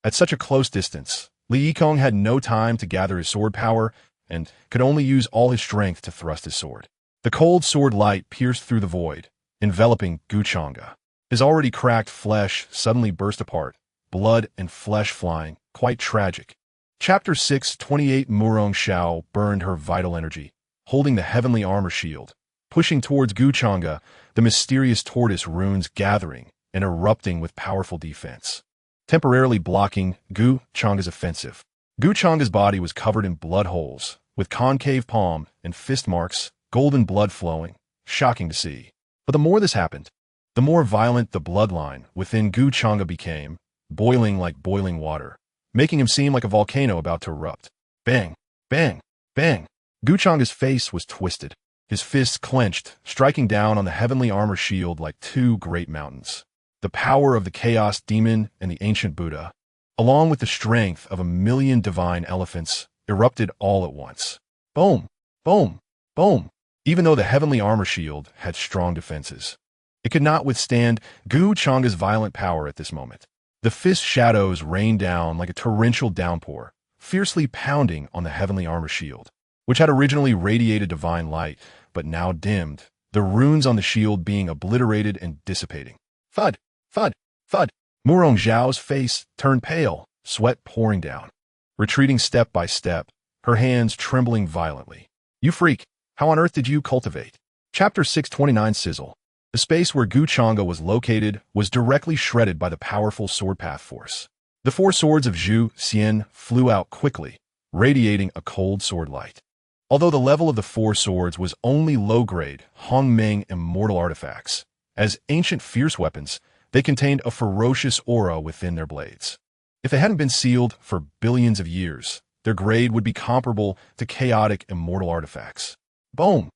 Speaker 1: At such a close distance, Li Yikong had no time to gather his sword power and could only use all his strength to thrust his sword. The cold sword light pierced through the void, enveloping Changge. His already cracked flesh suddenly burst apart, blood and flesh flying, quite tragic. Chapter 628 Murong Xiao burned her vital energy, holding the heavenly armor shield, pushing towards Gu Changge, the mysterious tortoise runes gathering and erupting with powerful defense, temporarily blocking Gu Changge's offensive. Gu Changge's body was covered in blood holes, with concave palm and fist marks, golden blood flowing, shocking to see. But the more this happened, the more violent the bloodline within Gu Changge became, boiling like boiling water, making him seem like a volcano about to erupt. Bang! Bang! Bang! Gu Changge's face was twisted, his fists clenched, striking down on the heavenly armor shield like two great mountains. The power of the Chaos Demon and the ancient Buddha, along with the strength of 1,000,000 divine elephants, erupted all at once. Boom! Boom! Boom! Even though the heavenly armor shield had strong defenses, it could not withstand Gu Changge's violent power at this moment. The fist shadows rained down like a torrential downpour, fiercely pounding on the heavenly armor shield, which had originally radiated divine light, but now dimmed, the runes on the shield being obliterated and dissipating. Thud! Thud! Thud! Murong Xiao's face turned pale, sweat pouring down. Retreating step by step, her hands trembling violently. You freak! How on earth did you cultivate? Chapter 629 Sizzle. The space where Gu Changge was located was directly shredded by the powerful sword path force. The four swords of Zhu Xian flew out quickly, radiating a cold sword light. Although the level of the four swords was only low-grade, Hongmeng immortal artifacts, as ancient fierce weapons, they contained a ferocious aura within their blades. If they hadn't been sealed for billions of years, their grade would be comparable to chaotic immortal artifacts. Boom!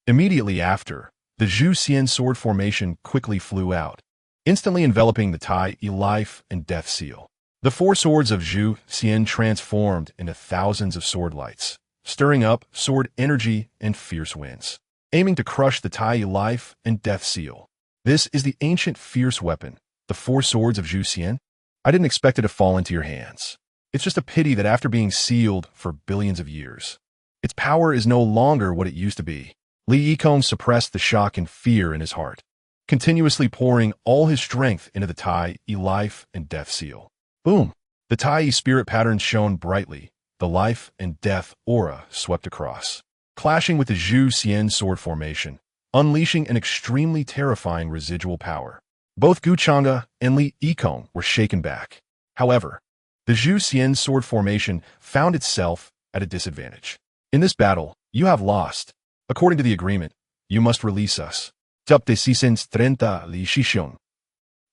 Speaker 1: Immediately after, the Zhu Xian sword formation quickly flew out, instantly enveloping the Tai Yi life and death seal. The four swords of Zhu Xian transformed into thousands of sword lights, stirring up sword energy and fierce winds, aiming to crush the Tai Yi life and death seal. This is the ancient fierce weapon, the four swords of Zhu Xian. I didn't expect it to fall into your hands. It's just a pity that after being sealed for billions of years, its power is no longer what it used to be. Li Yikong suppressed the shock and fear in his heart, continuously pouring all his strength into the Tai Yi life and death seal. Boom! The Tai Yi spirit patterns shone brightly, the life and death aura swept across, clashing with the Zhu Xian sword formation, unleashing an extremely terrifying residual power. Both Gu Changge and Li Yikong were shaken back. However, the Zhu Xian sword formation found itself at a disadvantage. In this battle, you have lost. According to the agreement, you must release us. Top de 630 Li Shishong.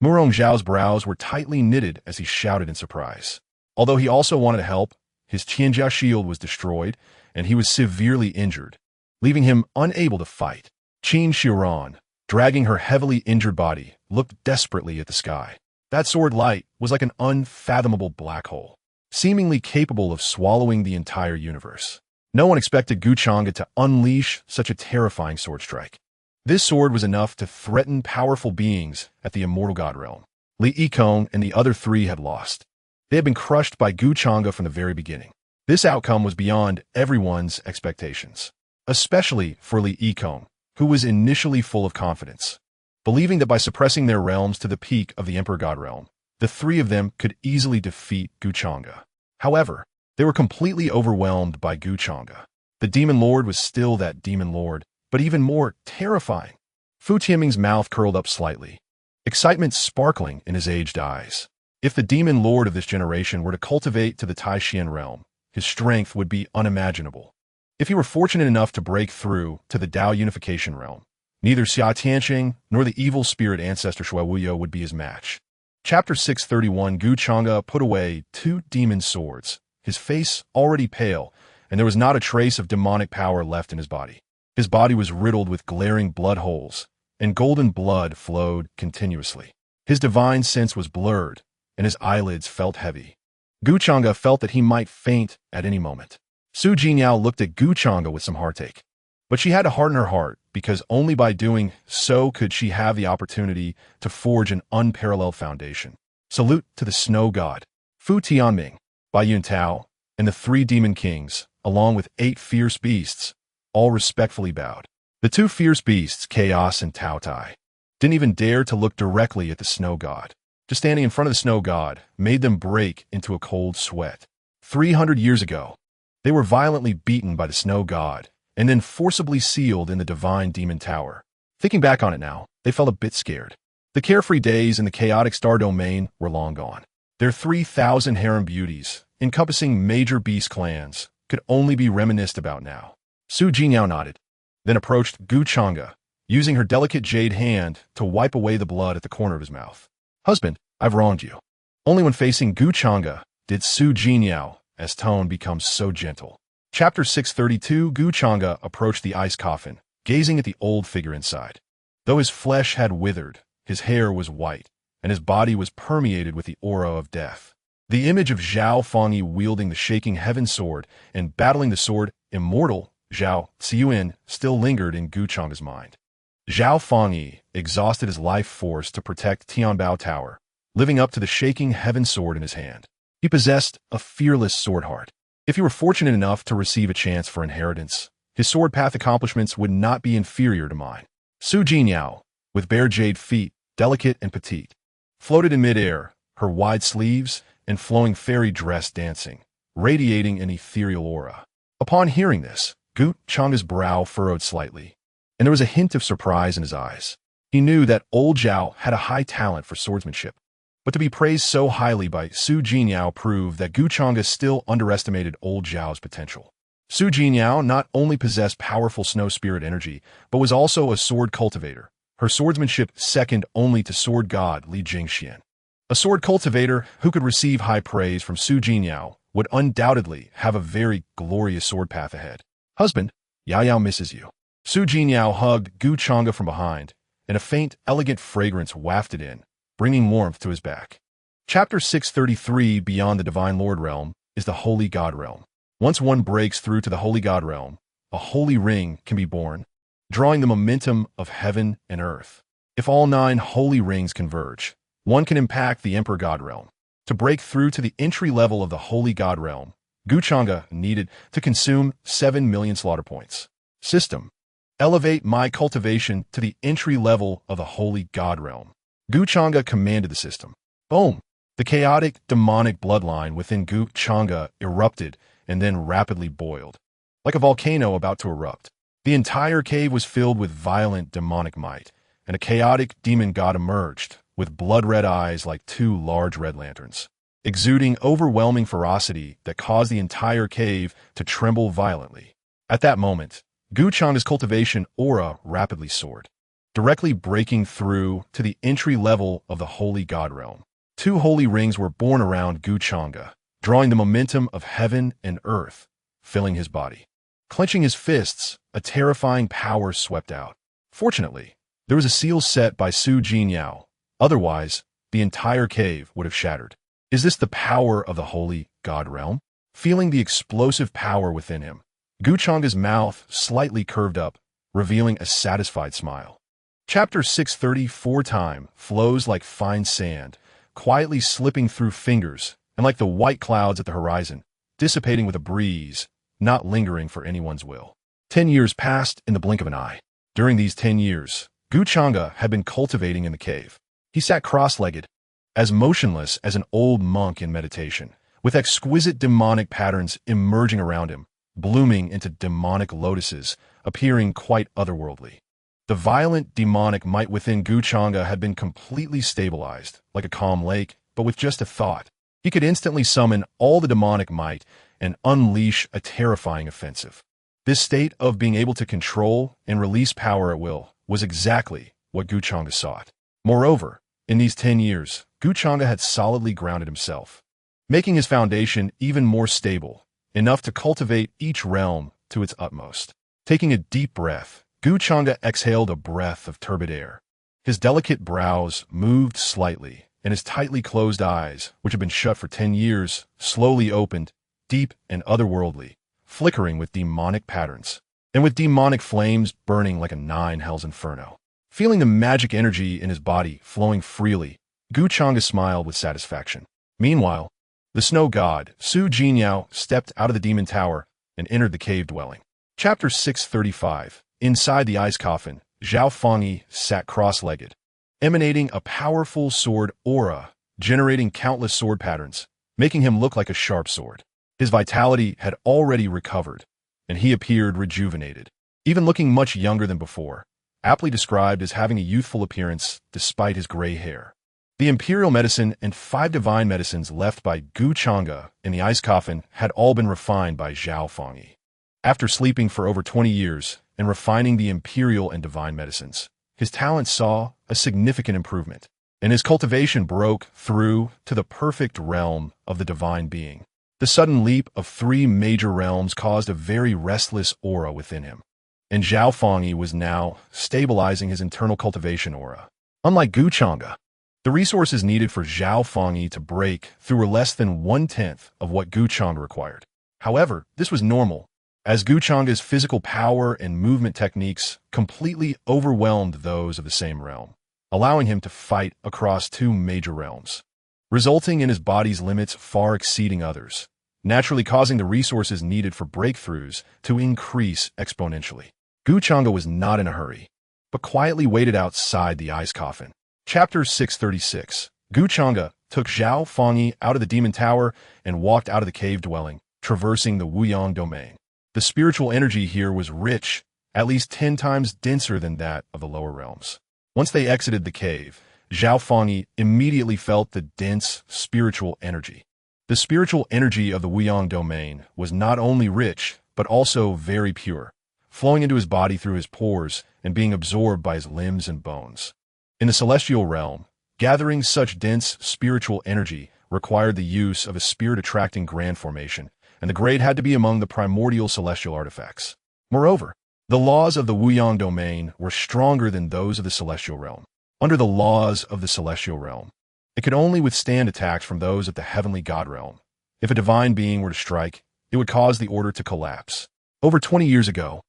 Speaker 1: Murong Xiao's brows were tightly knitted as he shouted in surprise. Although he also wanted to help, his Qianjia shield was destroyed, and he was severely injured, leaving him unable to fight. Qin Shiran, dragging her heavily injured body, looked desperately at the sky. That sword light was like an unfathomable black hole, seemingly capable of swallowing the entire universe. No one expected Gu Changge to unleash such a terrifying sword strike. This sword was enough to threaten powerful beings at the immortal god realm. Li Yikong and the other three had lost. They had been crushed by Gu Changge from the very beginning. This outcome was beyond everyone's expectations, especially for Li Yikong, who was initially full of confidence, believing that by suppressing their realms to the peak of the Emperor God realm, the three of them could easily defeat Gu Changge. However, they were completely overwhelmed by Gu Changge. The Demon Lord was still that Demon Lord, but even more terrifying. Fu Tianming's mouth curled up slightly, excitement sparkling in his aged eyes. If the Demon Lord of this generation were to cultivate to the Taishan realm, his strength would be unimaginable. If he were fortunate enough to break through to the Dao Unification realm, neither Xia Tianqing nor the evil spirit ancestor Shui Wuyo would be his match. Chapter 631 Gu Changge put away 2 demon swords, his face already pale, and there was not a trace of demonic power left in his body. His body was riddled with glaring blood holes, and golden blood flowed continuously. His divine sense was blurred, and his eyelids felt heavy. Gu Changge felt that he might faint at any moment. Su Jinyao looked at Gu Changge with some heartache, but she had to harden her heart, because only by doing so could she have the opportunity to forge an unparalleled foundation. Salute to the snow god, Fu Tianming, Bai Yun Tao, and the 3 demon kings, along with 8 fierce beasts, all respectfully bowed. The 2 fierce beasts, Chaos and Tao Tai, didn't even dare to look directly at the snow god. Just standing in front of the snow god made them break into a cold sweat. 300 years ago, they were violently beaten by the snow god and then forcibly sealed in the divine demon tower. Thinking back on it now, they felt a bit scared. The carefree days in the chaotic star domain were long gone. Their 3,000 harem beauties, encompassing major beast clans, could only be reminisced about now. Su Jingyao nodded, then approached Gu Changge, using her delicate jade hand to wipe away the blood at the corner of his mouth. Husband, I've wronged you. Only when facing Gu Changge did Su Jingyao as tone becomes so gentle. Chapter 632. Gu Changge approached the ice coffin, gazing at the old figure inside. Though his flesh had withered, his hair was white, and his body was permeated with the aura of death. The image of Zhao Fangyi wielding the shaking heaven sword and battling the sword immortal Zhao Ziyuan still lingered in Gu Changge's mind. Zhao Fangyi exhausted his life force to protect Tianbao Tower, living up to the shaking heaven sword in his hand. He possessed a fearless sword heart. If he were fortunate enough to receive a chance for inheritance, his sword path accomplishments would not be inferior to mine. Su Jingyao, with bare jade feet, delicate and petite, floated in midair, her wide sleeves and flowing fairy dress dancing, radiating an ethereal aura. Upon hearing this, Gu Changge's brow furrowed slightly, and there was a hint of surprise in his eyes. He knew that old Zhao had a high talent for swordsmanship, but to be praised so highly by Su Jingyao proved that Gu Changge still underestimated old Zhao's potential. Su Jingyao not only possessed powerful snow spirit energy, but was also a sword cultivator, her swordsmanship second only to sword god Li Jingxian. A sword cultivator who could receive high praise from Su Jingyao would undoubtedly have a very glorious sword path ahead. Husband, Yao misses you. Su Jingyao hugged Gu Changge from behind, and a faint, elegant fragrance wafted in, bringing warmth to his back. Chapter 633. Beyond the Divine Lord Realm is the Holy God Realm. Once one breaks through to the Holy God Realm, a holy ring can be born, drawing the momentum of heaven and earth. If all 9 holy rings converge, one can impact the Emperor God Realm. To break through to the entry level of the Holy God Realm, Gu Changge needed to consume 7 million slaughter points. System: elevate my cultivation to the entry level of the Holy God Realm. Gu Changge commanded the system. Boom! The chaotic, demonic bloodline within Gu Changge erupted and then rapidly boiled. Like a volcano about to erupt, the entire cave was filled with violent demonic might, and a chaotic demon god emerged, with blood-red eyes like 2 large red lanterns, exuding overwhelming ferocity that caused the entire cave to tremble violently. At that moment, Gu Changge's cultivation aura rapidly soared, directly breaking through to the entry level of the Holy God Realm. 2 holy rings were born around Gu Changge, drawing the momentum of heaven and earth, filling his body. Clenching his fists, a terrifying power swept out. Fortunately, there was a seal set by Su Jingyao. Otherwise, the entire cave would have shattered. Is this the power of the Holy God Realm? Feeling the explosive power within him, Gu Changge's mouth slightly curved up, revealing a satisfied smile. Chapter 634. Time flows like fine sand, quietly slipping through fingers, and like the white clouds at the horizon, dissipating with a breeze, not lingering for anyone's will. 10 years passed in the blink of an eye. During these 10 years, Gu Changge had been cultivating in the cave. He sat cross-legged, as motionless as an old monk in meditation, with exquisite demonic patterns emerging around him, blooming into demonic lotuses, appearing quite otherworldly. The violent demonic might within Gu Changge had been completely stabilized, like a calm lake, but with just a thought. He could instantly summon all the demonic might and unleash a terrifying offensive. This state of being able to control and release power at will was exactly what Gu Changge sought. Moreover, in these 10 years, Gu Changge had solidly grounded himself, making his foundation even more stable, enough to cultivate each realm to its utmost. Taking a deep breath, Gu Changge exhaled a breath of turbid air. His delicate brows moved slightly, and his tightly closed eyes, which had been shut for 10 years, slowly opened, deep and otherworldly, flickering with demonic patterns, and with demonic flames burning like a 9 hells inferno. Feeling the magic energy in his body flowing freely, Gu Changge smiled with satisfaction. Meanwhile, the snow god, Su Jingyao, stepped out of the demon tower and entered the cave dwelling. Chapter 635. Inside the ice coffin, Zhao Fangyi sat cross-legged, emanating a powerful sword aura, generating countless sword patterns, making him look like a sharp sword. His vitality had already recovered, and he appeared rejuvenated, even looking much younger than before, aptly described as having a youthful appearance despite his gray hair. The imperial medicine and 5 divine medicines left by Gu Changge in the ice coffin had all been refined by Zhao Fangyi. After sleeping for over 20 years and refining the imperial and divine medicines, his talent saw a significant improvement, and his cultivation broke through to the perfect realm of the divine being. The sudden leap of 3 major realms caused a very restless aura within him, and Zhao Fangyi was now stabilizing his internal cultivation aura. Unlike Gu Changge, the resources needed for Zhao Fangyi to break through were less than 1/10 of what Gu Changge required. However, this was normal, as Gu Changge's physical power and movement techniques completely overwhelmed those of the same realm, allowing him to fight across 2 major realms, resulting in his body's limits far exceeding others, naturally causing the resources needed for breakthroughs to increase exponentially. Gu Changge was not in a hurry, but quietly waited outside the ice coffin. Chapter 636. Gu Changge took Zhao Fangyi out of the demon tower and walked out of the cave dwelling, traversing the Wuyang domain. The spiritual energy here was rich, at least 10 times denser than that of the lower realms. Once they exited the cave, Zhao Fangyi immediately felt the dense spiritual energy. The spiritual energy of the Wuyang domain was not only rich, but also very pure, flowing into his body through his pores and being absorbed by his limbs and bones. In the celestial realm, gathering such dense spiritual energy required the use of a spirit-attracting grand formation, and the grade had to be among the primordial celestial artifacts. Moreover, the laws of the Wuyang domain were stronger than those of the celestial realm. Under the laws of the celestial realm, it could only withstand attacks from those of the heavenly god realm. If a divine being were to strike, it would cause the order to collapse. Over 20 years ago,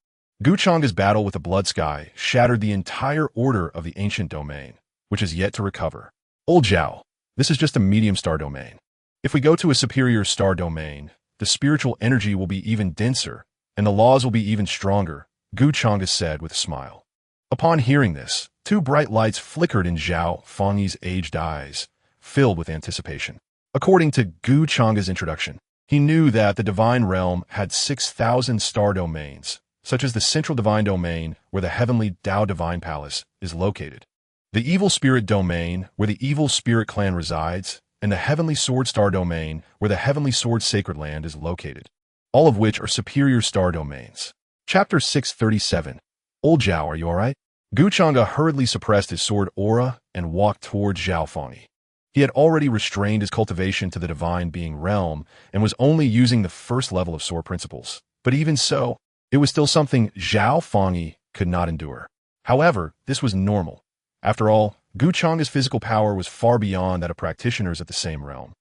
Speaker 1: Gu Changge's battle with the Blood Sky shattered the entire order of the ancient domain, which is yet to recover. Old Zhao, this is just a medium star domain. If we go to a superior star domain, the spiritual energy will be even denser, and the laws will be even stronger, Gu Changge said with a smile. Upon hearing this, 2 bright lights flickered in Zhao Fangyi's aged eyes, filled with anticipation. According to Gu Changge's introduction, he knew that the divine realm had 6,000 star domains, such as the central divine domain where the heavenly Tao divine palace is located, the evil spirit domain where the evil spirit clan resides, and the heavenly sword star domain where the heavenly sword sacred land is located, all of which are superior star domains. Chapter 637. Old Zhao, are you alright? Gu Changge hurriedly suppressed his sword aura and walked towards Zhao Fangyi. He had already restrained his cultivation to the divine being realm and was only using the first level of sword principles. But even so, it was still something Zhao Fangyi could not endure. However, this was normal. After all, Gu Changge's physical power was far beyond that of practitioners at the same realm,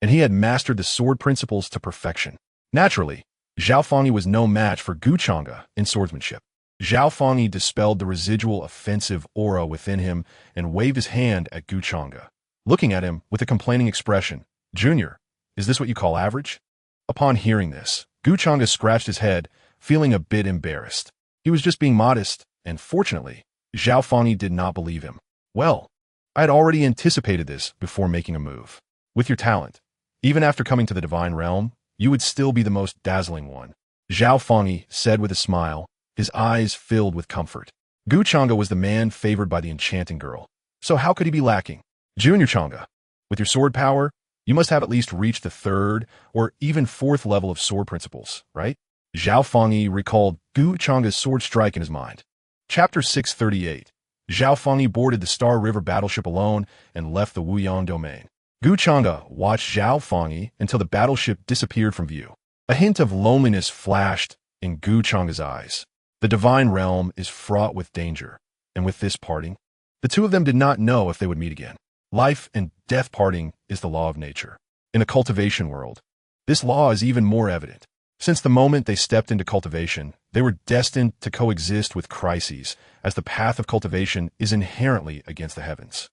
Speaker 1: and he had mastered the sword principles to perfection. Naturally, Zhao Fangyi was no match for Gu Changge in swordsmanship. Zhao Fangyi dispelled the residual offensive aura within him and waved his hand at Gu Changge, looking at him with a complaining expression. Junior, is this what you call average? Upon hearing this, Gu Changge scratched his head, feeling a bit embarrassed. He was just being modest, and fortunately, Zhao Fangyi did not believe him. Well, I had already anticipated this before making a move. With your talent, even after coming to the divine realm, you would still be the most dazzling one, Zhao Fangyi said with a smile, his eyes filled with comfort. Gu Changge was the man favored by the enchanting girl, so how could he be lacking? Junior Changge, with your sword power, you must have at least reached the 3rd or even 4th level of sword principles, right? Zhao Fangyi recalled Gu Changge's sword strike in his mind. Chapter 638. Zhao Fangyi boarded the Star River battleship alone and left the Wuyang domain. Gu Changge watched Zhao Fangyi until the battleship disappeared from view. A hint of loneliness flashed in Gu Changge's eyes. The divine realm is fraught with danger, and with this parting, the 2 of them did not know if they would meet again. Life and death parting is the law of nature. In a cultivation world, this law is even more evident. Since the moment they stepped into cultivation, they were destined to coexist with crises, as the path of cultivation is inherently against the heavens.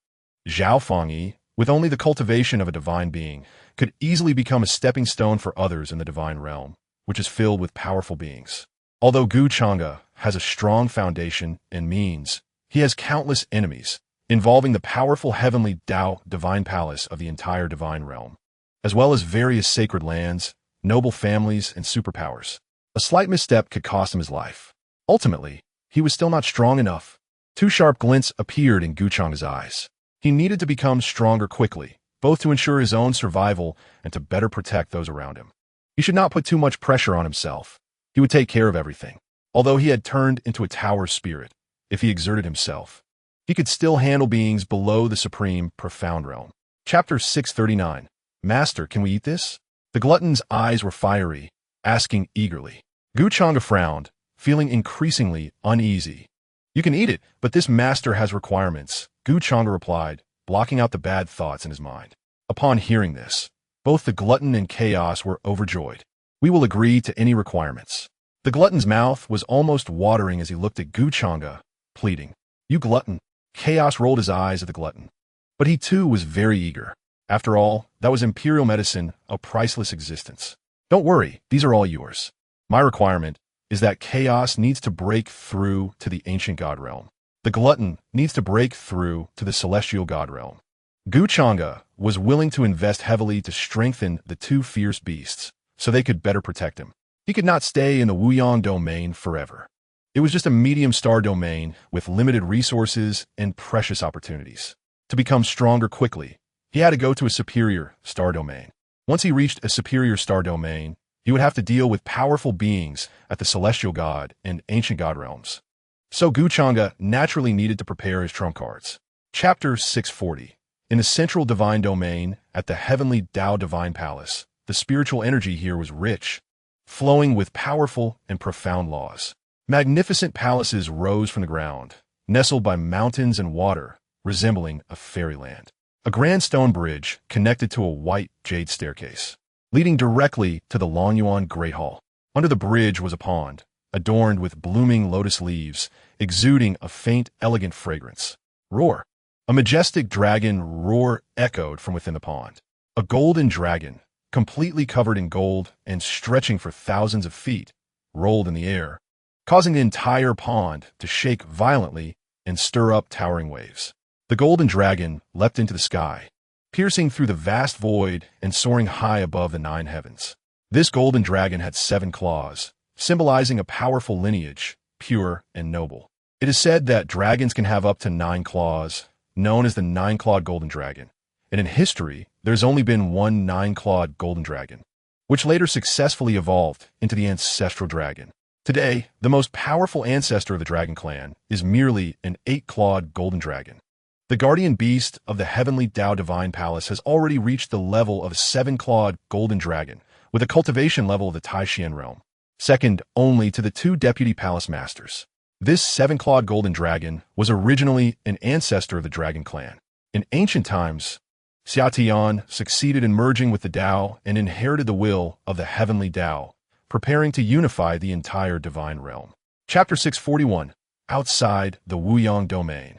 Speaker 1: Zhao Fangyi, with only the cultivation of a divine being, could easily become a stepping stone for others in the divine realm, which is filled with powerful beings. Although Gu Changge has a strong foundation and means, he has countless enemies, involving the powerful heavenly Tao divine palace of the entire divine realm, as well as various sacred lands, noble families, and superpowers. A slight misstep could cost him his life. Ultimately, he was still not strong enough. Two sharp glints appeared in Gu Changge's eyes. He needed to become stronger quickly, both to ensure his own survival and to better protect those around him. He should not put too much pressure on himself. He would take care of everything. Although he had turned into a tower spirit, if he exerted himself, he could still handle beings below the supreme, profound realm. Chapter 639. Master, can we eat this? The glutton's eyes were fiery, asking eagerly. Gu Changge frowned, feeling increasingly uneasy. You can eat it, but this master has requirements, Gu Changge replied, blocking out the bad thoughts in his mind. Upon hearing this, both the glutton and chaos were overjoyed. We will agree to any requirements. The glutton's mouth was almost watering as he looked at Gu Changge, pleading. You glutton. Chaos rolled his eyes at the glutton. But he too was very eager. After all, that was imperial medicine, a priceless existence. Don't worry, these are all yours. My requirement is that chaos needs to break through to the ancient god realm. The glutton needs to break through to the celestial god realm. Gu Changge was willing to invest heavily to strengthen the two fierce beasts, so they could better protect him. He could not stay in the Wuyang domain forever. It was just a medium-star domain with limited resources and precious opportunities. To become stronger quickly, he had to go to a superior star domain. Once he reached a superior star domain, he would have to deal with powerful beings at the celestial god and ancient god realms. So Gu Changge naturally needed to prepare his trump cards. Chapter 640. In the central divine domain at the heavenly Tao divine palace, the spiritual energy here was rich, flowing with powerful and profound laws. Magnificent palaces rose from the ground, nestled by mountains and water, resembling a fairyland. A grand stone bridge connected to a white jade staircase, leading directly to the Longyuan Great Hall. Under the bridge was a pond, adorned with blooming lotus leaves, exuding a faint, elegant fragrance. Roar! A majestic dragon roar echoed from within the pond. A golden dragon, completely covered in gold and stretching for thousands of feet, rolled in the air, causing the entire pond to shake violently and stir up towering waves. The golden dragon leapt into the sky, piercing through the vast void and soaring high above the 9 heavens. This golden dragon had 7 claws, symbolizing a powerful lineage, pure and noble. It is said that dragons can have up to 9 claws, known as the 9-clawed golden dragon, and in history, there's only been one 9-clawed golden dragon, which later successfully evolved into the ancestral dragon. Today, the most powerful ancestor of the dragon clan is merely an 8-clawed golden dragon. The guardian beast of the heavenly Tao divine palace has already reached the level of a 7-clawed golden dragon, with a cultivation level of the Taishan realm, second only to the 2 deputy palace masters. This 7-clawed golden dragon was originally an ancestor of the dragon clan. In ancient times, Xia Tian succeeded in merging with the Tao and inherited the will of the heavenly Tao, preparing to unify the entire divine realm. Chapter 641. Outside the Wuyang domain.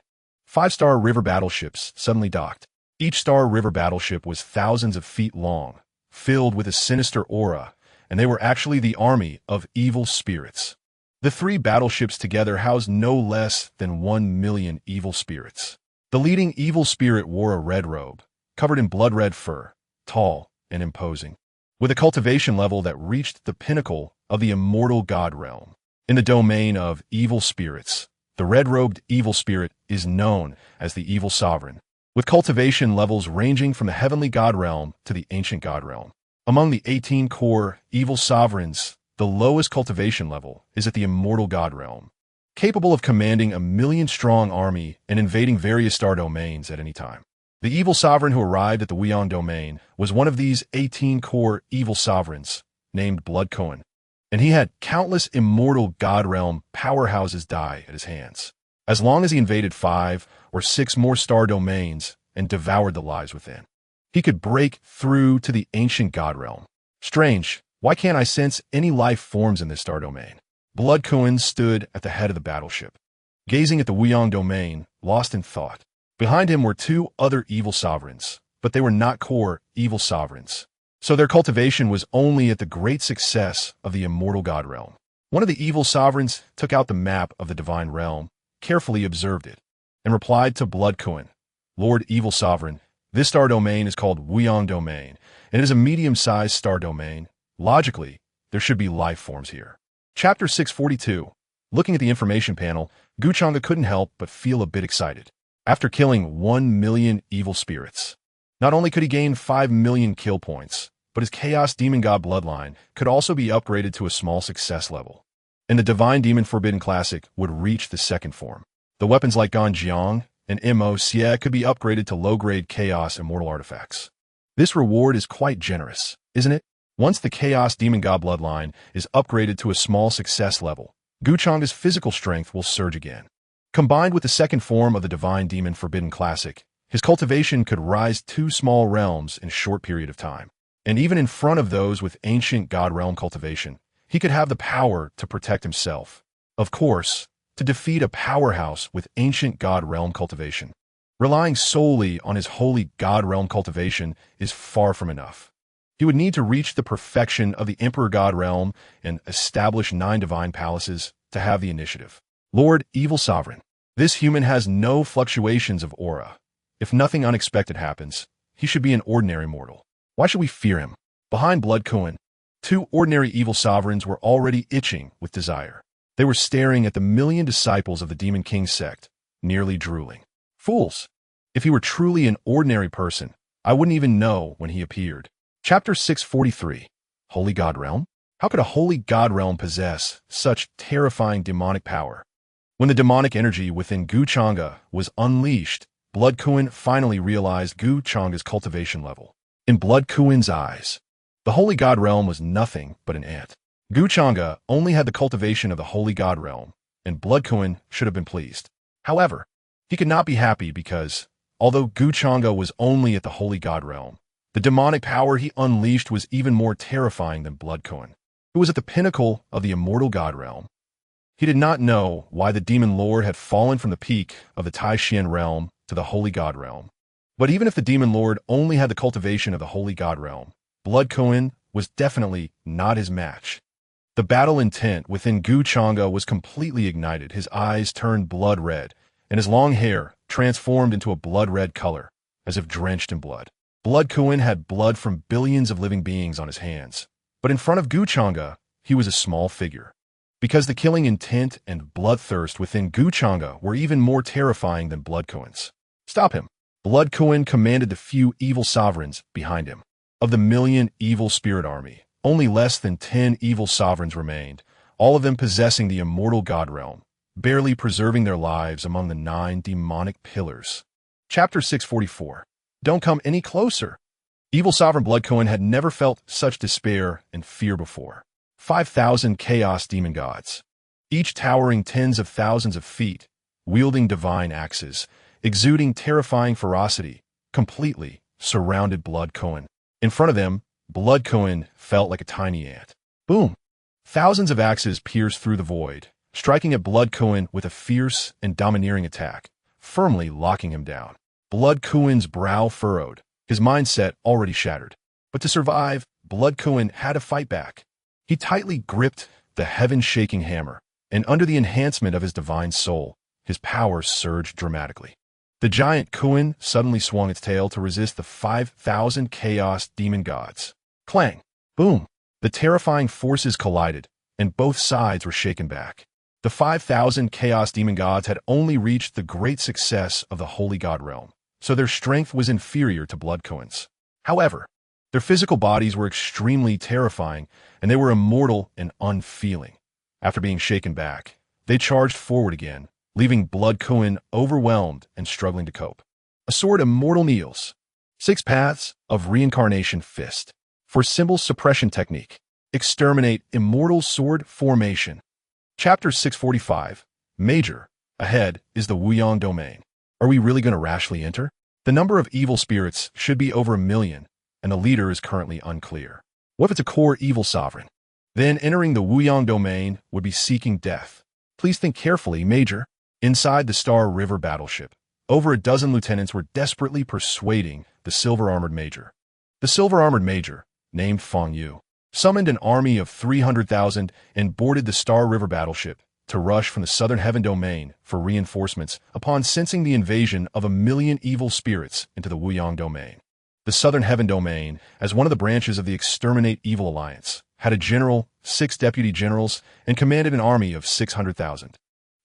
Speaker 1: 5-star river battleships suddenly docked. Each star river battleship was thousands of feet long, filled with a sinister aura, and they were actually the army of evil spirits. The 3 battleships together housed no less than 1 million evil spirits. The leading evil spirit wore a red robe, covered in blood-red fur, tall and imposing, with a cultivation level that reached the pinnacle of the immortal god realm. In the domain of evil spirits, the red-robed evil spirit is known as the evil sovereign, with cultivation levels ranging from the heavenly god realm to the ancient god realm. Among the 18 core evil sovereigns, the lowest cultivation level is at the immortal god realm, capable of commanding a 1,000,000-strong army and invading various star domains at any time. The evil sovereign who arrived at the Wuyang domain was one of these 18 core evil sovereigns, named Blood Cohen, and he had countless immortal god realm powerhouses die at his hands, as long as he invaded 5 or 6 more star domains and devoured the lives within. He could break through to the ancient god realm. Strange, why can't I sense any life forms in this star domain? Blood Cohen stood at the head of the battleship, gazing at the Wuyang domain, lost in thought. Behind him were 2 other evil sovereigns, but they were not core evil sovereigns, so their cultivation was only at the great success of the immortal god realm. One of the evil sovereigns took out the map of the divine realm, carefully observed it. and replied to Blood Kuan, Lord Evil Sovereign, this star domain is called Wuyang Domain, and it is a medium-sized star domain. Logically, there should be life forms here. Chapter 642. Looking at the information panel, Changge couldn't help but feel a bit excited. After killing 1 million evil spirits, not only could he gain 5 million kill points, but his Chaos Demon God bloodline could also be upgraded to a small success level. And the Divine Demon Forbidden Classic would reach the second form. The weapons like Gan Jiang Mo Xie could be upgraded to low-grade Chaos Immortal artifacts. This reward is quite generous, isn't it? Once the Chaos Demon God bloodline is upgraded to a small success level, Changge's physical strength will surge again. Combined with the second form of the Divine Demon Forbidden Classic, his cultivation could rise 2 small realms in a short period of time. And even in front of those with ancient God realm cultivation, he could have the power to protect himself. Of course, to defeat a powerhouse with ancient God realm cultivation, relying solely on his holy God realm cultivation is far from enough. He would need to reach the perfection of the Emperor God realm and establish 9 divine palaces to have the initiative. Lord Evil Sovereign, this human has no fluctuations of aura. If nothing unexpected happens, he should be an ordinary mortal. Why should we fear him? Behind Blood Kuan, 2 ordinary evil sovereigns were already itching with desire. They were staring at the million disciples of the Demon King sect, nearly drooling. Fools! If he were truly an ordinary person, I wouldn't even know when he appeared. Chapter 643. Holy God Realm? How could a holy God realm possess such terrifying demonic power? When the demonic energy within Changge was unleashed, Blood Kuan finally realized Changge's cultivation level. In Blood Kuan's eyes, the holy God realm was nothing but an ant. Changge only had the cultivation of the holy God realm, and Blood Kuan should have been pleased. However, he could not be happy because, although Changge was only at the holy God realm, the demonic power he unleashed was even more terrifying than Blood Kuan, who was at the pinnacle of the immortal God realm. He did not know why the demon lord had fallen from the peak of the Taishan realm to the holy God realm. But even if the demon lord only had the cultivation of the holy God realm, Blood Kuan was definitely not his match. The battle intent within Changge was completely ignited. His eyes turned blood red, and his long hair transformed into a blood red color, as if drenched in blood. Blood Kuan had blood from billions of living beings on his hands, but in front of Changge, he was a small figure. Because the killing intent and bloodthirst within Changge were even more terrifying than Blood Kuan's. Stop him! Blood Kuan commanded the few evil sovereigns behind him. Of the million evil spirit army, only less than 10 evil sovereigns remained, all of them possessing the immortal God realm, barely preserving their lives among the 9 demonic pillars. Chapter 644. Don't come any closer. Evil Sovereign Blood Kuan had never felt such despair and fear before. 5,000 chaos demon gods, each towering tens of thousands of feet, wielding divine axes, exuding terrifying ferocity, completely surrounded Blood Kuan. In front of them, Blood Kuan felt like a tiny ant. Boom! Thousands of axes pierced through the void, striking at Blood Kuan with a fierce and domineering attack, firmly locking him down. Blood Kuan's brow furrowed, his mindset already shattered. But to survive, Blood Kuan had to fight back. He tightly gripped the heaven-shaking hammer, and under the enhancement of his divine soul, his power surged dramatically. The giant Kuan suddenly swung its tail to resist the 5,000 chaos demon gods. Clang! Boom! The terrifying forces collided, and both sides were shaken back. The 5,000 chaos demon gods had only reached the great success of the holy God realm, so their strength was inferior to Blood Kuan's. However, their physical bodies were extremely terrifying, and they were immortal and unfeeling. After being shaken back, they charged forward again, leaving Blood Kuan overwhelmed and struggling to cope. A sword immortal kneels. 6 paths of reincarnation fist. For symbol suppression technique. Exterminate immortal sword formation. Chapter 645. Major. Ahead is the Wuyang domain. Are we really going to rashly enter? The number of evil spirits should be over 1 million, and the leader is currently unclear. What if it's a core evil sovereign? Then entering the Wuyang domain would be seeking death. Please think carefully, Major. Inside the Star River battleship, over a dozen lieutenants were desperately persuading the silver-armored major. The silver-armored major, named Feng Yu, summoned an army of 300,000 and boarded the Star River battleship to rush from the southern heaven domain for reinforcements upon sensing the invasion of 1,000,000 evil spirits into the Wuyang domain. The southern heaven domain, as one of the branches of the Exterminate Evil Alliance, had a general, 6 deputy generals, and commanded an army of 600,000.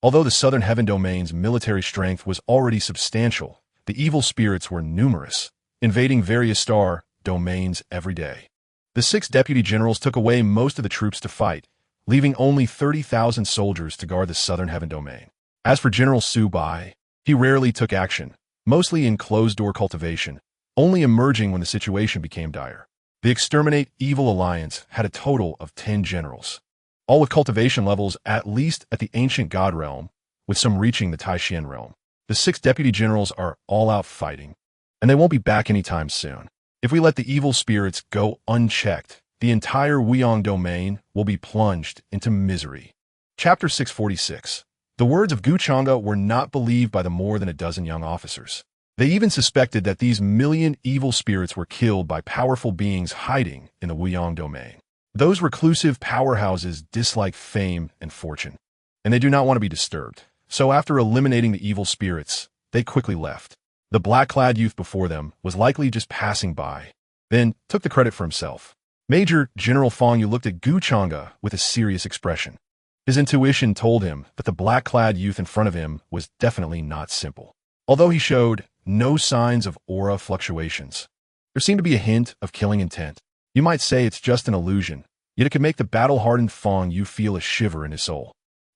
Speaker 1: Although the southern heaven domain's military strength was already substantial, the evil spirits were numerous, invading various star domains every day. The 6 deputy generals took away most of the troops to fight, leaving only 30,000 soldiers to guard the southern heaven domain. As for General Su Bai, he rarely took action, mostly in closed-door cultivation, only emerging when the situation became dire. The Exterminate Evil Alliance had a total of 10 generals, all with cultivation levels at least at the Ancient God realm, with some reaching the Taishan realm. The 6 deputy generals are all out fighting, and they won't be back anytime soon. If we let the evil spirits go unchecked, the entire Wuyang domain will be plunged into misery. Chapter 646. The words of Changge were not believed by the more than a dozen young officers. They even suspected that these 1,000,000 evil spirits were killed by powerful beings hiding in the Wuyang domain. Those reclusive powerhouses dislike fame and fortune, and they do not want to be disturbed. So after eliminating the evil spirits, they quickly left. The black-clad youth before them was likely just passing by, then took the credit for himself. Major General Fang Yu looked at Changge with a serious expression. His intuition told him that the black-clad youth in front of him was definitely not simple. Although he showed no signs of aura fluctuations, there seemed to be a hint of killing intent. You might say it's just an illusion, yet it could make the battle-hardened Fang Yu feel a shiver in his soul.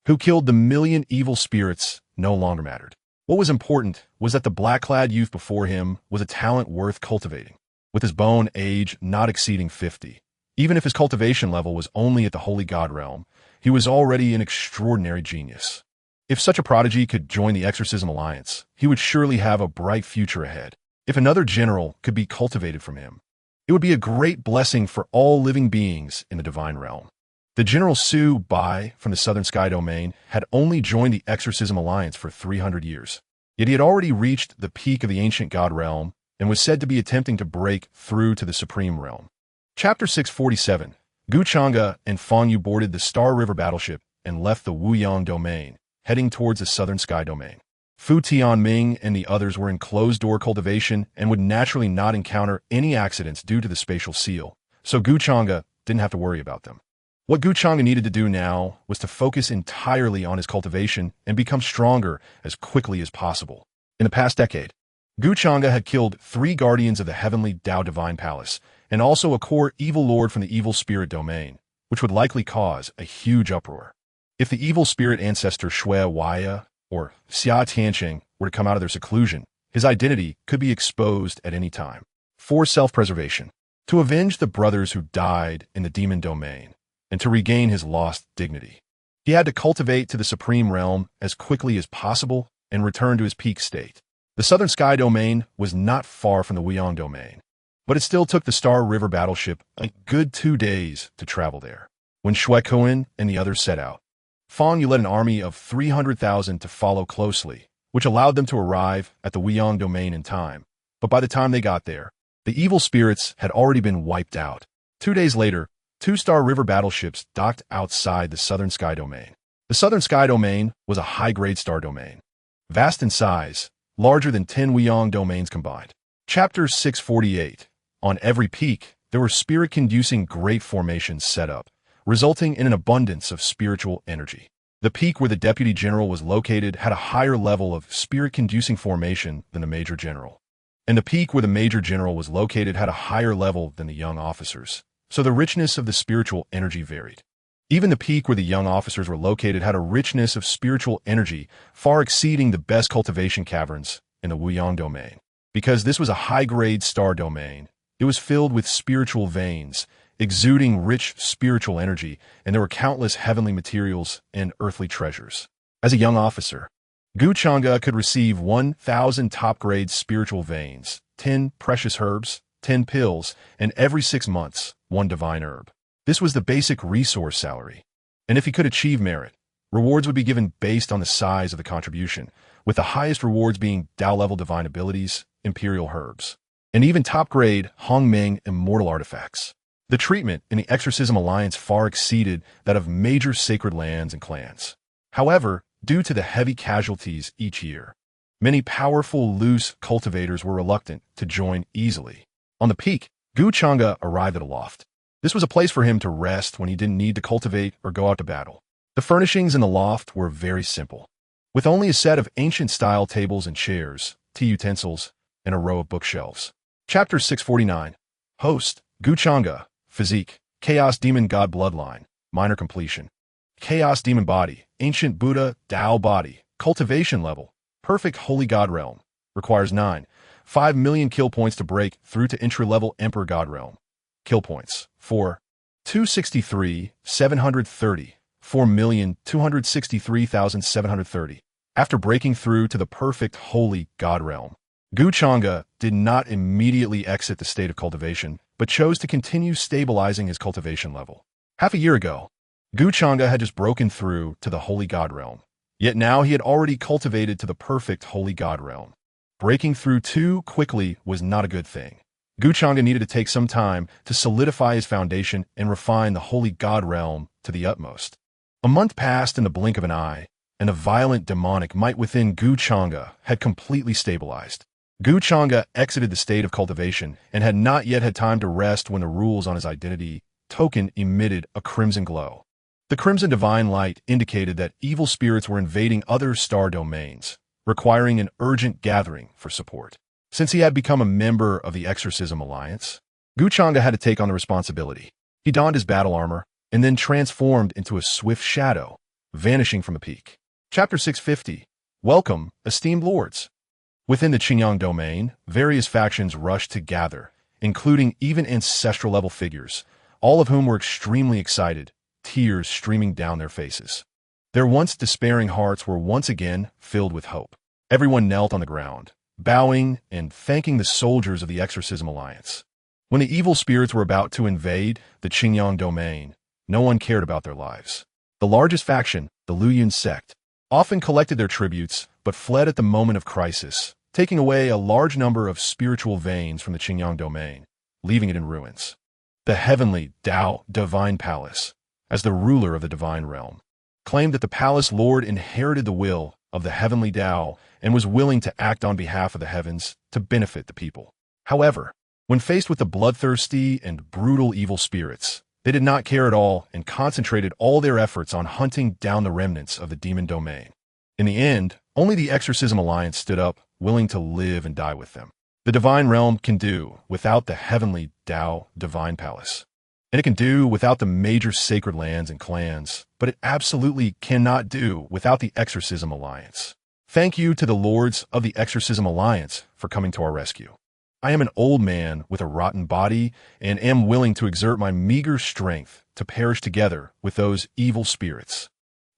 Speaker 1: Who killed the 1,000,000 evil spirits no longer mattered. What was important was that the black-clad youth before him was a talent worth cultivating, with his bone age not exceeding 50. Even if his cultivation level was only at the Holy God realm, he was already an extraordinary genius. If such a prodigy could join the Exorcism Alliance, he would surely have a bright future ahead. If another general could be cultivated from him, it would be a great blessing for all living beings in the divine realm. The General Su Bai from the Southern Sky Domain had only joined the Exorcism Alliance for 300 years, yet he had already reached the peak of the Ancient God realm and was said to be attempting to break through to the Supreme Realm. Chapter 647. Changge and Fang Yu boarded the Star River battleship and left the Wuyang domain, heading towards the Southern Sky Domain. Fu Tianming and the others were in closed-door cultivation and would naturally not encounter any accidents due to the spatial seal, so Changge didn't have to worry about them. What Changge needed to do now was to focus entirely on his cultivation and become stronger as quickly as possible. In the past decade, Changge had killed 3 guardians of the Heavenly Dao Divine Palace and also a core evil lord from the evil spirit domain, which would likely cause a huge uproar. If the evil spirit ancestor Shui Waya or Xia Tianqing were to come out of their seclusion, his identity could be exposed at any time. For self-preservation, to avenge the brothers who died in the demon domain, and to regain his lost dignity, he had to cultivate to the Supreme Realm as quickly as possible and return to his peak state. The Southern Sky Domain was not far from the Wuyang Domain, but it still took the Star River battleship a good 2 days to travel there. When Shui Kuan and the others set out, Fang Yu led an army of 300,000 to follow closely, which allowed them to arrive at the Wuyang Domain in time. But by the time they got there, the evil spirits had already been wiped out. 2 days later, 2 Star River battleships docked outside the Southern Sky Domain. The Southern Sky Domain was a high-grade star domain, vast in size, larger than 10 Wuyang domains combined. Chapter 648. On every peak, there were spirit-conducing great formations set up, resulting in an abundance of spiritual energy. The peak where the Deputy General was located had a higher level of spirit-conducing formation than the Major General, and the peak where the Major General was located had a higher level than the young officers. So the richness of the spiritual energy varied. Even the peak where the young officers were located had a richness of spiritual energy far exceeding the best cultivation caverns in the Wuyang domain. Because this was a high-grade star domain, it was filled with spiritual veins, exuding rich spiritual energy, and there were countless heavenly materials and earthly treasures. As a young officer, Changge could receive 1,000 top-grade spiritual veins, 10 precious herbs, 10 pills, and every 6 months, 1 divine herb. This was the basic resource salary. And if he could achieve merit, rewards would be given based on the size of the contribution, with the highest rewards being Dao-level divine abilities, imperial herbs, and even top-grade Hongmeng immortal artifacts. The treatment in the Exorcism Alliance far exceeded that of major sacred lands and clans. However, due to the heavy casualties each year, many powerful loose cultivators were reluctant to join easily. On the peak, Changge arrived at a loft. This was a place for him to rest when he didn't need to cultivate or go out to battle. The furnishings in the loft were very simple, with only a set of ancient-style tables and chairs, tea utensils, and a row of bookshelves. Chapter 649. Host, Changge. Physique, Chaos Demon God Bloodline. Minor completion. Chaos Demon Body, Ancient Buddha Tao Body. Cultivation level, Perfect Holy God Realm. Requires 5 million kill points to break through to entry-level Emperor God Realm. Kill points, 4,263,730. 4,263,730. After breaking through to the perfect holy God realm, Changge did not immediately exit the state of cultivation, but chose to continue stabilizing his cultivation level. Half a year ago, Changge had just broken through to the holy God realm, yet now he had already cultivated to the perfect holy God realm. Breaking through too quickly was not a good thing. Changge needed to take some time to solidify his foundation and refine the holy God realm to the utmost. A month passed in the blink of an eye, and the violent demonic might within Changge had completely stabilized. Changge exited the state of cultivation and had not yet had time to rest when the rules on his identity token emitted a crimson glow. The crimson divine light indicated that evil spirits were invading other star domains, requiring an urgent gathering for support. Since he had become a member of the Exorcism Alliance, Changge had to take on the responsibility. He donned his battle armor and then transformed into a swift shadow, vanishing from the peak. Chapter 650. Welcome, esteemed lords. Within the Qingyang domain, various factions rushed to gather, including even ancestral-level figures, all of whom were extremely excited, tears streaming down their faces. Their once despairing hearts were once again filled with hope. Everyone knelt on the ground, bowing and thanking the soldiers of the Exorcism Alliance. When the evil spirits were about to invade the Qingyang domain, no one cared about their lives. The largest faction, the Luyun sect, often collected their tributes but fled at the moment of crisis, taking away a large number of spiritual veins from the Qingyang domain, leaving it in ruins. The Heavenly Tao Divine Palace, as the ruler of the divine realm, claimed that the palace lord inherited the will of the Heavenly Tao and was willing to act on behalf of the heavens to benefit the people. However, when faced with the bloodthirsty and brutal evil spirits, they did not care at all and concentrated all their efforts on hunting down the remnants of the demon domain. In the end, only the Exorcism Alliance stood up, willing to live and die with them. The divine realm can do without the Heavenly Tao Divine Palace, and it can do without the major sacred lands and clans, but it absolutely cannot do without the Exorcism Alliance. Thank you to the lords of the Exorcism Alliance for coming to our rescue. I am an old man with a rotten body and am willing to exert my meager strength to perish together with those evil spirits.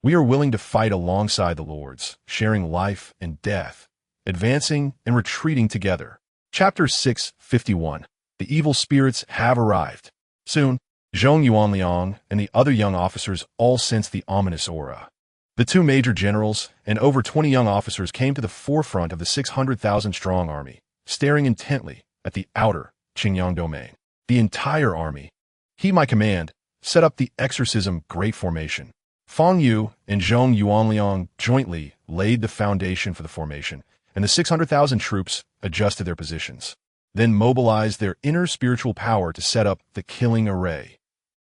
Speaker 1: We are willing to fight alongside the lords, sharing life and death, advancing and retreating together. Chapter 651. The evil spirits have arrived. Soon, Zhong Yuanliang and the other young officers all sensed the ominous aura. The two major generals and over 20 young officers came to the forefront of the 600,000-strong army, staring intently at the outer Qingyang domain. The entire army, he my command, set up the Exorcism Great Formation. Fang Yu and Zhong Yuanliang jointly laid the foundation for the formation, and the 600,000 troops adjusted their positions, then mobilized their inner spiritual power to set up the killing array.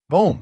Speaker 1: Boom!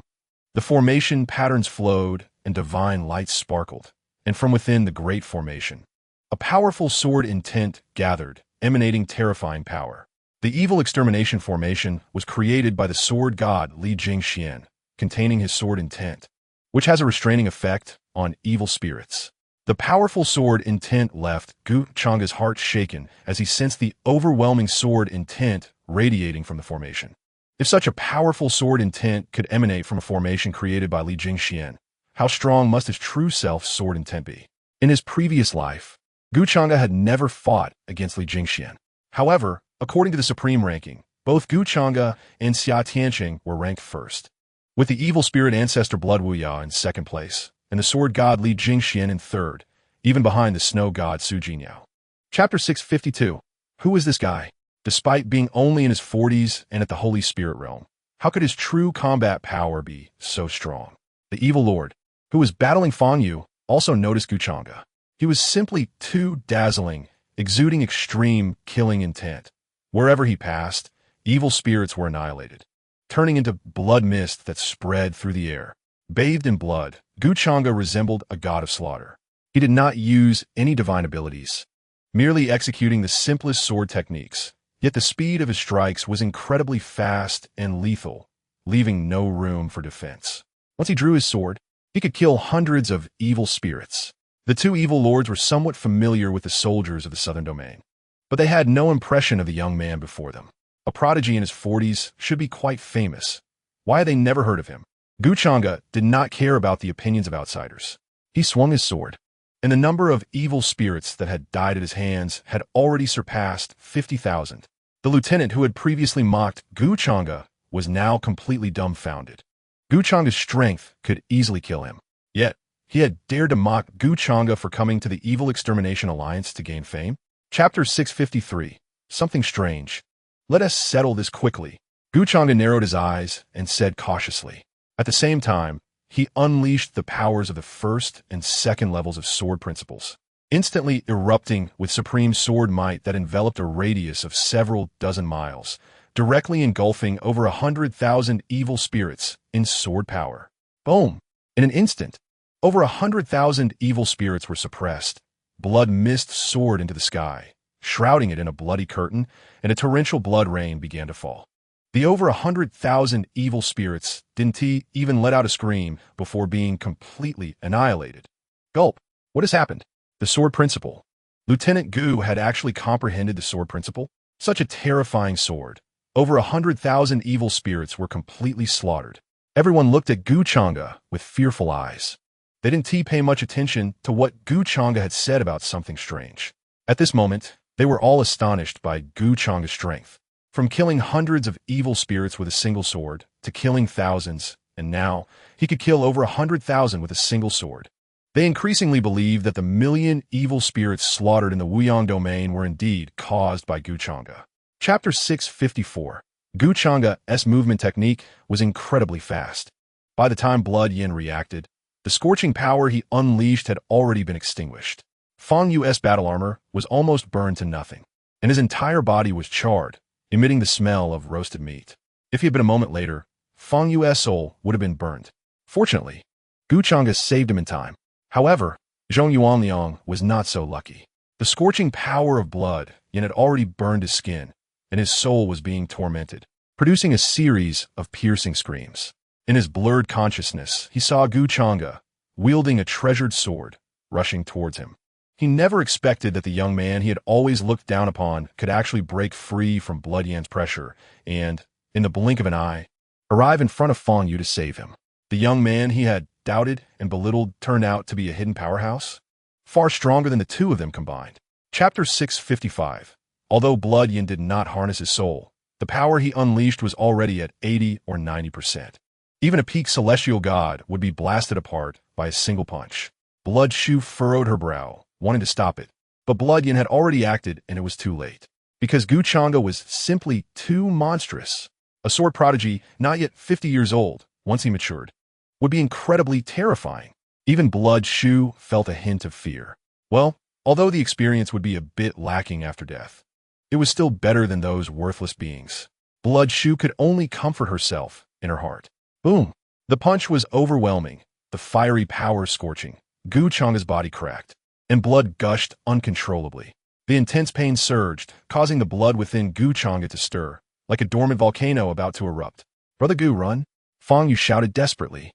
Speaker 1: The formation patterns flowed and divine lights sparkled, and from within the great formation, a powerful sword intent gathered, emanating terrifying power. The evil extermination formation was created by the sword god Li Jingxian, containing his sword intent, which has a restraining effect on evil spirits. The powerful sword intent left Changge's heart shaken as he sensed the overwhelming sword intent radiating from the formation. If such a powerful sword intent could emanate from a formation created by Li Jingxian, how strong must his true self's sword intent be? In his previous life, Changge had never fought against Li Jingxian. However, according to the supreme ranking, both Changge and Xia Tianqing were ranked first, with the evil spirit ancestor Blood Wuya in second place, and the sword god Li Jingxian in third, even behind the snow god Su Jinyao. Chapter 652. Who is this guy? Despite being only in his 40s and at the Holy Spirit realm, how could his true combat power be so strong? The evil lord, who was battling Fang Yu, also noticed Gu Changge. He was simply too dazzling, exuding extreme killing intent. Wherever he passed, evil spirits were annihilated, turning into blood mist that spread through the air. Bathed in blood, Gu Changge resembled a god of slaughter. He did not use any divine abilities, merely executing the simplest sword techniques. Yet the speed of his strikes was incredibly fast and lethal, leaving no room for defense. Once he drew his sword, he could kill hundreds of evil spirits. The two evil lords were somewhat familiar with the soldiers of the southern domain, but they had no impression of the young man before them. A prodigy in his 40s should be quite famous. Why had they never heard of him? Gu Changge did not care about the opinions of outsiders. He swung his sword, and the number of evil spirits that had died at his hands had already surpassed 50,000. The lieutenant who had previously mocked Gu Changge was now completely dumbfounded. Gu Changge's strength could easily kill him. Yet, he had dared to mock Gu Changge for coming to the Evil Extermination Alliance to gain fame. Chapter 653. Something strange. Let us settle this quickly. Gu Changge narrowed his eyes and said cautiously. At the same time, he unleashed the powers of the first and second levels of sword principles, instantly erupting with supreme sword might that enveloped a radius of several dozen miles, directly engulfing over 100,000 evil spirits in sword power. Boom! In an instant, over 100,000 evil spirits were suppressed. Blood mist soared into the sky, shrouding it in a bloody curtain, and a torrential blood rain began to fall. The over 100,000 evil spirits didn't even let out a scream before being completely annihilated. Gulp! What has happened? The sword principle. Lieutenant Gu had actually comprehended the sword principle. Such a terrifying sword. Over 100,000 evil spirits were completely slaughtered. Everyone looked at Gu Changge with fearful eyes. They didn't pay much attention to what Gu Changge had said about something strange. At this moment, they were all astonished by Gu Changge's strength. From killing hundreds of evil spirits with a single sword, to killing thousands, and now, he could kill over 100,000 with a single sword. They increasingly believed that the million evil spirits slaughtered in the Wuyang domain were indeed caused by Gu Changge. Chapter 654. Gu Changge's movement technique was incredibly fast. By the time Blood Yin reacted, the scorching power he unleashed had already been extinguished. Fang Yu's battle armor was almost burned to nothing, and his entire body was charred, emitting the smell of roasted meat. If he had been a moment later, Fang Yu's soul would have been burned. Fortunately, Gu Changge saved him in time. However, Zhong Yuanliang was not so lucky. The scorching power of Blood Yin had already burned his skin, and his soul was being tormented, producing a series of piercing screams. In his blurred consciousness, he saw Gu Changge, wielding a treasured sword, rushing towards him. He never expected that the young man he had always looked down upon could actually break free from Blood Yin's pressure and, in the blink of an eye, arrive in front of Fang Yu to save him. The young man he had doubted and belittled turned out to be a hidden powerhouse, far stronger than the two of them combined. Chapter 655. Although Blood Yin did not harness his soul, the power he unleashed was already at 80 or 90%. Even a peak celestial god would be blasted apart by a single punch. Blood Shu furrowed her brow, wanting to stop it, but Blood Yin had already acted and it was too late. Because Gu Changge was simply too monstrous. A sword prodigy, not yet 50 years old, once he matured, would be incredibly terrifying. Even Blood Shu felt a hint of fear. Well, although the experience would be a bit lacking after death, it was still better than those worthless beings. Blood Shu could only comfort herself in her heart. Boom! The punch was overwhelming, the fiery power scorching. Gu Changge's body cracked, and blood gushed uncontrollably. The intense pain surged, causing the blood within Gu Changge to stir, like a dormant volcano about to erupt. "Brother Gu, run!" Fang Yu shouted desperately,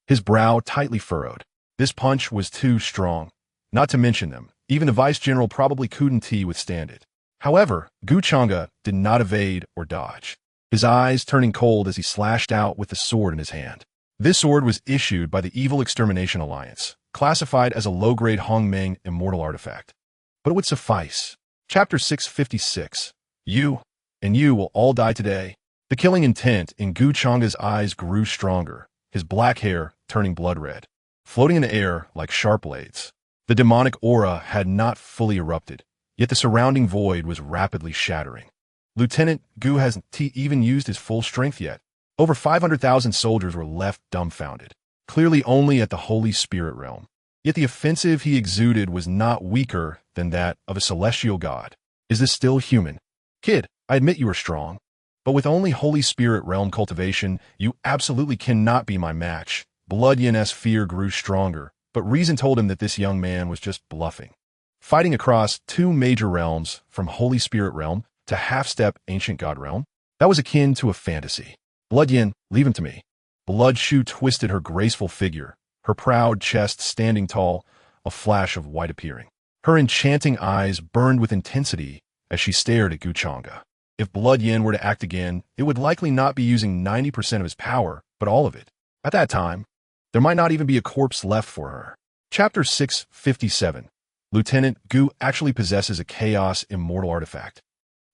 Speaker 1: his brow tightly furrowed. This punch was too strong. Not to mention them, even the vice general probably couldn't withstand it. However, Gu Changge did not evade or dodge, his eyes turning cold as he slashed out with the sword in his hand. This sword was issued by the Evil Extermination Alliance, classified as a low-grade Hongmeng immortal artifact. But it would suffice. Chapter 656. You will all die today. The killing intent in Gu Changge's eyes grew stronger, his black hair turning blood red, floating in the air like sharp blades. The demonic aura had not fully erupted, yet the surrounding void was rapidly shattering. Lieutenant Gu hasn't even used his full strength yet. Over 500,000 soldiers were left dumbfounded, clearly only at the Holy Spirit realm. Yet the offensive he exuded was not weaker than that of a celestial god. Is this still human? Kid, I admit you are strong, but with only Holy Spirit realm cultivation, you absolutely cannot be my match. Blood Yin's fear grew stronger, but reason told him that this young man was just bluffing. Fighting across two major realms, from Holy Spirit realm to half-step ancient god realm, that was akin to a fantasy. Blood Yin, leave him to me. Blood Shu twisted her graceful figure, her proud chest standing tall, a flash of white appearing. Her enchanting eyes burned with intensity as she stared at Changge. If Blood Yin were to act again, it would likely not be using 90% of his power, but all of it. At that time, there might not even be a corpse left for her. Chapter 657. Lieutenant Gu actually possesses a chaos immortal artifact.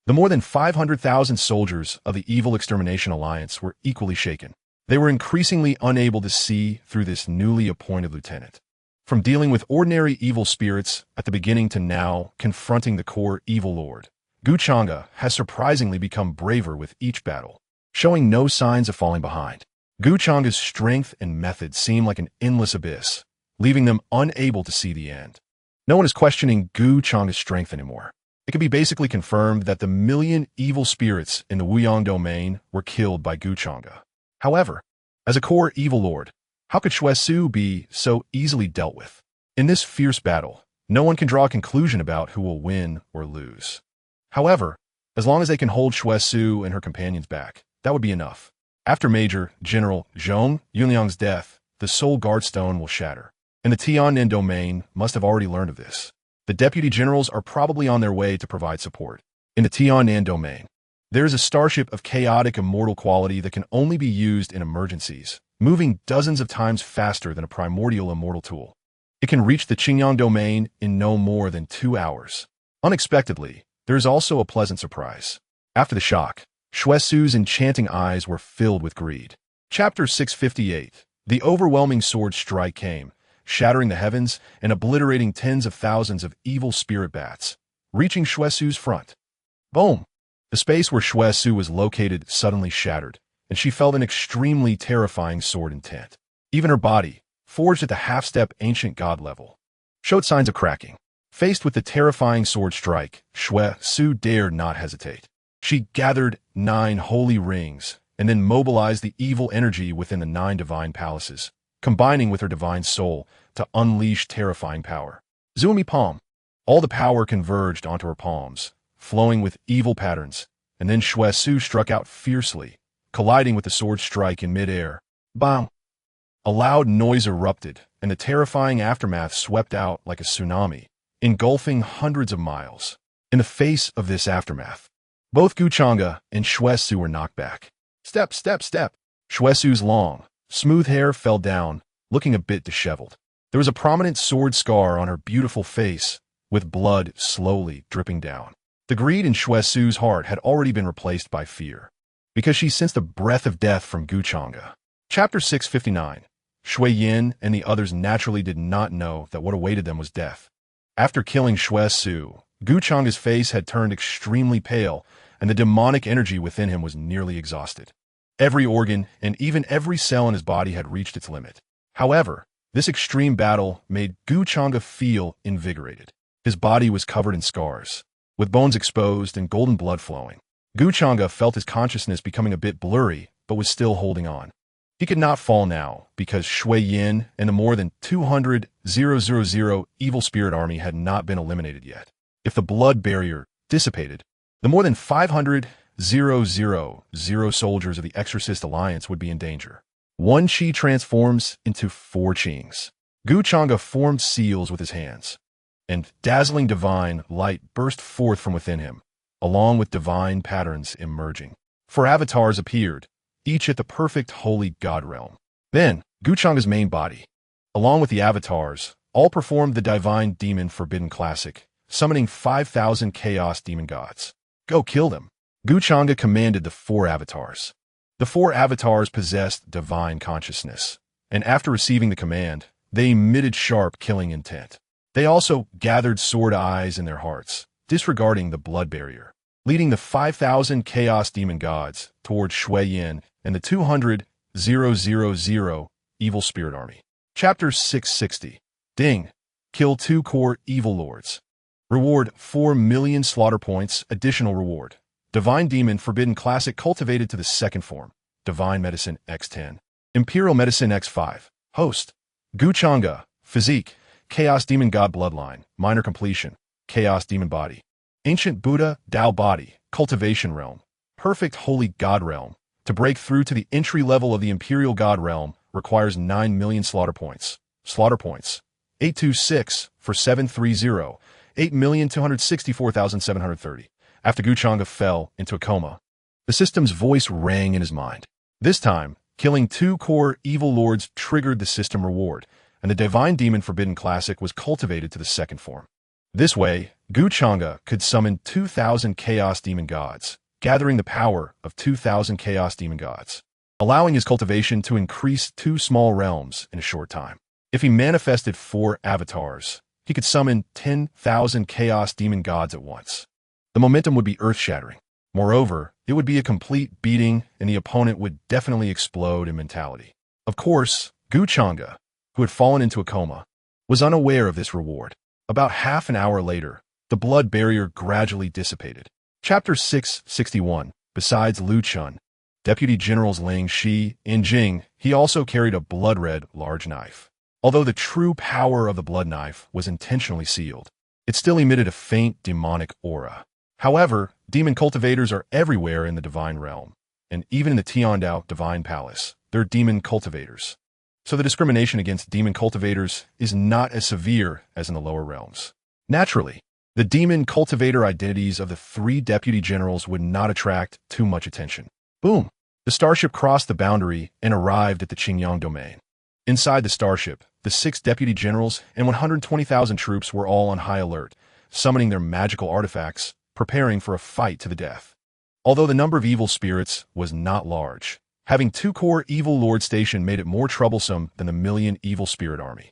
Speaker 1: The more than 500,000 soldiers of the Evil Extermination Alliance were equally shaken. They were increasingly unable to see through this newly appointed lieutenant. From dealing with ordinary evil spirits at the beginning to now confronting the core evil lord, Changge has surprisingly become braver with each battle, showing no signs of falling behind. Changge's strength and method seem like an endless abyss, leaving them unable to see the end. No one is questioning Changge's strength anymore. It can be basically confirmed that the million evil spirits in the Wuyang domain were killed by Changge. However, as a core evil lord, how could Xue be so easily dealt with? In this fierce battle, no one can draw a conclusion about who will win or lose. However, as long as they can hold Xue and her companions back, that would be enough. After Major General Zhong Yunliang's death, the Soul Guard Stone will shatter, and the Tiannan domain must have already learned of this. The deputy generals are probably on their way to provide support. In the Tiannan domain, there is a starship of chaotic immortal quality that can only be used in emergencies, moving dozens of times faster than a primordial immortal tool. It can reach the Qingyang domain in no more than 2 hours. Unexpectedly, there is also a pleasant surprise. After the shock, Xuesu's enchanting eyes were filled with greed. Chapter 658. The overwhelming sword strike came, shattering the heavens and obliterating tens of thousands of evil spirit bats, reaching Xuesu's front. Boom! The space where Xuesu was located suddenly shattered, and she felt an extremely terrifying sword intent. Even her body, forged at the half-step ancient god level, showed signs of cracking. Faced with the terrifying sword strike, Xuesu dared not hesitate. She gathered 9 holy rings and then mobilized the evil energy within the 9 divine palaces, combining with her divine soul to unleash terrifying power. Zuomi palm. All the power converged onto her palms, flowing with evil patterns, and then Xuesu struck out fiercely, colliding with the sword strike in midair. Bam! A loud noise erupted, and the terrifying aftermath swept out like a tsunami, engulfing hundreds of miles. In the face of this aftermath, both Changge and Xuesu were knocked back. Step, step, step. Xuesu's long, smooth hair fell down, looking a bit disheveled. There was a prominent sword scar on her beautiful face, with blood slowly dripping down. The greed in Xuesu's heart had already been replaced by fear, because she sensed a breath of death from Changge. Chapter 659. Shui Yin and the others naturally did not know that what awaited them was death. After killing Xuesu, Changge's face had turned extremely pale, and the demonic energy within him was nearly exhausted. Every organ and even every cell in his body had reached its limit. However, this extreme battle made Changge feel invigorated. His body was covered in scars, with bones exposed and golden blood flowing. Changge felt his consciousness becoming a bit blurry, but was still holding on. He could not fall now, because Shui Yin and the more than 200,000 evil spirit army had not been eliminated yet. If the blood barrier dissipated, the more than 500,000 soldiers of the Exorcist Alliance would be in danger. 1 Qi transforms into 4 Qings. Changge formed seals with his hands, and dazzling divine light burst forth from within him, along with divine patterns emerging. 4 avatars appeared, each at the perfect holy god realm. Then, Changge's main body, along with the avatars, all performed the divine demon forbidden classic, summoning 5,000 chaos demon gods. Go kill them. Changge commanded the 4 avatars. The 4 avatars possessed divine consciousness, and after receiving the command, they emitted sharp killing intent. They also gathered sword eyes in their hearts, disregarding the blood barrier, leading the 5,000 chaos demon gods towards Shui Yin and the 200,000 evil spirit army. Chapter 660. Ding. Kill 2 core evil lords. Reward 4 million slaughter points. Additional reward. Divine Demon Forbidden Classic cultivated to the second form. Divine Medicine X10. Imperial Medicine X5. Host. Gu Changge. Physique. Chaos Demon God Bloodline. Minor completion. Chaos Demon Body. Ancient Buddha Dao Body. Cultivation Realm. Perfect Holy God Realm. To break through to the entry level of the Imperial God Realm requires 9 million slaughter points. Slaughter points. 826 for 730. 8,264,730. After Gu Changge fell into a coma, the system's voice rang in his mind. This time, killing 2 core evil lords triggered the system reward, and the Divine Demon Forbidden Classic was cultivated to the second form. This way, Gu Changge could summon 2,000 Chaos Demon Gods, gathering the power of 2,000 Chaos Demon Gods, allowing his cultivation to increase 2 small realms in a short time. If he manifested 4 avatars, he could summon 10,000 Chaos Demon Gods at once. The momentum would be earth-shattering. Moreover, it would be a complete beating, and the opponent would definitely explode in mentality. Of course, Gu Changge, who had fallen into a coma, was unaware of this reward. About half an hour later, the blood barrier gradually dissipated. Chapter 661. Besides Lu Chun, Deputy Generals Ling Shi and Jing, he also carried a blood-red large knife. Although the true power of the blood knife was intentionally sealed, it still emitted a faint demonic aura. However, demon cultivators are everywhere in the divine realm, and even in the Tiandao Divine Palace, they're demon cultivators. So the discrimination against demon cultivators is not as severe as in the lower realms. Naturally, the demon cultivator identities of the 3 deputy generals would not attract too much attention. Boom! The starship crossed the boundary and arrived at the Qingyang domain. Inside the starship, the 6 deputy generals and 120,000 troops were all on high alert, summoning their magical artifacts, preparing for a fight to the death. Although the number of evil spirits was not large, having 2 core evil lord station made it more troublesome than the million evil spirit army.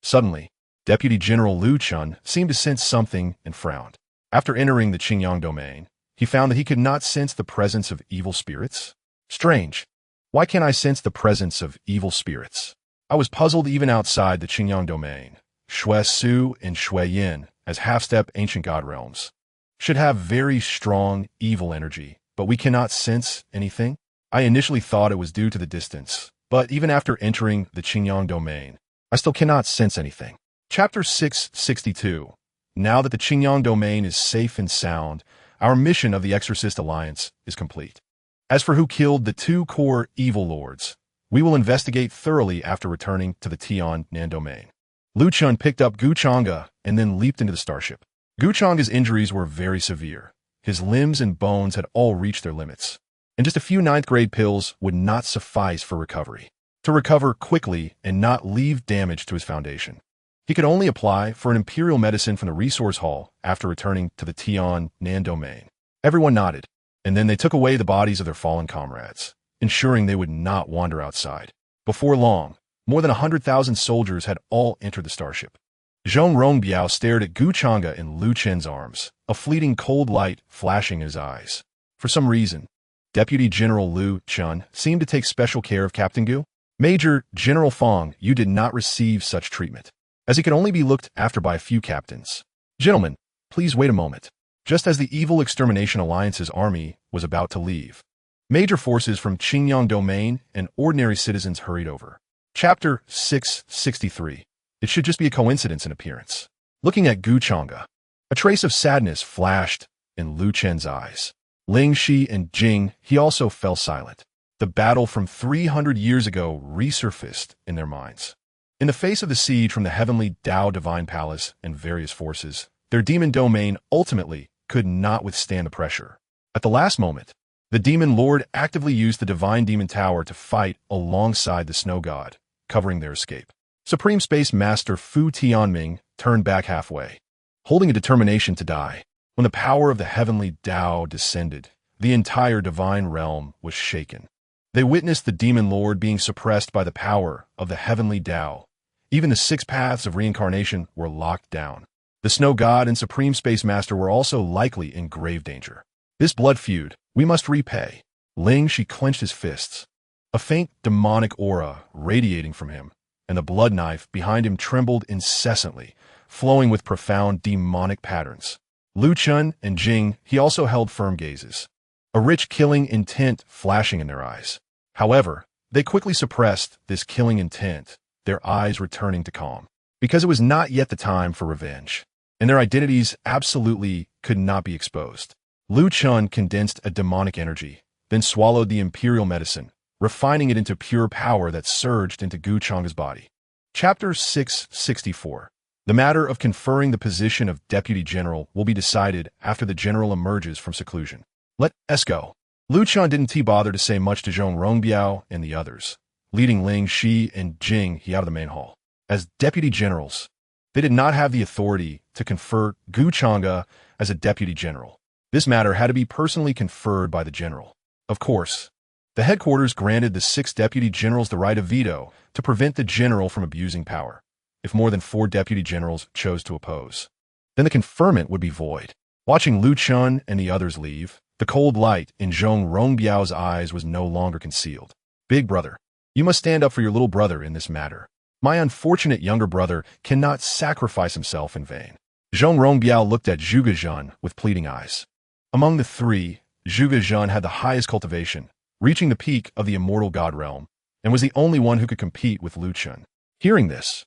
Speaker 1: Suddenly, Deputy General Lu Chun seemed to sense something and frowned. After entering the Qingyang domain, he found that he could not sense the presence of evil spirits. Strange. Why can't I sense the presence of evil spirits? I was puzzled even outside the Qingyang domain. Shui Su and Shui Yin, as half-step ancient god realms, should have very strong evil energy, but we cannot sense anything? I initially thought it was due to the distance, but even after entering the Qingyang domain, I still cannot sense anything. Chapter 662. Now that the Qingyang domain is safe and sound, our mission of the Exorcist Alliance is complete. As for who killed the 2 core evil lords, we will investigate thoroughly after returning to the Tian-Nan domain. Lu Chun picked up Gu Changge and then leaped into the starship. Gu Changge's injuries were very severe. His limbs and bones had all reached their limits, and just a few 9th-grade pills would not suffice for recovery. To recover quickly and not leave damage to his foundation, he could only apply for an imperial medicine from the resource hall after returning to the Tian-Nan domain. Everyone nodded, and then they took away the bodies of their fallen comrades, ensuring they would not wander outside. Before long, more than 100,000 soldiers had all entered the starship. Zhong Rongbiao stared at Gu Changge in Lu Chen's arms, a fleeting cold light flashing in his eyes. For some reason, Deputy General Lu Chun seemed to take special care of Captain Gu. Major General Fong, you did not receive such treatment, as he could only be looked after by a few captains. Gentlemen, please wait a moment. Just as the Evil Extermination Alliance's army was about to leave, major forces from Qingyang domain and ordinary citizens hurried over. Chapter 663. It should just be a coincidence in appearance. Looking at Gu Changge, a trace of sadness flashed in Lu Chen's eyes. Ling Shi and Jing, he also fell silent. The battle from 300 years ago resurfaced in their minds. In the face of the siege from the Heavenly Dao Divine Palace and various forces, their demon domain ultimately could not withstand the pressure. At the last moment, the Demon Lord actively used the Divine Demon Tower to fight alongside the Snow God, covering their escape. Supreme Space Master Fu Tianming turned back halfway, holding a determination to die. When the power of the Heavenly Dao descended, the entire divine realm was shaken. They witnessed the Demon Lord being suppressed by the power of the Heavenly Dao. Even the 6 paths of reincarnation were locked down. The Snow God and Supreme Space Master were also likely in grave danger. This blood feud, we must repay. Ling Shi clenched his fists, a faint demonic aura radiating from him. and the blood knife behind him trembled incessantly, flowing with profound demonic patterns. Lu Chun and Jing, he also held firm gazes, a rich killing intent flashing in their eyes. However, they quickly suppressed this killing intent, their eyes returning to calm, because it was not yet the time for revenge, and their identities absolutely could not be exposed. Lu Chun condensed a demonic energy, then swallowed the imperial medicine, refining it into pure power that surged into Gu Changge's body. Chapter 664. The matter of conferring the position of Deputy General will be decided after the General emerges from seclusion. Let's go. Lu Chun didn't bother to say much to Zhong Rongbiao and the others, leading Ling Shi and Jing He out of the main hall. As Deputy Generals, they did not have the authority to confer Gu Changge as a Deputy General. This matter had to be personally conferred by the General. Of course, the headquarters granted the 6 Deputy Generals the right of veto to prevent the General from abusing power. If more than 4 Deputy Generals chose to oppose, then the conferment would be void. Watching Lu Chun and the others leave, the cold light in Zhong Rongbiao's eyes was no longer concealed. Big brother, you must stand up for your little brother in this matter. My unfortunate younger brother cannot sacrifice himself in vain. Zhong Rongbiao looked at Zhuge Jun with pleading eyes. Among the 3, Zhuge Jun had the highest cultivation, reaching the peak of the immortal god realm, and was the only one who could compete with Lu Chun. Hearing this,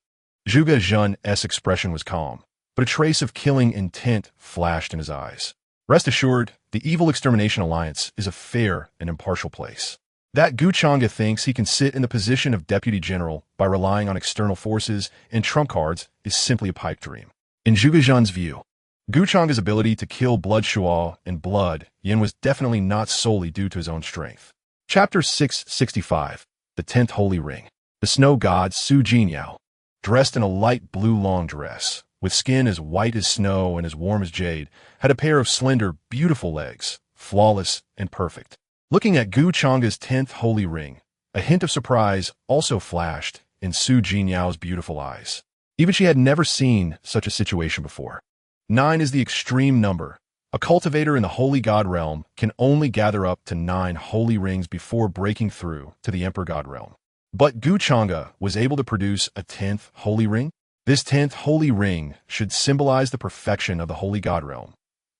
Speaker 1: Zhuge Jun's expression was calm, but a trace of killing intent flashed in his eyes. Rest assured, the Evil Extermination Alliance is a fair and impartial place. That Gu Changge thinks he can sit in the position of Deputy General by relying on external forces and trump cards is simply a pipe dream. In Zhuge Jun's view, Gu Changge's ability to kill Blood Shuo and Blood Yin was definitely not solely due to his own strength. Chapter 665. The 10th Holy Ring. The snow god Su Jinyao, dressed in a light blue long dress, with skin as white as snow and as warm as jade, had a pair of slender, beautiful legs, flawless and perfect. Looking at Gu Changge's 10th Holy Ring, a hint of surprise also flashed in Su Jinyao's beautiful eyes. Even she had never seen such a situation before. 9 is the extreme number. A cultivator in the Holy God realm can only gather up to 9 holy rings before breaking through to the Emperor God realm. But Gu Changge was able to produce a 10th holy ring? This 10th holy ring should symbolize the perfection of the Holy God realm,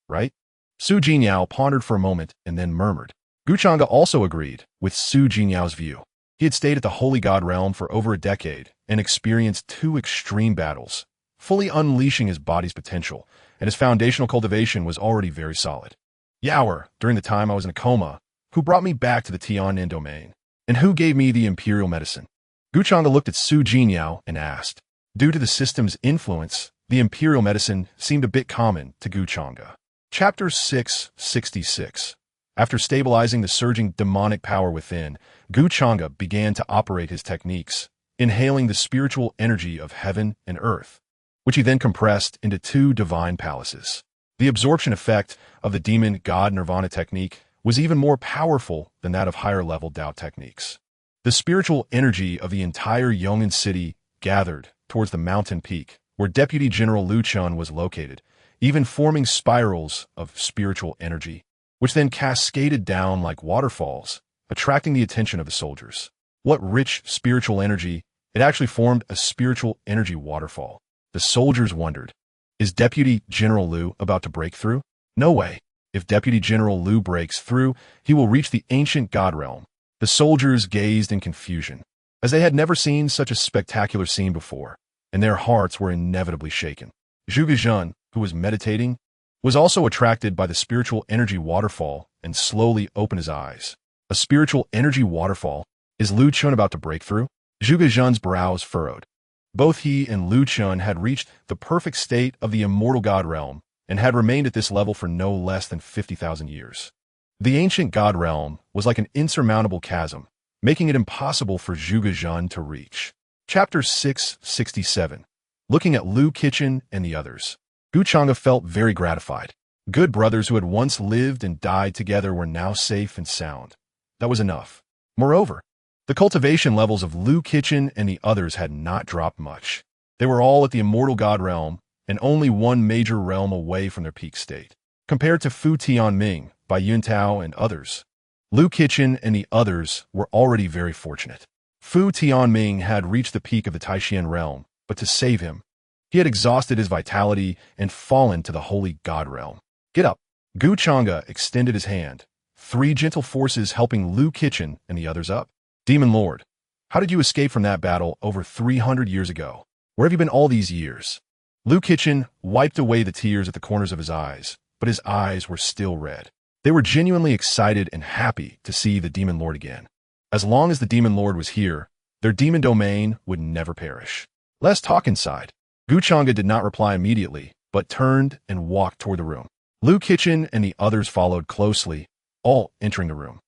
Speaker 1: right? Su Jinyao pondered for a moment and then murmured. Gu Changge also agreed with Su Jinyao's view. He had stayed at the Holy God realm for over a decade and experienced 2 extreme battles, fully unleashing his body's potential, and his foundational cultivation was already very solid. Yaoer, during the time I was in a coma, who brought me back to the Tian'an domain, and who gave me the imperial medicine? Gu Changge looked at Su Jinyao and asked. Due to the system's influence, the imperial medicine seemed a bit common to Gu Changge. Chapter 666. After stabilizing the surging demonic power within, Gu Changge began to operate his techniques, inhaling the spiritual energy of heaven and earth, which he then compressed into 2 divine palaces. The absorption effect of the demon god nirvana technique was even more powerful than that of higher-level Dao techniques. The spiritual energy of the entire Yong'an city gathered towards the mountain peak where Deputy General Lu Chun was located, even forming spirals of spiritual energy, which then cascaded down like waterfalls, attracting the attention of the soldiers. What rich spiritual energy! It actually formed a spiritual energy waterfall. The soldiers wondered, is Deputy General Lu about to break through? No way. If Deputy General Lu breaks through, he will reach the ancient god realm. The soldiers gazed in confusion, as they had never seen such a spectacular scene before, and their hearts were inevitably shaken. Zhuge Jun, who was meditating, was also attracted by the spiritual energy waterfall and slowly opened his eyes. A spiritual energy waterfall? Is Lu Chun about to break through? Zhuge Jun's brows furrowed. Both he and Lu Chun had reached the perfect state of the immortal god realm and had remained at this level for no less than 50,000 years. The ancient god realm was like an insurmountable chasm, making it impossible for Zhuge Jun to reach. Chapter 667. Looking at Lu Kitchen and the others, Gu Changge felt very gratified. Good brothers who had once lived and died together were now safe and sound. That was enough. Moreover, the cultivation levels of Lu Kitchen and the others had not dropped much. They were all at the immortal god realm and only one major realm away from their peak state. Compared to Fu Tianming, Bai Yuntao, and others, Lu Kitchen and the others were already very fortunate. Fu Tianming had reached the peak of the Taishan realm, but to save him, he had exhausted his vitality and fallen to the holy god realm. Get up. Gu Changge extended his hand, 3 gentle forces helping Lu Kitchen and the others up. Demon Lord, how did you escape from that battle over 300 years ago? Where have you been all these years? Lu Kitchen wiped away the tears at the corners of his eyes, but his eyes were still red. They were genuinely excited and happy to see the Demon Lord again. As long as the Demon Lord was here, their demon domain would never perish. Let's talk inside. Gu Changge did not reply immediately, but turned and walked toward the room. Lu Kitchen and the others followed closely, all entering the room.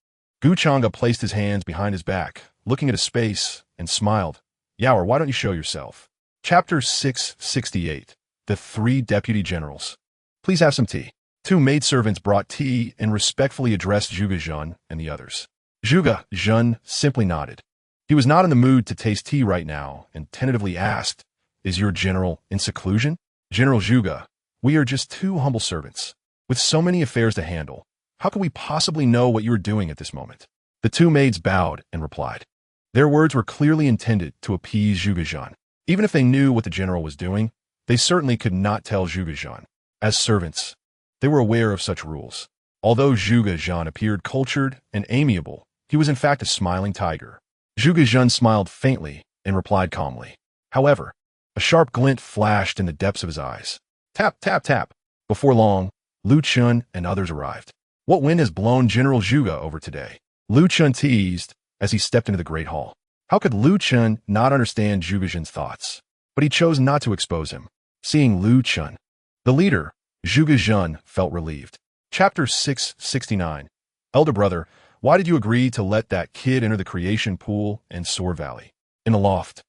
Speaker 1: Gu Changge placed his hands behind his back, looking at a space, and smiled. Yaoer, why don't you show yourself? Chapter 668. The 3 Deputy Generals. Please have some tea. 2 maidservants brought tea and respectfully addressed Zhuge Jun and the others. Zhuge Jun simply nodded. He was not in the mood to taste tea right now and tentatively asked, "Is your general in seclusion?" "General Zhuge, we are just 2 humble servants. With so many affairs to handle, how could we possibly know what you are doing at this moment?" The 2 maids bowed and replied. Their words were clearly intended to appease Zhuge Jun. Even if they knew what the general was doing, they certainly could not tell Zhuge Jun. As servants, they were aware of such rules. Although Zhuge Jun appeared cultured and amiable, he was in fact a smiling tiger. Zhuge Jun smiled faintly and replied calmly. However, a sharp glint flashed in the depths of his eyes. Tap, tap, tap. Before long, Lu Chun and others arrived. What wind has blown General Zhuge over today? Lu Chun teased as he stepped into the great hall. How could Lu Chun not understand Zhuge Jun's thoughts? But he chose not to expose him. Seeing Lu Chun, the leader, Zhuge Jun felt relieved. Chapter 669. Elder brother, why did you agree to let that kid enter the creation pool and Sword Valley? In the loft,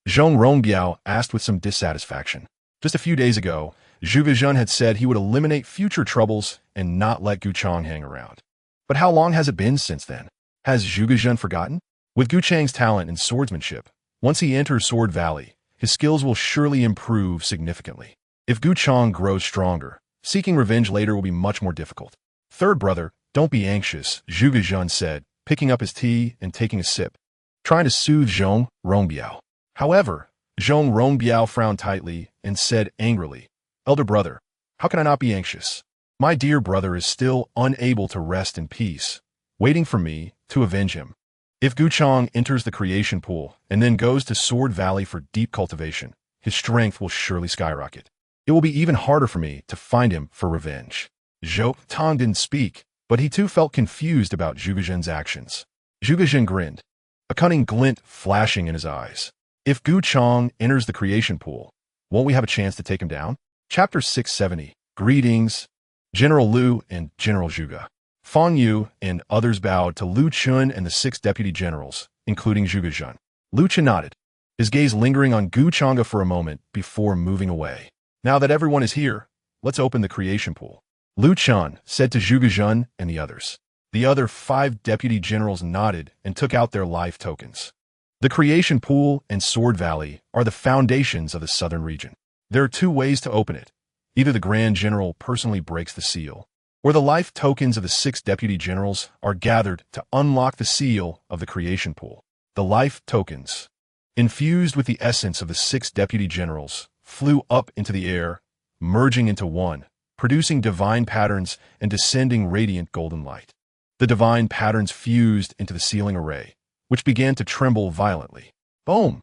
Speaker 1: Zhong Rongbiao asked with some dissatisfaction. Just a few days ago, Zhuge Jun had said he would eliminate future troubles and not let Gu Chang hang around. But how long has it been since then? Has Zhuge Jun forgotten? With Gu Chang's talent in swordsmanship, once he enters Sword Valley, his skills will surely improve significantly. If Gu Chang grows stronger, seeking revenge later will be much more difficult. Third brother, don't be anxious, Zhuge Jun said, picking up his tea and taking a sip, trying to soothe Zhong Rongbiao. However, Zhong Rongbiao frowned tightly and said angrily, Elder brother, how can I not be anxious? My dear brother is still unable to rest in peace, waiting for me to avenge him. If Gu Chang enters the creation pool and then goes to Sword Valley for deep cultivation, his strength will surely skyrocket. It will be even harder for me to find him for revenge. Zhou Tong didn't speak, but he too felt confused about Zhuge Jun's actions. Zhuge Jun grinned, a cunning glint flashing in his eyes. If Gu Chang enters the creation pool, won't we have a chance to take him down? Chapter 670. Greetings, General Lu and General Zhuge. Fang Yu and others bowed to Lu Chun and the 6 deputy generals, including Zhuge Jun. Lu Chun nodded, his gaze lingering on Gu Changge for a moment before moving away. Now that everyone is here, let's open the creation pool. Lu Chun said to Zhuge Jun and the others. The other 5 deputy generals nodded and took out their life tokens. The creation pool and Sword Valley are the foundations of the southern region. There are 2 ways to open it. Either the Grand General personally breaks the seal, or the life tokens of the 6 deputy generals are gathered to unlock the seal of the creation pool. The life tokens, infused with the essence of the 6 deputy generals, flew up into the air, merging into one, producing divine patterns and descending radiant golden light. The divine patterns fused into the sealing array, which began to tremble violently. Boom!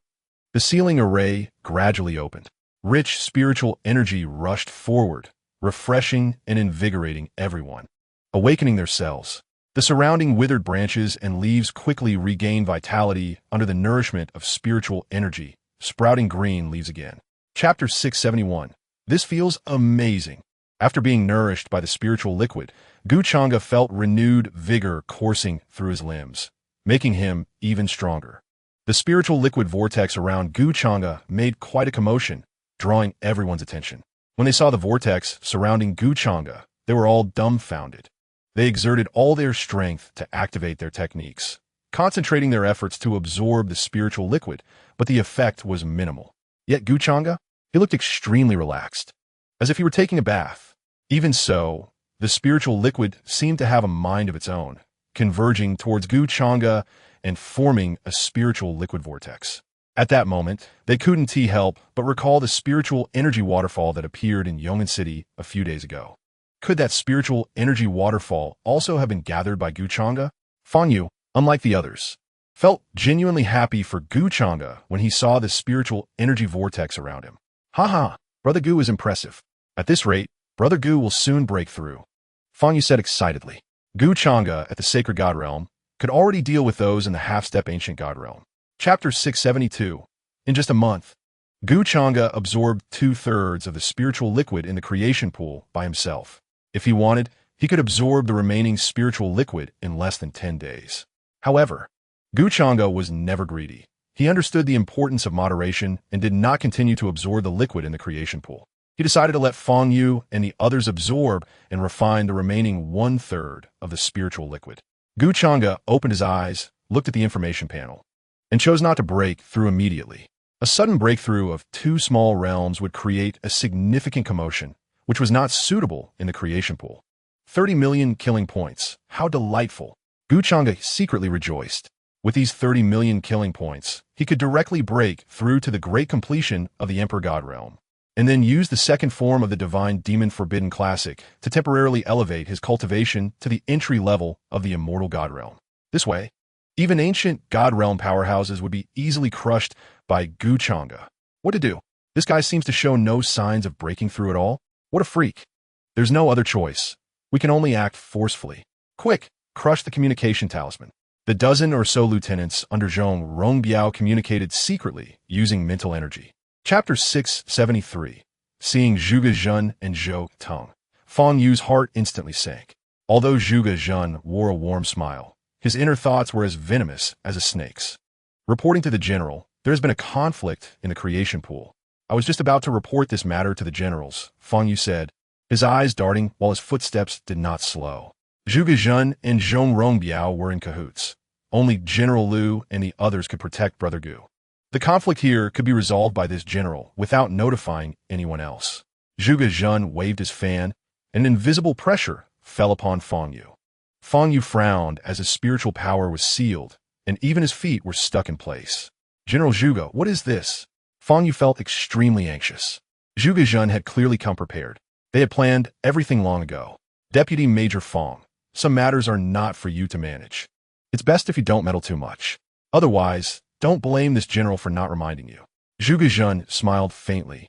Speaker 1: The sealing array gradually opened. Rich spiritual energy rushed forward, refreshing and invigorating everyone, awakening their cells. The surrounding withered branches and leaves quickly regained vitality under the nourishment of spiritual energy, sprouting green leaves again. Chapter 671. This feels amazing. After being nourished by the spiritual liquid, Gu Changge felt renewed vigor coursing through his limbs, making him even stronger. The spiritual liquid vortex around Gu Changge made quite a commotion, drawing everyone's attention. When they saw the vortex surrounding Gu Changge, they were all dumbfounded. They exerted all their strength to activate their techniques, concentrating their efforts to absorb the spiritual liquid, but the effect was minimal. Yet Gu Changge, he looked extremely relaxed, as if he were taking a bath. Even so, the spiritual liquid seemed to have a mind of its own, converging towards Gu Changge and forming a spiritual liquid vortex. At that moment, they couldn't help but recall the spiritual energy waterfall that appeared in Yong'an City a few days ago. Could that spiritual energy waterfall also have been gathered by Gu Changge? Fang Yu, unlike the others, felt genuinely happy for Gu Changge when he saw the spiritual energy vortex around him. Haha, Brother Gu is impressive. At this rate, Brother Gu will soon break through, Fang Yu said excitedly. Gu Changge at the Sacred God Realm could already deal with those in the half-step Ancient God Realm. Chapter 672. In just a month, Gu Changge absorbed 2/3 of the spiritual liquid in the creation pool by himself. If he wanted, he could absorb the remaining spiritual liquid in less than 10 days. However, Gu Changge was never greedy. He understood the importance of moderation and did not continue to absorb the liquid in the creation pool. He decided to let Fang Yu and the others absorb and refine the remaining 1/3 of the spiritual liquid. Gu Changge opened his eyes, looked at the information panel, and chose not to break through immediately. A sudden breakthrough of 2 small realms would create a significant commotion, which was not suitable in the creation pool. 30 million killing points. How delightful. Gu Changge secretly rejoiced. With these 30 million killing points, he could directly break through to the great completion of the Emperor God Realm, and then use the second form of the Divine Demon Forbidden Classic to temporarily elevate his cultivation to the entry level of the Immortal God Realm. This way, even ancient God Realm powerhouses would be easily crushed by Gu Changge. What to do? This guy seems to show no signs of breaking through at all. What a freak. There's no other choice. We can only act forcefully. Quick, crush the communication talisman. The dozen or so lieutenants under Zhong Rongbiao communicated secretly using mental energy. Chapter 673. Seeing Zhuge Jun and Zhou Tong, Fang Yu's heart instantly sank. Although Zhuge Jun wore a warm smile, his inner thoughts were as venomous as a snake's. Reporting to the general, there has been a conflict in the creation pool. I was just about to report this matter to the generals, Fang Yu said, his eyes darting while his footsteps did not slow. Zhuge Jun and Zhong Rongbiao were in cahoots. Only General Liu and the others could protect Brother Gu. The conflict here could be resolved by this general without notifying anyone else. Zhuge Jun waved his fan, and invisible pressure fell upon Fang Yu. Fang Yu frowned as his spiritual power was sealed, and even his feet were stuck in place. General Zhuge, what is this? Fang Yu felt extremely anxious. Zhuge Jun had clearly come prepared. They had planned everything long ago. Deputy Major Fang, some matters are not for you to manage. It's best if you don't meddle too much. Otherwise, don't blame this general for not reminding you. Zhuge Jun smiled faintly,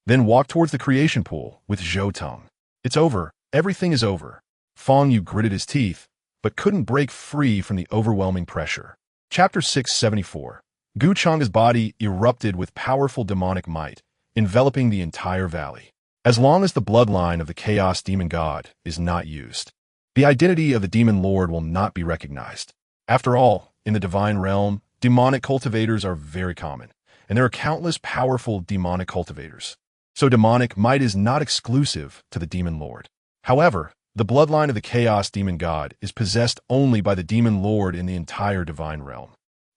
Speaker 1: then walked towards the creation pool with Zhou Tong. It's over. Everything is over. Fang Yu gritted his teeth, but couldn't break free from the overwhelming pressure. Chapter 674. Gu Changge's body erupted with powerful demonic might, enveloping the entire valley. As long as the bloodline of the Chaos Demon God is not used, the identity of the Demon Lord will not be recognized. After all, in the Divine Realm, demonic cultivators are very common, and there are countless powerful demonic cultivators. So demonic might is not exclusive to the Demon Lord. However, the bloodline of the Chaos Demon God is possessed only by the Demon Lord in the entire Divine Realm.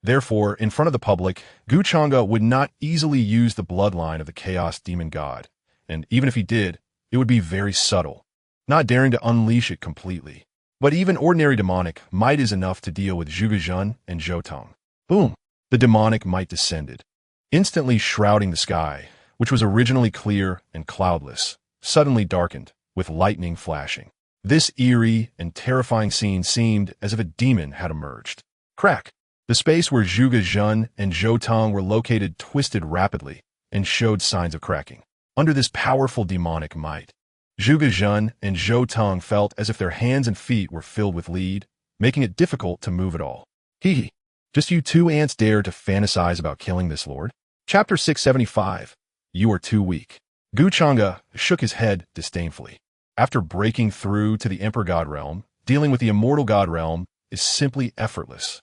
Speaker 1: Therefore, in front of the public, Gu Changge would not easily use the bloodline of the Chaos Demon God, and even if he did, it would be very subtle, not daring to unleash it completely. But even ordinary demonic might is enough to deal with Zhuge Jun and Zhou Tong. Boom! The demonic might descended, instantly shrouding the sky, which was originally clear and cloudless, suddenly darkened, with lightning flashing. This eerie and terrifying scene seemed as if a demon had emerged. Crack! The space where Zhuge Jun and Zhou Tong were located twisted rapidly and showed signs of cracking. Under this powerful demonic might, Zhuge Jun and Zhou Tong felt as if their hands and feet were filled with lead, making it difficult to move at all. Hee. Just you 2 ants dare to fantasize about killing this lord? Chapter 675. You are too weak. Gu Changge shook his head disdainfully. After breaking through to the Emperor God Realm, dealing with the Immortal God Realm is simply effortless.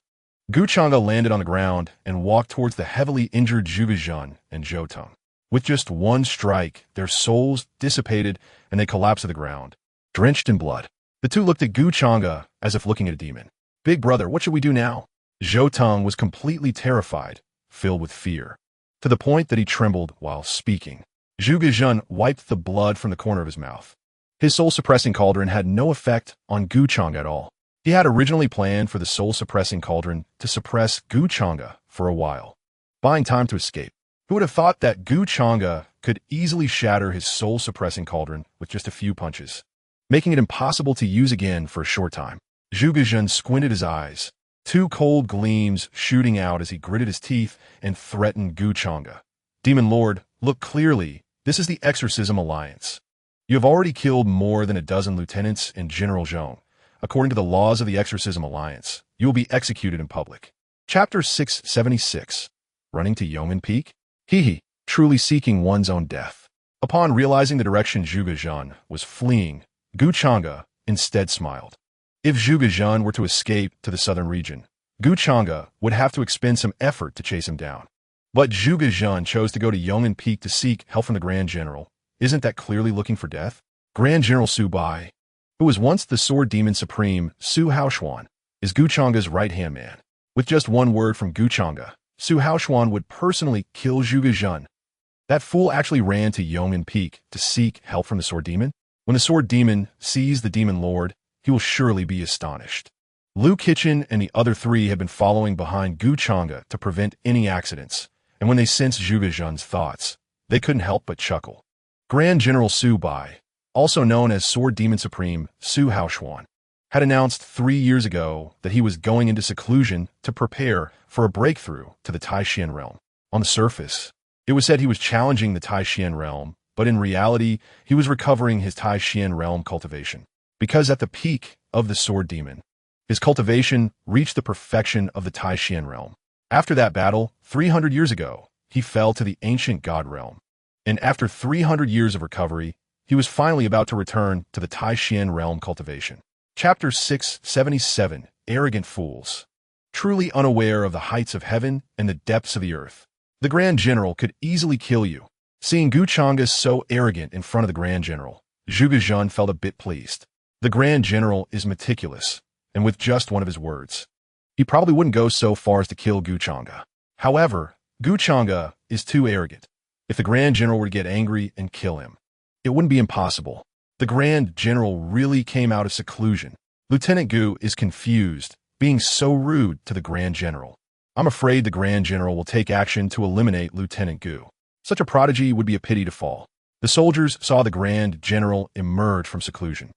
Speaker 1: Gu Changge landed on the ground and walked towards the heavily injured Zhuge Jun and Zhou Tong. With just one strike, their souls dissipated and they collapsed to the ground, drenched in blood. The two looked at Gu Changge as if looking at a demon. Big brother, what should we do now? Zhou Tong was completely terrified, filled with fear, to the point that he trembled while speaking. Zhuge Jun wiped the blood from the corner of his mouth. His soul-suppressing cauldron had no effect on Gu Changge at all. He had originally planned for the soul-suppressing cauldron to suppress Gu Changge for a while, buying time to escape. Who would have thought that Gu Changge could easily shatter his soul-suppressing cauldron with just a few punches, making it impossible to use again for a short time? Zhuge Jun squinted his eyes, two cold gleams shooting out as he gritted his teeth and threatened Gu Changge. Demon Lord, look clearly. This is the Exorcism Alliance. You have already killed more than a dozen lieutenants and General Zhong. According to the laws of the Exorcism Alliance, you will be executed in public. Chapter 676. Running to Yong'an Peak? Truly seeking one's own death. Upon realizing the direction Zhuge Jun was fleeing, Gu Changge instead smiled. If Zhuge Jun were to escape to the southern region, Gu Changge would have to expend some effort to chase him down. But Zhuge Jun chose to go to Yong'an Peak to seek help from the Grand General. Isn't that clearly looking for death? Grand General Su Bai, who was once the Sword Demon Supreme Su Haoshuan, is Gu Changge's right-hand man. With just one word from Gu Changge, Su Haoshuan would personally kill Zhuge Jun. That fool actually ran to Yong'an Peak to seek help from the Sword Demon. When the Sword Demon sees the Demon Lord, he will surely be astonished. Liu Qichan and the other three had been following behind Gu Changge to prevent any accidents, and when they sensed Zhuge Jun's thoughts, they couldn't help but chuckle. Grand General Su Bai, also known as Sword Demon Supreme Su Haoshuan, had announced 3 years ago that he was going into seclusion to prepare for a breakthrough to the Taishan realm. On the surface, it was said he was challenging the Taishan realm, but in reality, he was recovering his Taishan realm cultivation. Because at the peak of the Sword Demon, his cultivation reached the perfection of the Taishan realm. After that battle, 300 years ago, he fell to the ancient god realm. And after 300 years of recovery, he was finally about to return to the Taishan realm cultivation. Chapter 677. Arrogant Fools. Truly unaware of the heights of heaven and the depths of the earth, the Grand General could easily kill you. Seeing Gu Changge so arrogant in front of the Grand General, Zhuge Jun felt a bit pleased. The Grand General is meticulous, and with just one of his words, he probably wouldn't go so far as to kill Gu Changge. However, Gu Changge is too arrogant. If the Grand General were to get angry and kill him, it wouldn't be impossible. The Grand General really came out of seclusion. Lieutenant Gu is confused, being so rude to the Grand General. I'm afraid the Grand General will take action to eliminate Lieutenant Gu. Such a prodigy would be a pity to fall. The soldiers saw the Grand General emerge from seclusion.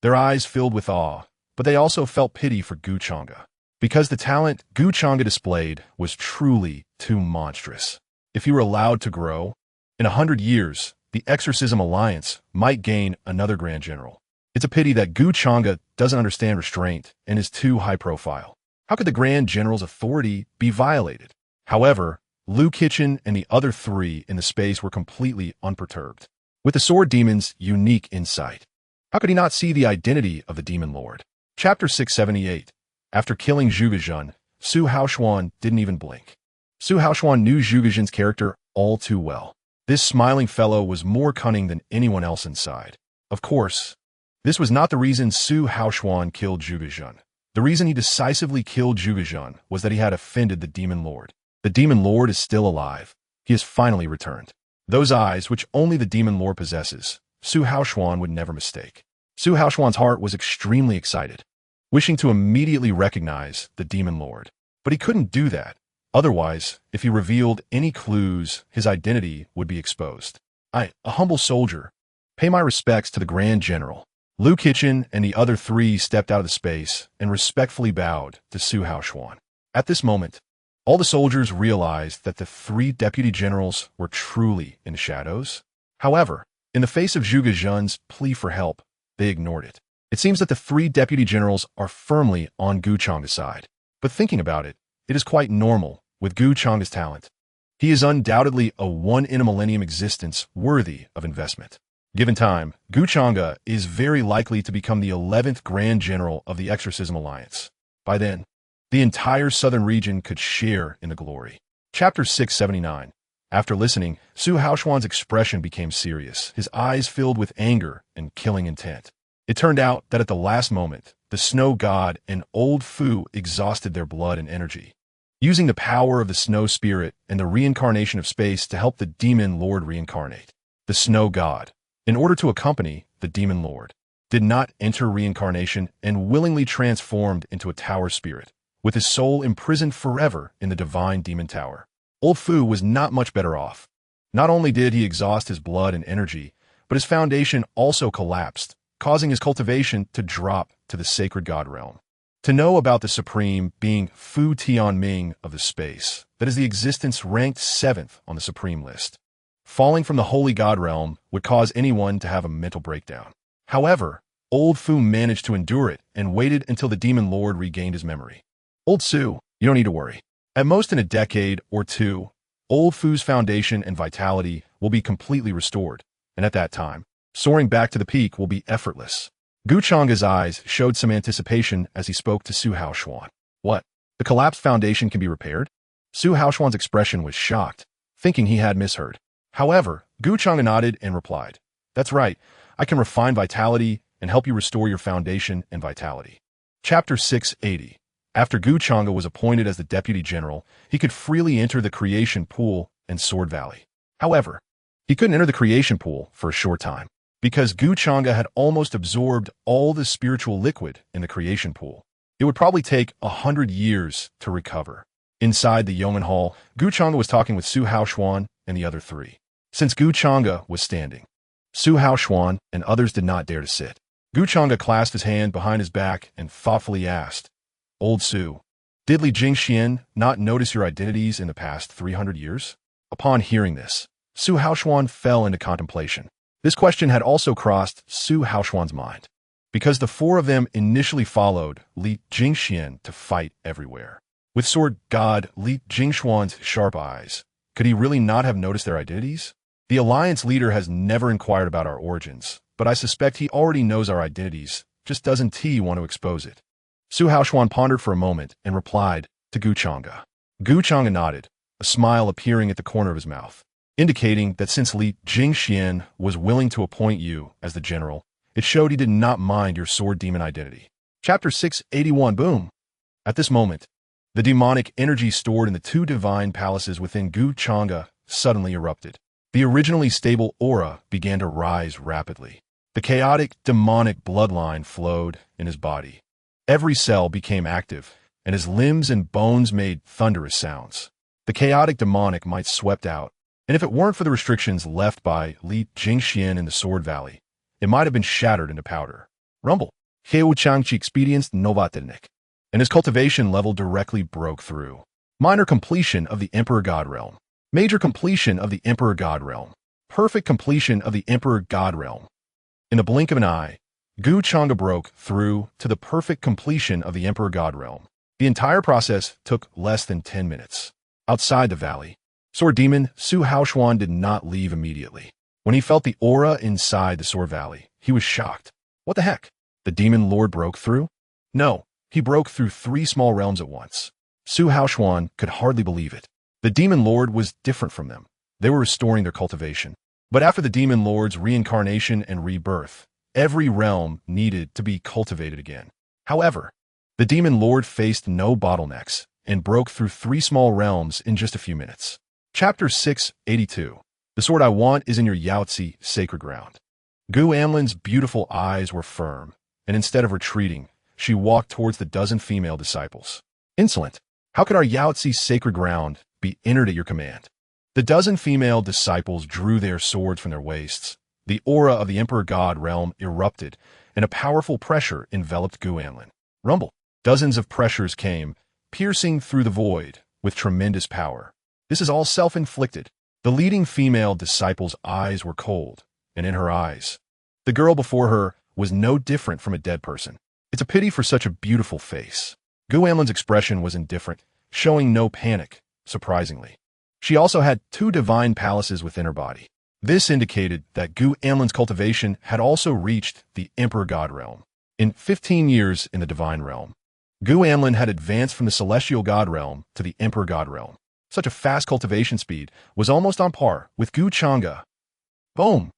Speaker 1: Their eyes filled with awe, but they also felt pity for Gu Changge, because the talent Gu Changge displayed was truly too monstrous. If he were allowed to grow, in 100 years, the Exorcism Alliance might gain another Grand General. It's a pity that Gu Changge doesn't understand restraint and is too high profile. How could the Grand General's authority be violated? However, Liu Qichan and the other three in the space were completely unperturbed. With the Sword Demon's unique insight, how could he not see the identity of the Demon Lord? Chapter 678. After killing Zhuge Jun, Su Haoshuan didn't even blink. Su Haoshuan knew Zhuge Jun's character all too well. This smiling fellow was more cunning than anyone else inside. Of course, this was not the reason Su Haoshuan killed Zhuge Jun. The reason he decisively killed Zhuge Jun was that he had offended the Demon Lord. The Demon Lord is still alive. He has finally returned. Those eyes, which only the Demon Lord possesses, Su Haoshuan would never mistake. Su Haoshuan's heart was extremely excited, wishing to immediately recognize the Demon Lord. But he couldn't do that. Otherwise, if he revealed any clues, his identity would be exposed. A humble soldier. Pay my respects to the Grand General. Liu Qichan and the other three stepped out of the space and respectfully bowed to Su Haoshuan. At this moment, all the soldiers realized that the three deputy generals were truly in the shadows. However, in the face of Zhuge Jun's plea for help, they ignored it. It seems that the three deputy generals are firmly on Gu Changge's side. But thinking about it, it is quite normal with Gu Changge's talent. He is undoubtedly a one-in-a-millennium existence worthy of investment. Given time, Gu Changge is very likely to become the 11th Grand General of the Exorcism Alliance. By then, the entire southern region could share in the glory. Chapter 679. After listening, Su Haoshuan's expression became serious, his eyes filled with anger and killing intent. It turned out that at the last moment, the snow god and old Fu exhausted their blood and energy, using the power of the snow spirit and the reincarnation of space to help the Demon Lord reincarnate. The snow god, in order to accompany the Demon Lord. did not enter reincarnation and willingly transformed into a tower spirit, with his soul imprisoned forever in the divine demon tower. Old Fu was not much better off. Not only did he exhaust his blood and energy, but his foundation also collapsed, causing his cultivation to drop to the sacred god realm. To know about the supreme being Fu Tianming of the space, that is the existence ranked 7th on the supreme list. Falling from the holy god realm would cause anyone to have a mental breakdown. However, Old Fu managed to endure it and waited until the demon lord regained his memory. Old Su, you don't need to worry. At most in a decade or two, Old Fu's foundation and vitality will be completely restored, and at that time, soaring back to the peak will be effortless. Gu Changge's eyes showed some anticipation as he spoke to Su Haoshuan. What? The collapsed foundation can be repaired? Su Haoshuan's expression was shocked, thinking he had misheard. However, Gu Changge nodded and replied, "That's right. I can refine vitality and help you restore your foundation and vitality." Chapter 680. After Gu Changge was appointed as the Deputy General, he could freely enter the Creation Pool and Sword Valley. However, he couldn't enter the Creation Pool for a short time, because Gu Changge had almost absorbed all the spiritual liquid in the Creation Pool. It would probably take 100 years to recover. Inside the Yeoman Hall, Gu Changge was talking with Su Haoshuan and the other three. Since Gu Changge was standing, Su Haoshuan and others did not dare to sit. Gu Changge clasped his hand behind his back and thoughtfully asked, "Old Su, did Li Jingxian not notice your identities in the past 300 years?" Upon hearing this, Su Haoshuan fell into contemplation. This question had also crossed Su Haoshuan's mind, because the four of them initially followed Li Jingxian to fight everywhere. With sword god Li Jingxuan's sharp eyes, could he really not have noticed their identities? The Alliance leader has never inquired about our origins, but I suspect he already knows our identities, just doesn't he want to expose it? Su Haoshuan pondered for a moment and replied to Gu Changge. Gu Changge nodded, a smile appearing at the corner of his mouth, indicating that since Li Jingxian was willing to appoint you as the general, it showed he did not mind your sword demon identity. Chapter 681. Boom! At this moment, the demonic energy stored in the two divine palaces within Gu Changge suddenly erupted. The originally stable aura began to rise rapidly. The chaotic, demonic bloodline flowed in his body. Every cell became active, and his limbs and bones made thunderous sounds. The chaotic demonic might swept out, and if it weren't for the restrictions left by Li Jingxian in the Sword Valley, it might have been shattered into powder. Rumble. Heu Changchi experienced Novatelnik, and his cultivation level directly broke through. Minor completion of the Emperor God Realm. Major completion of the Emperor God Realm. Perfect completion of the Emperor God Realm. In the blink of an eye, Gu Changge broke through to the perfect completion of the Emperor God Realm. The entire process took less than 10 minutes. Outside the valley, Sword Demon Su Haoshuan did not leave immediately. When he felt the aura inside the Sword Valley, he was shocked. What the heck? The Demon Lord broke through? No, he broke through 3 small realms at once. Su Haoshuan could hardly believe it. The Demon Lord was different from them. They were restoring their cultivation. But after the Demon Lord's reincarnation and rebirth, every realm needed to be cultivated again. However, the Demon Lord faced no bottlenecks and broke through 3 small realms in just a few minutes. Chapter 682. The sword I want is in your Yaozi sacred ground. Gu Amlin's beautiful eyes were firm, and instead of retreating, she walked towards the dozen female disciples. Insolent! How could our Yaozi sacred ground be entered at your command? The dozen female disciples drew their swords from their waists. The aura of the Emperor God realm erupted, and a powerful pressure enveloped Gu Amlin. Rumble. Dozens of pressures came, piercing through the void with tremendous power. This is all self-inflicted. The leading female disciple's eyes were cold, and in her eyes, the girl before her was no different from a dead person. It's a pity for such a beautiful face. Gu Amlin's expression was indifferent, showing no panic, surprisingly. She also had 2 divine palaces within her body. This indicated that Gu Amlin's cultivation had also reached the Emperor God realm. In 15 years in the divine realm, Gu Amlin had advanced from the celestial God realm to the Emperor God realm. Such a fast cultivation speed was almost on par with Gu Changge. Boom!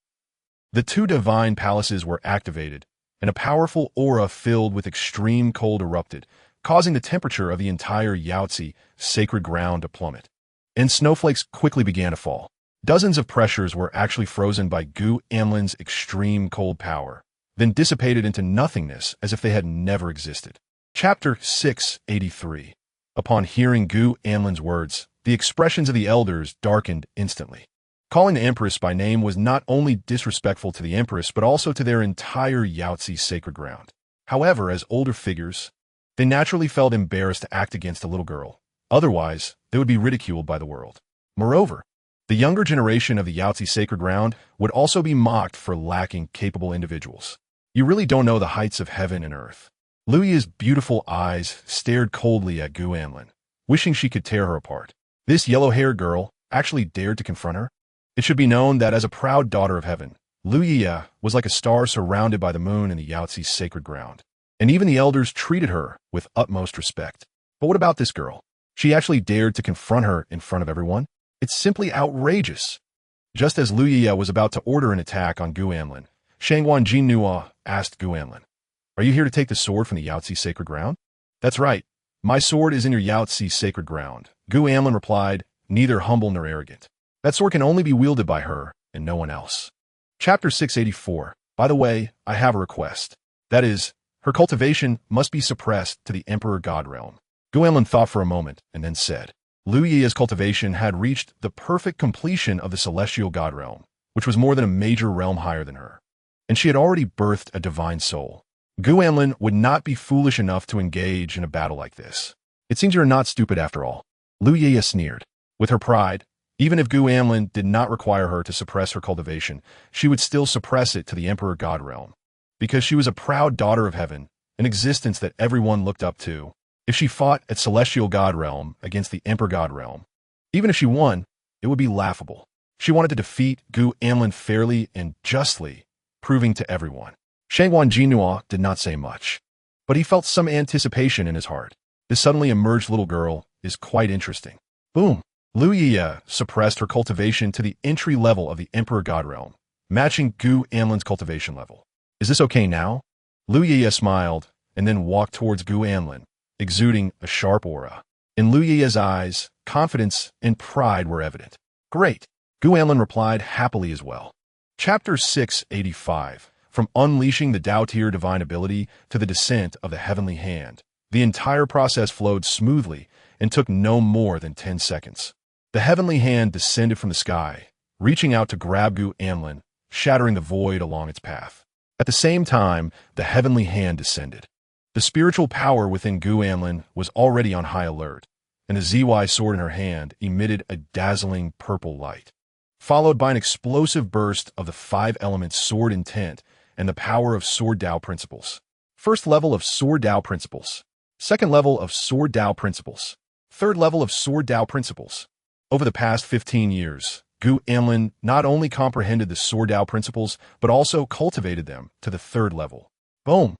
Speaker 1: The 2 divine palaces were activated, and a powerful aura filled with extreme cold erupted, causing the temperature of the entire Yaozi sacred ground to plummet. And snowflakes quickly began to fall. Dozens of pressures were actually frozen by Gu Amlin's extreme cold power, then dissipated into nothingness as if they had never existed. Chapter 683. Upon hearing Gu Anlin's words, the expressions of the elders darkened instantly. Calling the Empress by name was not only disrespectful to the Empress, but also to their entire Yaozi sacred ground. However, as older figures, they naturally felt embarrassed to act against a little girl. Otherwise, they would be ridiculed by the world. Moreover, the younger generation of the Yaozi sacred ground would also be mocked for lacking capable individuals. You really don't know the heights of heaven and earth. Lu Yi's beautiful eyes stared coldly at Gu Anlin, wishing she could tear her apart. This yellow-haired girl actually dared to confront her? It should be known that as a proud daughter of heaven, Lu Yi was like a star surrounded by the moon in the Yaozi's sacred ground. And even the elders treated her with utmost respect. But what about this girl? She actually dared to confront her in front of everyone? It's simply outrageous. Just as Lu Yi was about to order an attack on Gu Anlin, Shangwan Jinhua asked Gu Anlin, "Are you here to take the sword from the Yaozi sacred ground?" "That's right. My sword is in your Yaozi sacred ground," Gu Anlin replied, neither humble nor arrogant. That sword can only be wielded by her and no one else. Chapter 684. By the way, I have a request. That is, her cultivation must be suppressed to the Emperor God realm. Gu Anlin thought for a moment and then said, Lu Yi's cultivation had reached the perfect completion of the celestial God realm, which was more than a major realm higher than her. And she had already birthed a divine soul. Gu Anlin would not be foolish enough to engage in a battle like this. It seems you're not stupid after all. Lu Yi sneered. With her pride, even if Gu Anlin did not require her to suppress her cultivation, she would still suppress it to the Emperor God realm. Because she was a proud daughter of heaven, an existence that everyone looked up to. If she fought at Celestial God realm against the Emperor God realm, even if she won, it would be laughable. She wanted to defeat Gu Anlin fairly and justly, proving to everyone. Shangwan Jinhua did not say much, but he felt some anticipation in his heart. This suddenly emerged little girl is quite interesting. Boom! Lu Yi suppressed her cultivation to the entry level of the Emperor God realm, matching Gu Anlin's cultivation level. Is this okay now? Lu Yi smiled and then walked towards Gu Anlin, exuding a sharp aura. In Lu Yi's eyes, confidence and pride were evident. Great! Gu Anlin replied happily as well. Chapter 685. From unleashing the Tao tier divine ability to the descent of the Heavenly Hand, the entire process flowed smoothly and took no more than 10 seconds. The Heavenly Hand descended from the sky, reaching out to grab Gu Anlin, shattering the void along its path. At the same time, the Heavenly Hand descended. The spiritual power within Gu Anlin was already on high alert, and the ZY sword in her hand emitted a dazzling purple light, followed by an explosive burst of the 5-element sword intent and the power of Sword Tao principles. First level of Sword Tao principles. Second level of Sword Tao principles. Third level of Sword Tao principles. Over the past 15 years, Gu Anlin not only comprehended the Sword Tao principles, but also cultivated them to the third level. Boom!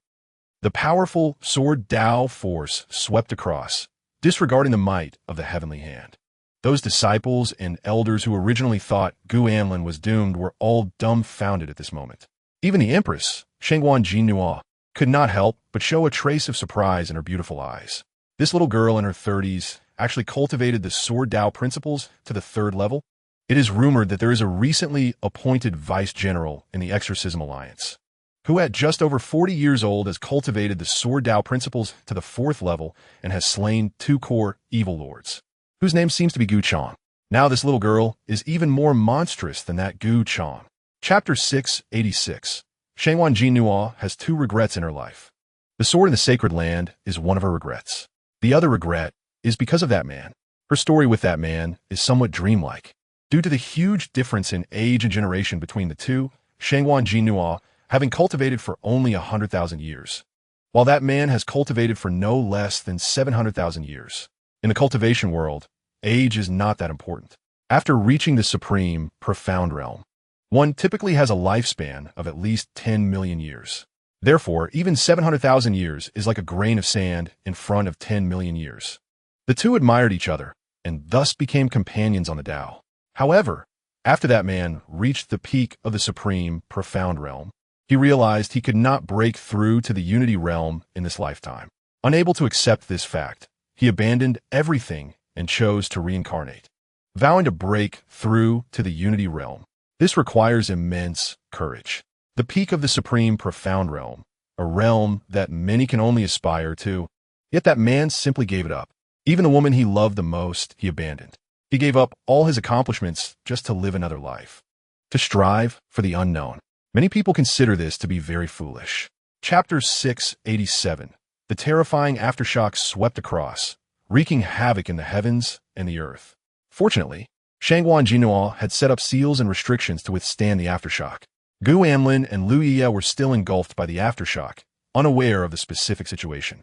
Speaker 1: The powerful Sword Tao force swept across, disregarding the might of the Heavenly Hand. Those disciples and elders who originally thought Gu Anlin was doomed were all dumbfounded at this moment. Even the Empress, Shangwan Jinhua, could not help but show a trace of surprise in her beautiful eyes. This little girl in her 30s actually cultivated the Sword Tao principles to the third level. It is rumored that there is a recently appointed vice general in the Exorcism Alliance, who at just over 40 years old has cultivated the Sword Tao principles to the fourth level and has slain 2 core evil lords, whose name seems to be Gu Chang. Now this little girl is even more monstrous than that Gu Chang. Chapter 686. Shangwan Jinhua has 2 regrets in her life. The sword in the sacred land is one of her regrets. The other regret is because of that man. Her story with that man is somewhat dreamlike. Due to the huge difference in age and generation between the two, Shangwan Jinhua having cultivated for only 100,000 years, while that man has cultivated for no less than 700,000 years. In the cultivation world, age is not that important. After reaching the supreme, profound realm, one typically has a lifespan of at least 10 million years. Therefore, even 700,000 years is like a grain of sand in front of 10 million years. The two admired each other and thus became companions on the Tao. However, after that man reached the peak of the supreme, profound realm, he realized he could not break through to the unity realm in this lifetime. Unable to accept this fact, he abandoned everything and chose to reincarnate, vowing to break through to the unity realm. This requires immense courage. the peak of the supreme profound realm, a realm that many can only aspire to. Yet that man simply gave it up. Even the woman he loved the most, he abandoned. He gave up all his accomplishments just to live another life, to strive for the unknown. Many people consider this to be very foolish. Chapter 687. The terrifying aftershock swept across, wreaking havoc in the heavens and the earth. Fortunately, Changge Jinhua had set up seals and restrictions to withstand the aftershock. Gu Anlin and Lu Yiye were still engulfed by the aftershock, unaware of the specific situation.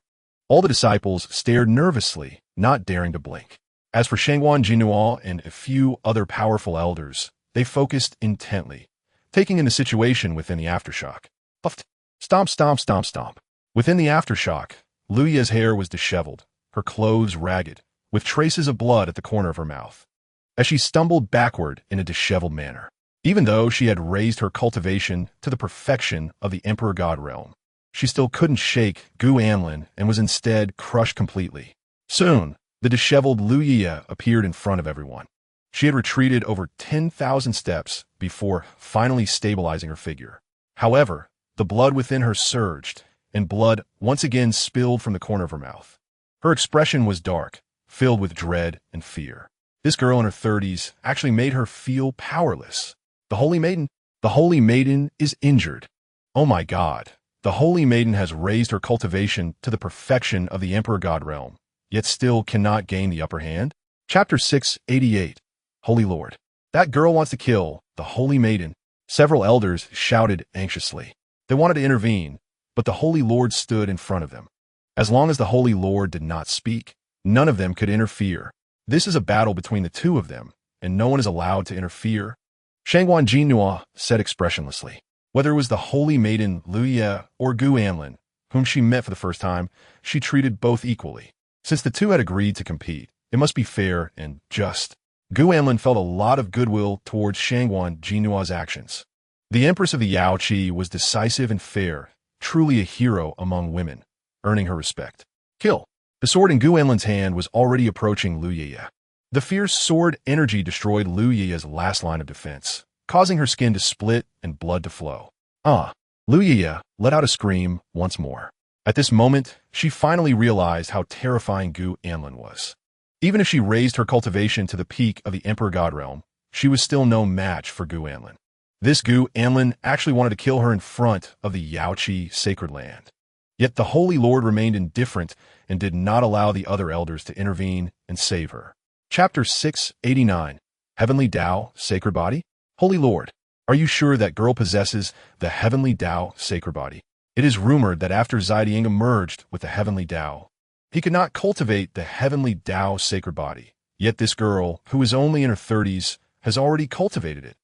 Speaker 1: All the disciples stared nervously, not daring to blink. As for Changge Jinhua and a few other powerful elders, they focused intently, taking in the situation within the aftershock. Puffed. Stomp, stomp, stomp, stomp. Within the aftershock, Lu Yiye's hair was disheveled, her clothes ragged, with traces of blood at the corner of her mouth, as she stumbled backward in a disheveled manner. Even though she had raised her cultivation to the perfection of the Emperor God realm, she still couldn't shake Gu Anlin and was instead crushed completely. Soon, the disheveled Lu Yiye appeared in front of everyone. She had retreated over 10,000 steps before finally stabilizing her figure. However, the blood within her surged, and blood once again spilled from the corner of her mouth. Her expression was dark, filled with dread and fear. This girl in her 30s actually made her feel powerless. The Holy Maiden is injured. Oh my God. The Holy Maiden has raised her cultivation to the perfection of the Emperor God realm, yet still cannot gain the upper hand. Chapter 688. Holy Lord. That girl wants to kill the Holy Maiden. Several elders shouted anxiously. They wanted to intervene, but the Holy Lord stood in front of them. As long as the Holy Lord did not speak, none of them could interfere. This is a battle between the two of them, and no one is allowed to interfere. Changge Jinhua said expressionlessly. Whether it was the Holy Maiden Lu Yiye or Gu Anlin, whom she met for the first time, she treated both equally. Since the two had agreed to compete, it must be fair and just. Gu Anlin felt a lot of goodwill towards Changge Jinhua's actions. The Empress of the Yaoqi was decisive and fair, truly a hero among women, earning her respect. Kill. The sword in Gu Anlin's hand was already approaching Lu Yiye. The fierce sword energy destroyed Lu Yiye's last line of defense, causing her skin to split and blood to flow. Lu Yiye let out a scream once more. At this moment, she finally realized how terrifying Gu Anlin was. Even if she raised her cultivation to the peak of the Emperor God realm, she was still no match for Gu Anlin. This Gu Anlin actually wanted to kill her in front of the Yaoqi sacred land. Yet the Holy Lord remained indifferent and did not allow the other elders to intervene and save her. Chapter 689. Heavenly Tao, Sacred Body? Holy Lord, are you sure that girl possesses the Heavenly Tao, Sacred Body? It is rumored that after Zaidiang merged with the Heavenly Tao, he could not cultivate the Heavenly Tao, Sacred Body. Yet this girl, who is only in her 30s, has already cultivated it.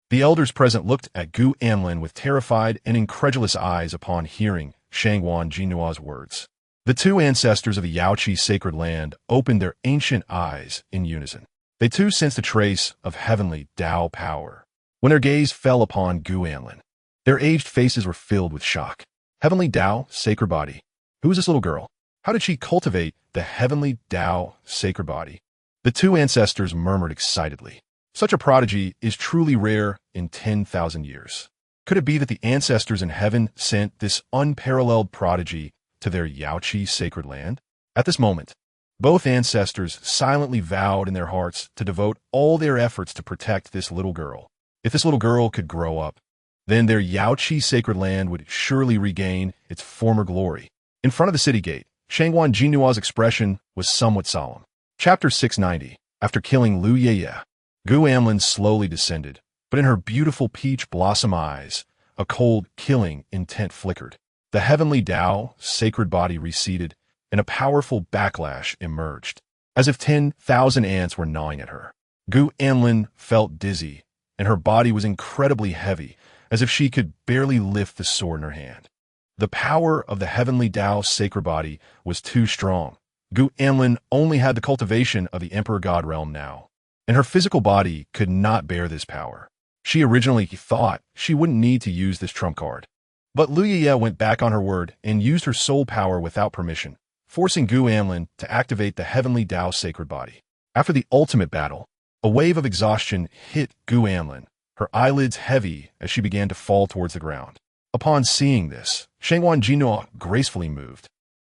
Speaker 1: The elders present looked at Gu Anlin with terrified and incredulous eyes upon hearing Changge Jinhua's words. The two ancestors of the Yaoqi sacred land opened their ancient eyes in unison. They too sensed a trace of heavenly Tao power. When their gaze fell upon Gu Anlin, their aged faces were filled with shock. Heavenly Tao, Sacred Body. Who is this little girl? How did she cultivate the Heavenly Tao, Sacred Body? The two ancestors murmured excitedly. Such a prodigy is truly rare in 10,000 years. Could it be that the ancestors in heaven sent this unparalleled prodigy to their Yaoqi sacred land? At this moment, both ancestors silently vowed in their hearts to devote all their efforts to protect this little girl. If this little girl could grow up, then their Yaoqi sacred land would surely regain its former glory. In front of the city gate, Changge Jinhua's expression was somewhat solemn. Chapter 690. After killing Lu Yiye, Gu Anlin slowly descended, but in her beautiful peach blossom eyes, a cold, killing intent flickered. The Heavenly Tao, Sacred Body receded, and a powerful backlash emerged, as if 10,000 ants were gnawing at her. Gu Anlin felt dizzy, and her body was incredibly heavy, as if she could barely lift the sword in her hand. The power of the Heavenly Tao Sacred Body was too strong. Gu Anlin only had the cultivation of the Emperor God realm now, and her physical body could not bear this power. She originally thought she wouldn't need to use this trump card. But Lu Yiye went back on her word and used her soul power without permission, forcing Gu Anlin to activate the Heavenly Tao Sacred Body. After the ultimate battle, a wave of exhaustion hit Gu Anlin, her eyelids heavy as she began to fall towards the ground. Upon seeing this, Shangwan Jinhua gracefully moved,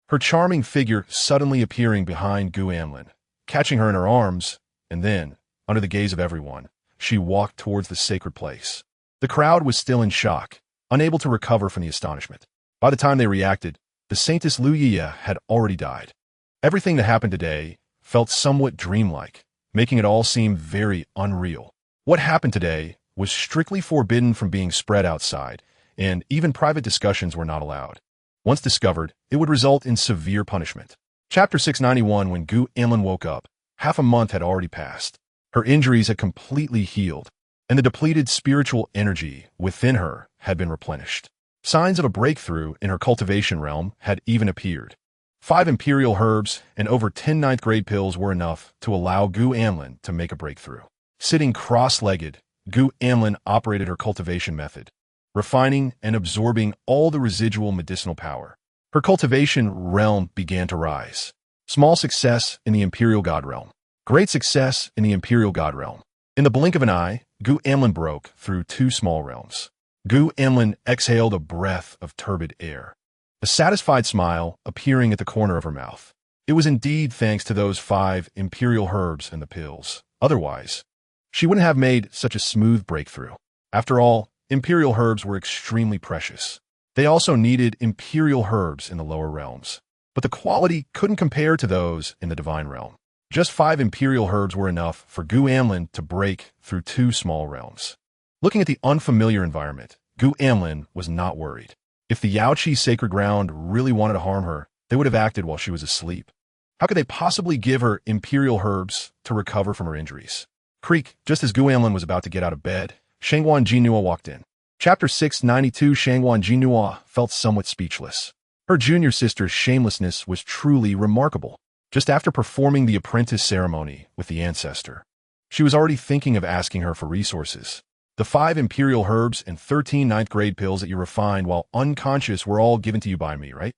Speaker 1: her charming figure suddenly appearing behind Gu Anlin, catching her in her arms, and then, under the gaze of everyone, she walked towards the sacred place. The crowd was still in shock, unable to recover from the astonishment. By the time they reacted, the Saintess Lu Yiye had already died. Everything that happened today felt somewhat dreamlike, making it all seem very unreal. What happened today was strictly forbidden from being spread outside, and even private discussions were not allowed. Once discovered, it would result in severe punishment. Chapter 691. When Gu Anlin woke up, half a month had already passed. Her injuries had completely healed, and the depleted spiritual energy within her had been replenished. Signs of a breakthrough in her cultivation realm had even appeared. 5 imperial herbs and over 10 ninth-grade pills were enough to allow Gu Anlin to make a breakthrough. Sitting cross-legged, Gu Anlin operated her cultivation method, refining and absorbing all the residual medicinal power. Her cultivation realm began to rise. Small success in the Imperial God Realm. Great success in the Imperial God Realm. In the blink of an eye, Gu Anlin broke through 2 small realms. Gu Anlin exhaled a breath of turbid air, a satisfied smile appearing at the corner of her mouth. It was indeed thanks to those 5 imperial herbs and the pills. Otherwise, she wouldn't have made such a smooth breakthrough. After all, imperial herbs were extremely precious. They also needed imperial herbs in the lower realms, but the quality couldn't compare to those in the divine realm. Just 5 imperial herbs were enough for Gu Anlin to break through 2 small realms. Looking at the unfamiliar environment, Gu Anlin was not worried. If the Yaoqi sacred ground really wanted to harm her, they would have acted while she was asleep. How could they possibly give her imperial herbs to recover from her injuries? Creak, just as Gu Anlin was about to get out of bed, Shangwan Jinhua walked in. Chapter 692. Shangwan Jinhua felt somewhat speechless. Her junior sister's shamelessness was truly remarkable. Just after performing the apprentice ceremony with the ancestor, she was already thinking of asking her for resources. The 5 imperial herbs and 13 ninth-grade pills that you refined while unconscious were all given to you by me, right?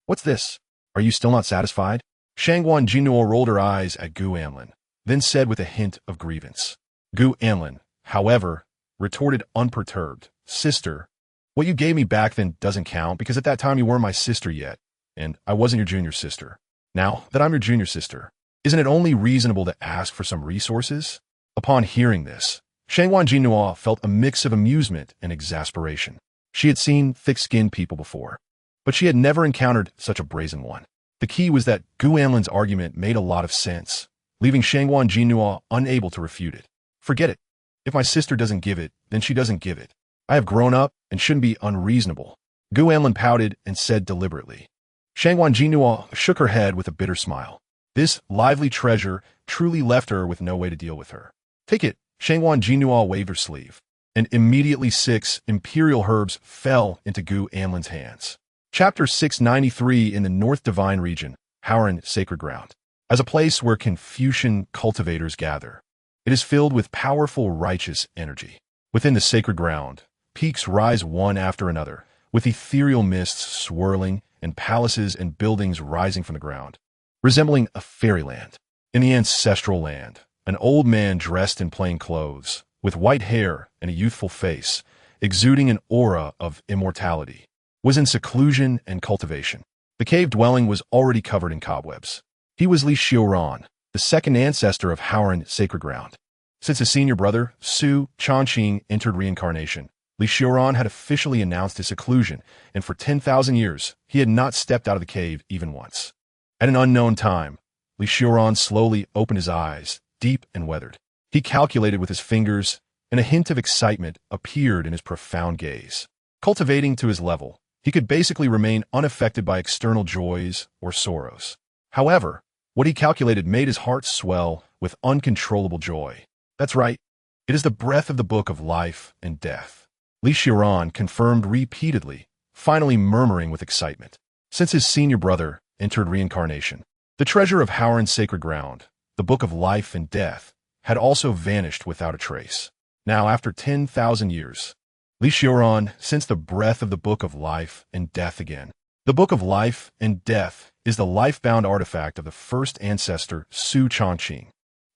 Speaker 1: What's this? Are you still not satisfied? Shangwan Jinhua rolled her eyes at Gu Anlin, then said with a hint of grievance. Gu Anlin, however, retorted unperturbed, Sister, what you gave me back then doesn't count because at that time you weren't my sister yet, and I wasn't your junior sister. Now that I'm your junior sister, isn't it only reasonable to ask for some resources? Upon hearing this, Shangwan Jinhua felt a mix of amusement and exasperation. She had seen thick-skinned people before, but she had never encountered such a brazen one. The key was that Gu Anlin's argument made a lot of sense, leaving Shangwan Jinhua unable to refute it. Forget it. If my sister doesn't give it, then she doesn't give it. I have grown up and shouldn't be unreasonable. Gu Anlin pouted and said deliberately. Shangwan Jinhua shook her head with a bitter smile. This lively treasure truly left her with no way to deal with her. Take it. Shangwan Jinhua waved her sleeve, and immediately 6 imperial herbs fell into Gu Anlin's hands. Chapter 693. In the North Divine Region, Howren Sacred Ground. As a place where Confucian cultivators gather, it is filled with powerful righteous energy. Within the sacred ground, peaks rise one after another, with ethereal mists swirling and palaces and buildings rising from the ground, resembling a fairyland. In the ancestral land, an old man dressed in plain clothes, with white hair and a youthful face, exuding an aura of immortality, was in seclusion and cultivation. The cave dwelling was already covered in cobwebs. He was Li Xiuran, the second ancestor of Howren Sacred Ground. Since his senior brother, Su Changqing, entered reincarnation, Li Xiuran had officially announced his seclusion, and for 10,000 years, he had not stepped out of the cave even once. At an unknown time, Li Xiuran slowly opened his eyes, deep and weathered. He calculated with his fingers, and a hint of excitement appeared in his profound gaze. Cultivating to his level, he could basically remain unaffected by external joys or sorrows. However, what he calculated made his heart swell with uncontrollable joy. That's right, it is the breath of the Book of Life and Death. Li Xiuran confirmed repeatedly, finally murmuring with excitement. Since his senior brother entered reincarnation, the treasure of Howren's sacred ground, the Book of Life and Death, had also vanished without a trace. Now, after 10,000 years, Li Xiuran sensed the breath of the Book of Life and Death again. The Book of Life and Death is the life-bound artifact of the first ancestor, Su Changqing,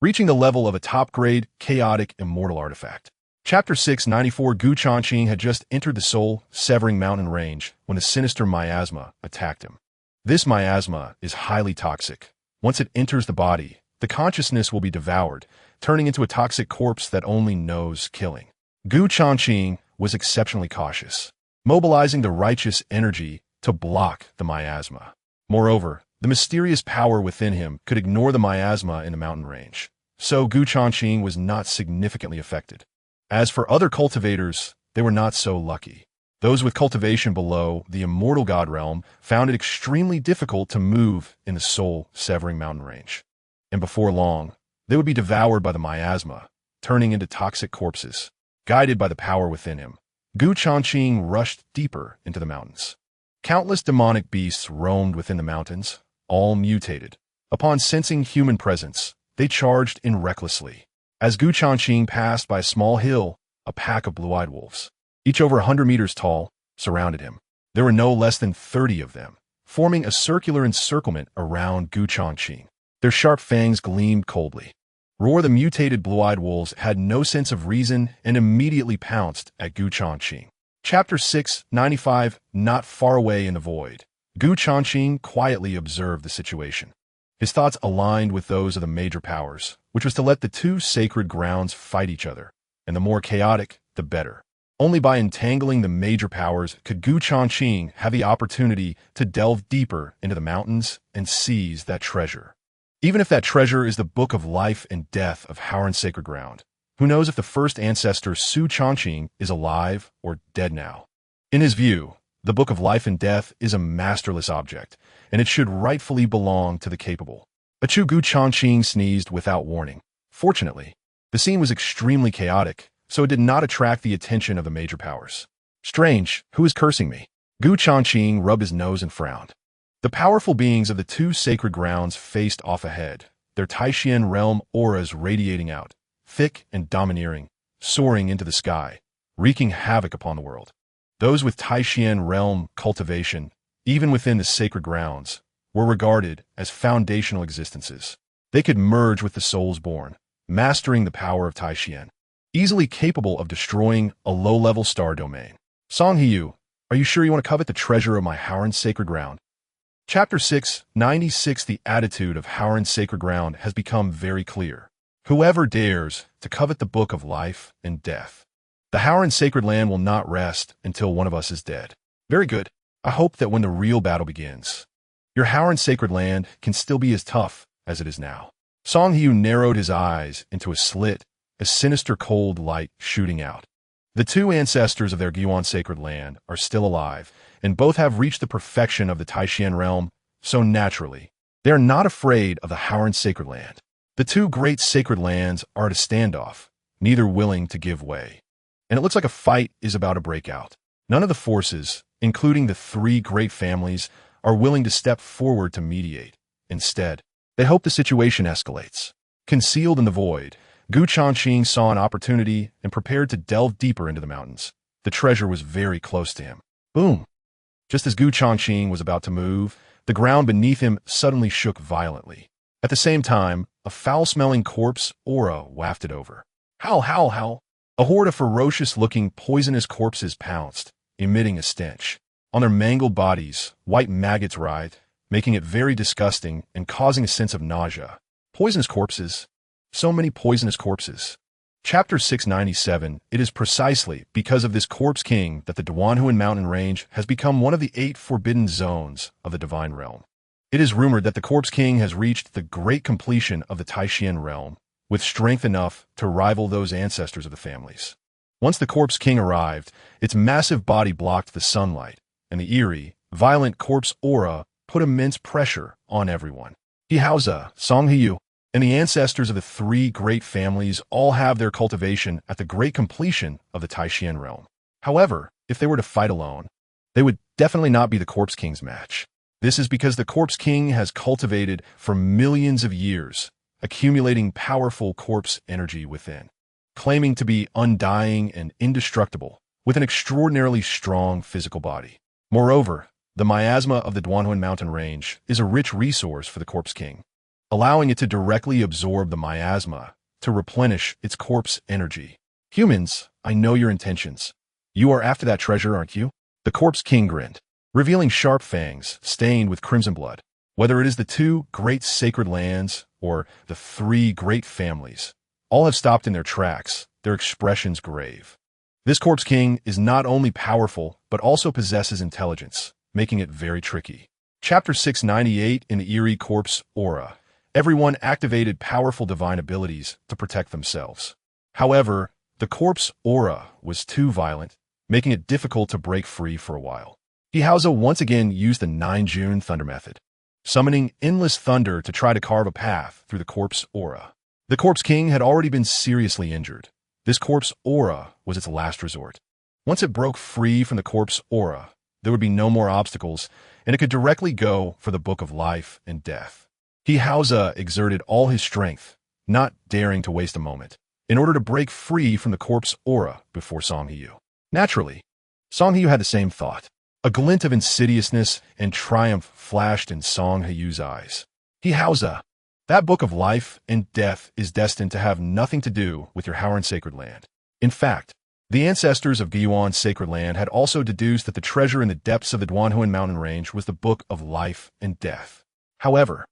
Speaker 1: reaching the level of a top-grade, chaotic, immortal artifact. Chapter 694. Gu Changqing had just entered the soul-severing mountain range when a sinister miasma attacked him. This miasma is highly toxic. Once it enters the body, the consciousness will be devoured, turning into a toxic corpse that only knows killing. Gu Changqing was exceptionally cautious, mobilizing the righteous energy to block the miasma. Moreover, the mysterious power within him could ignore the miasma in the mountain range, so Gu Changqing was not significantly affected. As for other cultivators, they were not so lucky. Those with cultivation below the immortal god realm found it extremely difficult to move in the soul-severing mountain range. And before long, they would be devoured by the miasma, turning into toxic corpses. Guided by the power within him, Gu Changqing rushed deeper into the mountains. Countless demonic beasts roamed within the mountains, all mutated. Upon sensing human presence, they charged in recklessly. As Gu Changqing passed by a small hill, a pack of blue-eyed wolves, each over 100 meters tall, surrounded him. There were no less than 30 of them, forming a circular encirclement around Gu Changqing. Their sharp fangs gleamed coldly. Roar, the mutated blue-eyed wolves, had no sense of reason and immediately pounced at Gu Changqing. Chapter 695. Not far away in the void, Gu Changqing quietly observed the situation. His thoughts aligned with those of the major powers, which was to let the two sacred grounds fight each other, and the more chaotic, the better. Only by entangling the major powers could Gu Changqing have the opportunity to delve deeper into the mountains and seize that treasure. Even if that treasure is the book of life and death of Howren's sacred ground, who knows if the first ancestor Su Changqing is alive or dead now? In his view, the book of life and death is a masterless object, and it should rightfully belong to the capable. Gu Changqing sneezed without warning. Fortunately, the scene was extremely chaotic, so it did not attract the attention of the major powers. Strange, who is cursing me? Gu Changqing rubbed his nose and frowned. The powerful beings of the two sacred grounds faced off ahead, their Taishian realm auras radiating out, thick and domineering, soaring into the sky, wreaking havoc upon the world. Those with Taishian realm cultivation, even within the sacred grounds, were regarded as foundational existences. They could merge with the souls born, mastering the power of Taishian, easily capable of destroying a low-level star domain. Song Hiyu, are you sure you want to covet the treasure of my Howren's sacred ground? Chapter 696. The attitude of Howren's sacred ground has become very clear. Whoever dares to covet the book of life and death. The Howren sacred land will not rest until one of us is dead. Very good. I hope that when the real battle begins, your Howren sacred land can still be as tough as it is now. Song Hiyu narrowed his eyes into a slit, a sinister cold light shooting out. The two ancestors of their Gyuan sacred land are still alive, and both have reached the perfection of the Taishian realm, so naturally, they are not afraid of the Howren sacred land. The two great sacred lands are at a standoff, neither willing to give way. And it looks like a fight is about to break out. None of the forces, including the three great families, are willing to step forward to mediate. Instead, they hope the situation escalates. Concealed in the void, Gu Changqing saw an opportunity and prepared to delve deeper into the mountains. The treasure was very close to him. Boom! Just as Gu Changqing was about to move, the ground beneath him suddenly shook violently. At the same time, a foul-smelling corpse aura wafted over. Howl, howl, howl! A horde of ferocious-looking, poisonous corpses pounced, emitting a stench. On their mangled bodies, white maggots writhed, making it very disgusting and causing a sense of nausea. Poisonous corpses. So many poisonous corpses. Chapter 697. It is precisely because of this corpse king that the Duanhuan mountain range has become one of the 8 forbidden zones of the divine realm. It is rumored that the corpse king has reached the great completion of the Taishian realm, with strength enough to rival those ancestors of the families. Once the corpse king arrived, its massive body blocked the sunlight, and the eerie, violent corpse aura put immense pressure on everyone. Hihauza, Song Hiyu, and the ancestors of the 3 great families all have their cultivation at the great completion of the Taishian realm. However, if they were to fight alone, they would definitely not be the corpse king's match. This is because the corpse king has cultivated for millions of years, accumulating powerful corpse energy within, claiming to be undying and indestructible, with an extraordinarily strong physical body. Moreover, the miasma of the Duanhuan mountain range is a rich resource for the corpse king, allowing it to directly absorb the miasma to replenish its corpse energy. Humans, I know your intentions. You are after that treasure, aren't you? The corpse king grinned, revealing sharp fangs stained with crimson blood. Whether it is the 2 great sacred lands or the 3 great families, all have stopped in their tracks, their expressions grave. This corpse king is not only powerful, but also possesses intelligence, making it very tricky. Chapter 698 in the Eerie Corpse Aura. Everyone activated powerful divine abilities to protect themselves. However, the corpse aura was too violent, making it difficult to break free for a while. Hehaoza once again used the 9 June thunder method, summoning endless thunder to try to carve a path through the corpse aura. The corpse king had already been seriously injured. This corpse aura was its last resort. Once it broke free from the corpse aura, there would be no more obstacles, and it could directly go for the book of life and death. Hehaoza exerted all his strength, not daring to waste a moment, in order to break free from the corpse aura before Song Heyu. Naturally, Song Heyu had the same thought. A glint of insidiousness and triumph flashed in Song Heyu's eyes. Hehaoza, that book of life and death is destined to have nothing to do with your Howran sacred land. In fact, the ancestors of Guiyuan's sacred land had also deduced that the treasure in the depths of the Duanhuan mountain range was the book of life and death. However,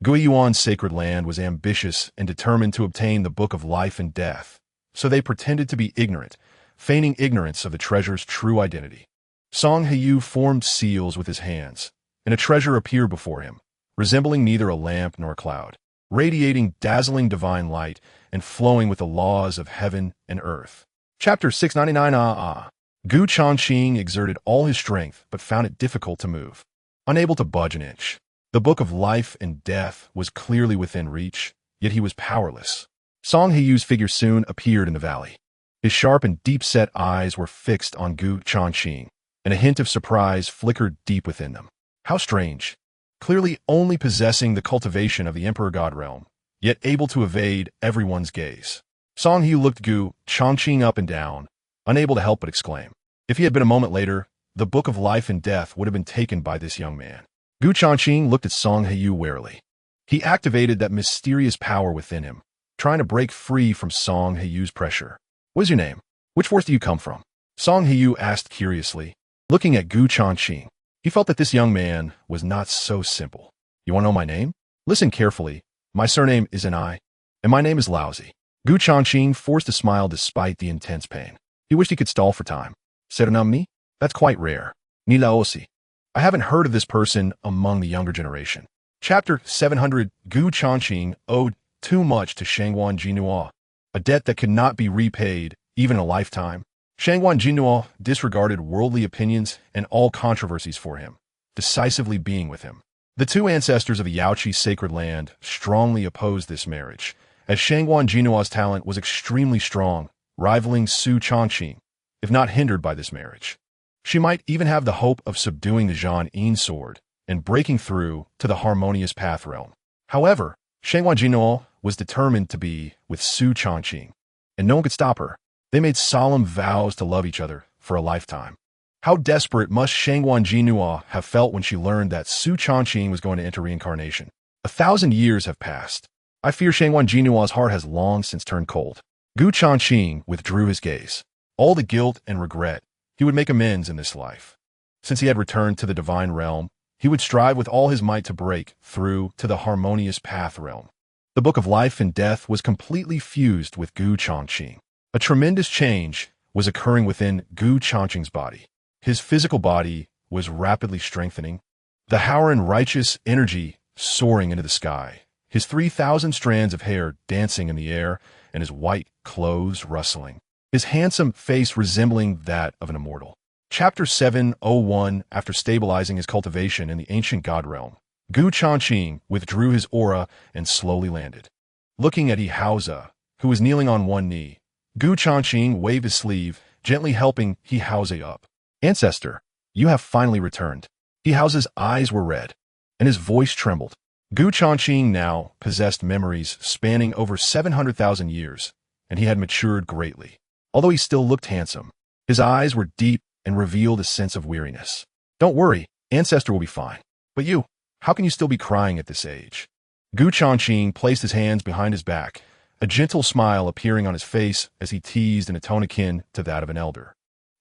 Speaker 1: Guiyuan's sacred land was ambitious and determined to obtain the book of life and death, so they pretended to be ignorant, feigning ignorance of the treasure's true identity. Song Heyu formed seals with his hands, and a treasure appeared before him, resembling neither a lamp nor a cloud, radiating dazzling divine light and flowing with the laws of heaven and earth. Chapter 699 Gu Changqing exerted all his strength but found it difficult to move. Unable to budge an inch. The book of life and death was clearly within reach, yet he was powerless. Song Heyu's figure soon appeared in the valley. His sharp and deep-set eyes were fixed on Gu Changqing, and a hint of surprise flickered deep within them. How strange. Clearly only possessing the cultivation of the Emperor God realm, yet able to evade everyone's gaze. Song Heyu looked Gu Changqing up and down, unable to help but exclaim. If he had been a moment later, the book of life and death would have been taken by this young man. Gu Changqing looked at Song Heyu warily. He activated that mysterious power within him, trying to break free from Song Heyu's pressure. What is your name? Which force do you come from? Song Heyu asked curiously, looking at Gu Changqing. He felt that this young man was not so simple. You want to know my name? Listen carefully. My surname is An, and my name is Lousy. Gu Changqing forced a smile despite the intense pain. He wished he could stall for time. Serenam me? That's quite rare. Ni Laosi. I haven't heard of this person among the younger generation. Chapter 700 Gu Changqing owed too much to Shangguan Jinhua, a debt that could not be repaid even in a lifetime. Shangguan Jinhua disregarded worldly opinions and all controversies for him, decisively being with him. The 2 ancestors of the Yaoqi sacred land strongly opposed this marriage, as Shangguan Jinhua's talent was extremely strong, rivaling Su Changqing, if not hindered by this marriage. She might even have the hope of subduing the Zhan-Yin sword and breaking through to the harmonious path realm. However, Shangguan Jinhua was determined to be with Su Changqing, and no one could stop her. They made solemn vows to love each other for a lifetime. How desperate must Shangguan Jinhua have felt when she learned that Su Changqing was going to enter reincarnation. 1,000 years have passed. I fear Shangguan Jinhua's heart has long since turned cold. Gu Changqing withdrew his gaze. All the guilt and regret, he would make amends in this life. Since he had returned to the divine realm, he would strive with all his might to break through to the harmonious path realm. The book of life and death was completely fused with Gu Changqing. A tremendous change was occurring within Gu Changqing's body. His physical body was rapidly strengthening, the Howran righteous energy soaring into the sky, his 3,000 strands of hair dancing in the air, and his white clothes rustling, his handsome face resembling that of an immortal. Chapter 701 After stabilizing his cultivation in the ancient god realm, Gu Changqing withdrew his aura and slowly landed. Looking at Hehaoza, who was kneeling on one knee, Gu Changqing waved his sleeve, gently helping Hehaoza up. Ancestor, you have finally returned. Hehaoza's eyes were red, and his voice trembled. Gu Changqing now possessed memories spanning over 700,000 years, and he had matured greatly. Although he still looked handsome, his eyes were deep and revealed a sense of weariness. Don't worry, Ancestor will be fine. But you, how can you still be crying at this age? Gu Changqing placed his hands behind his back, a gentle smile appearing on his face as he teased in a tone akin to that of an elder.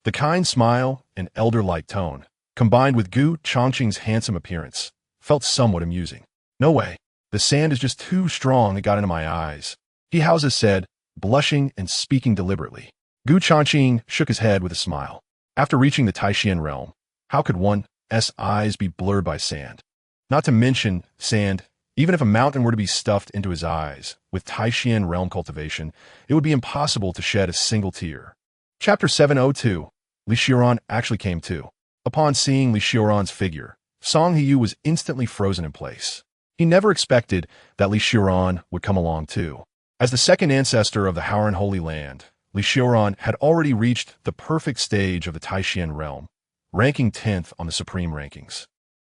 Speaker 1: The kind smile and elder-like tone, combined with Gu Changqing's handsome appearance, felt somewhat amusing. No way. The sand is just too strong, it got into my eyes, he Hausa said, blushing and speaking deliberately. Gu Changqing shook his head with a smile. After reaching the Taishian realm, how could one's eyes be blurred by sand? Not to mention sand, even if a mountain were to be stuffed into his eyes, with Taishian realm cultivation, it would be impossible to shed a single tear. Chapter 702. Li Xiuran actually came to. Upon seeing Li Xiuran's figure, Song Heyu was instantly frozen in place. He never expected that Li Xiuran would come along too. As the second ancestor of the Howran Holy Land, Li Xiuran had already reached the perfect stage of the Taishian realm, ranking 10th on the supreme rankings.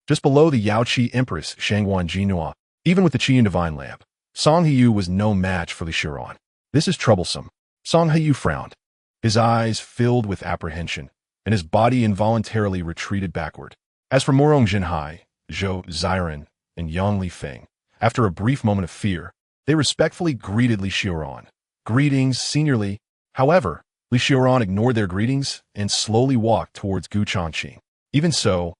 Speaker 1: Just below the Yaoqi Empress Shangguan Jinhua, even with the Qiyun Divine Lamp, Song Heyu was no match for Li Xiuran. This is troublesome. Song Heyu frowned. His eyes filled with apprehension, and his body involuntarily retreated backward. As for Morong Jinhai, Zhou Ziren, and Yang Li Feng, after a brief moment of fear, they respectfully greeted Li Xiuran. Greetings, Senior Li. However, Li Xiuran ignored their greetings and slowly walked towards Gu Changqing. Even so,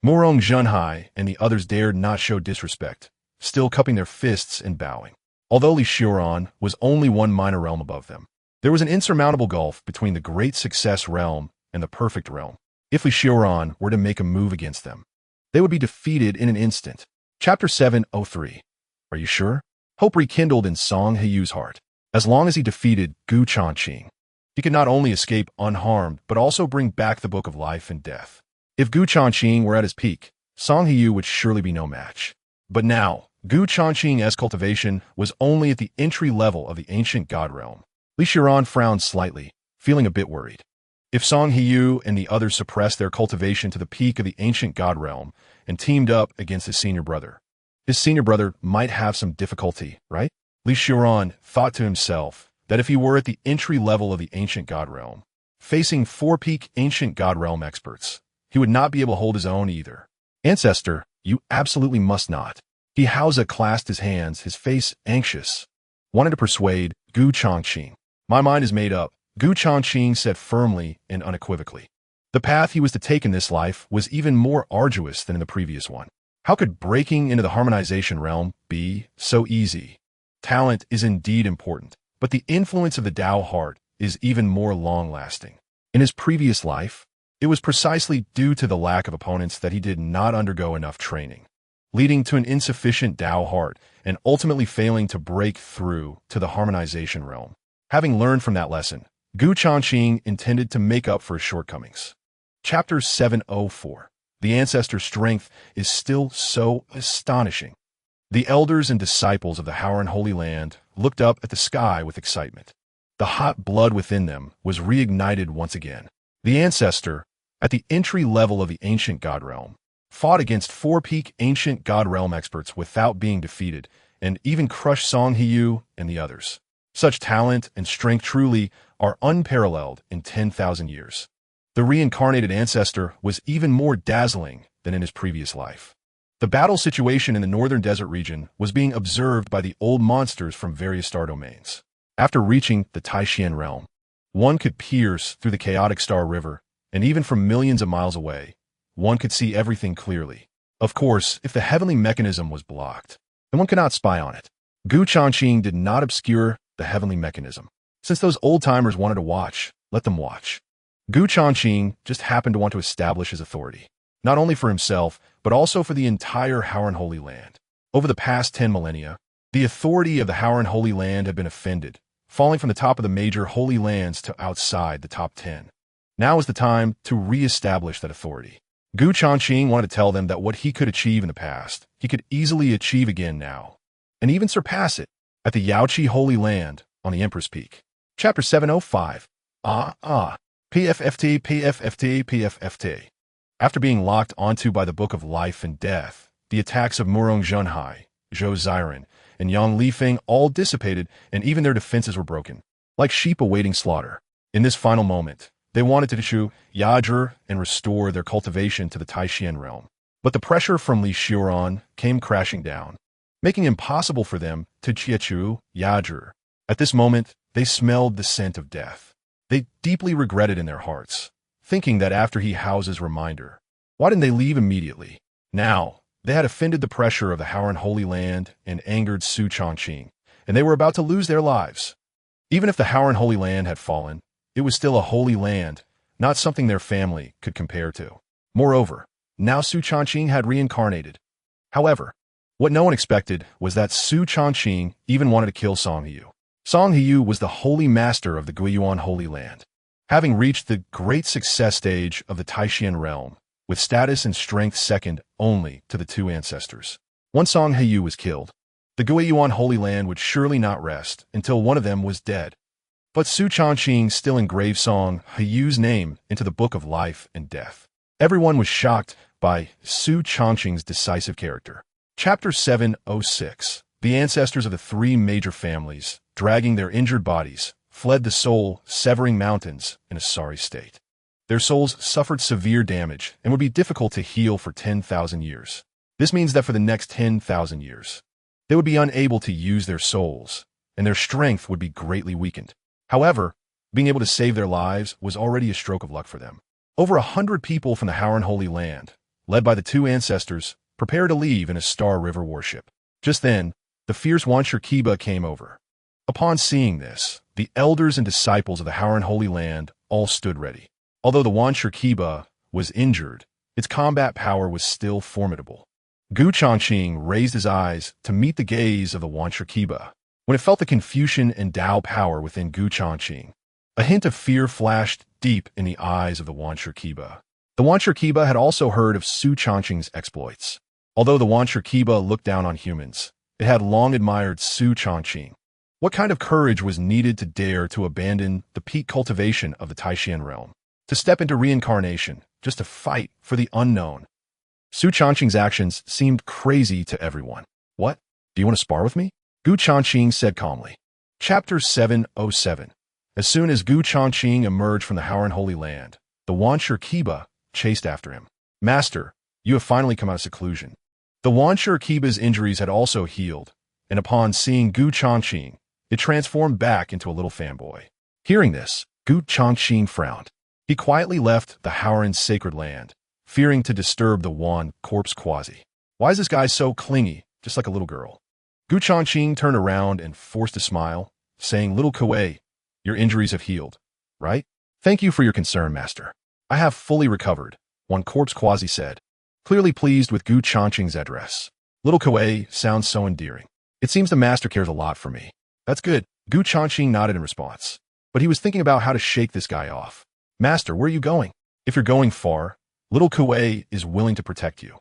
Speaker 1: Morong Jinhai and the others dared not show disrespect, still cupping their fists and bowing. Although Li Xiuran was only one minor realm above them, there was an insurmountable gulf between the Great Success realm and the Perfect realm. If Li Xiuran were to make a move against them, they would be defeated in an instant. Chapter 703. Are you sure? Hope rekindled in Song Heyu's heart. As long as he defeated Gu Changqing, he could not only escape unharmed, but also bring back the Book of Life and Death. If Gu Changqing were at his peak, Song Heyu would surely be no match. But now, Gu Changqing's cultivation was only at the entry level of the ancient god realm. Li Xiuran frowned slightly, feeling a bit worried. If Song Heyu and the others suppressed their cultivation to the peak of the ancient god realm and teamed up against his senior brother might have some difficulty, right? Li Xiuran thought to himself that if he were at the entry level of the ancient god realm, facing four peak ancient god realm experts, he would not be able to hold his own either. Ancestor, you absolutely must not. He Hausa clasped his hands, his face anxious, wanted to persuade Gu Changqing. My mind is made up, Gu Changqing said firmly and unequivocally. The path he was to take in this life was even more arduous than in the previous one. How could breaking into the harmonization realm be so easy? Talent is indeed important, but the influence of the Tao heart is even more long-lasting. In his previous life, it was precisely due to the lack of opponents that he did not undergo enough training, leading to an insufficient Tao heart and ultimately failing to break through to the harmonization realm. Having learned from that lesson, Gu Changqing intended to make up for his shortcomings. Chapter 704. The ancestor's strength is still so astonishing. The elders and disciples of the Howran Holy Land looked up at the sky with excitement. The hot blood within them was reignited once again. The ancestor, at the entry level of the ancient god realm, fought against four peak ancient god realm experts without being defeated, and even crushed Song Heyu and the others. Such talent and strength truly are unparalleled in 10,000 years. The reincarnated ancestor was even more dazzling than in his previous life. The battle situation in the northern desert region was being observed by the old monsters from various star domains. After reaching the Taishian realm, one could pierce through the chaotic star river, and even from millions of miles away, one could see everything clearly. Of course, if the heavenly mechanism was blocked, then one could not spy on it. Gu Changqing did not obscure the heavenly mechanism. Since those old-timers wanted to watch, let them watch. Gu Changqing just happened to want to establish his authority, not only for himself, but also for the entire Howran Holy Land. Over the past 10 millennia, the authority of the Howran Holy Land had been offended, falling from the top of the major holy lands to outside the top 10. Now is the time to re-establish that authority. Gu Changqing wanted to tell them that what he could achieve in the past, he could easily achieve again now, and even surpass it at the Yaoqi Holy Land on the Empress Peak. Chapter 705. PFFT, PFFT, PFFT. After being locked onto by the Book of Life and Death, the attacks of Murong Zhenhai, Zhou Ziren, and Yang Li Feng all dissipated, and even their defenses were broken, like sheep awaiting slaughter. In this final moment, they wanted to issue Yajur and restore their cultivation to the Taishian realm. But the pressure from Li Xiuran came crashing down, making it impossible for them to Jiechu Yajur. At this moment, they smelled the scent of death. They deeply regretted in their hearts, thinking that after he houses reminder, why didn't they leave immediately? Now, they had offended the pressure of the Howren Holy Land and angered Su Changqing, and they were about to lose their lives. Even if the Howren Holy Land had fallen, it was still a holy land, not something their family could compare to. Moreover, now Su Changqing had reincarnated. However, what no one expected was that Su Changqing even wanted to kill Song Heyu. Song Heyu was the holy master of the Guiyuan Holy Land, having reached the great success stage of the Taishan realm, with status and strength second only to the two ancestors. Once Song Heyu was killed, the Guiyuan Holy Land would surely not rest until one of them was dead. But Su Changqing still engraved Song Heyu's name into the Book of Life and Death. Everyone was shocked by Su Changqing's decisive character. Chapter 706. The ancestors of the three major families, dragging their injured bodies, fled the soul-severing mountains in a sorry state. Their souls suffered severe damage and would be difficult to heal for 10,000 years. This means that for the next 10,000 years, they would be unable to use their souls, and their strength would be greatly weakened. However, being able to save their lives was already a stroke of luck for them. Over 100 people from the Howren Holy Land, led by the two ancestors, prepared to leave in a Star River warship. Just then, the fierce Wancher Kiba came over. Upon seeing this, the elders and disciples of the Howren Holy Land all stood ready. Although the Wancher Kiba was injured, its combat power was still formidable. Gu Changqing raised his eyes to meet the gaze of the Wancher Kiba. When it felt the Confucian and Tao power within Gu Changqing, a hint of fear flashed deep in the eyes of the Wancher Kiba. The Wancher Kiba had also heard of Su Changqing's exploits. Although the Wancher Kiba looked down on humans, it had long admired Su Changqing. What kind of courage was needed to dare to abandon the peak cultivation of the Taishan realm, to step into reincarnation, just to fight for the unknown? Su Changqing's actions seemed crazy to everyone. What? Do you want to spar with me? Gu Changqing said calmly. Chapter 707. As soon as Gu Changqing emerged from the Howren Holy Land, the Wancher Kiba chased after him. Master, you have finally come out of seclusion. The Wancher Kiba's injuries had also healed, and upon seeing Gu Changqing, it transformed back into a little fanboy. Hearing this, Gu Changqing frowned. He quietly left the Howren's sacred land, fearing to disturb the Wan corpse quasi. Why is this guy so clingy, just like a little girl? Gu Changqing turned around and forced a smile, saying, Little Kuei, your injuries have healed, right? Thank you for your concern, master. I have fully recovered, Wan corpse quasi said, clearly pleased with Gu Changqing's address. Little Kuei sounds so endearing. It seems the master cares a lot for me. That's good. Gu Changqing nodded in response, but he was thinking about how to shake this guy off. Master, where are you going? If you're going far, Little Kuei is willing to protect you.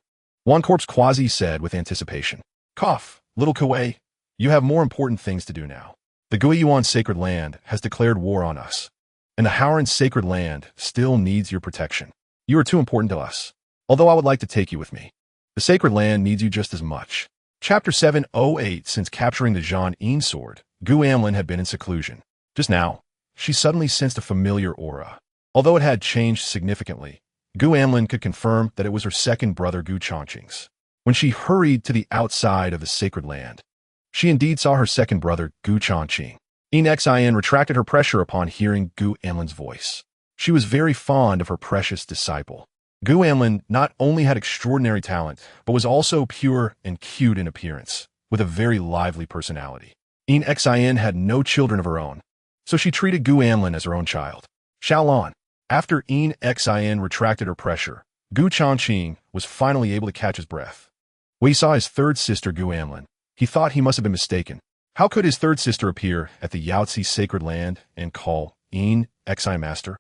Speaker 1: Wan corpse quasi said with anticipation. Cough, Little Kuei, you have more important things to do now. The Guiyuan sacred land has declared war on us, and the Howren sacred land still needs your protection. You are too important to us, although I would like to take you with me. The sacred land needs you just as much. Chapter 708. Since capturing the Zhan Yin sword, Gu Amlin had been in seclusion. Just now, she suddenly sensed a familiar aura. Although it had changed significantly, Gu Amlin could confirm that it was her second brother Gu Changqing's. When she hurried to the outside of the sacred land, she indeed saw her second brother Gu Changqing. Xin retracted her pressure upon hearing Gu Amlin's voice. She was very fond of her precious disciple. Gu Amlin not only had extraordinary talent, but was also pure and cute in appearance, with a very lively personality. Xin had no children of her own, so she treated Gu Amlin as her own child. Xiaolon. After Xin retracted her pressure, Gu Changqing was finally able to catch his breath. When he saw his third sister Gu Amlin, he thought he must have been mistaken. How could his third sister appear at the Yaozi sacred land and call Xin master?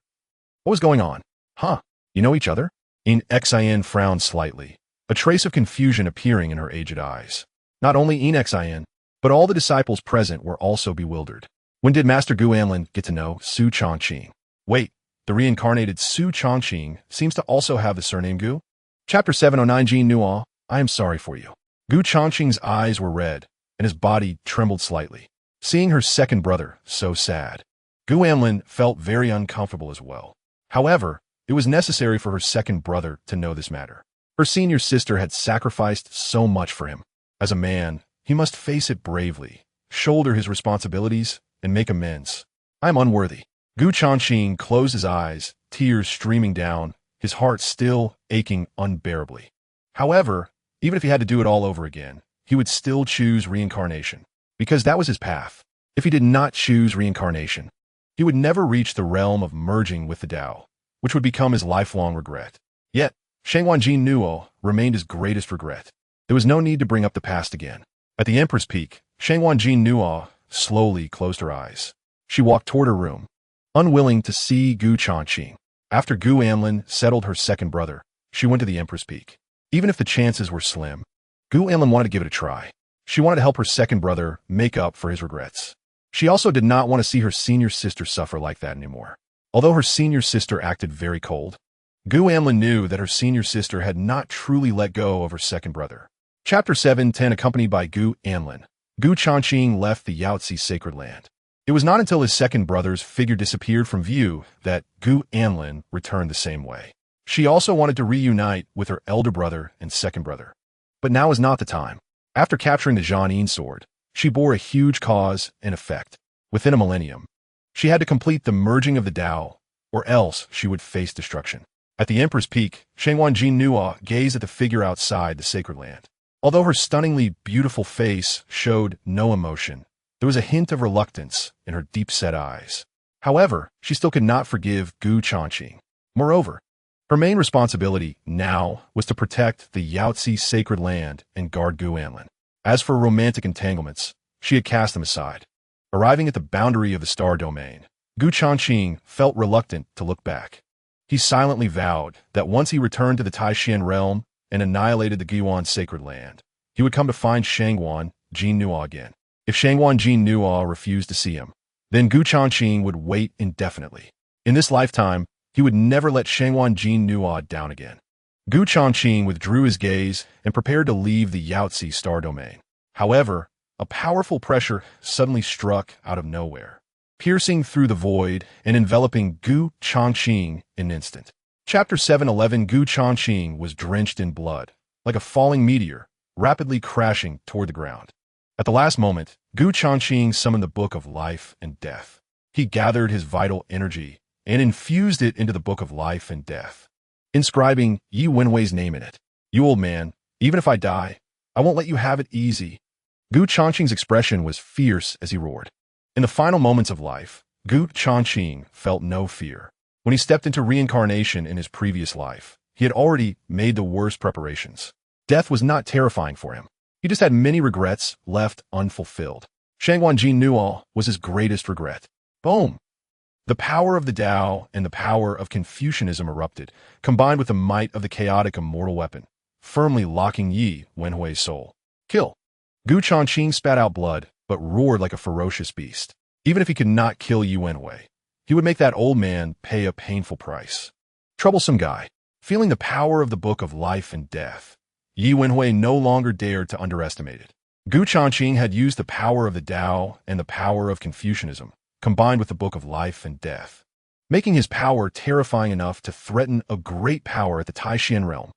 Speaker 1: What was going on? Huh? You know each other? Xin frowned slightly, a trace of confusion appearing in her aged eyes. Not only Xin, but all the disciples present were also bewildered. When did Master Gu Amlin get to know Su Changqing? Wait, the reincarnated Su Changqing seems to also have the surname Gu? Chapter 709. Jin Nuo, I am sorry for you. Gu Changqing's eyes were red, and his body trembled slightly. Seeing her second brother so sad, Gu Amlin felt very uncomfortable as well. However, it was necessary for her second brother to know this matter. Her senior sister had sacrificed so much for him. As a man, he must face it bravely, shoulder his responsibilities, and make amends. I am unworthy. Gu Changqing closed his eyes, tears streaming down, his heart still aching unbearably. However, even if he had to do it all over again, he would still choose reincarnation, because that was his path. If he did not choose reincarnation, he would never reach the realm of merging with the Tao, which would become his lifelong regret. Yet, Shangwanjin Nuo remained his greatest regret. There was no need to bring up the past again. At the Emperor's Peak, Shangwanjin Nuo slowly closed her eyes. She walked toward her room, unwilling to see Gu Changqing. After Gu Anlin settled her second brother, she went to the Emperor's Peak. Even if the chances were slim, Gu Anlin wanted to give it a try. She wanted to help her second brother make up for his regrets. She also did not want to see her senior sister suffer like that anymore. Although her senior sister acted very cold, Gu Anlin knew that her senior sister had not truly let go of her second brother. Chapter 7:10 Accompanied by Gu Anlin, Gu Changqing left the Yaozi sacred land. It was not until his second brother's figure disappeared from view that Gu Anlin returned the same way. She also wanted to reunite with her elder brother and second brother. But now is not the time. After capturing the Zhanyin sword, she bore a huge cause and effect. Within a millennium, she had to complete the merging of the Tao, or else she would face destruction. At the Emperor's Peak, Shangwanjin Nuo gazed at the figure outside the sacred land. Although her stunningly beautiful face showed no emotion, there was a hint of reluctance in her deep-set eyes. However, she still could not forgive Gu Changqing. Moreover, her main responsibility now was to protect the Yaozi sacred land and guard Gu Anlin. As for romantic entanglements, she had cast them aside. Arriving at the boundary of the star domain, Gu Changqing felt reluctant to look back. He silently vowed that once he returned to the Taishan realm and annihilated the Guiyuan sacred land, he would come to find Shangwan Jin Nuo again. If Shangwan Jin Nuo refused to see him, then Gu Changqing would wait indefinitely. In this lifetime, he would never let Shangwan Jin Nuo down again. Gu Changqing withdrew his gaze and prepared to leave the Yaozi star domain. However, a powerful pressure suddenly struck out of nowhere, piercing through the void and enveloping Gu Changqing in an instant. Chapter 7:11 Gu Changqing was drenched in blood, like a falling meteor, rapidly crashing toward the ground. At the last moment, Gu Changqing summoned the Book of Life and Death. He gathered his vital energy and infused it into the Book of Life and Death, inscribing Yi Wenwei's name in it. You old man, even if I die, I won't let you have it easy. Gu Changqing's expression was fierce as he roared. In the final moments of life, Gu Changqing felt no fear. When he stepped into reincarnation in his previous life, he had already made the worst preparations. Death was not terrifying for him. He just had many regrets left unfulfilled. Shangwanjin Nuo was his greatest regret. Boom! The power of the Tao and the power of Confucianism erupted, combined with the might of the chaotic immortal weapon, firmly locking Yi Wenhui's soul. Kill! Gu Changqing spat out blood, but roared like a ferocious beast. Even if he could not kill Yi Wenhui, he would make that old man pay a painful price. Troublesome guy. Feeling the power of the Book of Life and Death, Yi Wenhui no longer dared to underestimate it. Gu Changqing had used the power of the Tao and the power of Confucianism, combined with the Book of Life and Death, making his power terrifying enough to threaten a great power at the Taishan realm.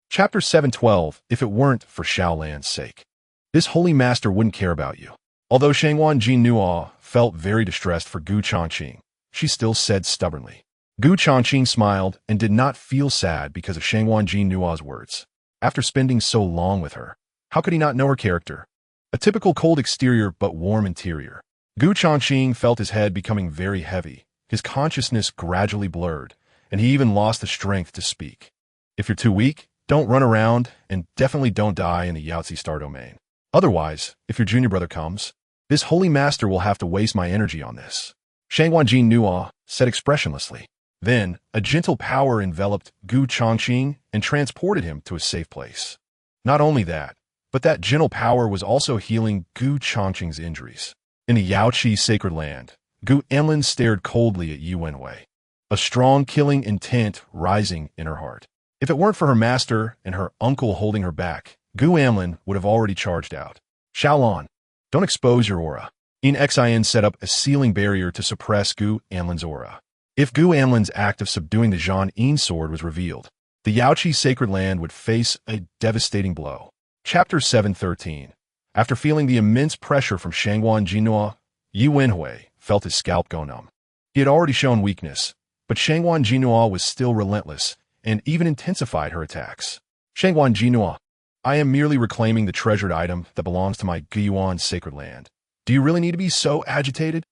Speaker 1: Chapter 7:12 If it weren't for Shaolan's sake. This holy master wouldn't care about you. Although Shangwan Jin Nuo felt very distressed for Gu Changqing, she still said stubbornly. Gu Changqing smiled and did not feel sad because of Shangwan Jin Nuo's words. After spending so long with her, how could he not know her character? A typical cold exterior but warm interior. Gu Changqing felt his head becoming very heavy, his consciousness gradually blurred, and he even lost the strength to speak. If you're too weak, don't run around, and definitely don't die in the Yaozi star domain. Otherwise, if your junior brother comes, this holy master will have to waste my energy on this. Shangwan Jin Nuo said expressionlessly. Then, a gentle power enveloped Gu Changqing and transported him to a safe place. Not only that, but that gentle power was also healing Gu Changqing's injuries. In the Yaozi sacred land, Gu Anlin stared coldly at Yi Wenhui, a strong killing intent rising in her heart. If it weren't for her master and her uncle holding her back, Gu Anlin would have already charged out. Shaolan, don't expose your aura. Xin set up a sealing barrier to suppress Gu Anlin's aura. If Gu Anlin's act of subduing the Zhanyin sword was revealed, the Yaozi sacred land would face a devastating blow. Chapter 7:13 After feeling the immense pressure from Shangwan Jin Nuo, Yi Wenhui felt his scalp go numb. He had already shown weakness, but Shangguan Jinhua was still relentless and even intensified her attacks. Shangguan Jinhua, I am merely reclaiming the treasured item that belongs to my Guiyuan sacred land. Do you really need to be so agitated?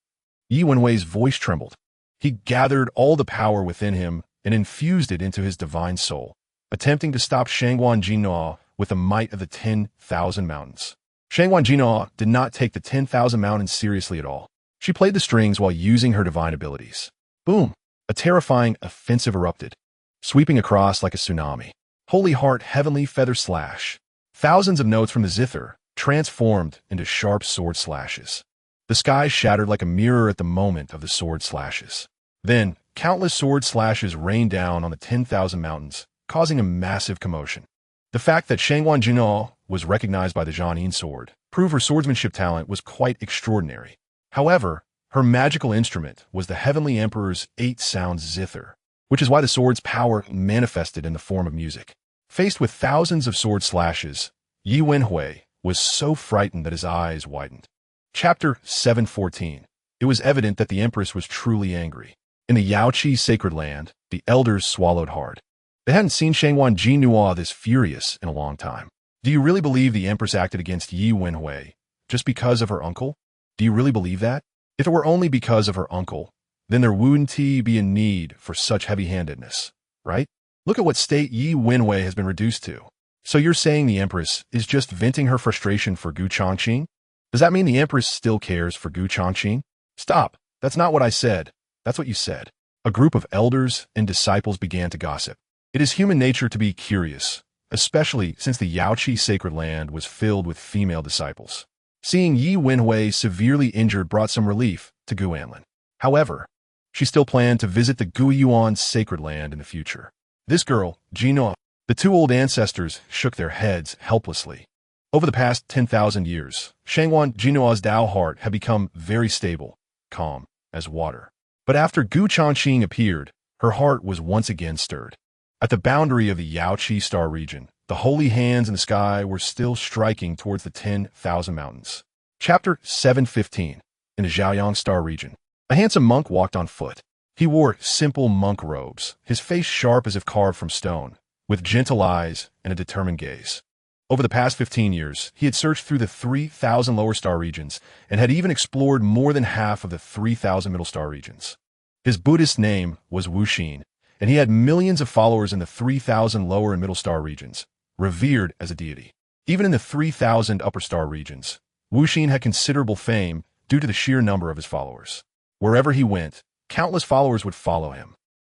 Speaker 1: Yi Wenwei's voice trembled. He gathered all the power within him and infused it into his divine soul, attempting to stop Shangguan Jinhua with the might of the 10,000 mountains. Shangguan Jinhua did not take the 10,000 mountains seriously at all. She played the strings while using her divine abilities. Boom! A terrifying offensive erupted, sweeping across like a tsunami. Holy Heart Heavenly Feather Slash. Thousands of notes from the zither transformed into sharp sword slashes. The sky shattered like a mirror at the moment of the sword slashes. Then, countless sword slashes rained down on the 10,000 mountains, causing a massive commotion. The fact that Shangguan Jinhua was recognized by the Jianin sword proved her swordsmanship talent was quite extraordinary. However, her magical instrument was the Heavenly Emperor's 8-sound zither, which is why the sword's power manifested in the form of music. Faced with thousands of sword slashes, Yi Wenhui was so frightened that his eyes widened. Chapter 714. It was evident that the Empress was truly angry. In the Yaoqi sacred land, the elders swallowed hard. They hadn't seen Shangguan Jinhua this furious in a long time. Do you really believe the Empress acted against Yi Wenhui just because of her uncle? Do you really believe that? If it were only because of her uncle, then there wouldn't be a need for such heavy-handedness, right? Look at what state Yi Wenhui has been reduced to. So you're saying the Empress is just venting her frustration for Gu Changqing? Does that mean the Empress still cares for Gu Changqing? Stop. That's not what I said. That's what you said. A group of elders and disciples began to gossip. It is human nature to be curious, especially since the Yaoqi sacred land was filled with female disciples. Seeing Yi Wenhui severely injured brought some relief to Gu Anlin. However, she still planned to visit the Guiyuan sacred land in the future. This girl, Jinhua, the two old ancestors shook their heads helplessly. Over the past 10,000 years, Shangguan Jinhua's Dao heart had become very stable, calm as water. But after Gu Changqing appeared, her heart was once again stirred. At the boundary of the Yaoqi star region, the holy hands in the sky were still striking towards the 10,000 mountains. Chapter 715. In the Zhaoyang star region, a handsome monk walked on foot. He wore simple monk robes, his face sharp as if carved from stone, with gentle eyes and a determined gaze. Over the past 15 years, he had searched through the 3,000 lower star regions and had even explored more than half of the 3,000 middle star regions. His Buddhist name was Wuxin, and he had millions of followers in the 3,000 lower and middle star regions, revered as a deity. Even in the 3,000 upper star regions, Wuxin had considerable fame due to the sheer number of his followers. Wherever he went, countless followers would follow him.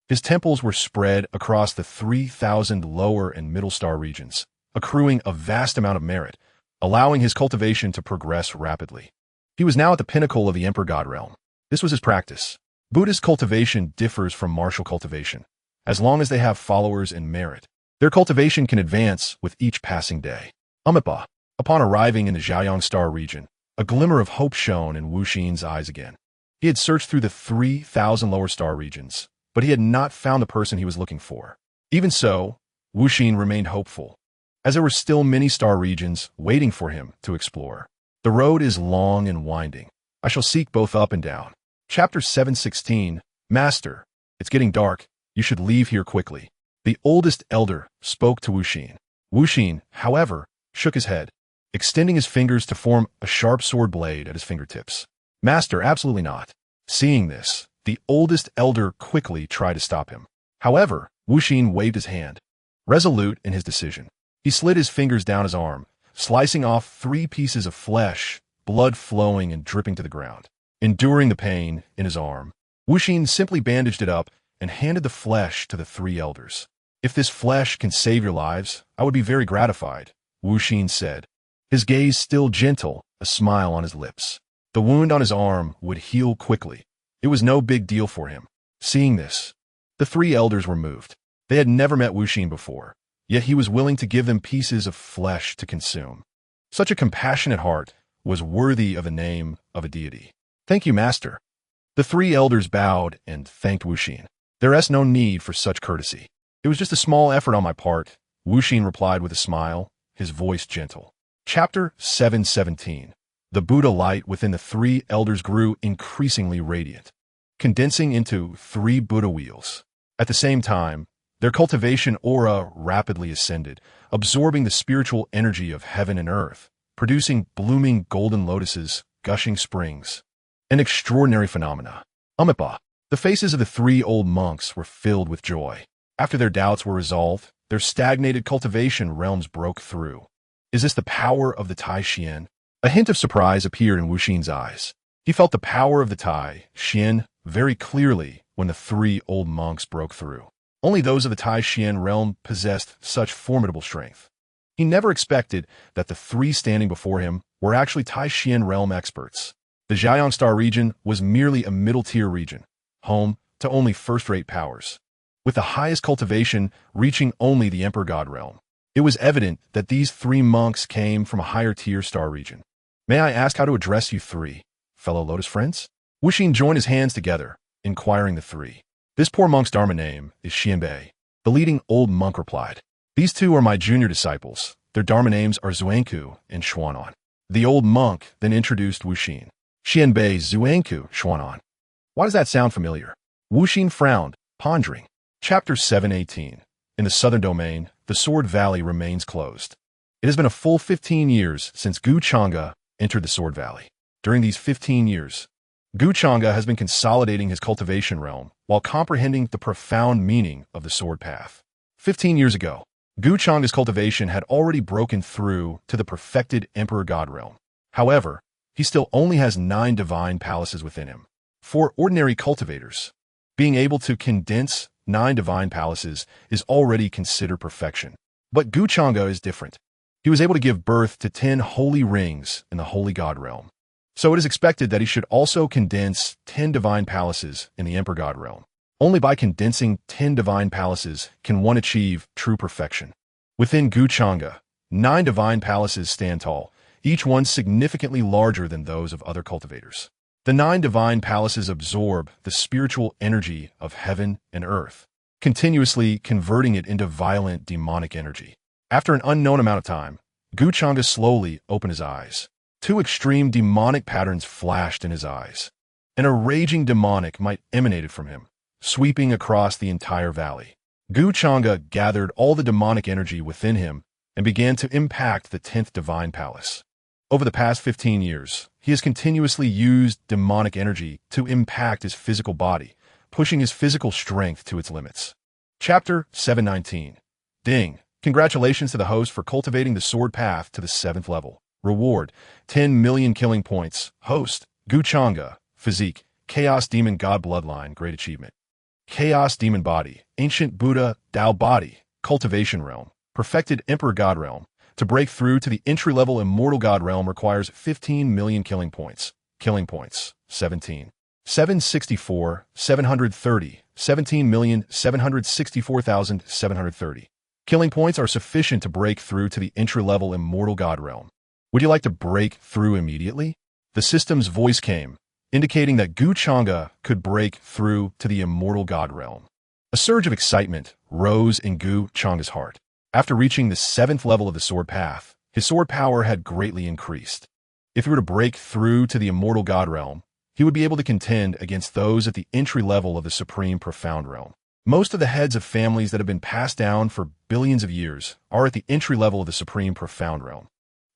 Speaker 1: His temples were spread across the 3,000 lower and middle star regions, accruing a vast amount of merit, allowing his cultivation to progress rapidly. He was now at the pinnacle of the Emperor God realm. This was his practice. Buddhist cultivation differs from martial cultivation. As long as they have followers and merit, their cultivation can advance with each passing day. Amipa. Upon arriving in the Zhaoyang star region, a glimmer of hope shone in Wuxin's eyes again. He had searched through the 3,000 lower star regions, but he had not found the person he was looking for. Even so, Wuxin remained hopeful, as there were still many star regions waiting for him to explore. The road is long and winding. I shall seek both up and down. Chapter 716. Master, it's getting dark. You should leave here quickly. The oldest elder spoke to Wuxin. Wuxin, however, shook his head, extending his fingers to form a sharp sword blade at his fingertips. Master, absolutely not. Seeing this, the oldest elder quickly tried to stop him. However, Wuxin waved his hand, resolute in his decision. He slid his fingers down his arm, slicing off 3 pieces of flesh, blood flowing and dripping to the ground. Enduring the pain in his arm, Wuxin simply bandaged it up and handed the flesh to the 3 elders. If this flesh can save your lives, I would be very gratified, Wuxin said, his gaze still gentle, a smile on his lips. The wound on his arm would heal quickly. It was no big deal for him. Seeing this, the 3 elders were moved. They had never met Wuxin before, yet he was willing to give them pieces of flesh to consume. Such a compassionate heart was worthy of the name of a deity. Thank you, Master. The 3 elders bowed and thanked Wuxin. There is no need for such courtesy. It was just a small effort on my part, Wuxin replied with a smile, his voice gentle. Chapter 717. The Buddha light within the three elders grew increasingly radiant, condensing into 3 Buddha wheels. At the same time, their cultivation aura rapidly ascended, absorbing the spiritual energy of heaven and earth, producing blooming golden lotuses, gushing springs. An extraordinary phenomena. Amipa. The faces of the 3 old monks were filled with joy. After their doubts were resolved, their stagnated cultivation realms broke through. Is this the power of the Tai Xian? A hint of surprise appeared in Wuxin's eyes. He felt the power of the Tai Xian very clearly when the 3 old monks broke through. Only those of the Tai Xian realm possessed such formidable strength. He never expected that the 3 standing before him were actually Tai Xian realm experts. The Zhaoyang Star region was merely a middle-tier region, home to only first-rate powers, with the highest cultivation reaching only the Emperor God realm. It was evident that these 3 monks came from a higher-tier star region. May I ask how to address you 3, fellow Lotus friends? Wuxin joined his hands together, inquiring the 3. This poor monk's Dharma name is Xianbei. The leading old monk replied. These 2 are my junior disciples. Their Dharma names are Xuanku and Xuanan. The old monk then introduced Wuxin. Xianbei Xuanku Xuanan. Why does that sound familiar? Wuxin frowned, pondering. Chapter 718. In the southern domain, the Sword Valley remains closed. It has been a full 15 years since Changge entered the Sword Valley. During these 15 years, Changge has been consolidating his cultivation realm while comprehending the profound meaning of the Sword Path. 15 years ago, Changge's cultivation had already broken through to the perfected Emperor God realm. However, he still only has 9 divine palaces within him. For ordinary cultivators, being able to condense 9 divine palaces is already considered perfection. But Changge is different. He was able to give birth to 10 holy rings in the Holy God realm. So it is expected that he should also condense 10 divine palaces in the Emperor God realm. Only by condensing 10 divine palaces can one achieve true perfection. Within Changge, 9 divine palaces stand tall, each one significantly larger than those of other cultivators. The 9 divine palaces absorb the spiritual energy of heaven and earth, continuously converting it into violent demonic energy. After an unknown amount of time, Changge slowly opened his eyes. 2 extreme demonic patterns flashed in his eyes, and a raging demonic might emanated from him, sweeping across the entire valley. Changge gathered all the demonic energy within him and began to impact the 10th divine palace. Over the past 15 years, he has continuously used demonic energy to impact his physical body, pushing his physical strength to its limits. Chapter 719. Ding. Congratulations to the host for cultivating the sword path to the 7th level. Reward, 10 million killing points. Host, Changge. Physique, Chaos Demon God Bloodline. Great achievement. Chaos Demon Body, Ancient Buddha Dao Body. Cultivation Realm, Perfected Emperor God Realm. To break through to the entry-level Immortal God Realm requires 15 million killing points. Killing points, 17. 764, 730, 17,764,730. Killing points are sufficient to break through to the entry-level Immortal God Realm. Would you like to break through immediately? The system's voice came, indicating that Changge could break through to the Immortal God Realm. A surge of excitement rose in Changge's heart. After reaching the 7th level of the sword path, his sword power had greatly increased. If he were to break through to the Immortal God Realm, he would be able to contend against those at the entry level of the Supreme Profound Realm. Most of the heads of families that have been passed down for billions of years are at the entry level of the Supreme Profound Realm.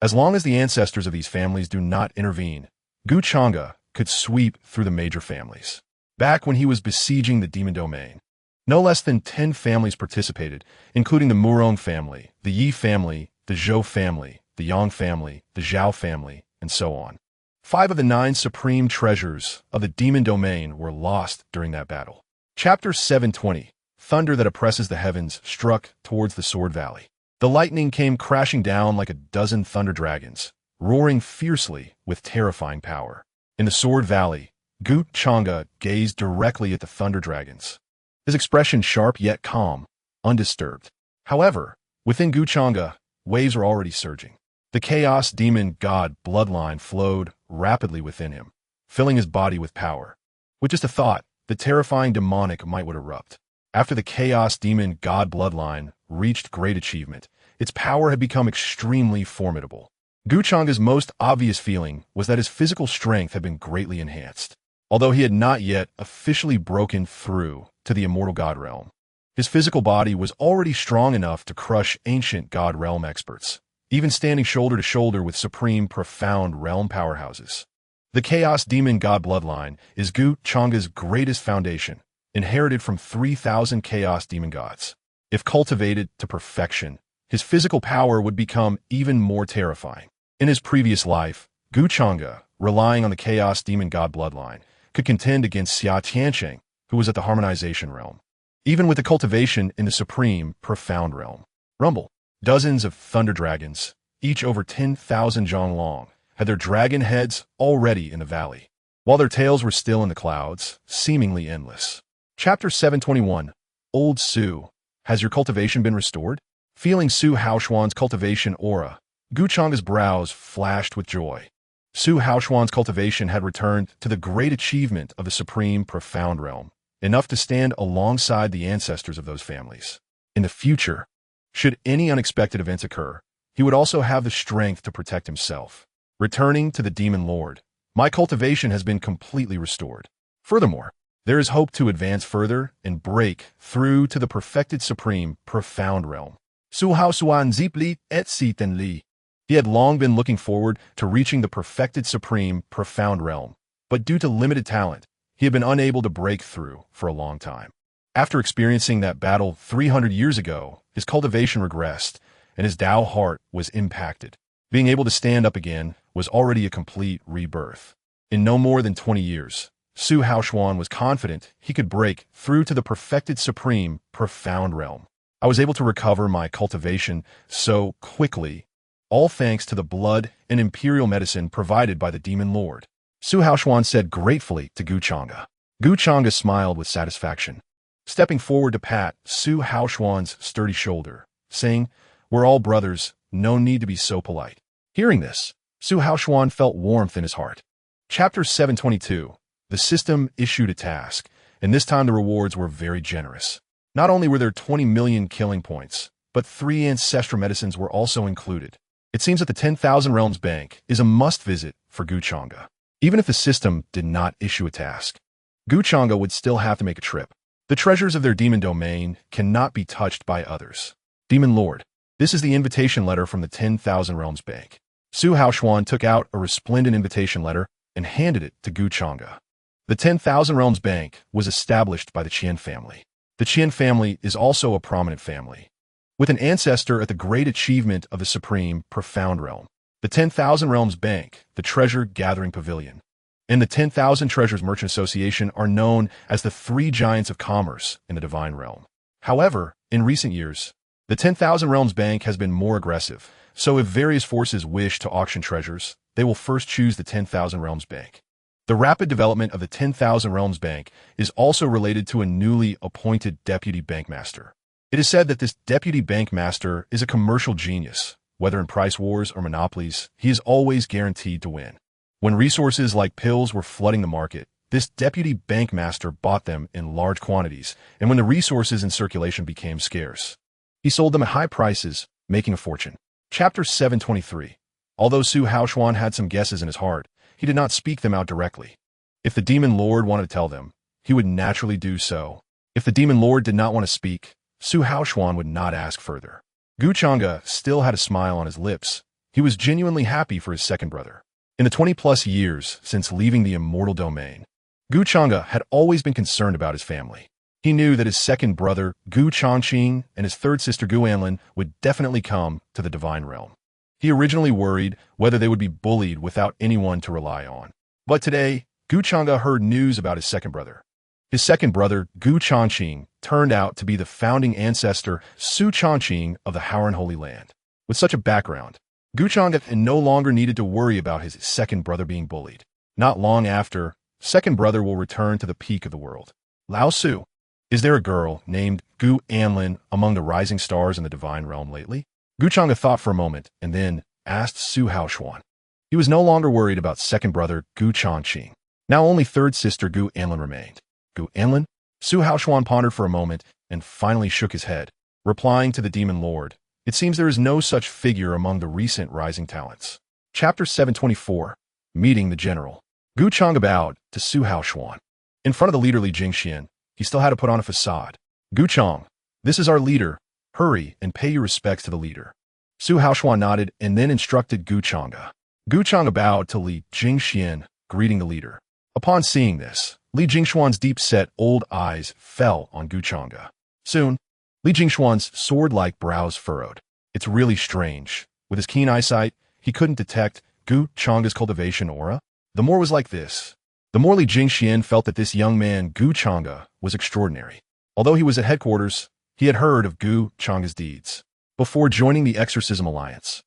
Speaker 1: As long as the ancestors of these families do not intervene, Changge could sweep through the major families. Back when he was besieging the demon domain, no less than 10 families participated, including the Murong family, the Yi family, the Zhou family, the Yang family, the Zhao family, and so on. 5 of the 9 supreme treasures of the demon domain were lost during that battle. Chapter 720. Thunder that oppresses the heavens struck towards the Sword Valley. The lightning came crashing down like a dozen thunder dragons, roaring fiercely with terrifying power. In the Sword Valley, Changge gazed directly at the thunder dragons, his expression sharp yet calm, undisturbed. However, within Changge, waves were already surging. The Chaos Demon God bloodline flowed rapidly within him, filling his body with power. With just a thought, the terrifying demonic might would erupt. After the Chaos Demon God bloodline reached great achievement, its power had become extremely formidable. Gu Changge's most obvious feeling was that his physical strength had been greatly enhanced. Although he had not yet officially broken through to the immortal god realm, his physical body was already strong enough to crush ancient god realm experts, even standing shoulder to shoulder with supreme profound realm powerhouses. The Chaos Demon God bloodline is Gu Changge's greatest foundation, inherited from 3,000 Chaos Demon gods. If cultivated to perfection, his physical power would become even more terrifying. In his previous life, Gu Changge, relying on the Chaos Demon God bloodline, could contend against Xia Tiancheng, who was at the harmonization realm. Even with the cultivation in the supreme, profound realm. Rumble. Dozens of thunder dragons, each over 10,000 zhang long, had their dragon heads already in the valley, while their tails were still in the clouds, seemingly endless. Chapter 721. Old Su. Has your cultivation been restored? Feeling Su Haoshuan's cultivation aura, Gu Changge's brows flashed with joy. Su Haoshuan's cultivation had returned to the great achievement of the supreme profound realm, enough to stand alongside the ancestors of those families. In the future, should any unexpected events occur, he would also have the strength to protect himself. Returning to the Demon Lord, my cultivation has been completely restored. Furthermore, there is hope to advance further and break through to the perfected supreme, profound realm. Su Hao Suan Zipli et Siten Li. He had long been looking forward to reaching the perfected supreme, profound realm, but due to limited talent, he had been unable to break through for a long time. After experiencing that battle 300 years ago, his cultivation regressed, and his Tao heart was impacted. Being able to stand up again was already a complete rebirth. In no more than 20 years, Su Haoshuan was confident he could break through to the perfected supreme, profound realm. I was able to recover my cultivation so quickly, all thanks to the blood and imperial medicine provided by the Demon Lord, Su Haoshuan said gratefully to Gu Changge. Gu Changge smiled with satisfaction, stepping forward to pat Su Haoshuan's sturdy shoulder, saying, "We're all brothers, no need to be so polite." Hearing this, Su Haoshuan felt warmth in his heart. Chapter 722. The system issued a task, and this time the rewards were very generous. Not only were there 20 million killing points, but 3 ancestral medicines were also included. It seems that the 10,000 Realms Bank is a must-visit for Gu Changge. Even if the system did not issue a task, Gu Changge would still have to make a trip. The treasures of their demon domain cannot be touched by others. Demon Lord, this is the invitation letter from the 10,000 Realms Bank. Su Haoshuan took out a resplendent invitation letter and handed it to Gu Changge. The 10,000 Realms Bank was established by the Qian family. The Qian family is also a prominent family, with an ancestor at the great achievement of the supreme, profound realm. The 10,000 Realms Bank, the Treasure Gathering Pavilion, and the 10,000 Treasures Merchant Association are known as the 3 giants of commerce in the divine realm. However, in recent years, the 10,000 Realms Bank has been more aggressive, so if various forces wish to auction treasures, they will first choose the 10,000 Realms Bank. The rapid development of the 10,000 Realms Bank is also related to a newly appointed deputy bankmaster. It is said that this deputy bankmaster is a commercial genius. Whether in price wars or monopolies, he is always guaranteed to win. When resources like pills were flooding the market, this deputy bankmaster bought them in large quantities, and when the resources in circulation became scarce, he sold them at high prices, making a fortune. Chapter 723. Although Su Haoshuan had some guesses in his heart, he did not speak them out directly. If the Demon Lord wanted to tell them, he would naturally do so. If the Demon Lord did not want to speak, Su Haoshuan would not ask further. Gu Changge still had a smile on his lips. He was genuinely happy for his second brother. In the 20-plus years since leaving the immortal domain, Gu Changge had always been concerned about his family. He knew that his second brother, Gu Changqing, and his third sister, Gu Anlin, would definitely come to the divine realm. He originally worried whether they would be bullied without anyone to rely on. But today, Gu Changge heard news about his second brother. His second brother, Gu Changqing, turned out to be the founding ancestor Su Changqing of the Haoran Holy Land. With such a background, Gu Changge no longer needed to worry about his second brother being bullied. Not long after, second brother will return to the peak of the world. Lao Su, is there a girl named Gu Anlin among the rising stars in the divine realm lately? Gu Changge thought for a moment and then asked Su Haoshuan. He was no longer worried about second brother Gu Changqing. Now only third sister Gu Anlin remained. Gu Anlin? Su Haoshuan pondered for a moment and finally shook his head, replying to the Demon Lord, "It seems there is no such figure among the recent rising talents." Chapter 724, Meeting the General. Gu Changge bowed to Su Haoshuan. In front of the leader Li Jingxian, he still had to put on a facade. Gu Chang, this is our leader. Hurry and pay your respects to the leader. Su Haoshuan nodded and then instructed Gu Changge. Gu Changge bowed to Li Jingxian, greeting the leader. Upon seeing this, Li Jingxuan's deep-set old eyes fell on Gu Changge. Soon, Li Jingxuan's sword-like brows furrowed. It's really strange. With his keen eyesight, he couldn't detect Gu Changge's cultivation aura. The more was like this. The more Li Jingxian felt that this young man, Gu Changge, was extraordinary. Although he was at headquarters, he had heard of Gu Changge's deeds. Before joining the Exorcism Alliance,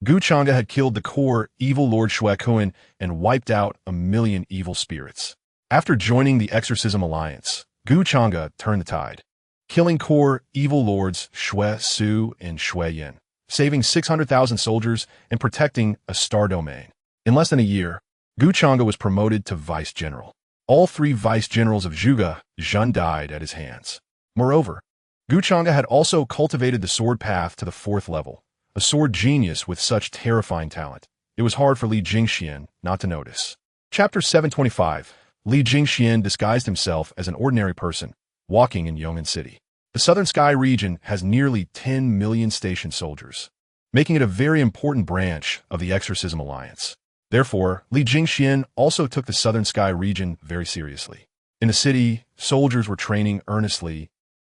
Speaker 1: Gu Changge had killed the core evil Lord Shui Kuan and wiped out 1,000,000 evil spirits. After joining the Exorcism Alliance, Gu Changge turned the tide, killing core evil lords Shui Su and Shui Yin, saving 600,000 soldiers and protecting a star domain. In less than a year, Gu Changge was promoted to vice general. All 3 vice generals of Zhuge Jun died at his hands. Moreover, Gu Changge had also cultivated the sword path to the 4th level, a sword genius with such terrifying talent. It was hard for Li Jingxian not to notice. Chapter 725, Li Jingxian disguised himself as an ordinary person, walking in Yong'an City. The Southern Sky region has nearly 10 million stationed soldiers, making it a very important branch of the Exorcism Alliance. Therefore, Li Jingxian also took the Southern Sky region very seriously. In the city, soldiers were training earnestly,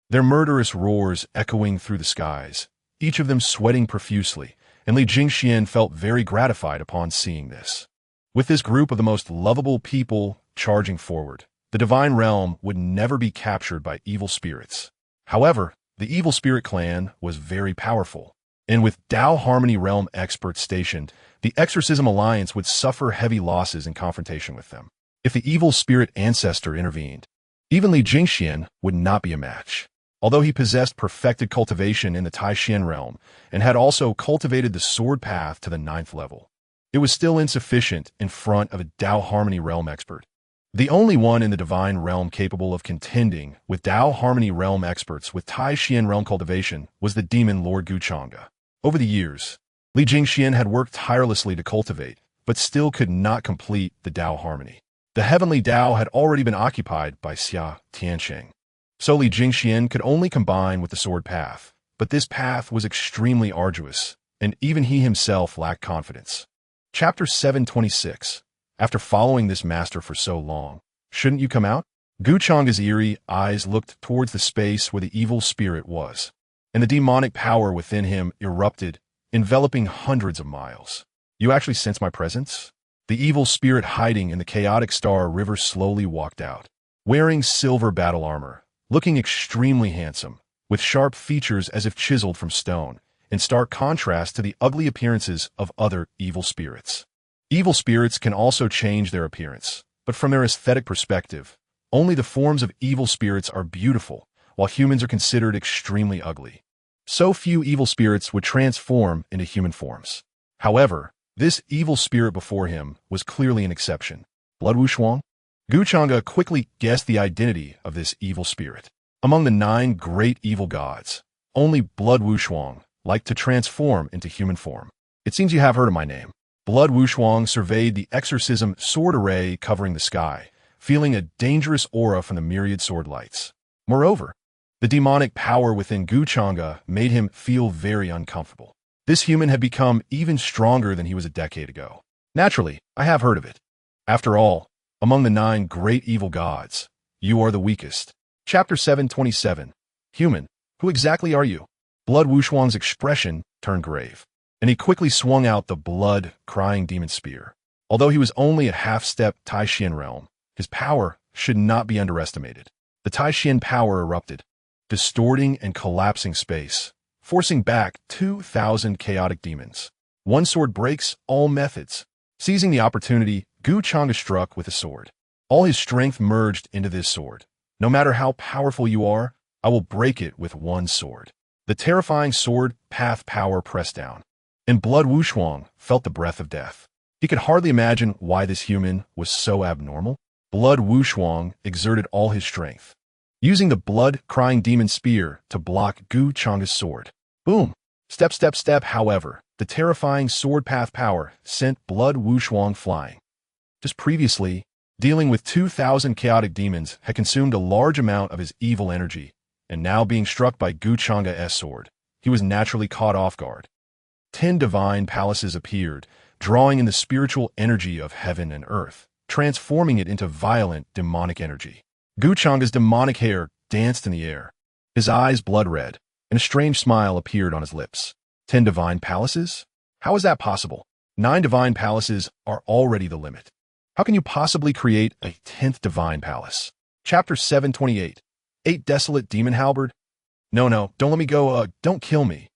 Speaker 1: their murderous roars echoing through the skies, each of them sweating profusely, and Li Jingxian felt very gratified upon seeing this. With this group of the most lovable people charging forward, the divine realm would never be captured by evil spirits. However, the evil spirit clan was very powerful, and with Dao Harmony realm experts stationed, the Exorcism Alliance would suffer heavy losses in confrontation with them. If the evil spirit ancestor intervened, even Li Jingxian would not be a match. Although he possessed perfected cultivation in the Taishan realm and had also cultivated the sword path to the 9th level, it was still insufficient in front of a Dao Harmony realm expert. The only one in the divine realm capable of contending with Dao Harmony realm experts with Taishan realm cultivation was the demon Lord Gu Changge. Over the years, Li Jingxian had worked tirelessly to cultivate, but still could not complete the Dao Harmony. The heavenly Dao had already been occupied by Xia Tiansheng. So Li Jingxian could only combine with the sword path, but this path was extremely arduous, and even he himself lacked confidence. Chapter 726. After following this master for so long, shouldn't you come out? Gu Changge's eerie eyes looked towards the space where the evil spirit was, and the demonic power within him erupted, enveloping hundreds of miles. You actually sense my presence? The evil spirit hiding in the chaotic star river slowly walked out, wearing silver battle armor, looking extremely handsome, with sharp features as if chiseled from stone, in stark contrast to the ugly appearances of other evil spirits. Evil spirits can also change their appearance, but from their aesthetic perspective, only the forms of evil spirits are beautiful, while humans are considered extremely ugly. So few evil spirits would transform into human forms. However, this evil spirit before him was clearly an exception. Blood Wushuang? Gu Changge quickly guessed the identity of this evil spirit. Among the 9 great evil gods, only Blood Wushuang liked to transform into human form. It seems you have heard of my name. Blood Wushuang surveyed the exorcism sword array covering the sky, feeling a dangerous aura from the myriad sword lights. Moreover, the demonic power within Gu Changge made him feel very uncomfortable. This human had become even stronger than he was a decade ago. Naturally, I have heard of it. After all, among the 9 great evil gods, you are the weakest. Chapter 727. Human, who exactly are you? Blood Wushuang's expression turned grave, and he quickly swung out the blood-crying demon spear. Although he was only a half-step Taishan realm, his power should not be underestimated. The Taishan power erupted, distorting and collapsing space, forcing back 2,000 chaotic demons. One sword breaks all methods. Seizing the opportunity, Gu Changge struck with a sword. All his strength merged into this sword. No matter how powerful you are, I will break it with one sword. The terrifying sword path power pressed down, and Blood Wushuang felt the breath of death. He could hardly imagine why this human was so abnormal. Blood Wushuang exerted all his strength, using the blood-crying demon spear to block Gu Changge's sword. Boom! Step, step, step, however, the terrifying sword path power sent blood Wushuang flying. Just previously, dealing with 2,000 chaotic demons had consumed a large amount of his evil energy, and now being struck by Gu Changge's sword, he was naturally caught off guard. 10 divine palaces appeared, drawing in the spiritual energy of heaven and earth, transforming it into violent demonic energy. Gu Changge's demonic hair danced in the air, his eyes blood-red, and a strange smile appeared on his lips. 10 divine palaces? How is that possible? 9 divine palaces are already the limit. How can you possibly create a 10th divine palace? Chapter 728. 8 Desolate Demon Halberd? No, don't let me go, don't kill me.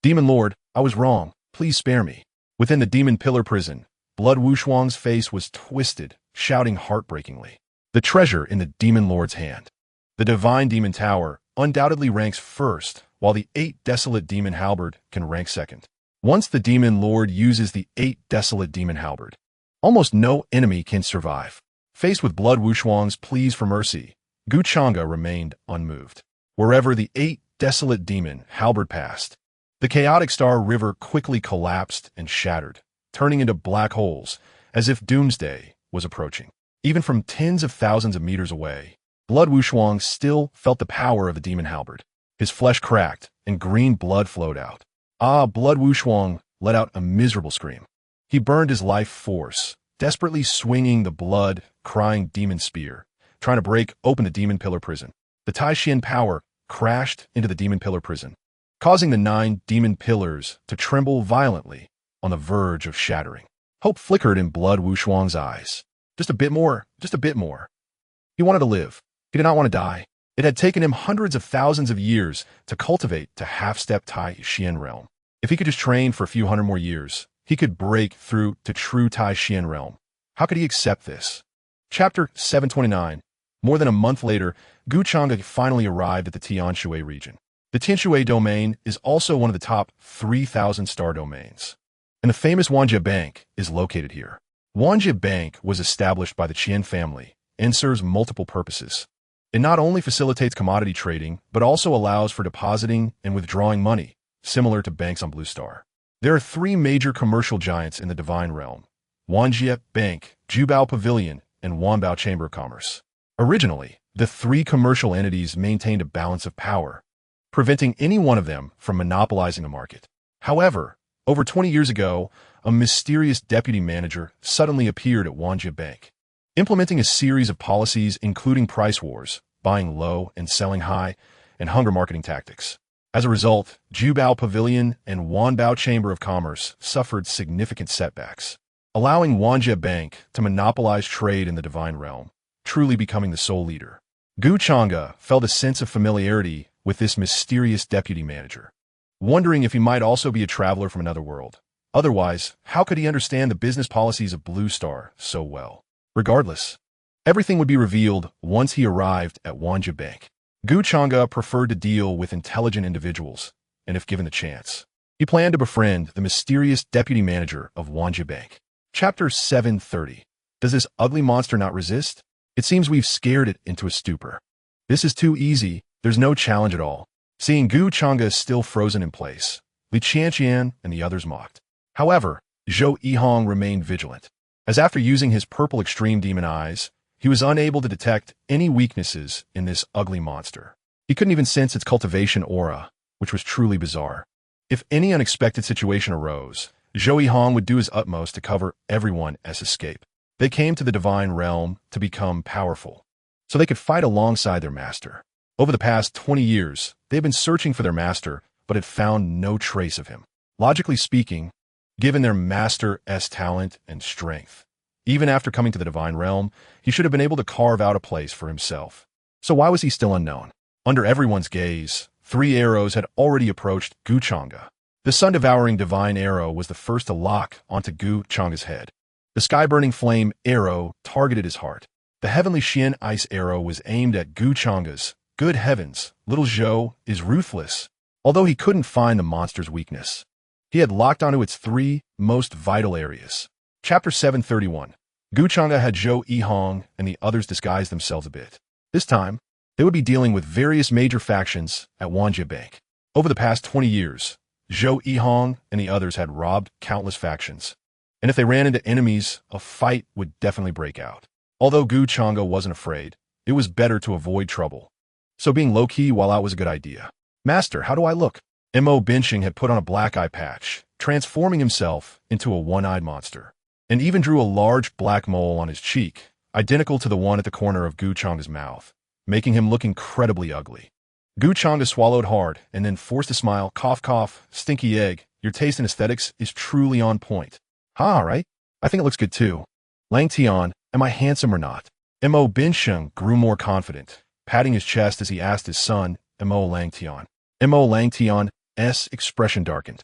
Speaker 1: Demon Lord, I was wrong. Please spare me. Within the demon pillar prison, Blood Wushuang's face was twisted, shouting heartbreakingly. The treasure in the Demon Lord's hand. The Divine Demon Tower undoubtedly ranks first, while the 8 Desolate Demon Halberd can rank second. Once the Demon Lord uses the 8 Desolate Demon Halberd, almost no enemy can survive. Faced with Blood Wushuang's pleas for mercy, Gu Changge remained unmoved. Wherever the 8 Desolate Demon Halberd passed, the chaotic star river quickly collapsed and shattered, turning into black holes, as if doomsday was approaching. Even from tens of thousands of meters away, Blood Wushuang still felt the power of the demon halberd. His flesh cracked, and green blood flowed out. Blood Wushuang let out a miserable scream. He burned his life force, desperately swinging the blood-crying demon spear, trying to break open the demon pillar prison. The Taishin power crashed into the demon pillar prison, causing the 9 demon pillars to tremble violently on the verge of shattering. Hope flickered in Blood Wushuang's eyes. Just a bit more, just a bit more. He wanted to live. He did not want to die. It had taken him hundreds of thousands of years to cultivate to half-step Tai-Xian realm. If he could just train for a few hundred more years, he could break through to true Tai-Xian realm. How could he accept this? Chapter 729. More than a month later, Gu Changge finally arrived at the Tianshui region. The Tianshui domain is also one of the top 3,000 star domains, and the famous Wanjie Bank is located here. Wanjie Bank was established by the Qian family and serves multiple purposes. It not only facilitates commodity trading, but also allows for depositing and withdrawing money, similar to banks on Blue Star. There are 3 major commercial giants in the divine realm: Wanjie Bank, Jubao Pavilion, and Wanbao Chamber of Commerce. Originally, the 3 commercial entities maintained a balance of power, preventing any one of them from monopolizing the market. However, over 20 years ago, a mysterious deputy manager suddenly appeared at Wanjie Bank, implementing a series of policies including price wars, buying low and selling high, and hunger marketing tactics. As a result, Jubao Pavilion and Wanbao Chamber of Commerce suffered significant setbacks, allowing Wanjie Bank to monopolize trade in the divine realm, truly becoming the sole leader. Gu Changge felt a sense of familiarity with this mysterious deputy manager, wondering if he might also be a traveler from another world. Otherwise, how could he understand the business policies of Blue Star so well? Regardless, everything would be revealed once he arrived at Wanjie Bank. Gu Changge preferred to deal with intelligent individuals, and if given the chance, he planned to befriend the mysterious deputy manager of Wanjie Bank. Chapter 730. Does this ugly monster not resist? It seems we've scared it into a stupor. This is too easy. There's no challenge at all. Seeing Gu Changge still frozen in place, Li Qianqian and the others mocked. However, Zhou Yihong remained vigilant, as after using his purple extreme demon eyes, he was unable to detect any weaknesses in this ugly monster. He couldn't even sense its cultivation aura, which was truly bizarre. If any unexpected situation arose, Zhou Yihong would do his utmost to cover everyone as escape. They came to the divine realm to become powerful, so they could fight alongside their master. Over the past 20 years, they've been searching for their master, but had found no trace of him. Logically speaking, given their master's talent and strength, even after coming to the divine realm, he should have been able to carve out a place for himself. So why was he still unknown? Under everyone's gaze, 3 arrows had already approached Gu Changge. The sun-devouring divine arrow was the first to lock onto Gu Changge's head. The sky-burning flame arrow targeted his heart. The heavenly Xian ice arrow was aimed at Gu Changge's. Good heavens, little Zhou is ruthless. Although he couldn't find the monster's weakness, he had locked onto its 3 most vital areas. Chapter 731. Gu Changge had Zhou Yihong and the others disguise themselves a bit. This time, they would be dealing with various major factions at Wanjie Bank. Over the past 20 years, Zhou Yihong and the others had robbed countless factions, and if they ran into enemies, a fight would definitely break out. Although Gu Changge wasn't afraid, it was better to avoid trouble. So being low-key while out was a good idea. Master, how do I look? Mo Binsheng had put on a black eye patch, transforming himself into a one-eyed monster, and even drew a large black mole on his cheek, identical to the one at the corner of Gu Changge's mouth, making him look incredibly ugly. Gu Changge swallowed hard and then forced a smile. Cough, cough, stinky egg. Your taste in aesthetics is truly on point. All right. I think it looks good too. Lang Tian, am I handsome or not? Mo Binsheng grew more confident, patting his chest as he asked his son, Mo Lang Tian. Mo Lang Tian's expression darkened,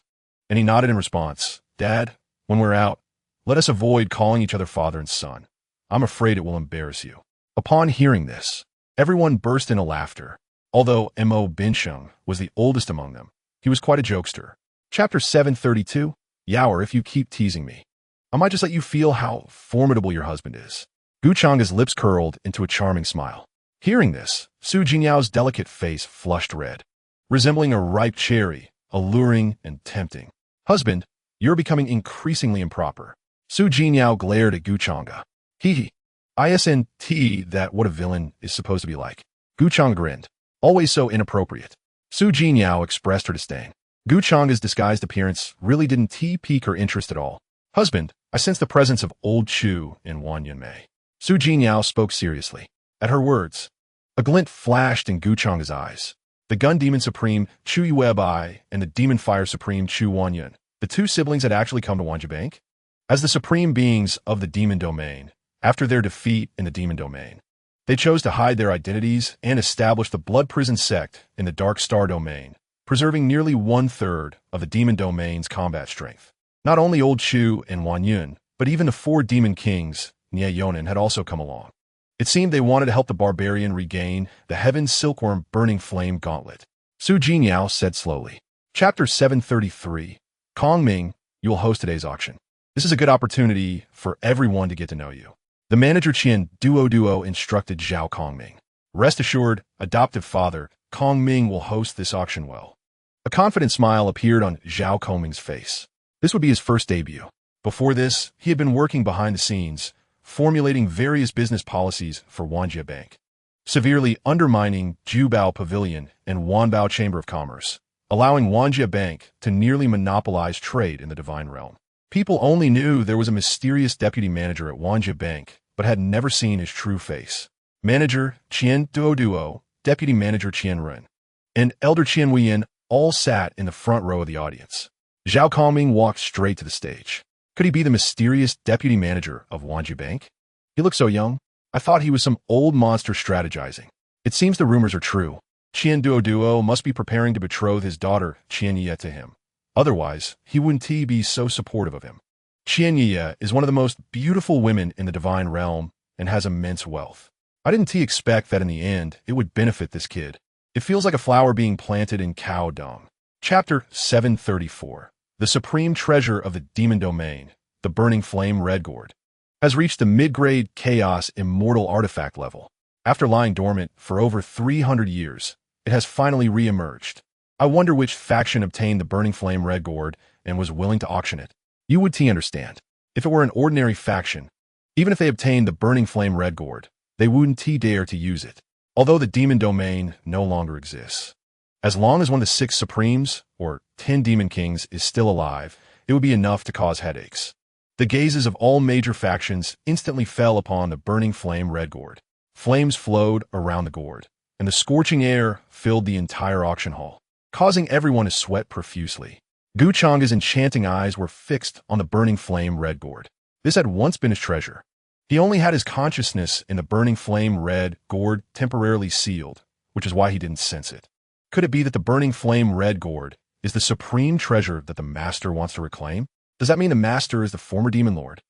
Speaker 1: and he nodded in response. Dad, when we're out, let us avoid calling each other father and son. I'm afraid it will embarrass you. Upon hearing this, everyone burst into laughter. Although Mo Binsheng was the oldest among them, he was quite a jokester. Chapter 732, Yaoer, if you keep teasing me, I might just let you feel how formidable your husband is. Gu Changge's lips curled into a charming smile. Hearing this, Su Jinyao's delicate face flushed red, resembling a ripe cherry, alluring and tempting. Husband, you're becoming increasingly improper. Su Jinyao glared at Gu Changge. Hee. ISNT, that what a villain is supposed to be like. Gu Changge grinned. Always so inappropriate. Su Jinyao expressed her disdain. Gu Changge's disguised appearance really didn't pique her interest at all. Husband, I sense the presence of old Chu in Wan Yunmei. Su Jinyao spoke seriously. At her words, a glint flashed in Gu Changge's eyes. The Gun Demon Supreme Chu Yuebai and the Demon Fire Supreme Chu Wanyun, the two siblings had actually come to Wanjie Bank? As the supreme beings of the Demon Domain, after their defeat in the Demon Domain, they chose to hide their identities and establish the Blood Prison Sect in the Dark Star Domain, preserving nearly 1/3 of the Demon Domain's combat strength. Not only Old Chu and Wan Yun, but even the 4 Demon Kings, Nie Yonan, had also come along. It seemed they wanted to help the barbarian regain the Heaven Silkworm Burning Flame Gauntlet. Su Jinyao said slowly. Chapter 733, Kong Ming, you will host today's auction. This is a good opportunity for everyone to get to know you. The manager Qian Duo instructed Zhao Kongming. Rest assured, adoptive father, Kongming will host this auction well. A confident smile appeared on Zhao Kongming's face. This would be his first debut. Before this, he had been working behind the scenes, formulating various business policies for Wanjie Bank, severely undermining Jubao Pavilion and Wanbao Chamber of Commerce, allowing Wanjie Bank to nearly monopolize trade in the Divine Realm. People only knew there was a mysterious deputy manager at Wanjie Bank, but had never seen his true face. Manager Qian Duo, Deputy Manager Qian Ren, and Elder Qian Weiyan all sat in the front row of the audience. Zhao Kongming walked straight to the stage. Could he be the mysterious deputy manager of Wanjie Bank? He looked so young. I thought he was some old monster strategizing. It seems the rumors are true. Qian Duo must be preparing to betroth his daughter Qian Ye to him. Otherwise, he wouldn't be so supportive of him. Qian Ye is one of the most beautiful women in the Divine Realm and has immense wealth. I didn't expect that in the end it would benefit this kid. It feels like a flower being planted in cow dung. Chapter 734, The Supreme Treasure of the Demon Domain, the Burning Flame Red Gourd, has reached the mid-grade Chaos Immortal Artifact level. After lying dormant for over 300 years, it has finally re-emerged. I wonder which faction obtained the Burning Flame Red Gourd and was willing to auction it. You would understand. If it were an ordinary faction, even if they obtained the Burning Flame Red Gourd, they wouldn't dare to use it. Although the Demon Domain no longer exists. As long as one of the 6 Supremes, or 10 Demon Kings, is still alive, it would be enough to cause headaches. The gazes of all major factions instantly fell upon the Burning Flame Red Gourd. Flames flowed around the gourd, and the scorching air filled the entire auction hall, causing everyone to sweat profusely. Gu Changge's enchanting eyes were fixed on the Burning Flame Red Gourd. This had once been his treasure. He only had his consciousness in the Burning Flame Red Gourd temporarily sealed, which is why he didn't sense it. Could it be that the Burning Flame Red Gourd is the supreme treasure that the Master wants to reclaim? Does that mean the Master is the former Demon Lord?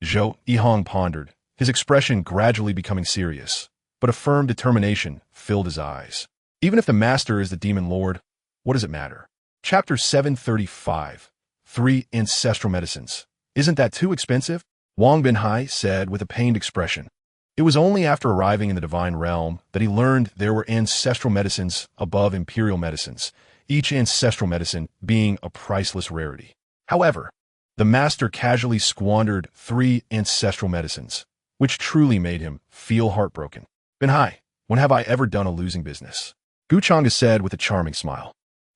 Speaker 1: Zhou Yihong pondered, his expression gradually becoming serious, but a firm determination filled his eyes. Even if the Master is the Demon Lord, what does it matter? Chapter 735, 3 Ancestral Medicines. Isn't that too expensive? Wang Binhai said with a pained expression. It was only after arriving in the Divine Realm that he learned there were ancestral medicines above imperial medicines, each ancestral medicine being a priceless rarity. However, the master casually squandered 3 ancestral medicines, which truly made him feel heartbroken. Binhai, when have I ever done a losing business? Gu Changge said with a charming smile.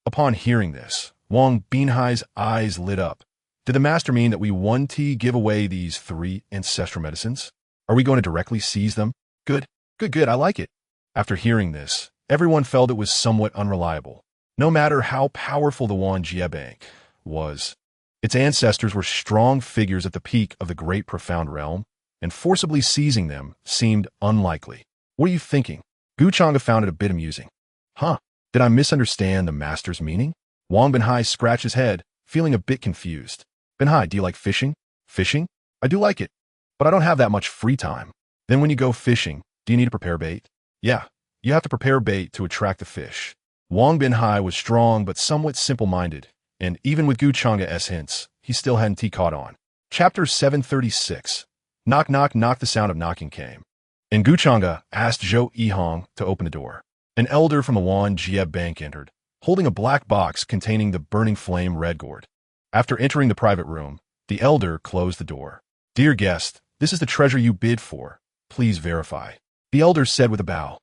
Speaker 1: Upon hearing this, Wang Binhai's eyes lit up. Did the master mean that we 1T give away these 3 ancestral medicines? Are we going to directly seize them? Good, good, I like it. After hearing this, everyone felt it was somewhat unreliable. No matter how powerful the Wan Jie Bank was, its ancestors were strong figures at the peak of the great profound realm, and forcibly seizing them seemed unlikely. What are you thinking? Gu Changge found it a bit amusing. Huh? Did I misunderstand the master's meaning? Wang Binhai scratched his head, feeling a bit confused. Binhai, do you like fishing? Fishing? I do like it, but I don't have that much free time. Then when you go fishing, do you need to prepare bait? Yeah, you have to prepare bait to attract the fish. Wang Binhai was strong but somewhat simple-minded, and even with Gu Changge's hints, he still hadn't caught on. Chapter 736. Knock, knock, knock. The sound of knocking came, and Gu Changge asked Zhou Yihong to open the door. An elder from the Wan Jie Bank entered, holding a black box containing the burning flame red gourd. After entering the private room, the elder closed the door. Dear guest, this is the treasure you bid for. Please verify, the elder said with a bow.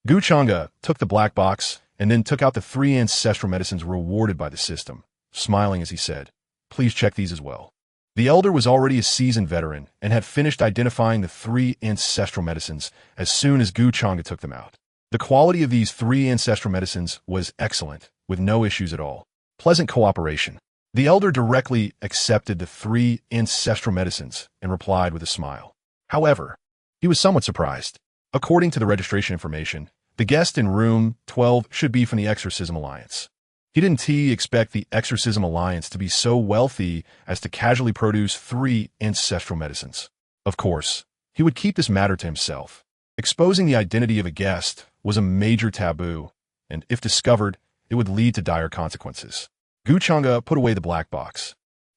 Speaker 1: Gu Changge took the black box and then took out the 3 ancestral medicines rewarded by the system, smiling as he said, please check these as well. The elder was already a seasoned veteran and had finished identifying the 3 ancestral medicines as soon as Gu Changge took them out. The quality of these 3 ancestral medicines was excellent, with no issues at all. Pleasant cooperation. The elder directly accepted the 3 ancestral medicines and replied with a smile. However, he was somewhat surprised. According to the registration information, the guest in room 12 should be from the Exorcism Alliance. He didn't expect the Exorcism Alliance to be so wealthy as to casually produce 3 ancestral medicines. Of course, he would keep this matter to himself. Exposing the identity of a guest was a major taboo, and if discovered, it would lead to dire consequences. Gu Changge put away the black box,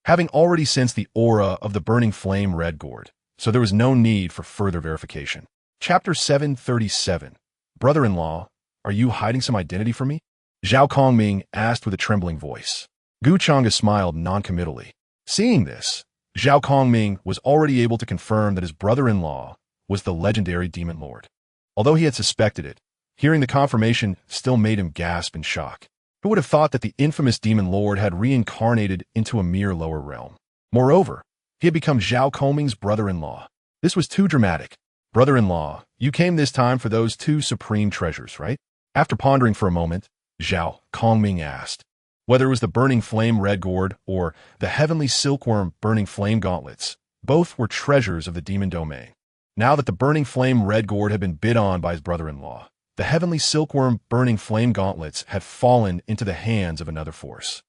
Speaker 1: having already sensed the aura of the burning flame red gourd, so there was no need for further verification. Chapter 737. Brother-in-law, are you hiding some identity from me? Zhao Kongming asked with a trembling voice. Gu Changge smiled noncommittally. Seeing this, Zhao Kongming was already able to confirm that his brother-in-law was the legendary demon lord. Although he had suspected it, hearing the confirmation still made him gasp in shock. Who would have thought that the infamous demon lord had reincarnated into a mere lower realm? Moreover, he had become Zhao Kongming's brother-in-law. This was too dramatic. Brother-in-law, you came this time for those 2 supreme treasures, right? After pondering for a moment, Zhao Kongming asked whether it was the burning flame red gourd or the heavenly silkworm burning flame gauntlets. Both were treasures of the demon domain. Now that the burning flame red gourd had been bid on by his brother-in-law, the heavenly silkworm burning flame gauntlets had fallen into the hands of another force.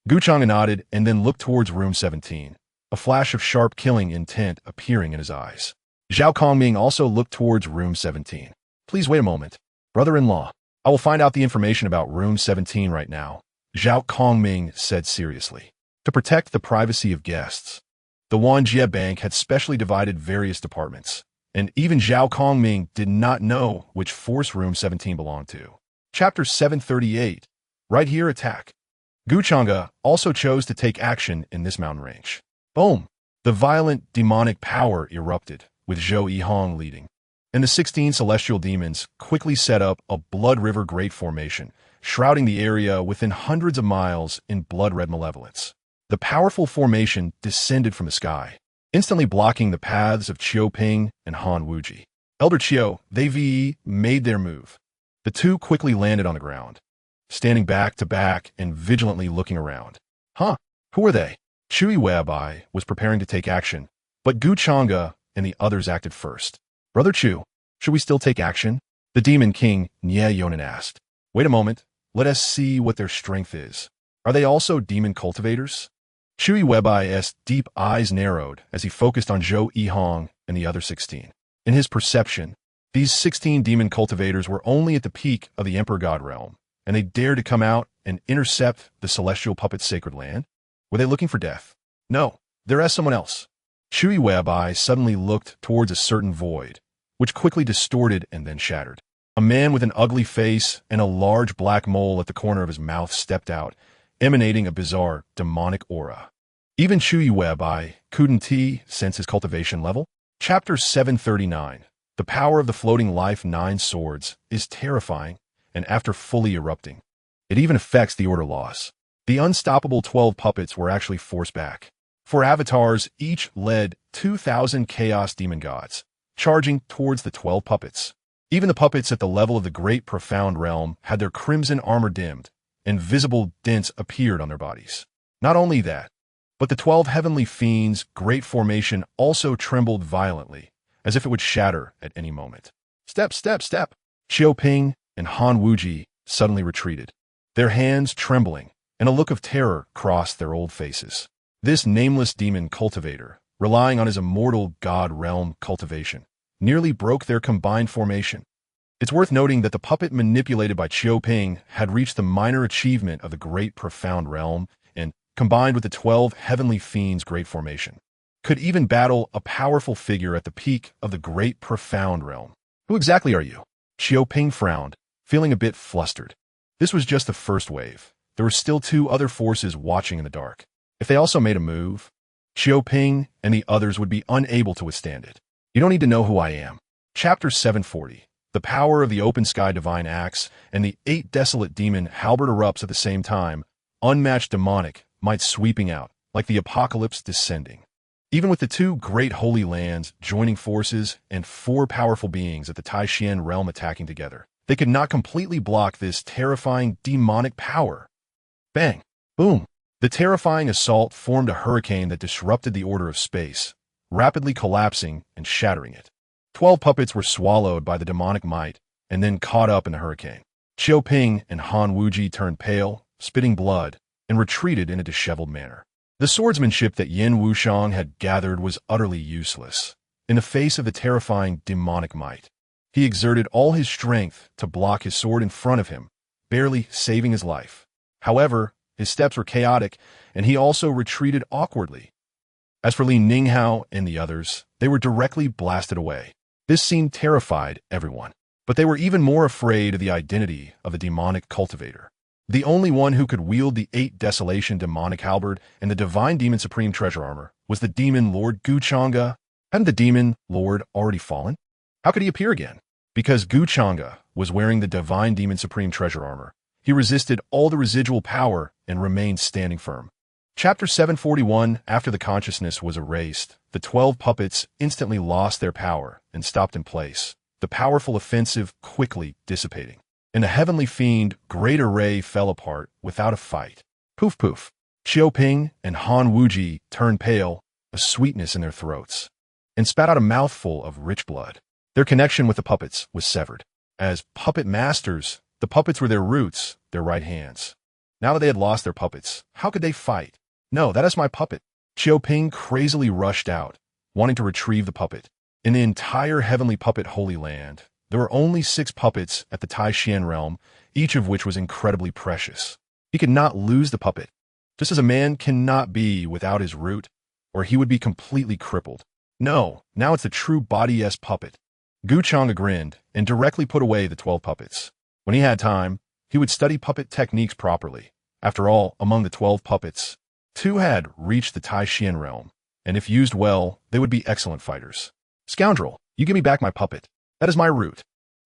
Speaker 1: Gu Changge nodded and then looked towards room 17, a flash of sharp killing intent appearing in his eyes. Zhao Kongming also looked towards room 17. Please wait a moment. Brother-in-law, I will find out the information about room 17 right now, Zhao Kongming said seriously. To protect the privacy of guests, the Wan Jie Bank had specially divided various departments, and even Zhao Kongming did not know which force room 17 belonged to. Chapter 738. Right here, attack. Gu Changge also chose to take action in this mountain range. Boom! The violent demonic power erupted, with Zhou Yihong leading, and the 16 celestial demons quickly set up a blood river great formation, shrouding the area within hundreds of miles in blood-red malevolence. The powerful formation descended from the sky, instantly blocking the paths of Qiu Ping and Han Wuji. Elder Qiu, they made their move. The 2 quickly landed on the ground, standing back to back and vigilantly looking around. Huh? Who are they? Chui Weibai was preparing to take action, but Gu Changge and the others acted first. Brother Chu, should we still take action? The demon king Nie Yonan asked. Wait a moment, let us see what their strength is. Are they also demon cultivators? Chui Weibai's deep eyes narrowed as he focused on Zhou Yihong and the other 16. In his perception, these 16 demon cultivators were only at the peak of the Emperor God realm, and they dared to come out and intercept the celestial puppet's sacred land? Were they looking for death? No, they're as someone else. Chui Weibai suddenly looked towards a certain void, which quickly distorted and then shattered. A man with an ugly face and a large black mole at the corner of his mouth stepped out, emanating a bizarre, demonic aura. Even Chuyue Bai couldn't sense his cultivation level. Chapter 739. The power of the floating life 9 swords is terrifying, and after fully erupting, it even affects the order laws. The unstoppable 12 puppets were actually forced back. 4 avatars each led 2,000 chaos demon gods, charging towards the 12 puppets. Even the puppets at the level of the great profound realm had their crimson armor dimmed, and visible dents appeared on their bodies. Not only that, but the 12 heavenly fiends' great formation also trembled violently, as if it would shatter at any moment. Step, step, step! Xiaoping and Han Wuji suddenly retreated, their hands trembling, and a look of terror crossed their old faces. This nameless demon cultivator, relying on his immortal god realm cultivation, nearly broke their combined formation. It's worth noting that the puppet manipulated by Xiaoping had reached the minor achievement of the great profound realm and, combined with the 12 heavenly fiends' great formation, could even battle a powerful figure at the peak of the great profound realm. Who exactly are you? Xiaoping frowned, feeling a bit flustered. This was just the first wave. There were still 2 other forces watching in the dark. If they also made a move, Xiaoping and the others would be unable to withstand it. You don't need to know who I am. Chapter 740. The power of the open sky divine axe and the 8 desolate demon halberd erupts at the same time, unmatched demonic, might sweeping out, like the apocalypse descending. Even with the 2 great holy lands joining forces and 4 powerful beings at the Taishan realm attacking together, they could not completely block this terrifying demonic power. Bang! Boom! The terrifying assault formed a hurricane that disrupted the order of space, rapidly collapsing and shattering it. 12 puppets were swallowed by the demonic might and then caught up in the hurricane. Xiaoping and Han Wuji turned pale, spitting blood, and retreated in a disheveled manner. The swordsmanship that Yin Wushang had gathered was utterly useless in the face of the terrifying demonic might. He exerted all his strength to block his sword in front of him, barely saving his life. However, his steps were chaotic, and he also retreated awkwardly. As for Li Ninghao and the others, they were directly blasted away. This scene terrified everyone, but they were even more afraid of the identity of the demonic cultivator. The only one who could wield the 8 desolation demonic halberd and the divine demon supreme treasure armor was the demon lord Gu Changge. Hadn't the demon lord already fallen? How could he appear again? Because Gu Changge was wearing the divine demon supreme treasure armor, he resisted all the residual power and remained standing firm. Chapter 741. After the consciousness was erased, the 12 puppets instantly lost their power and stopped in place, the powerful offensive quickly dissipating. And the heavenly fiend, great array, fell apart without a fight. Poof poof. Xiaoping and Han Wuji turned pale, a sweetness in their throats, and spat out a mouthful of rich blood. Their connection with the puppets was severed. As puppet masters, the puppets were their roots, their right hands. Now that they had lost their puppets, how could they fight? No, that is my puppet. Xiaoping crazily rushed out, wanting to retrieve the puppet. In the entire heavenly puppet holy land, there were only 6 puppets at the Taishan realm, each of which was incredibly precious. He could not lose the puppet, just as a man cannot be without his root, or he would be completely crippled. No, now it's the true body-s puppet. Gu Changge grinned and directly put away the 12 puppets. When he had time, he would study puppet techniques properly. After all, among the 12 puppets, 2 had reached the Taishan realm, and if used well, they would be excellent fighters. Scoundrel, you give me back my puppet. That is my root.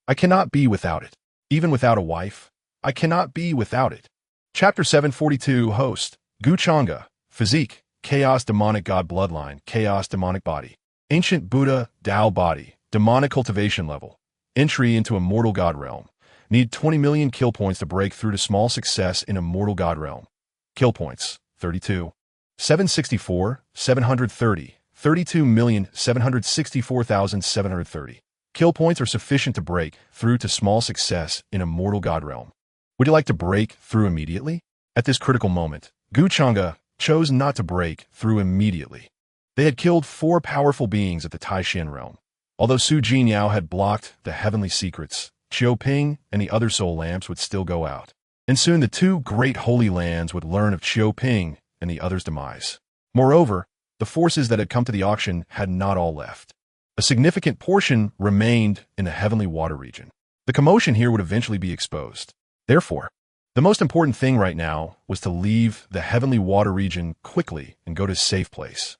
Speaker 1: I cannot be without it. Even without a wife, I cannot be without it. Chapter 742. Host, Gu Changge. Physique, Chaos Demonic God Bloodline, Chaos Demonic Body. Ancient Buddha, Tao Body, Demonic Cultivation Level. Entry into Immortal God Realm. Need 20 million kill points to break through to small success in Immortal God Realm. Kill points, 32. 764, 730, 32,764,730. Kill points are sufficient to break through to small success in Immortal God Realm. Would you like to break through immediately? At this critical moment, Gu Changge chose not to break through immediately. They had killed 4 powerful beings at the Taishan realm. Although Su Jinyao had blocked the heavenly secrets, Xiaoping and the other soul lamps would still go out. And soon the 2 great holy lands would learn of Xiaoping and the other's demise. Moreover, the forces that had come to the auction had not all left. A significant portion remained in the heavenly water region. The commotion here would eventually be exposed. Therefore, the most important thing right now was to leave the Heavenly Water region quickly and go to a safe place.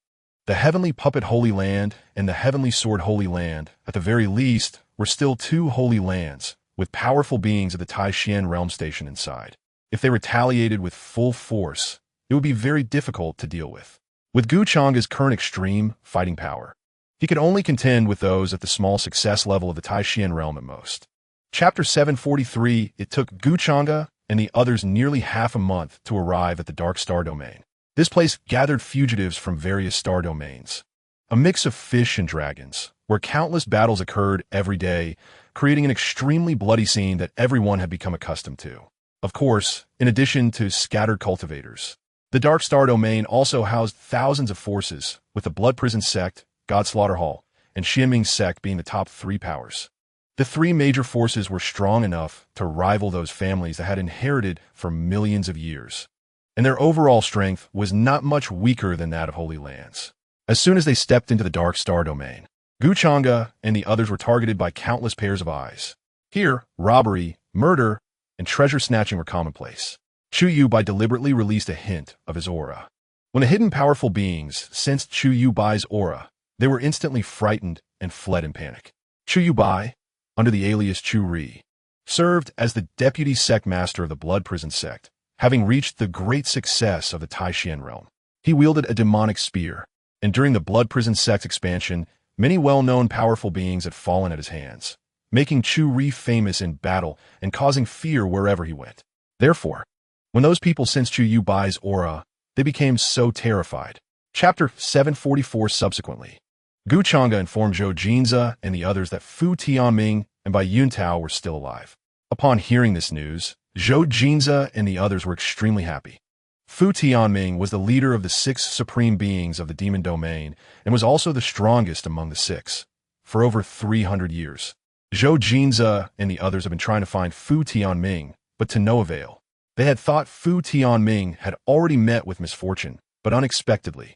Speaker 1: The Heavenly Puppet Holy Land and the Heavenly Sword Holy Land, at the very least, were still two holy lands, with powerful beings of the Tai-Xian realm station inside. If they retaliated with full force, it would be very difficult to deal with. With Gu Changge's current extreme fighting power, he could only contend with those at the small success level of the Tai-Xian realm at most. Chapter 743. It took Gu Changge and the others nearly half a month to arrive at the Dark Star Domain. This place gathered fugitives from various star domains, a mix of fish and dragons, where countless battles occurred every day, creating an extremely bloody scene that everyone had become accustomed to. Of course, in addition to scattered cultivators, the Dark Star Domain also housed thousands of forces, with the Blood Prison Sect, God Slaughter Hall, and Xianming Sect being the top three powers. The three major forces were strong enough to rival those families that had inherited for millions of years, and their overall strength was not much weaker than that of Holy Lands. As soon as they stepped into the Dark Star Domain, Gu Changge and the others were targeted by countless pairs of eyes. Here, robbery, murder, and treasure-snatching were commonplace. Chu Yubai deliberately released a hint of his aura. When the hidden powerful beings sensed Chu Yubai's aura, they were instantly frightened and fled in panic. Chu Yubai, under the alias Chu Ri, served as the deputy sect master of the Blood Prison Sect, having reached the great success of the Tai-Xian realm. He wielded a demonic spear, and during the Blood Prison Sect's expansion, many well-known powerful beings had fallen at his hands, making Chu Ri famous in battle and causing fear wherever he went. Therefore, when those people sensed Chu Yubai's aura, they became so terrified. Chapter 744. Subsequently, Gu Changge informed Zhou Jinze and the others that Fu Tianming and Bai Yuntao were still alive. Upon hearing this news, Zhou Jinze and the others were extremely happy. Fu Tianming was the leader of the 6 supreme beings of the demon domain and was also the strongest among the 6. For over 300 years, Zhou Jinze and the others have been trying to find Fu Tianming, but to no avail. They had thought Fu Tianming had already met with misfortune, but unexpectedly,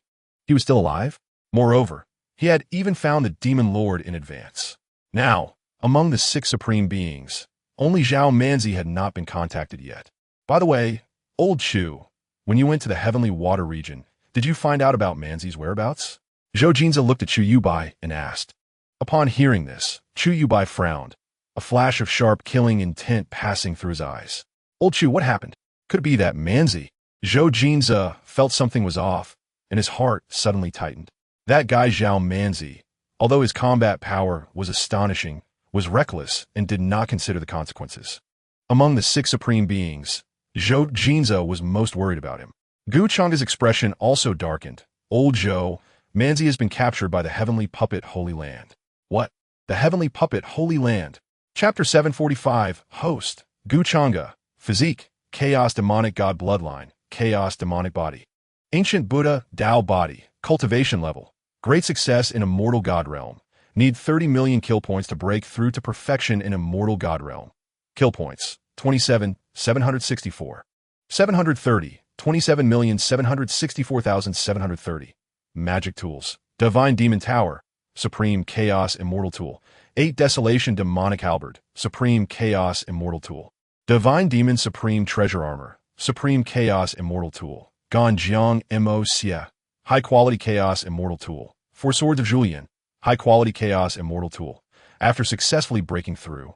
Speaker 1: he was still alive. Moreover, he had even found the Demon Lord in advance. Now, among the 6 supreme beings, only Zhao Manzi had not been contacted yet. By the way, old Chu, when you went to the Heavenly Water region, did you find out about Manzi's whereabouts? Zhou Jinze looked at Chu Yubai and asked. Upon hearing this, Chu Yubai frowned, a flash of sharp killing intent passing through his eyes. Old Chu, what happened? Could it be that Manzi? Zhou Jinze felt something was off, and his heart suddenly tightened. That guy Zhao Manzi, although his combat power was astonishing, was reckless and did not consider the consequences. Among the 6 supreme beings, Zhou Jinze was most worried about him. Gu Changge's expression also darkened. Old Zhou, Manzi has been captured by the Heavenly Puppet Holy Land. What? The Heavenly Puppet Holy Land. Chapter 745. Host, Gu Changge. Physique, Chaos Demonic God Bloodline, Chaos Demonic Body. Ancient Buddha, Tao Body. Cultivation level. Great success in Immortal God Realm. Need 30 million kill points to break through to perfection in Immortal God Realm. Kill points, 27,764. 730, 27,764,730. Magic tools. Divine Demon Tower. Supreme Chaos Immortal Tool. 8 Desolation Demonic Halberd. Supreme Chaos Immortal Tool. Divine Demon Supreme Treasure Armor. Supreme Chaos Immortal Tool. Gan Jiang Mo Xie. High-quality Chaos Immortal Tool. 4 Swords of Julian. High-quality Chaos Immortal Tool. After successfully breaking through,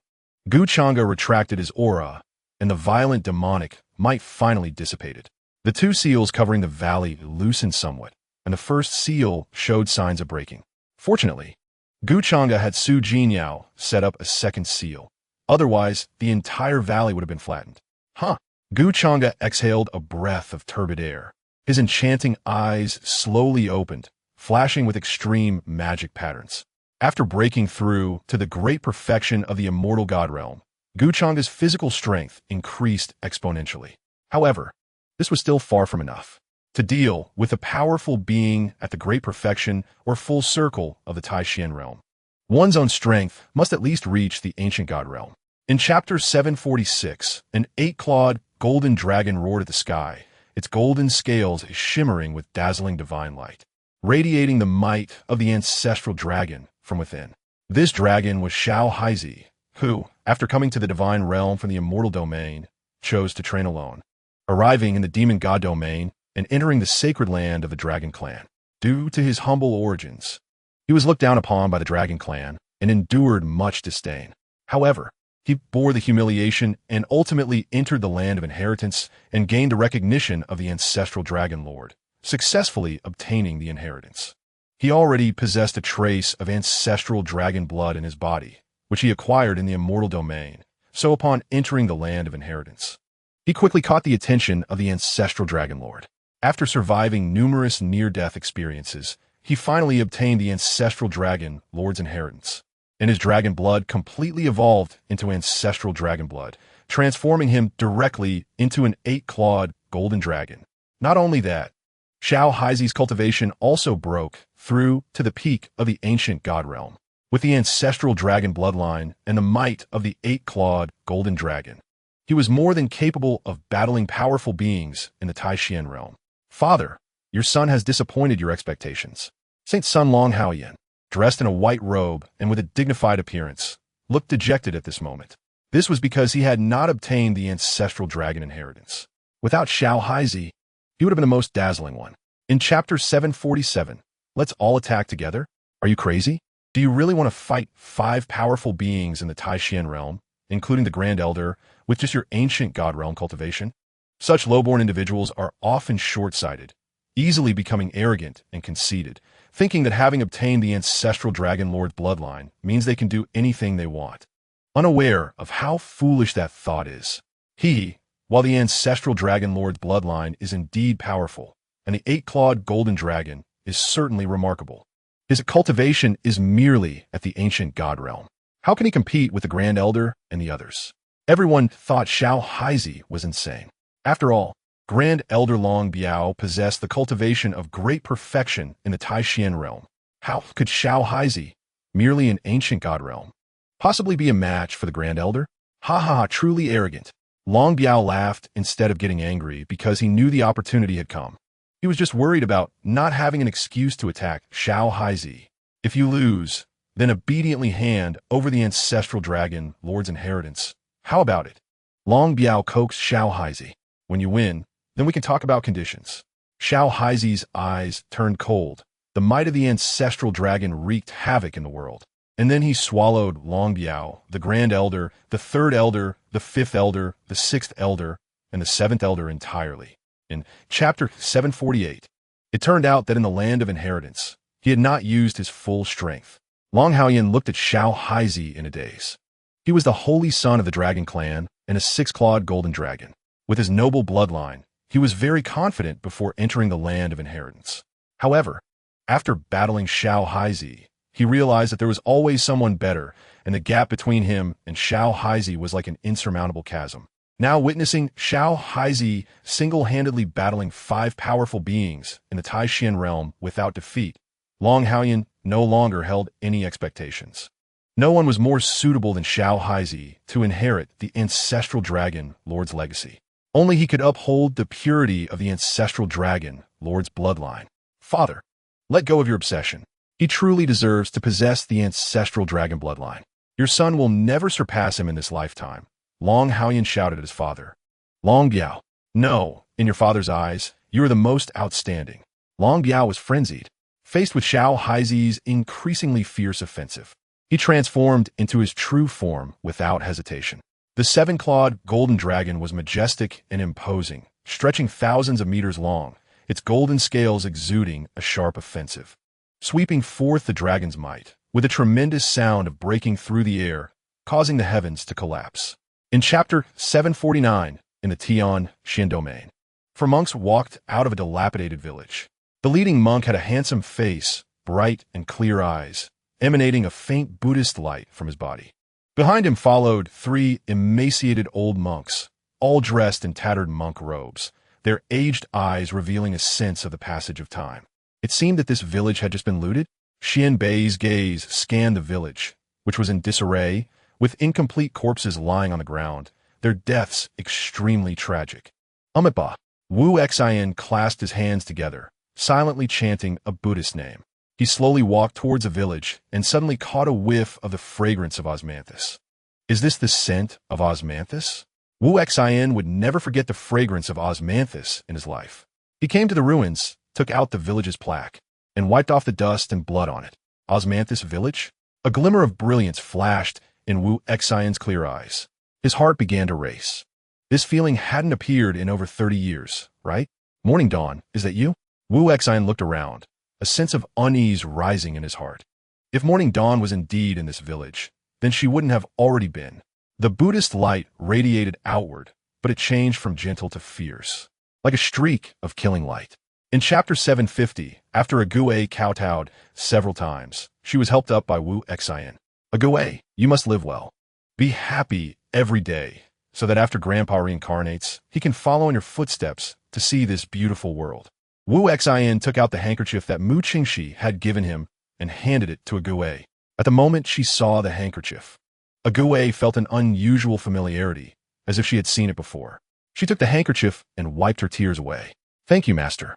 Speaker 1: Gu Changge retracted his aura, and the violent demonic might finally dissipated. The 2 seals covering the valley loosened somewhat, and the first seal showed signs of breaking. Fortunately, Gu Changge had Su Jinyao set up a second seal. Otherwise, the entire valley would have been flattened. Gu Changge exhaled a breath of turbid air. His enchanting eyes slowly opened, flashing with extreme magic patterns. After breaking through to the great perfection of the Immortal God Realm, Gu Changge's physical strength increased exponentially. However, this was still far from enough to deal with a powerful being at the great perfection or full circle of the Tai-Xian realm. One's own strength must at least reach the Ancient God Realm. In Chapter 746, an 8-clawed golden dragon roared at the sky, its golden scales shimmering with dazzling divine light, radiating the might of the ancestral dragon from within. This dragon was Shao Haizi, who, after coming to the divine realm from the immortal domain, chose to train alone, arriving in the demon god domain and entering the sacred land of the dragon clan. Due to his humble origins, he was looked down upon by the dragon clan and endured much disdain. However, he bore the humiliation and ultimately entered the land of inheritance and gained the recognition of the ancestral dragon lord, successfully obtaining the inheritance. He already possessed a trace of ancestral dragon blood in his body, which he acquired in the immortal domain, so upon entering the land of inheritance, he quickly caught the attention of the ancestral dragon lord. After surviving numerous near-death experiences, he finally obtained the ancestral dragon lord's inheritance, and his dragon blood completely evolved into ancestral dragon blood, transforming him directly into an 8-clawed golden dragon. Not only that, Xiao Haizi's cultivation also broke through to the peak of the ancient god realm. With the ancestral dragon bloodline and the might of the 8-clawed golden dragon, he was more than capable of battling powerful beings in the Taishian realm. Father, your son has disappointed your expectations. Saint Sun Long Haoyan, dressed in a white robe and with a dignified appearance, looked dejected at this moment. This was because he had not obtained the ancestral dragon inheritance. Without Xiao Haizi, he would have been the most dazzling one. In chapter 747, let's all attack together? Are you crazy? Do you really want to fight 5 powerful beings in the Taishian realm, including the Grand Elder, with just your ancient god realm cultivation? Such lowborn individuals are often short-sighted, easily becoming arrogant and conceited, thinking that having obtained the ancestral dragon lord's bloodline means they can do anything they want. Unaware of how foolish that thought is. While the ancestral dragon lord's bloodline is indeed powerful, and the 8-clawed golden dragon is certainly remarkable, his cultivation is merely at the ancient god realm. How can he compete with the Grand Elder and the others? Everyone thought Xiao Haizi was insane. After all, Grand Elder Long Biao possessed the cultivation of great perfection in the Taishian realm. How could Xiao Haizi, merely an ancient god realm, possibly be a match for the Grand Elder? Ha ha ha, truly arrogant. Long Biao laughed instead of getting angry because he knew the opportunity had come. He was just worried about not having an excuse to attack Xiao Haizi. If you lose, then obediently hand over the ancestral dragon lord's inheritance. How about it? Long Biao coaxed Xiao Haizi. When you win, then we can talk about conditions. Xiao Haizi's eyes turned cold. The might of the ancestral dragon wreaked havoc in the world. And then he swallowed Long Biao, the Grand Elder, the 3rd Elder, the 5th Elder, the 6th Elder, and the 7th Elder entirely. In chapter 748, it turned out that in the land of inheritance, he had not used his full strength. Long Haoyan looked at Xiao Haizi in a daze. He was the holy son of the dragon clan and a 6-clawed golden dragon. With his noble bloodline, he was very confident before entering the land of inheritance. However, after battling Xiao Haizi, he realized that there was always someone better, and the gap between him and Xiao Haizi was like an insurmountable chasm. Now witnessing Xiao Haizi single-handedly battling 5 powerful beings in the Taishian realm without defeat, Long Haoyan no longer held any expectations. No one was more suitable than Xiao Haizi to inherit the ancestral dragon lord's legacy. Only he could uphold the purity of the ancestral dragon lord's bloodline. Father, let go of your obsession. He truly deserves to possess the ancestral dragon bloodline. Your son will never surpass him in this lifetime. Long Haoyan shouted at his father. Long Biao, no, in your father's eyes, you are the most outstanding. Long Biao was frenzied, faced with Xiao Haizi's increasingly fierce offensive. He transformed into his true form without hesitation. The 7-clawed golden dragon was majestic and imposing, stretching thousands of meters long, its golden scales exuding a sharp offensive. Sweeping forth the dragon's might, with a tremendous sound of breaking through the air, causing the heavens to collapse. In chapter 749, in the Tian Xin domain, 4 monks walked out of a dilapidated village. The leading monk had a handsome face, bright and clear eyes, emanating a faint Buddhist light from his body. Behind him followed 3 emaciated old monks, all dressed in tattered monk robes, their aged eyes revealing a sense of the passage of time. It seemed that this village had just been looted. Xian Bei's gaze scanned the village, which was in disarray, with incomplete corpses lying on the ground, their deaths extremely tragic. Umitba, Wu Xian clasped his hands together, silently chanting a Buddhist name. He slowly walked towards a village and suddenly caught a whiff of the fragrance of osmanthus. Is this the scent of osmanthus? Wu Xian would never forget the fragrance of osmanthus in his life. He came to the ruins, took out the village's plaque, and wiped off the dust and blood on it. Osmanthus village? A glimmer of brilliance flashed in Wu Xian's clear eyes. His heart began to race. This feeling hadn't appeared in over 30 years, right? Morning Dawn, is that you? Wu Xian looked around, a sense of unease rising in his heart. If Morning Dawn was indeed in this village, then she wouldn't have already been. The Buddhist light radiated outward, but it changed from gentle to fierce, like a streak of killing light. In chapter 750, after a Gue kowtowed several times, she was helped up by Wu Xian. A Gue, you must live well. Be happy every day, so that after Grandpa reincarnates, he can follow in your footsteps to see this beautiful world. Wu Xian took out the handkerchief that Mu Qingxi had given him and handed it to a Gue. At the moment she saw the handkerchief, a Gue felt an unusual familiarity, as if she had seen it before. She took the handkerchief and wiped her tears away. Thank you, master.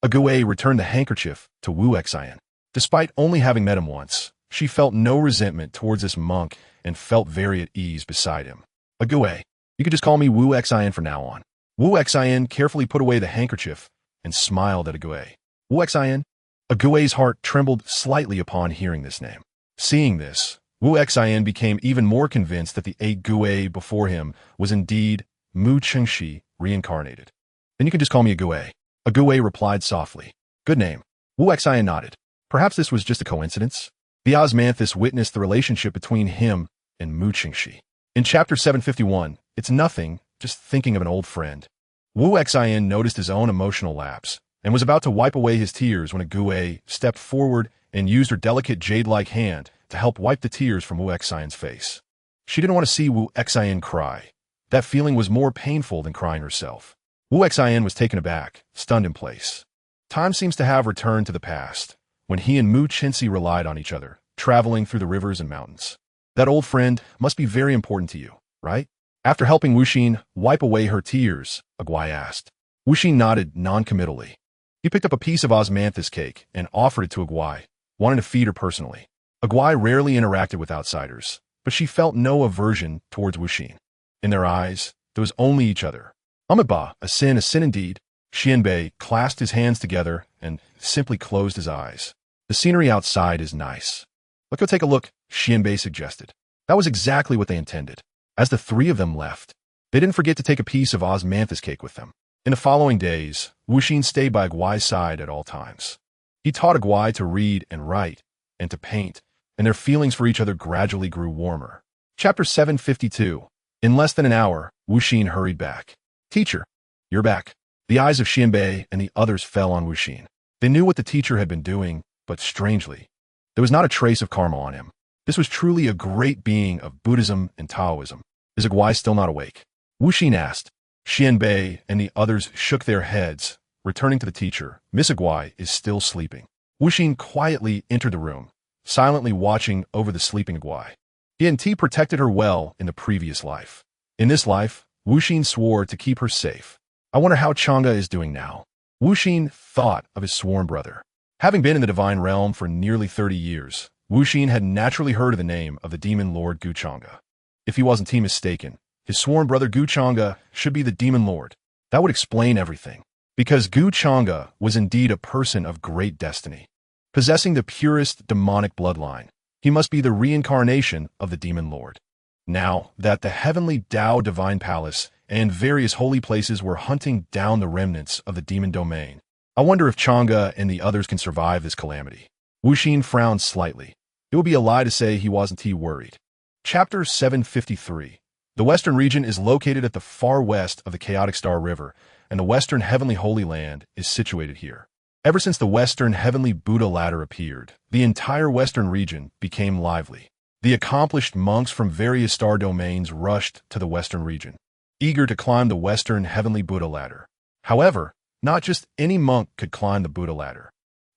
Speaker 1: A Gue returned the handkerchief to Wu Xian. Despite only having met him once, she felt no resentment towards this monk and felt very at ease beside him. A Gue, you could just call me Wu Xian from now on. Wu Xian carefully put away the handkerchief and smiled at a Gue. Wu Xian? A Gue's heart trembled slightly upon hearing this name. Seeing this, Wu Xian became even more convinced that the 8 Gue before him was indeed Mu Qingxi reincarnated. Then you can just call me a Gue. A Gue replied softly. Good name. Wu Xian nodded. Perhaps this was just a coincidence. The osmanthus witnessed the relationship between him and Mu Qingxi. In chapter 751, it's nothing, just thinking of an old friend. Wu Xian noticed his own emotional lapse and was about to wipe away his tears when a Gue stepped forward and used her delicate jade-like hand to help wipe the tears from Wu Xian's face. She didn't want to see Wu Xian cry. That feeling was more painful than crying herself. Wu Xian was taken aback, stunned in place. Time seems to have returned to the past, when he and Mu Qingxi relied on each other, traveling through the rivers and mountains. That old friend must be very important to you, right? After helping Wuxin wipe away her tears, a Gue asked. Wuxin nodded non-committally. He picked up a piece of osmanthus cake and offered it to a Gue, wanting to feed her personally. A Gue rarely interacted with outsiders, but she felt no aversion towards Wuxin. In their eyes, there was only each other. Amiba, a sin indeed. Xianbei clasped his hands together and simply closed his eyes. The scenery outside is nice. Let's go take a look, Xianbei suggested. That was exactly what they intended. As the three of them left, they didn't forget to take a piece of osmanthus cake with them. In the following days, Wuxin stayed by Guai's side at all times. He taught Guai to read and write, and to paint, and their feelings for each other gradually grew warmer. Chapter 752. In less than an hour, Wuxin hurried back. Teacher, you're back. The eyes of Xianbei and the others fell on Wuxin. They knew what the teacher had been doing, but strangely, there was not a trace of karma on him. This was truly a great being of Buddhism and Taoism. Is Guai still not awake? Wuxin asked. Xianbei and the others shook their heads, returning to the teacher. Miss Guai is still sleeping. Wuxin quietly entered the room, silently watching over the sleeping Guai. He and T protected her well in the previous life. In this life, Wuxin swore to keep her safe. I wonder how Changge is doing now. Wuxin thought of his sworn brother. Having been in the divine realm for nearly 30 years, Wuxin had naturally heard of the name of the demon lord Gu Changge. If he wasn't mistaken, his sworn brother Gu Changge should be the demon lord. That would explain everything. Because Gu Changge was indeed a person of great destiny. Possessing the purest demonic bloodline, he must be the reincarnation of the demon lord. Now that the heavenly Tao divine palace and various holy places were hunting down the remnants of the demon domain, I wonder if Changge and the others can survive this calamity. Wuxin frowned slightly. It would be a lie to say he wasn't worried. Chapter 753. The Western region is located at the far west of the Chaotic Star River, and the Western Heavenly Holy Land is situated here. Ever since the Western Heavenly Buddha ladder appeared, the entire Western region became lively. The accomplished monks from various star domains rushed to the Western region, eager to climb the Western Heavenly Buddha ladder. However, not just any monk could climb the Buddha ladder.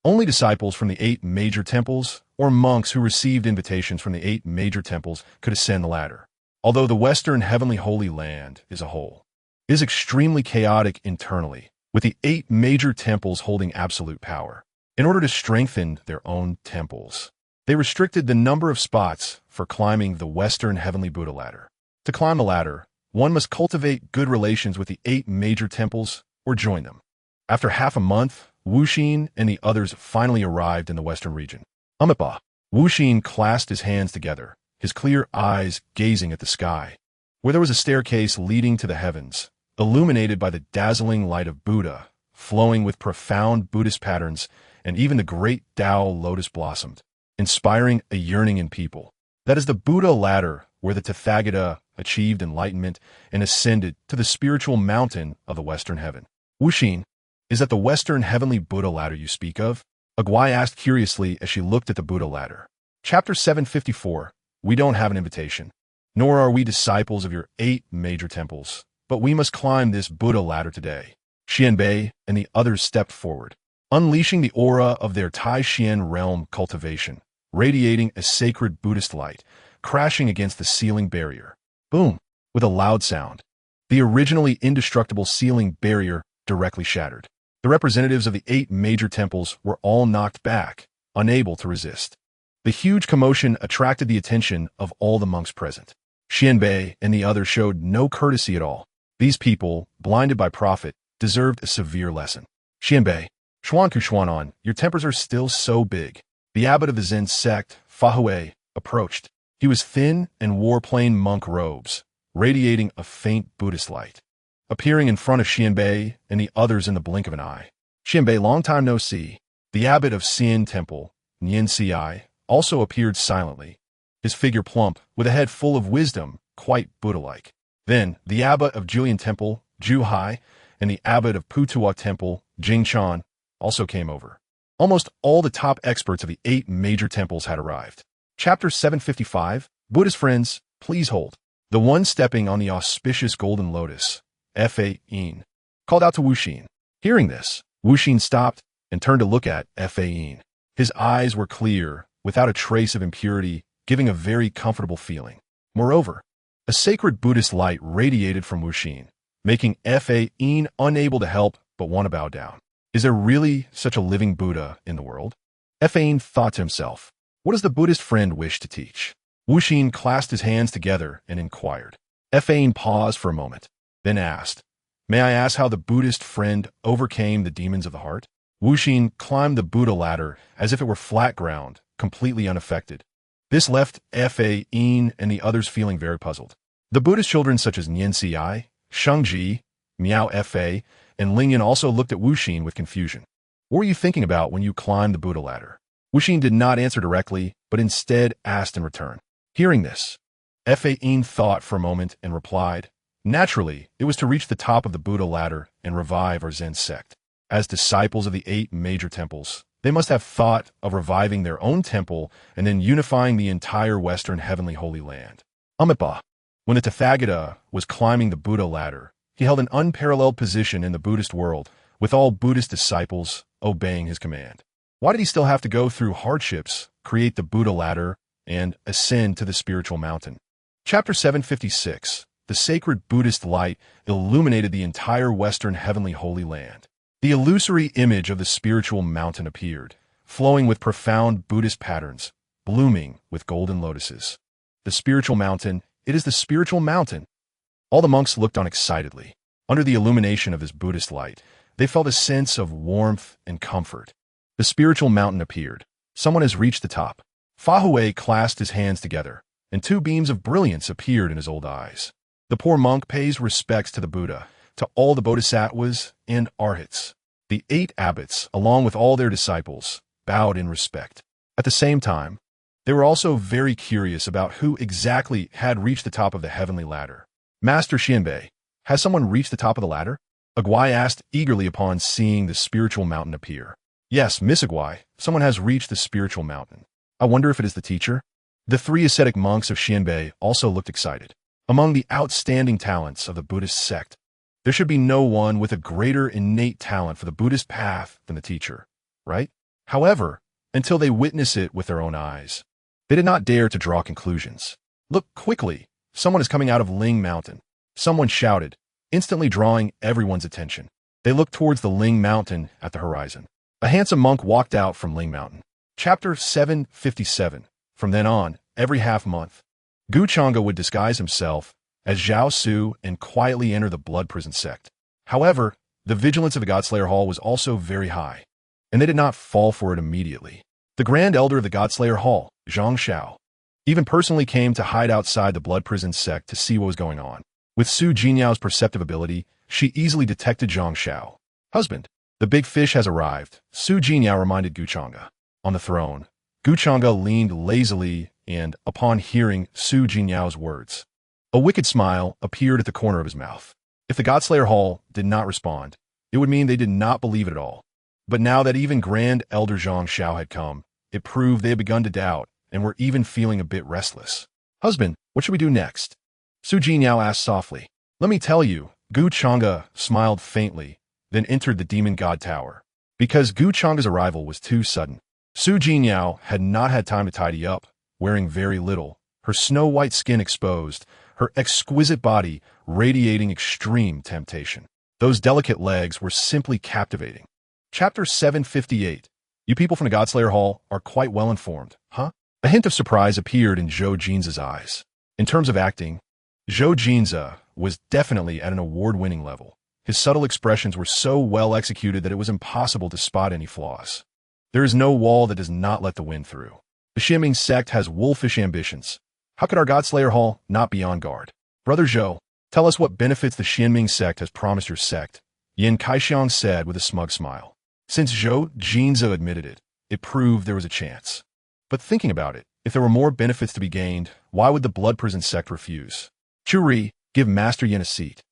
Speaker 1: Only disciples from the 8 major temples or monks who received invitations from the 8 major temples could ascend the ladder. Although the Western Heavenly Holy Land as a whole is extremely chaotic internally, with the 8 major temples holding absolute power. In order to strengthen their own temples, they restricted the number of spots for climbing the Western Heavenly Buddha ladder. To climb the ladder, one must cultivate good relations with the 8 major temples or join them. After half a month, Wu Xin and the others finally arrived in the western region. Amipa. Wu Xin clasped his hands together, his clear eyes gazing at the sky, where there was a staircase leading to the heavens, illuminated by the dazzling light of Buddha, flowing with profound Buddhist patterns, and even the great Tao lotus blossomed, inspiring a yearning in people. That is the Buddha ladder, where the Tathagata achieved enlightenment and ascended to the spiritual mountain of the Western Heaven. Wu Xin, is that the Western Heavenly Buddha ladder you speak of? Agwai asked curiously as she looked at the Buddha ladder. Chapter 754. We don't have an invitation, nor are we disciples of your 8 major temples, but we must climb this Buddha ladder today. Xianbei and the others stepped forward, unleashing the aura of their Tai Xian realm cultivation, radiating a sacred Buddhist light, crashing against the ceiling barrier. Boom! With a loud sound, the originally indestructible ceiling barrier directly shattered. The representatives of the 8 major temples were all knocked back, unable to resist. The huge commotion attracted the attention of all the monks present. Xianbei and the others showed no courtesy at all. These people, blinded by profit, deserved a severe lesson. Xianbei, Xuanku Xuanan, your tempers are still so big. The abbot of the Zen sect, Fahui, approached. He was thin and wore plain monk robes, radiating a faint Buddhist light, appearing in front of Xianbei and the others in the blink of an eye. Xianbei, long time no see. The abbot of Xian Temple, Nian Xi, also appeared silently, his figure plump, with a head full of wisdom, quite Buddha-like. Then, the abbot of Julian Temple, Ju Hai, and the abbot of Putua Temple, Jing Chan, also came over. Almost all the top experts of the 8 major temples had arrived. Chapter 755, Buddhist friends, please hold. The one stepping on the auspicious golden lotus, Fa Yin, called out to Wu Xin. Hearing this, Wu Xin stopped and turned to look at Fa Yin. His eyes were clear, without a trace of impurity, giving a very comfortable feeling. Moreover, a sacred Buddhist light radiated from Wu Xin, making Fa Yin unable to help but want to bow down. Is there really such a living Buddha in the world? Fa Yin thought to himself. What does the Buddhist friend wish to teach? Wu Xin clasped his hands together and inquired. Fa Yin paused for a moment, then asked, May I ask how the Buddhist friend overcame the demons of the heart? Wu Xin climbed the Buddha ladder as if it were flat ground, completely unaffected. This left Fa Yin and the others feeling very puzzled. The Buddhist children such as Nian Xi, Changge, Miao Fa, and Lingyan also looked at Wu Xin with confusion. What were you thinking about when you climbed the Buddha ladder? Wu Xin did not answer directly, but instead asked in return. Hearing this, Fa Yin thought for a moment and replied, Naturally, it was to reach the top of the Buddha ladder and revive our Zen sect. As disciples of the 8 major temples, they must have thought of reviving their own temple and then unifying the entire Western Heavenly Holy Land. Amipa. When the Tathagata was climbing the Buddha ladder, he held an unparalleled position in the Buddhist world, with all Buddhist disciples obeying his command. Why did he still have to go through hardships, create the Buddha ladder, and ascend to the spiritual mountain? Chapter 756. The sacred Buddhist light illuminated the entire Western Heavenly Holy Land. The illusory image of the spiritual mountain appeared, flowing with profound Buddhist patterns, blooming with golden lotuses. The spiritual mountain, it is the spiritual mountain. All the monks looked on excitedly. Under the illumination of this Buddhist light, they felt a sense of warmth and comfort. The spiritual mountain appeared. Someone has reached the top. Fahui clasped his hands together, and 2 beams of brilliance appeared in his old eyes. The poor monk pays respects to the Buddha, to all the bodhisattvas and arhats. The 8 abbots, along with all their disciples, bowed in respect. At the same time, they were also very curious about who exactly had reached the top of the heavenly ladder. Master Xianbei, has someone reached the top of the ladder? Agwai asked eagerly upon seeing the spiritual mountain appear. Yes, Miss Agwai, someone has reached the spiritual mountain. I wonder if it is the teacher? The 3 ascetic monks of Xianbei also looked excited. Among the outstanding talents of the Buddhist sect, there should be no one with a greater innate talent for the Buddhist path than the teacher, right? However, until they witness it with their own eyes, they did not dare to draw conclusions. Look quickly, someone is coming out of Ling Mountain. Someone shouted, instantly drawing everyone's attention. They looked towards the Ling Mountain at the horizon. A handsome monk walked out from Ling Mountain. Chapter 757. From then on, every half-month, Gu Changge would disguise himself as Zhao Su and quietly enter the Blood Prison sect. However, the vigilance of the Godslayer Hall was also very high, and they did not fall for it immediately. The Grand Elder of the Godslayer Hall, Zhang Xiao, even personally came to hide outside the Blood Prison sect to see what was going on. With Su Jinyao's perceptive ability, she easily detected Zhang Xiao. Husband, the big fish has arrived, Su Jinyao reminded Gu Changge. On the throne, Gu Changge leaned lazily and, upon hearing Su Jinyao's words, a wicked smile appeared at the corner of his mouth. If the Godslayer Hall did not respond, it would mean they did not believe it at all. But now that even Grand Elder Zhang Xiao had come, it proved they had begun to doubt and were even feeling a bit restless. Husband, what should we do next? Su Jinyao asked softly. Let me tell you, Gu Changge smiled faintly, then entered the Demon God Tower. Because Gu Changge's arrival was too sudden, Su Jinyao had not had time to tidy up, wearing very little, her snow-white skin exposed, her exquisite body radiating extreme temptation. Those delicate legs were simply captivating. Chapter 758. You people from the Godslayer Hall are quite well informed, huh? A hint of surprise appeared in Zhou Jinza's eyes. In terms of acting, Zhou Jinza was definitely at an award-winning level. His subtle expressions were so well executed that it was impossible to spot any flaws. There is no wall that does not let the wind through. The Xianming sect has wolfish ambitions. How could our Godslayer Hall not be on guard? Brother Zhou, tell us what benefits the Xianming sect has promised your sect, Yin Kaixiang said with a smug smile. Since Zhou Jinza admitted it, it proved there was a chance. But thinking about it, if there were more benefits to be gained, why would the Blood Prison sect refuse? Chu Ri, give Master Yin a seat.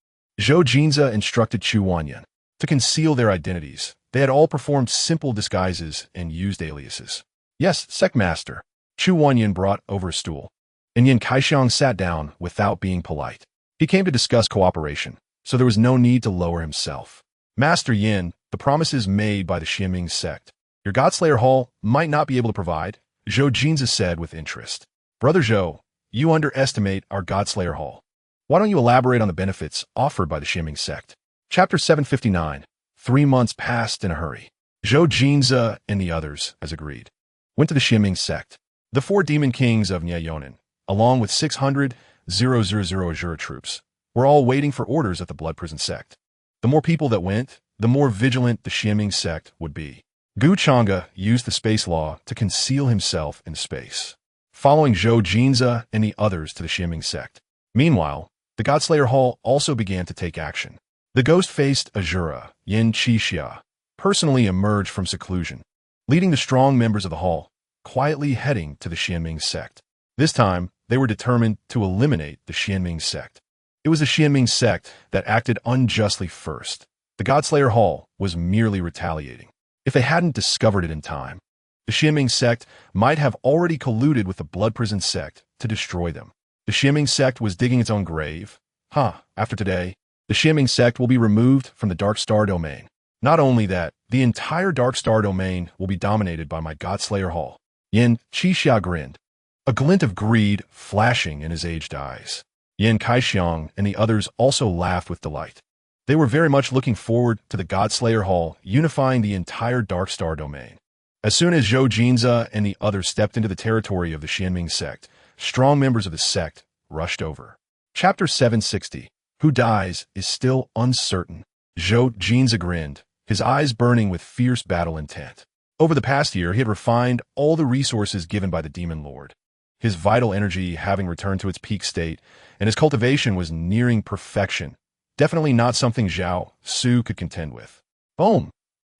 Speaker 1: Zhou Jinza instructed Chu Wanyan to conceal their identities. They had all performed simple disguises and used aliases. Yes, Sect Master. Chu Wanyan brought over a stool, and Yin Kaixiang sat down without being polite. He came to discuss cooperation, so there was no need to lower himself. Master Yin, the promises made by the Xianming sect, your Godslayer Hall might not be able to provide, Zhou Jinza said with interest. Brother Zhou, you underestimate our Godslayer Hall. Why don't you elaborate on the benefits offered by the Xianming sect? Chapter 759. 3 months passed in a hurry. Zhou Jinza and the others, as agreed, went to the Xianming sect. The 4 demon kings of Nyayonan, along with 600 Azura troops, were all waiting for orders at the Blood Prison sect. The more people that went, the more vigilant the Xianming sect would be. Gu Changge used the space law to conceal himself in space, following Zhou Jinza and the others to the Xianming sect. Meanwhile, the Godslayer Hall also began to take action. The ghost-faced Azura, Yin Qixia, personally emerged from seclusion, leading the strong members of the hall, quietly heading to the Xianming sect. This time, they were determined to eliminate the Xianming sect. It was the Xianming sect that acted unjustly first. The Godslayer Hall was merely retaliating. If they hadn't discovered it in time, the Xianming sect might have already colluded with the Blood Prison sect to destroy them. The Xianming sect was digging its own grave. After today, the Xianming sect will be removed from the Dark Star domain. Not only that, the entire Dark Star domain will be dominated by my Godslayer Hall. Yin Qixia grinned, a glint of greed flashing in his aged eyes. Yin Kaixiang and the others also laughed with delight. They were very much looking forward to the Godslayer Hall unifying the entire Dark Star domain. As soon as Zhou Jinza and the others stepped into the territory of the Xianming sect, strong members of the sect rushed over. Chapter 760. Who dies is still uncertain. Zhou Jinza grinned, his eyes burning with fierce battle intent. Over the past year, he had refined all the resources given by the Demon Lord. His vital energy having returned to its peak state, and his cultivation was nearing perfection. Definitely not something Zhao Su could contend with. Boom!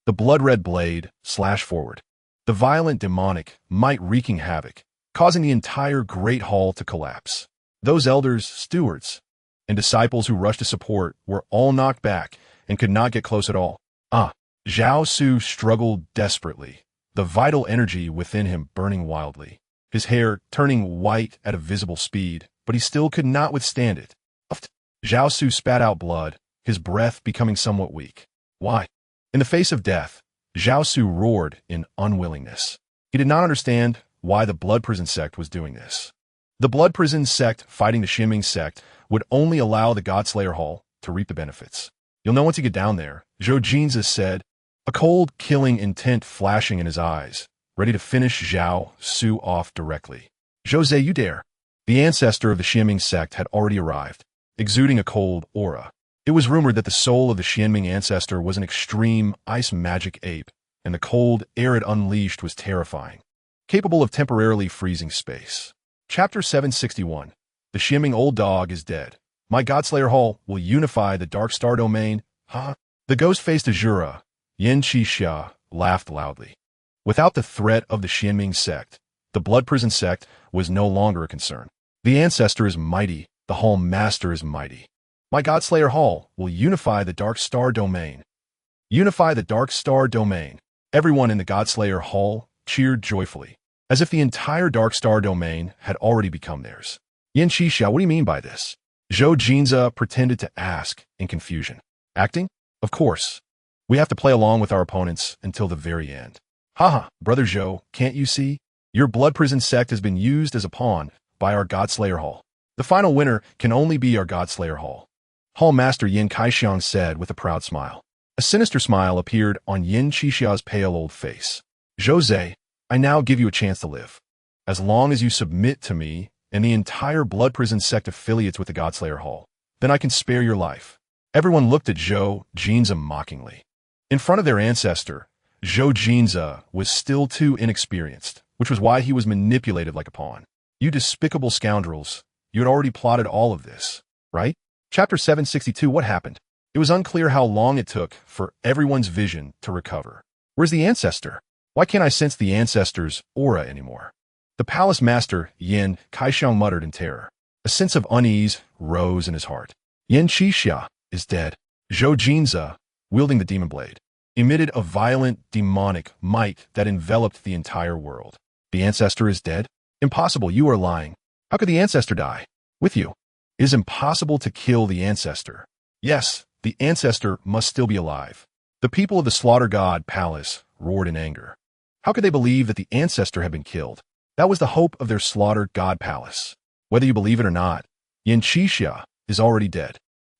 Speaker 1: The blood-red blade slashed forward. The violent demonic might wreaking havoc, causing the entire great hall to collapse. Those elders, stewards, and disciples who rushed to support were all knocked back and could not get close at all. Zhao Su struggled desperately, the vital energy within him burning wildly. His hair turning white at a visible speed, but he still could not withstand it. Zhao Su spat out blood, his breath becoming somewhat weak. Why? In the face of death, Zhao Su roared in unwillingness. He did not understand why the Blood Prison sect was doing this. The Blood Prison sect fighting the Xianming sect would only allow the Godslayer Hall to reap the benefits. You'll know once you get down there, Zhou Jinza said, a cold, killing intent flashing in his eyes, ready to finish Zhao Su off directly. Jose, you dare. The ancestor of the Xianming sect had already arrived, exuding a cold aura. It was rumored that the soul of the Xianming ancestor was an extreme ice magic ape, and the cold air it unleashed was terrifying, capable of temporarily freezing space. Chapter 761. The Xianming old dog is dead. My Godslayer Hall will unify the Dark Star domain. Huh? The ghost-faced Azura, Yin Qixia, laughed loudly. Without the threat of the Xianming sect, the Blood Prison sect was no longer a concern. The ancestor is mighty, the Hall Master is mighty. My Godslayer Hall will unify the Dark Star domain. Unify the Dark Star domain. Everyone in the Godslayer Hall cheered joyfully, as if the entire Dark Star domain had already become theirs. Yin Qixia, what do you mean by this? Zhou Jinza pretended to ask in confusion. Acting? Of course. We have to play along with our opponents until the very end. Haha, Brother Zhou, can't you see? Your Blood Prison sect has been used as a pawn by our Godslayer Hall. The final winner can only be our Godslayer Hall. Hall Master Yin Kaixiang said with a proud smile. A sinister smile appeared on Yin Qixia's pale old face. Jose, I now give you a chance to live. As long as you submit to me and the entire Blood Prison sect affiliates with the Godslayer Hall, then I can spare your life. Everyone looked at Zhou Jinza mockingly. In front of their ancestor, Zhou Jinza was still too inexperienced, which was why he was manipulated like a pawn. You despicable scoundrels, you had already plotted all of this, right? Chapter 762, what happened? It was unclear how long it took for everyone's vision to recover. Where's the ancestor? Why can't I sense the ancestor's aura anymore? The palace master, Yin Kaixiang, muttered in terror. A sense of unease rose in his heart. Yin Qixia is dead. Zhou Jinza, wielding the demon blade, emitted a violent demonic might that enveloped the entire world. The ancestor is dead? Impossible, you are lying. How could the ancestor die? With you. It is impossible to kill the ancestor. Yes, the ancestor must still be alive. The people of the Slaughter God Palace roared in anger. How could they believe that the ancestor had been killed? That was the hope of their Slaughter God Palace. Whether you believe it or not, Yin Qixia is already dead.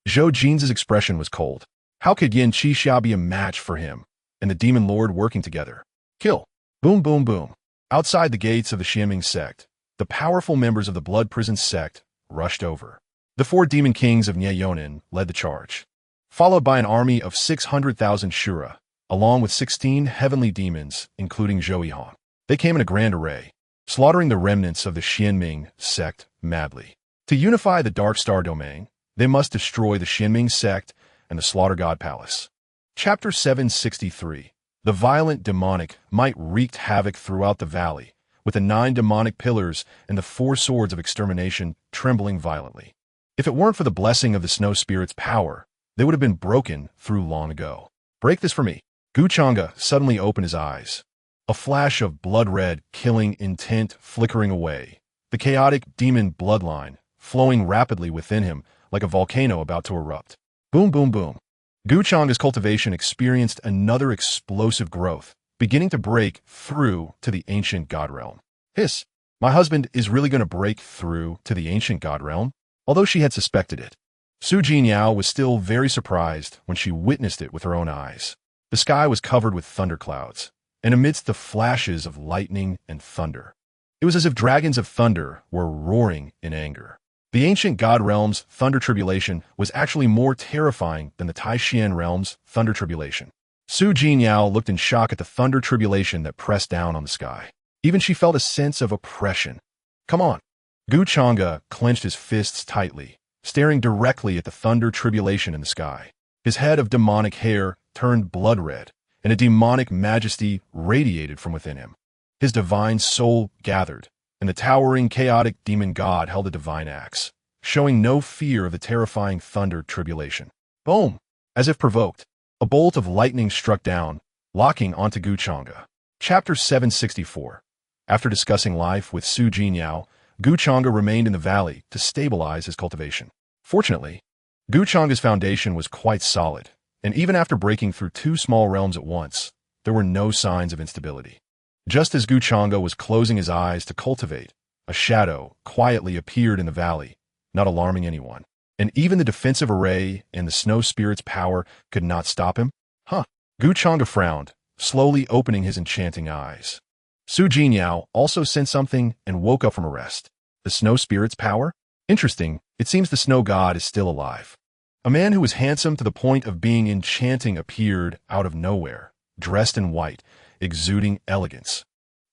Speaker 1: Zhou Jinza's expression was cold. How could Yin Qixia be a match for him and the Demon Lord working together? Kill. Boom, boom, boom. Outside the gates of the Xianming sect, the powerful members of the Blood Prison sect rushed over. The 4 demon kings of Nyeonin led the charge, followed by an army of 600,000 Shura, along with 16 heavenly demons, including Zhou Yihong. They came in a grand array, slaughtering the remnants of the Xianming sect madly. To unify the Dark Star domain, they must destroy the Xianming sect and the Slaughter God Palace. Chapter 763. The violent demonic might wreaked havoc throughout the valley, with the 9 demonic pillars and the 4 swords of extermination trembling violently. If it weren't for the blessing of the snow spirit's power, they would have been broken through long ago. Break this for me. Gu Changge suddenly opened his eyes. A flash of blood-red, killing intent flickering away. The chaotic demon bloodline flowing rapidly within him like a volcano about to erupt. Boom, boom, boom. Gu Changge's cultivation experienced another explosive growth, beginning to break through to the ancient god realm. Hiss, my husband is really going to break through to the ancient god realm? Although she had suspected it, Su Jinyao was still very surprised when she witnessed it with her own eyes. The sky was covered with thunderclouds, and amidst the flashes of lightning and thunder, it was as if dragons of thunder were roaring in anger. The ancient god realm's thunder tribulation was actually more terrifying than the Taishian realm's thunder tribulation. Su Jinyao looked in shock at the thunder tribulation that pressed down on the sky. Even she felt a sense of oppression. Come on. Gu Changge clenched his fists tightly, staring directly at the thunder tribulation in the sky. His head of demonic hair turned blood red, and a demonic majesty radiated from within him. His divine soul gathered, and the towering chaotic demon god held a divine axe, showing no fear of the terrifying thunder tribulation. Boom! As if provoked, a bolt of lightning struck down, locking onto Gu Changge. Chapter 764. After discussing life with Su Jinyao, Gu Changge remained in the valley to stabilize his cultivation. Fortunately, Gu Changge's foundation was quite solid, and even after breaking through 2 small realms at once, there were no signs of instability. Just as Gu Changge was closing his eyes to cultivate, a shadow quietly appeared in the valley, not alarming anyone. And even the defensive array and the snow spirit's power could not stop him? Huh. Gu Changge frowned, slowly opening his enchanting eyes. Su Jinyao also sensed something and woke up from a rest. The snow spirit's power? Interesting, it seems the snow god is still alive. A man who was handsome to the point of being enchanting appeared out of nowhere, dressed in white, exuding elegance.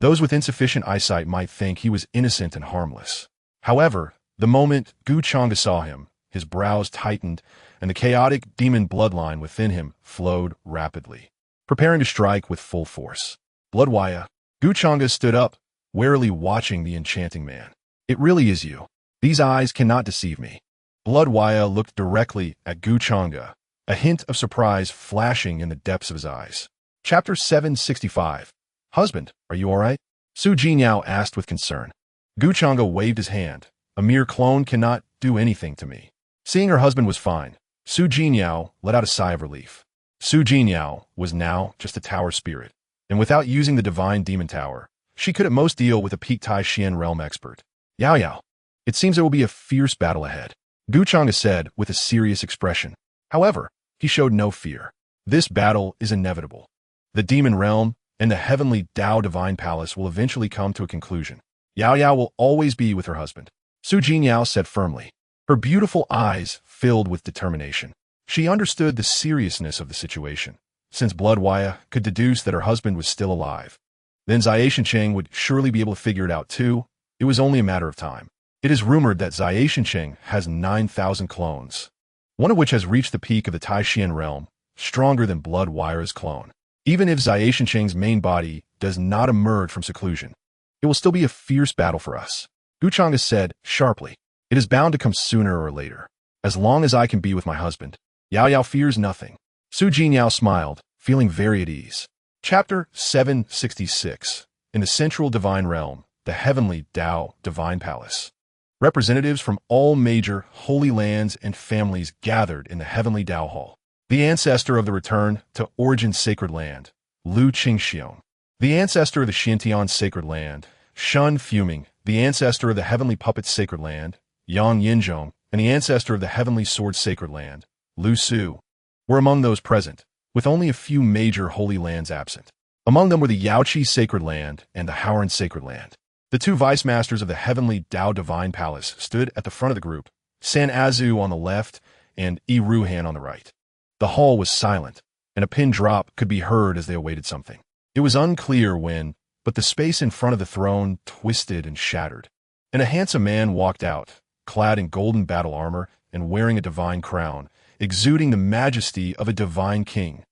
Speaker 1: Those with insufficient eyesight might think he was innocent and harmless. However, the moment Changge saw him, his brows tightened, and the chaotic demon bloodline within him flowed rapidly, preparing to strike with full force. Bloodwaya, Changge stood up, warily watching the enchanting man. It really is you. These eyes cannot deceive me. Bloodwaya looked directly at Changge, a hint of surprise flashing in the depths of his eyes. Chapter 765. Husband, are you all right? Su Jinyao asked with concern. Changge waved his hand. A mere clone cannot do anything to me. Seeing her husband was fine, Su Jinyao let out a sigh of relief. Su Jinyao was now just a tower spirit, and without using the divine demon tower, she could at most deal with a peak Tai Xian realm expert. Yao Yao. It seems there will be a fierce battle ahead, Changge said with a serious expression. However, he showed no fear. This battle is inevitable. The demon realm and the heavenly Dao divine palace will eventually come to a conclusion. Yao Yao will always be with her husband, Su Jinyao said firmly. Her beautiful eyes filled with determination. She understood the seriousness of the situation, since Bloodwaya could deduce that her husband was still alive. Then Changge would surely be able to figure it out too. It was only a matter of time. It is rumored that Changge has 9,000 clones, one of which has reached the peak of the Tai Xian realm, stronger than Bloodwaya's clone. Even if Changge's main body does not emerge from seclusion, it will still be a fierce battle for us, Changge said sharply. It is bound to come sooner or later. As long as I can be with my husband, Yao Yao fears nothing. Su Jinyao smiled, feeling very at ease. Chapter 766. In the central divine realm, the heavenly Dao divine palace. Representatives from all major holy lands and families gathered in the heavenly Dao hall. The ancestor of the return to Origin's sacred land, Lu Qingxiong. The ancestor of the Xintian sacred land, Shun Fuming. The ancestor of the heavenly puppet sacred land, Yang Yinzhong, and the ancestor of the heavenly sword sacred land, Lu Su, were among those present, with only a few major holy lands absent. Among them were the Yaoqi sacred land and the Howran sacred land. The two vice masters of the heavenly Dao divine palace stood at the front of the group, San Azu on the left and Yi Ruhan on the right. The hall was silent, and a pin drop could be heard as they awaited something. It was unclear when, but the space in front of the throne twisted and shattered, and a handsome man walked out, clad in golden battle armor and wearing a divine crown, exuding the majesty of a divine king.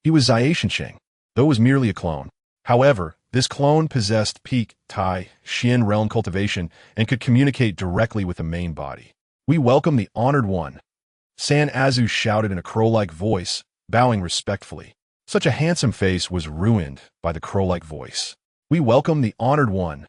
Speaker 1: He was Changge, though it was merely a clone. However, this clone possessed peak Tai Xian realm cultivation and could communicate directly with the main body. We welcome the honored one, San Azu shouted in a crow-like voice, bowing respectfully. Such a handsome face was ruined by the crow-like voice. We welcome the honored one.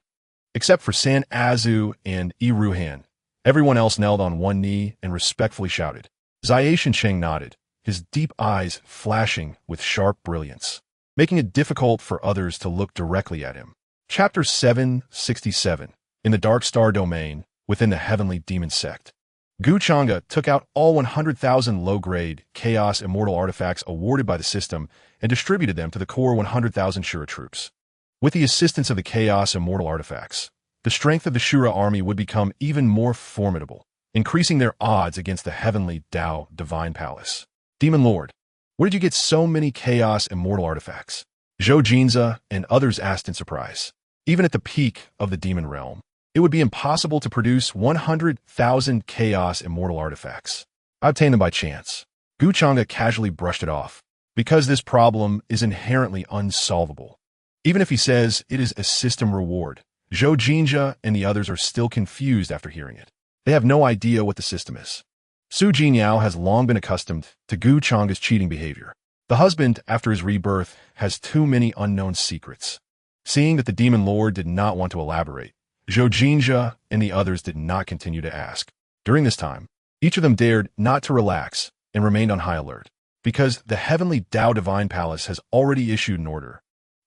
Speaker 1: Except for San Azu and Yi Ruhan, everyone else knelt on one knee and respectfully shouted. Changge nodded, his deep eyes flashing with sharp brilliance, making it difficult for others to look directly at him. Chapter 767. In the Dark Star Domain, within the Heavenly Demon Sect. Changge took out all 100,000 low-grade Chaos Immortal artifacts awarded by the system and distributed them to the core 100,000 Shura troops. With the assistance of the Chaos Immortal artifacts, the strength of the Shura army would become even more formidable, increasing their odds against the heavenly Dao divine palace. Demon Lord, where did you get so many Chaos Immortal artifacts? Zhou Jinza and others asked in surprise. Even at the peak of the demon realm, it would be impossible to produce 100,000 Chaos Immortal artifacts. I obtained them by chance. Changge casually brushed it off, because this problem is inherently unsolvable. Even if he says it is a system reward, Zhou Jinja and the others are still confused after hearing it. They have no idea what the system is. Su Jinyao has long been accustomed to Changge's cheating behavior. The husband, after his rebirth, has too many unknown secrets. Seeing that the Demon Lord did not want to elaborate, Zhou Jinja and the others did not continue to ask. During this time, each of them dared not to relax and remained on high alert, because the heavenly Dao Divine Palace has already issued an order.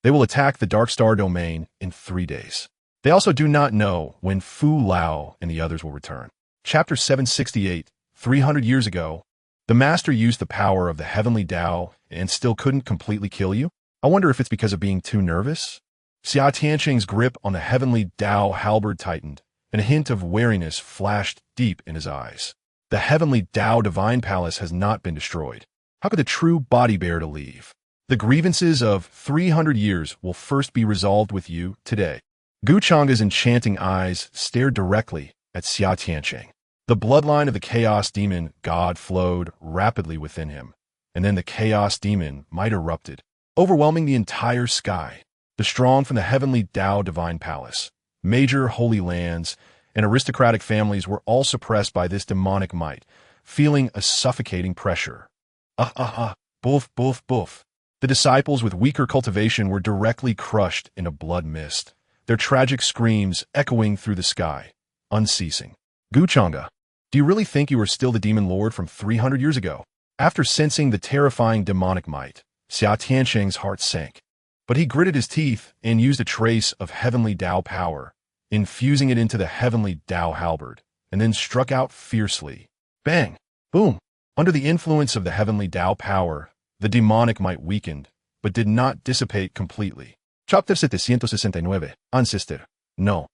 Speaker 1: They will attack the Dark Star Domain in 3 days. They also do not know when Fu Lao and the others will return. Chapter 768. 300 years ago, the Master used the power of the heavenly Dao and still couldn't completely kill you? I wonder if it's because of being too nervous? Xia Tianqing's grip on the heavenly Dao halberd tightened, and a hint of wariness flashed deep in his eyes. The heavenly Dao divine palace has not been destroyed. How could the true body bear to leave? The grievances of 300 years will first be resolved with you today. Gu Changge's enchanting eyes stared directly at Xia Tianqing. The bloodline of the Chaos Demon God flowed rapidly within him, and then the Chaos Demon might erupted, overwhelming the entire sky. The strong from the heavenly Dao divine palace, major holy lands, and aristocratic families were all suppressed by this demonic might, feeling a suffocating pressure. Boof, boof, boof. The disciples with weaker cultivation were directly crushed in a blood mist, their tragic screams echoing through the sky, unceasing. Gu Changge, do you really think you are still the demon lord from 300 years ago? After sensing the terrifying demonic might, Xia Tianqing's heart sank. But he gritted his teeth and used a trace of heavenly Dao power, infusing it into the heavenly Dao halberd, and then struck out fiercely. Bang! Boom! Under the influence of the heavenly Dao power, the demonic might weakened, but did not dissipate completely. Chapter 769. Ancestor. No.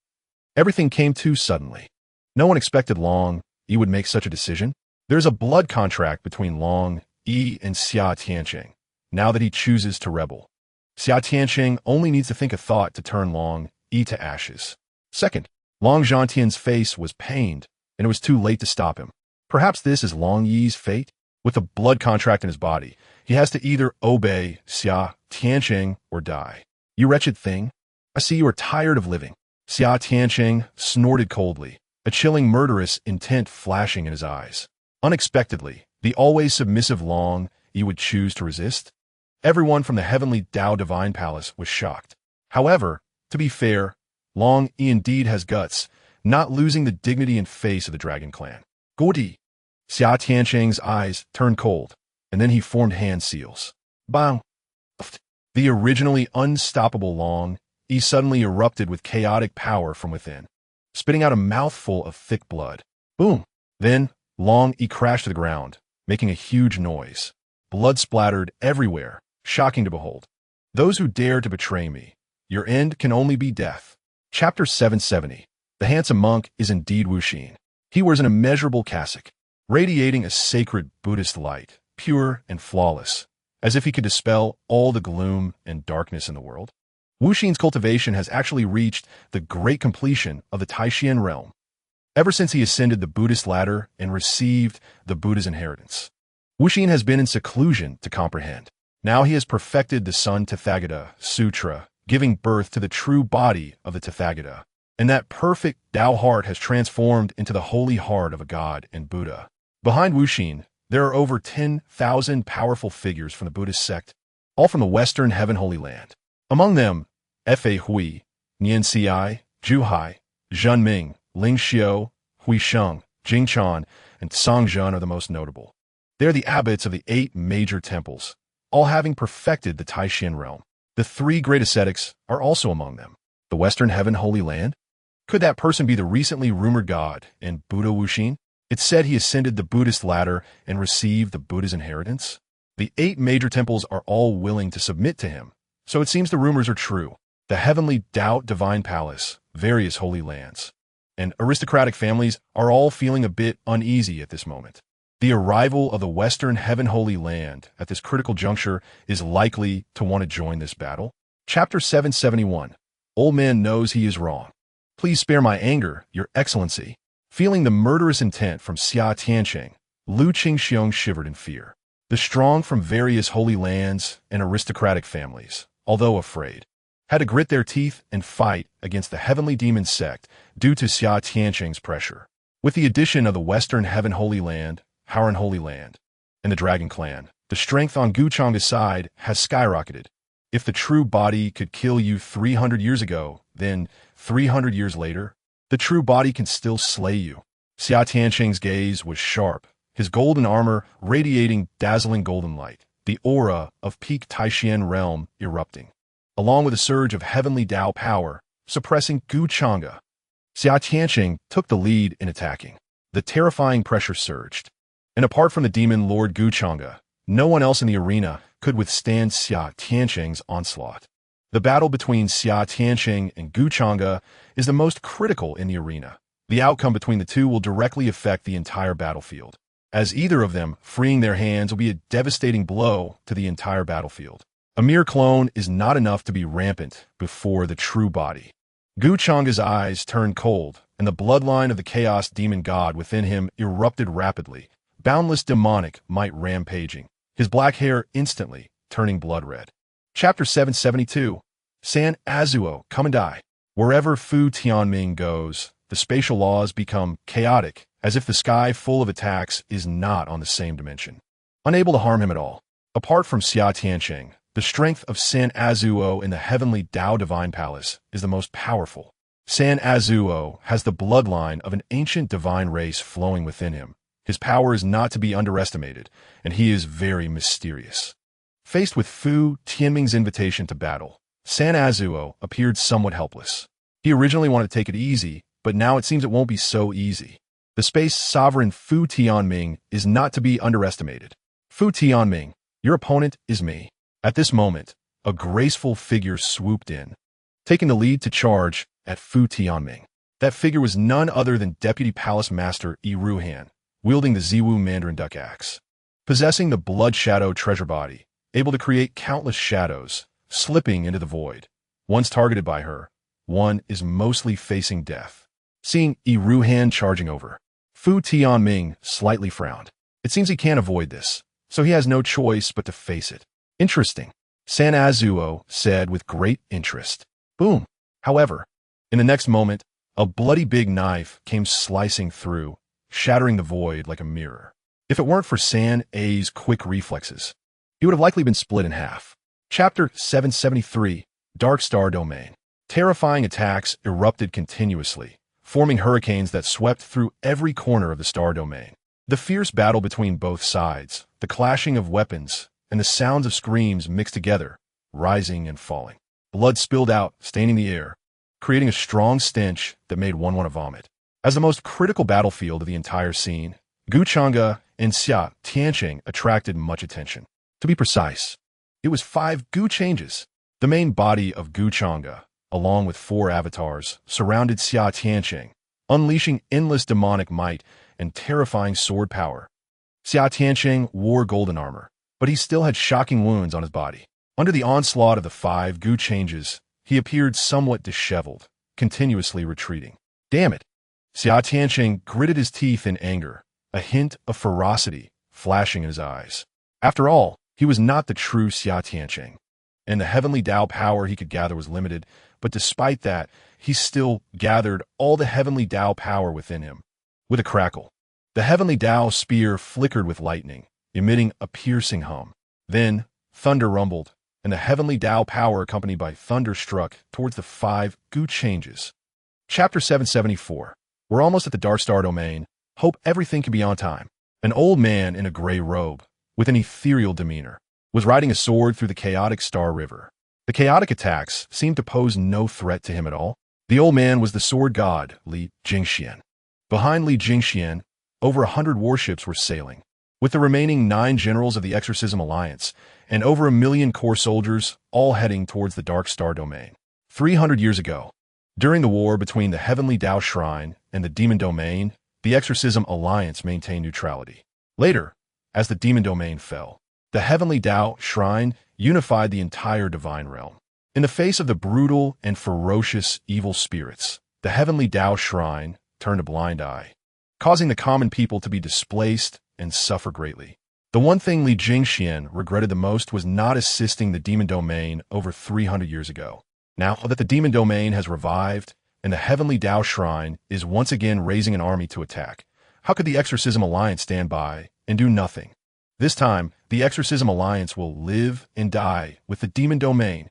Speaker 1: Everything came too suddenly. No one expected Long Yi would make such a decision. There's a blood contract between Long Yi and Xia Tianqing, now that he chooses to rebel. Xia Tianqing only needs to think a thought to turn Long Yi to ashes. Second, Long Zhantian's face was pained, and it was too late to stop him. Perhaps this is Long Yi's fate? With a blood contract in his body, he has to either obey Xia Tianqing or die. You wretched thing, I see you are tired of living. Xia Tianqing snorted coldly, a chilling murderous intent flashing in his eyes. Unexpectedly, the always submissive Long Yi would choose to resist. Everyone from the heavenly Dao divine palace was shocked. However, to be fair, Long Yi indeed has guts, not losing the dignity and face of the Dragon Clan. Godi! Xia Tianqing's eyes turned cold, and then he formed hand seals. Bang! The originally unstoppable Long Yi suddenly erupted with chaotic power from within, spitting out a mouthful of thick blood. Boom! Then, Long Yi crashed to the ground, making a huge noise. Blood splattered everywhere, shocking to behold. Those who dare to betray me, your end can only be death. Chapter 770. The handsome monk is indeed Wuxin. He wears an immeasurable cassock, radiating a sacred Buddhist light, pure and flawless, as if he could dispel all the gloom and darkness in the world. Wuxin's cultivation has actually reached the great completion of the Taishan realm, ever since he ascended the Buddhist ladder and received the Buddha's inheritance. Wuxin has been in seclusion to comprehend. Now he has perfected the Sun Tathagata Sutra, giving birth to the true body of the Tathagata, and that perfect Tao heart has transformed into the holy heart of a god and Buddha. Behind Wuxin, there are over 10,000 powerful figures from the Buddhist sect, all from the Western Heaven Holy Land. Among them, Fa Hui, Nian Xi, Zhu Hai, Zhen Ming, Ling Xiao, Hui Sheng, Jing Chan, and Song Zhen are the most notable. They are the abbots of the 8 major temples, all having perfected the Taishan realm. The 3 great ascetics are also among them. The Western Heaven Holy Land? Could that person be the recently rumored god and Buddha Wuxin? It's said he ascended the Buddhist ladder and received the Buddha's inheritance. The 8 major temples are all willing to submit to him, so it seems the rumors are true. The heavenly Dao divine palace, various holy lands, and aristocratic families are all feeling a bit uneasy at this moment. The arrival of the Western Heaven Holy Land at this critical juncture is likely to want to join this battle. Chapter 771. Old man knows he is wrong. Please spare my anger, Your Excellency. Feeling the murderous intent from Xia Tianqing, Lu Qingxiong shivered in fear. The strong from various holy lands and aristocratic families, although afraid, had to grit their teeth and fight against the Heavenly Demon Sect due to Xia Tianqing's pressure. With the addition of the Western Heaven Holy Land, Howran Holy Land, and the Dragon Clan, the strength on Gu Changge's side has skyrocketed. If the true body could kill you 300 years ago, then 300 years later, the true body can still slay you. Xia Tianqing's gaze was sharp, his golden armor radiating dazzling golden light, the aura of peak Taishan realm erupting, along with a surge of heavenly Dao power, suppressing Gu Changge. Xia Tianqing took the lead in attacking. The terrifying pressure surged, and apart from the demon lord Gu Changge, no one else in the arena could withstand Xia Tianqing's onslaught. The battle between Xia Tianqing and Gu Changge is the most critical in the arena. The outcome between the two will directly affect the entire battlefield, as either of them freeing their hands will be a devastating blow to the entire battlefield. A mere clone is not enough to be rampant before the true body. Gu Changge's eyes turned cold, and the bloodline of the chaos demon god within him erupted rapidly, boundless demonic might rampaging, his black hair instantly turning blood red. Chapter 772. San Azuo, come and die. Wherever Fu Tianming goes, the spatial laws become chaotic, as if the sky full of attacks is not on the same dimension. Unable to harm him at all. Apart from Xia Tianqing, the strength of San Azuo in the heavenly Tao Divine Palace is the most powerful. San Azuo has the bloodline of an ancient divine race flowing within him. His power is not to be underestimated, and he is very mysterious. Faced with Fu Tianming's invitation to battle, San Azuo appeared somewhat helpless. He originally wanted to take it easy, but now it seems it won't be so easy. The space sovereign Fu Tianming is not to be underestimated. Fu Tianming, your opponent is me. At this moment, a graceful figure swooped in, taking the lead to charge at Fu Tianming. That figure was none other than Deputy Palace Master Yi Ruhan, wielding the Ziwu Mandarin Duck Axe. Possessing the Blood Shadow treasure body, able to create countless shadows, slipping into the void. Once targeted by her, one is mostly facing death. Seeing Yi Ruhan charging over, Fu Tianming slightly frowned. It seems he can't avoid this, so he has no choice but to face it. Interesting, San Azuo said with great interest. Boom. However, in the next moment, a bloody big knife came slicing through, shattering the void like a mirror. If it weren't for San A's quick reflexes, he would have likely been split in half. Chapter 773, Dark Star Domain. Terrifying attacks erupted continuously, forming hurricanes that swept through every corner of the star domain. The fierce battle between both sides, the clashing of weapons, and the sounds of screams mixed together, rising and falling. Blood spilled out, staining the air, creating a strong stench that made one want to vomit. As the most critical battlefield of the entire scene, Gu Changge and Xia Tianqing attracted much attention. To be precise, it was 5 Gu changes. The main body of Gu Changge, along with 4 avatars, surrounded Xia Tianqing, unleashing endless demonic might and terrifying sword power. Xia Tianqing wore golden armor, but he still had shocking wounds on his body. Under the onslaught of the 5 Gu changes, he appeared somewhat disheveled, continuously retreating. Damn it! Xia Tianqing gritted his teeth in anger, a hint of ferocity flashing in his eyes. After all, he was not the true Xia Tianqing, and the heavenly Tao power he could gather was limited, but despite that, he still gathered all the heavenly Tao power within him. With a crackle, the heavenly Tao spear flickered with lightning, emitting a piercing hum. Then, thunder rumbled, and the heavenly Tao power accompanied by thunder struck towards the 5 Gu changes. Chapter 774. We're almost at the Dark Star Domain. Hope everything can be on time. An old man in a gray robe, with an ethereal demeanor, was riding a sword through the chaotic Star River. The chaotic attacks seemed to pose no threat to him at all. The old man was the sword god, Li Jingxian. Behind Li Jingxian, over 100 warships were sailing, with the remaining 9 generals of the Exorcism Alliance, and over 1 million core soldiers, all heading towards the Dark Star Domain. 300 years ago, during the war between the Heavenly Tao Shrine and the Demon Domain, the Exorcism Alliance maintained neutrality. Later, as the Demon Domain fell, the Heavenly Tao Shrine unified the entire divine realm. In the face of the brutal and ferocious evil spirits, the Heavenly Tao Shrine turned a blind eye, causing the common people to be displaced and suffer greatly. The one thing Li Jingxian regretted the most was not assisting the Demon Domain over 300 years ago. Now that the Demon Domain has revived and the Heavenly Tao Shrine is once again raising an army to attack, how could the Exorcism Alliance stand by and do nothing? This time, the Exorcism Alliance will live and die with the Demon Domain.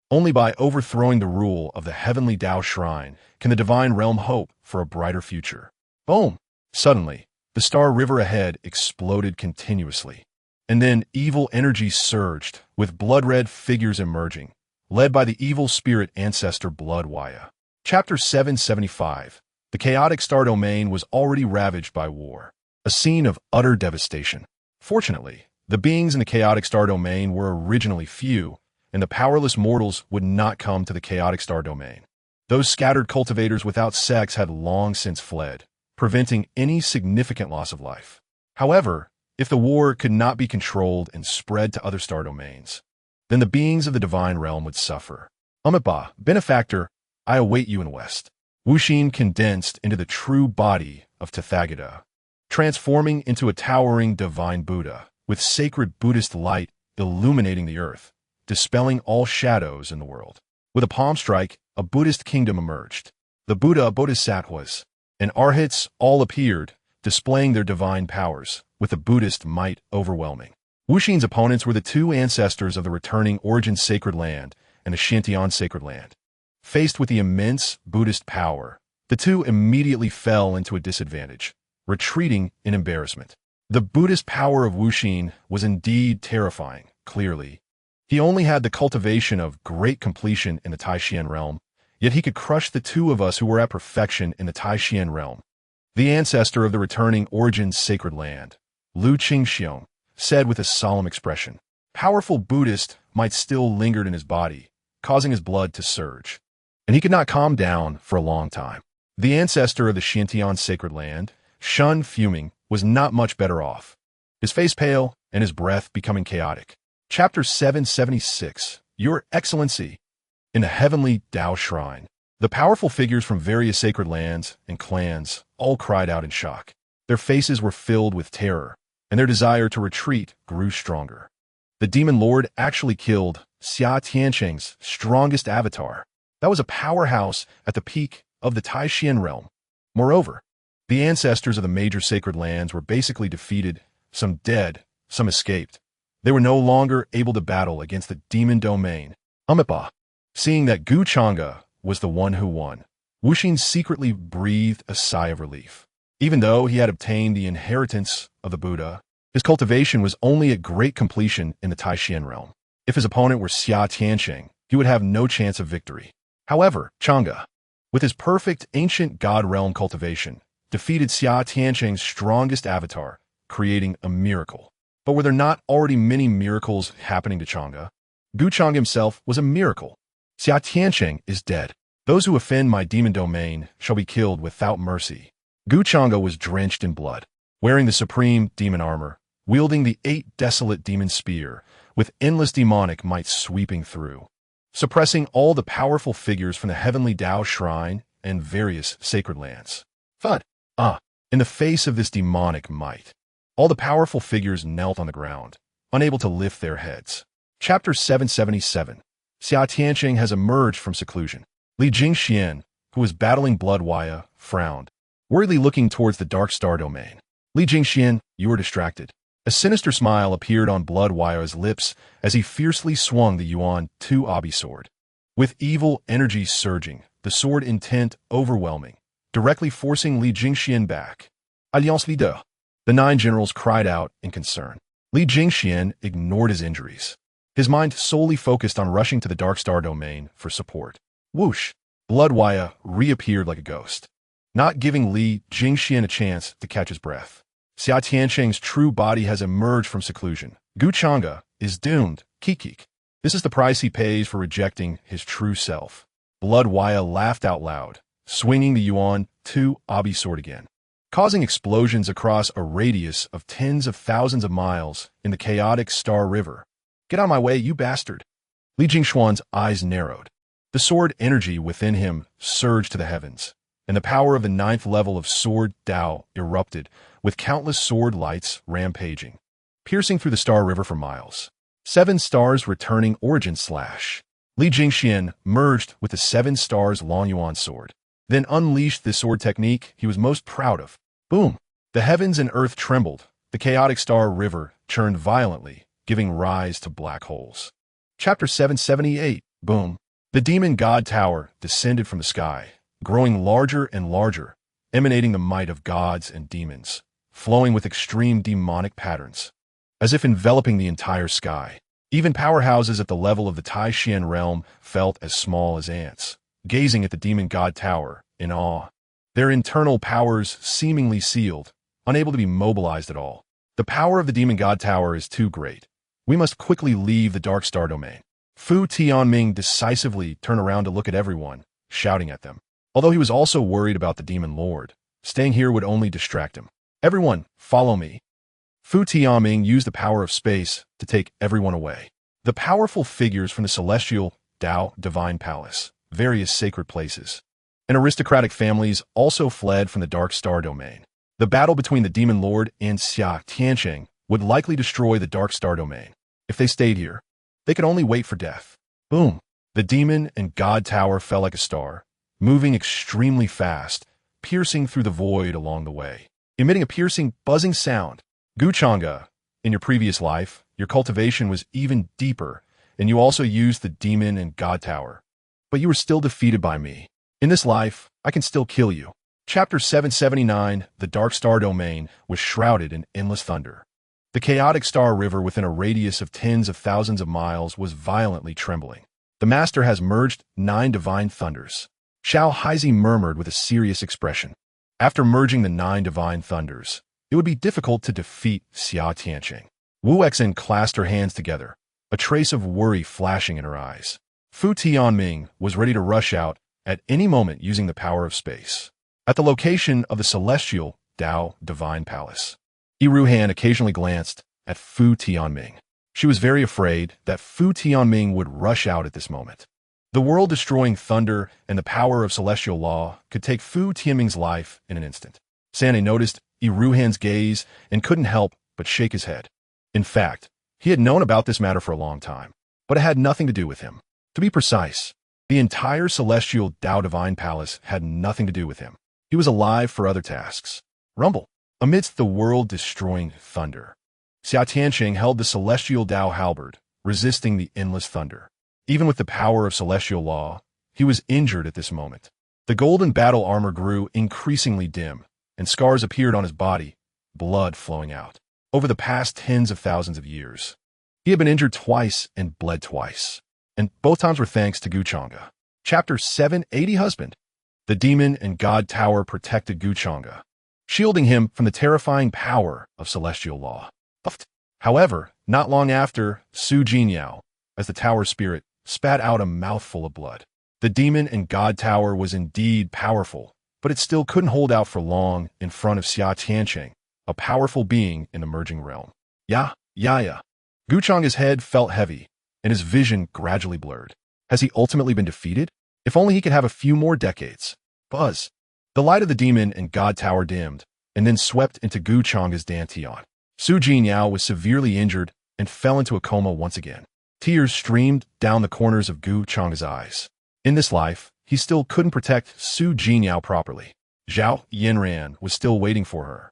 Speaker 1: Only by overthrowing the rule of the Heavenly Tao Shrine can the Divine Realm hope for a brighter future. Boom! Suddenly, the Star River ahead exploded continuously, and then evil energy surged, with blood-red figures emerging, led by the evil spirit ancestor Bloodwaya. Chapter 775. The chaotic Star Domain was already ravaged by war, a scene of utter devastation. Fortunately, the beings in the chaotic Star Domain were originally few, and the powerless mortals would not come to the chaotic star domain. Those scattered cultivators without sex had long since fled, preventing any significant loss of life. However, if the war could not be controlled and spread to other star domains, then the beings of the divine realm would suffer. Amitabha, benefactor, I await you in West. Wuxin condensed into the true body of Tathagata, transforming into a towering divine Buddha, with sacred Buddhist light illuminating the earth, dispelling all shadows in the world. With a palm strike, a Buddhist kingdom emerged. The Buddha Bodhisattvas and Arhats all appeared, displaying their divine powers, with the Buddhist might overwhelming. Wuxin's opponents were the two ancestors of the returning Origin Sacred Land and the Shantian Sacred Land. Faced with the immense Buddhist power, the two immediately fell into a disadvantage, retreating in embarrassment. The Buddhist power of Wuxin was indeed terrifying, clearly. He only had the cultivation of great completion in the Taishian realm, yet he could crush the two of us who were at perfection in the Taishian realm. The ancestor of the returning Origin's Sacred Land, Lu Qingxiong, said with a solemn expression. Powerful Buddhist might still lingered in his body, causing his blood to surge, and he could not calm down for a long time. The ancestor of the Shantian Sacred Land, Shun Fuming, was not much better off, his face pale and his breath becoming chaotic. Chapter 776, Your Excellency. In the Heavenly Tao Shrine, the powerful figures from various sacred lands and clans all cried out in shock. Their faces were filled with terror, and their desire to retreat grew stronger. The Demon Lord actually killed Xia Tiancheng's strongest avatar. That was a powerhouse at the peak of the Taishian realm. Moreover, the ancestors of the major sacred lands were basically defeated, some dead, some escaped. They were no longer able to battle against the demon domain. Amitabha, seeing that Changge was the one who won, Wuxin secretly breathed a sigh of relief. Even though he had obtained the inheritance of the Buddha, his cultivation was only at great completion in the Taishian realm. If his opponent were Xia Tiancheng, he would have no chance of victory. However, Changge, with his perfect ancient god realm cultivation, defeated Xia Tiancheng's strongest avatar, creating a miracle. But were there not already many miracles happening to Changge? Changge himself was a miracle. Xia Tiancheng is dead. Those who offend my demon domain shall be killed without mercy. Changge was drenched in blood, wearing the supreme demon armor, wielding the 8 desolate demon spear, with endless demonic might sweeping through, suppressing all the powerful figures from the Heavenly Tao Shrine and various sacred lands. Thud! In the face of this demonic might, all the powerful figures knelt on the ground, unable to lift their heads. Chapter 777. Xia Tiancheng has emerged from seclusion. Li Jingxian, who was battling Bloodwaya, frowned, worriedly looking towards the dark star domain. Li Jingxian, you are distracted. A sinister smile appeared on Bloodwaya's lips as he fiercely swung the Yuan 2 Abi sword. With evil energy surging, the sword intent overwhelming, directly forcing Li Jingxian back. Alliance leader. The 9 generals cried out in concern. Li Jingxian ignored his injuries. His mind solely focused on rushing to the Dark Star domain for support. Whoosh! Bloodwaya reappeared like a ghost, not giving Li Jingxian a chance to catch his breath. Xia Tiancheng's true body has emerged from seclusion. Changge is doomed. Kikik. This is the price he pays for rejecting his true self. Bloodwaya laughed out loud, swinging the Yuan 2 Abi sword again, causing explosions across a radius of tens of thousands of miles in the chaotic Star River. Get out of my way, you bastard! Li Jingxuan's eyes narrowed. The sword energy within him surged to the heavens, and the power of the 9th level of Sword Dao erupted, with countless sword lights rampaging, piercing through the Star River for miles. 7 stars returning origin slash. Li Jingxian merged with the 7 stars Long Yuan sword, then unleashed the sword technique he was most proud of. Boom! The heavens and earth trembled. The chaotic Star River churned violently, giving rise to black holes. Chapter 778. Boom! The demon god tower descended from the sky, growing larger and larger, emanating the might of gods and demons, flowing with extreme demonic patterns, as if enveloping the entire sky. Even powerhouses at the level of the Taishian realm felt as small as ants, gazing at the demon god tower in awe. Their internal powers seemingly sealed, unable to be mobilized at all. The power of the demon god tower is too great. We must quickly leave the dark star domain. Fu Tianming decisively turned around to look at everyone, shouting at them. Although he was also worried about the demon lord, staying here would only distract him. Everyone, follow me. Fu Tianming used the power of space to take everyone away. The powerful figures from the celestial Tao divine palace, various sacred places, and aristocratic families also fled from the Dark Star domain. The battle between the demon lord and Xia Tiancheng would likely destroy the Dark Star domain. If they stayed here, they could only wait for death. Boom! The demon and god tower fell like a star, moving extremely fast, piercing through the void along the way, emitting a piercing, buzzing sound. Changge, in your previous life, your cultivation was even deeper, and you also used the demon and god tower. But you were still defeated by me. In this life, I can still kill you. Chapter 779, The Dark Star Domain, was shrouded in endless thunder. The chaotic star river within a radius of tens of thousands of miles was violently trembling. The master has merged 9 divine thunders. Xiao Haizi murmured with a serious expression. After merging the 9 divine thunders, it would be difficult to defeat Xia Tiancheng. Wu Exin clasped her hands together, a trace of worry flashing in her eyes. Fu Tianming was ready to rush out at any moment using the power of space. At the location of the celestial Tao divine palace, Yiruhan occasionally glanced at Fu Tianming. She was very afraid that Fu Tianming would rush out at this moment. The world-destroying thunder and the power of celestial law could take Fu Tianming's life in an instant. Sanne noticed Yiruhan's gaze and couldn't help but shake his head. In fact, he had known about this matter for a long time, but it had nothing to do with him. To be precise, the entire celestial Tao divine palace had nothing to do with him. He was alive for other tasks. Rumble. Amidst the world-destroying thunder, Xia Tiancheng held the celestial Tao halberd, resisting the endless thunder. Even with the power of celestial law, he was injured at this moment. The golden battle armor grew increasingly dim, and scars appeared on his body, blood flowing out. Over the past tens of thousands of years, he had been injured twice and bled twice, and both times were thanks to Changge. Chapter 780 Husband. The demon and god tower protected Changge, shielding him from the terrifying power of celestial law. However, not long after, Su Jinyao, as the tower spirit, spat out a mouthful of blood. The demon and god tower was indeed powerful, but it still couldn't hold out for long in front of Xia Tiancheng, a powerful being in the merging realm. Ya. Changge's head felt heavy, and his vision gradually blurred. Has he ultimately been defeated? If only he could have a few more decades. Buzz. The light of the demon and god tower dimmed, and then swept into Changge's dantian. Su Jinyao was severely injured and fell into a coma once again. Tears streamed down the corners of Changge's eyes. In this life, he still couldn't protect Su Jinyao properly. Zhao Yinran was still waiting for her,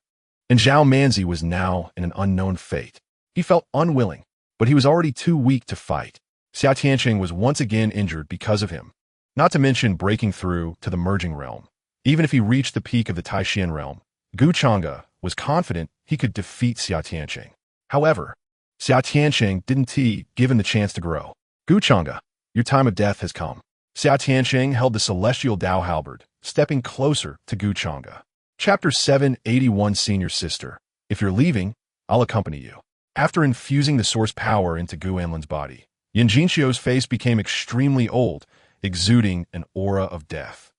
Speaker 1: and Zhao Manzi was now in an unknown fate. He felt unwilling, but he was already too weak to fight. Xia Tiancheng was once again injured because of him, not to mention breaking through to the merging realm. Even if he reached the peak of the Taishan realm, Changge was confident he could defeat Xia Tiancheng. However, Xia Tiancheng didn't given the chance to grow. Changge, your time of death has come. Xia Tiancheng held the celestial Tao halberd, stepping closer to Changge. Chapter 781 Senior Sister. If you're leaving, I'll accompany you. After infusing the source power into Gu Anlin's body, Yan Jinxiu's face became extremely old, exuding an aura of death.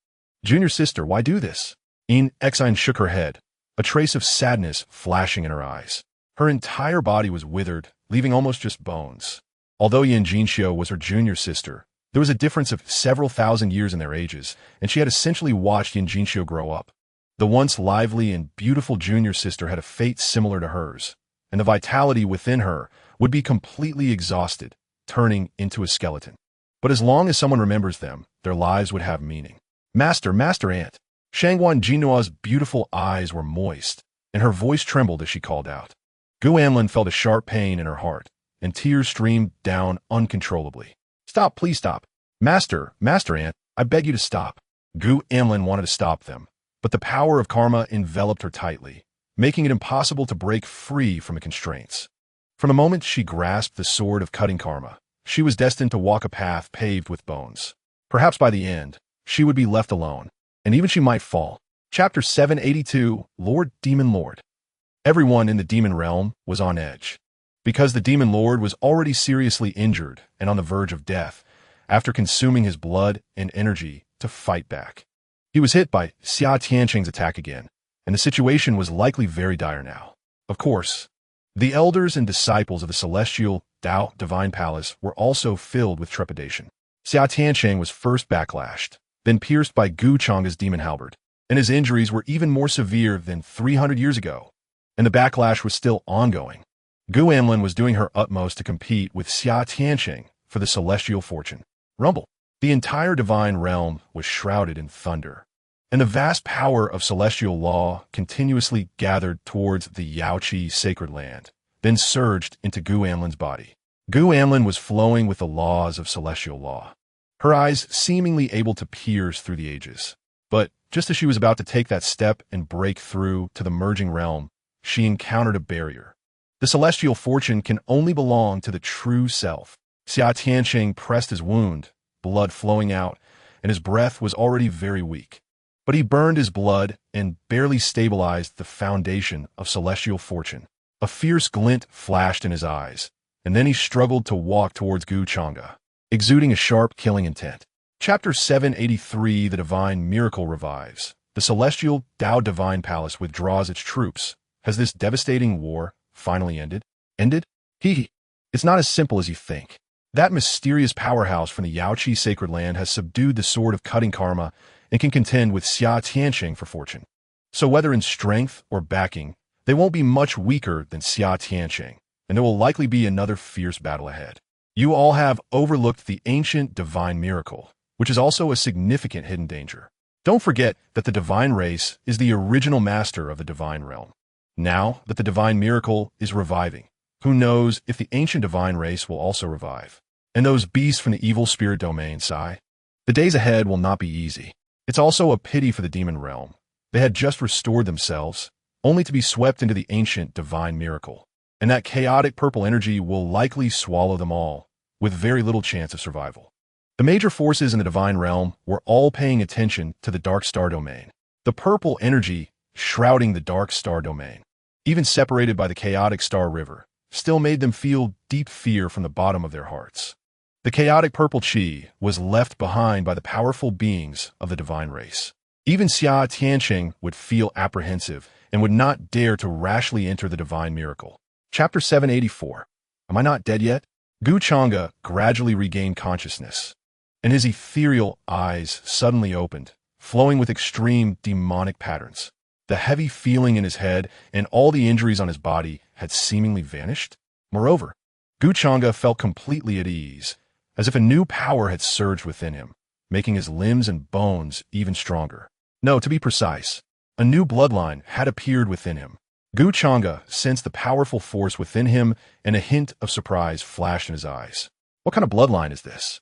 Speaker 1: Junior sister, why do this? Yin Exine shook her head, a trace of sadness flashing in her eyes. Her entire body was withered, leaving almost just bones. Although Yan Jinxiu was her junior sister, there was a difference of several thousand years in their ages, and she had essentially watched Yan Jinxiu grow up. The once lively and beautiful junior sister had a fate similar to hers, and the vitality within her would be completely exhausted, turning into a skeleton. But as long as someone remembers them, their lives would have meaning. Master Aunt. Shangguan Jinua's beautiful eyes were moist, and her voice trembled as she called out. Gu Anlin felt a sharp pain in her heart, and tears streamed down uncontrollably. Stop, please stop. Master Aunt, I beg you to stop. Gu Anlin wanted to stop them, but the power of karma enveloped her tightly, making it impossible to break free from the constraints. From the moment she grasped the sword of cutting karma, she was destined to walk a path paved with bones. Perhaps by the end, she would be left alone, and even she might fall. Chapter 782, Lord Demon Lord. Everyone in the demon realm was on edge. because the Demon Lord was already seriously injured and on the verge of death after consuming his blood and energy to fight back. He was hit by Xia Tianqing's attack again, and the situation was likely very dire now. Of course, the elders and disciples of the celestial Tao Divine Palace were also filled with trepidation. Xia Tianqing was first backlashed, then pierced by Gu Changge's demon halberd, and his injuries were even more severe than 300 years ago, and the backlash was still ongoing. Gu Amlin was doing her utmost to compete with Xia Tianqing for the celestial fortune. Rumble. The entire divine realm was shrouded in thunder, and the vast power of celestial law continuously gathered towards the Yaoqi sacred land, then surged into Gu Amlin's body. Gu Amlin was flowing with the laws of celestial law, her eyes seemingly able to pierce through the ages. But just as she was about to take that step and break through to the merging realm, she encountered a barrier. The celestial fortune can only belong to the true self. Xia Tianqing pressed his wound, blood flowing out, and his breath was already very weak. But he burned his blood and barely stabilized the foundation of celestial fortune. A fierce glint flashed in his eyes, and then he struggled to walk towards Gu Changge, exuding a sharp, killing intent. Chapter 783, The Divine Miracle Revives. The celestial Tao Divine Palace withdraws its troops. Has this devastating war finally ended? Ended? It's not as simple as you think. That mysterious powerhouse from the Yaoqi sacred land has subdued the sword of cutting karma and can contend with Xia Tianqing for fortune. So whether in strength or backing, they won't be much weaker than Xia Tianqing, and there will likely be another fierce battle ahead. You all have overlooked the ancient divine miracle, which is also a significant hidden danger. Don't forget that the divine race is the original master of the divine realm. Now that the divine miracle is reviving, who knows if the ancient divine race will also revive? And those beasts from the evil spirit domain, sigh. The days ahead will not be easy. It's also a pity for the demon realm. They had just restored themselves, only to be swept into the ancient divine miracle. And that chaotic purple energy will likely swallow them all, with very little chance of survival. The major forces in the divine realm were all paying attention to the dark star domain. The purple energy shrouding the dark star domain, even separated by the chaotic star river, still made them feel deep fear from the bottom of their hearts. The chaotic purple chi was left behind by the powerful beings of the divine race. Even Xia Tianqing would feel apprehensive and would not dare to rashly enter the divine miracle. Chapter 784. Am I not dead yet? Gu Changge gradually regained consciousness, and his ethereal eyes suddenly opened, flowing with extreme demonic patterns. The heavy feeling in his head and all the injuries on his body had seemingly vanished. Moreover, Gu Changge felt completely at ease, as if a new power had surged within him, making his limbs and bones even stronger. No, to be precise, a new bloodline had appeared within him. Gu Changge sensed the powerful force within him, and a hint of surprise flashed in his eyes. What kind of bloodline is this?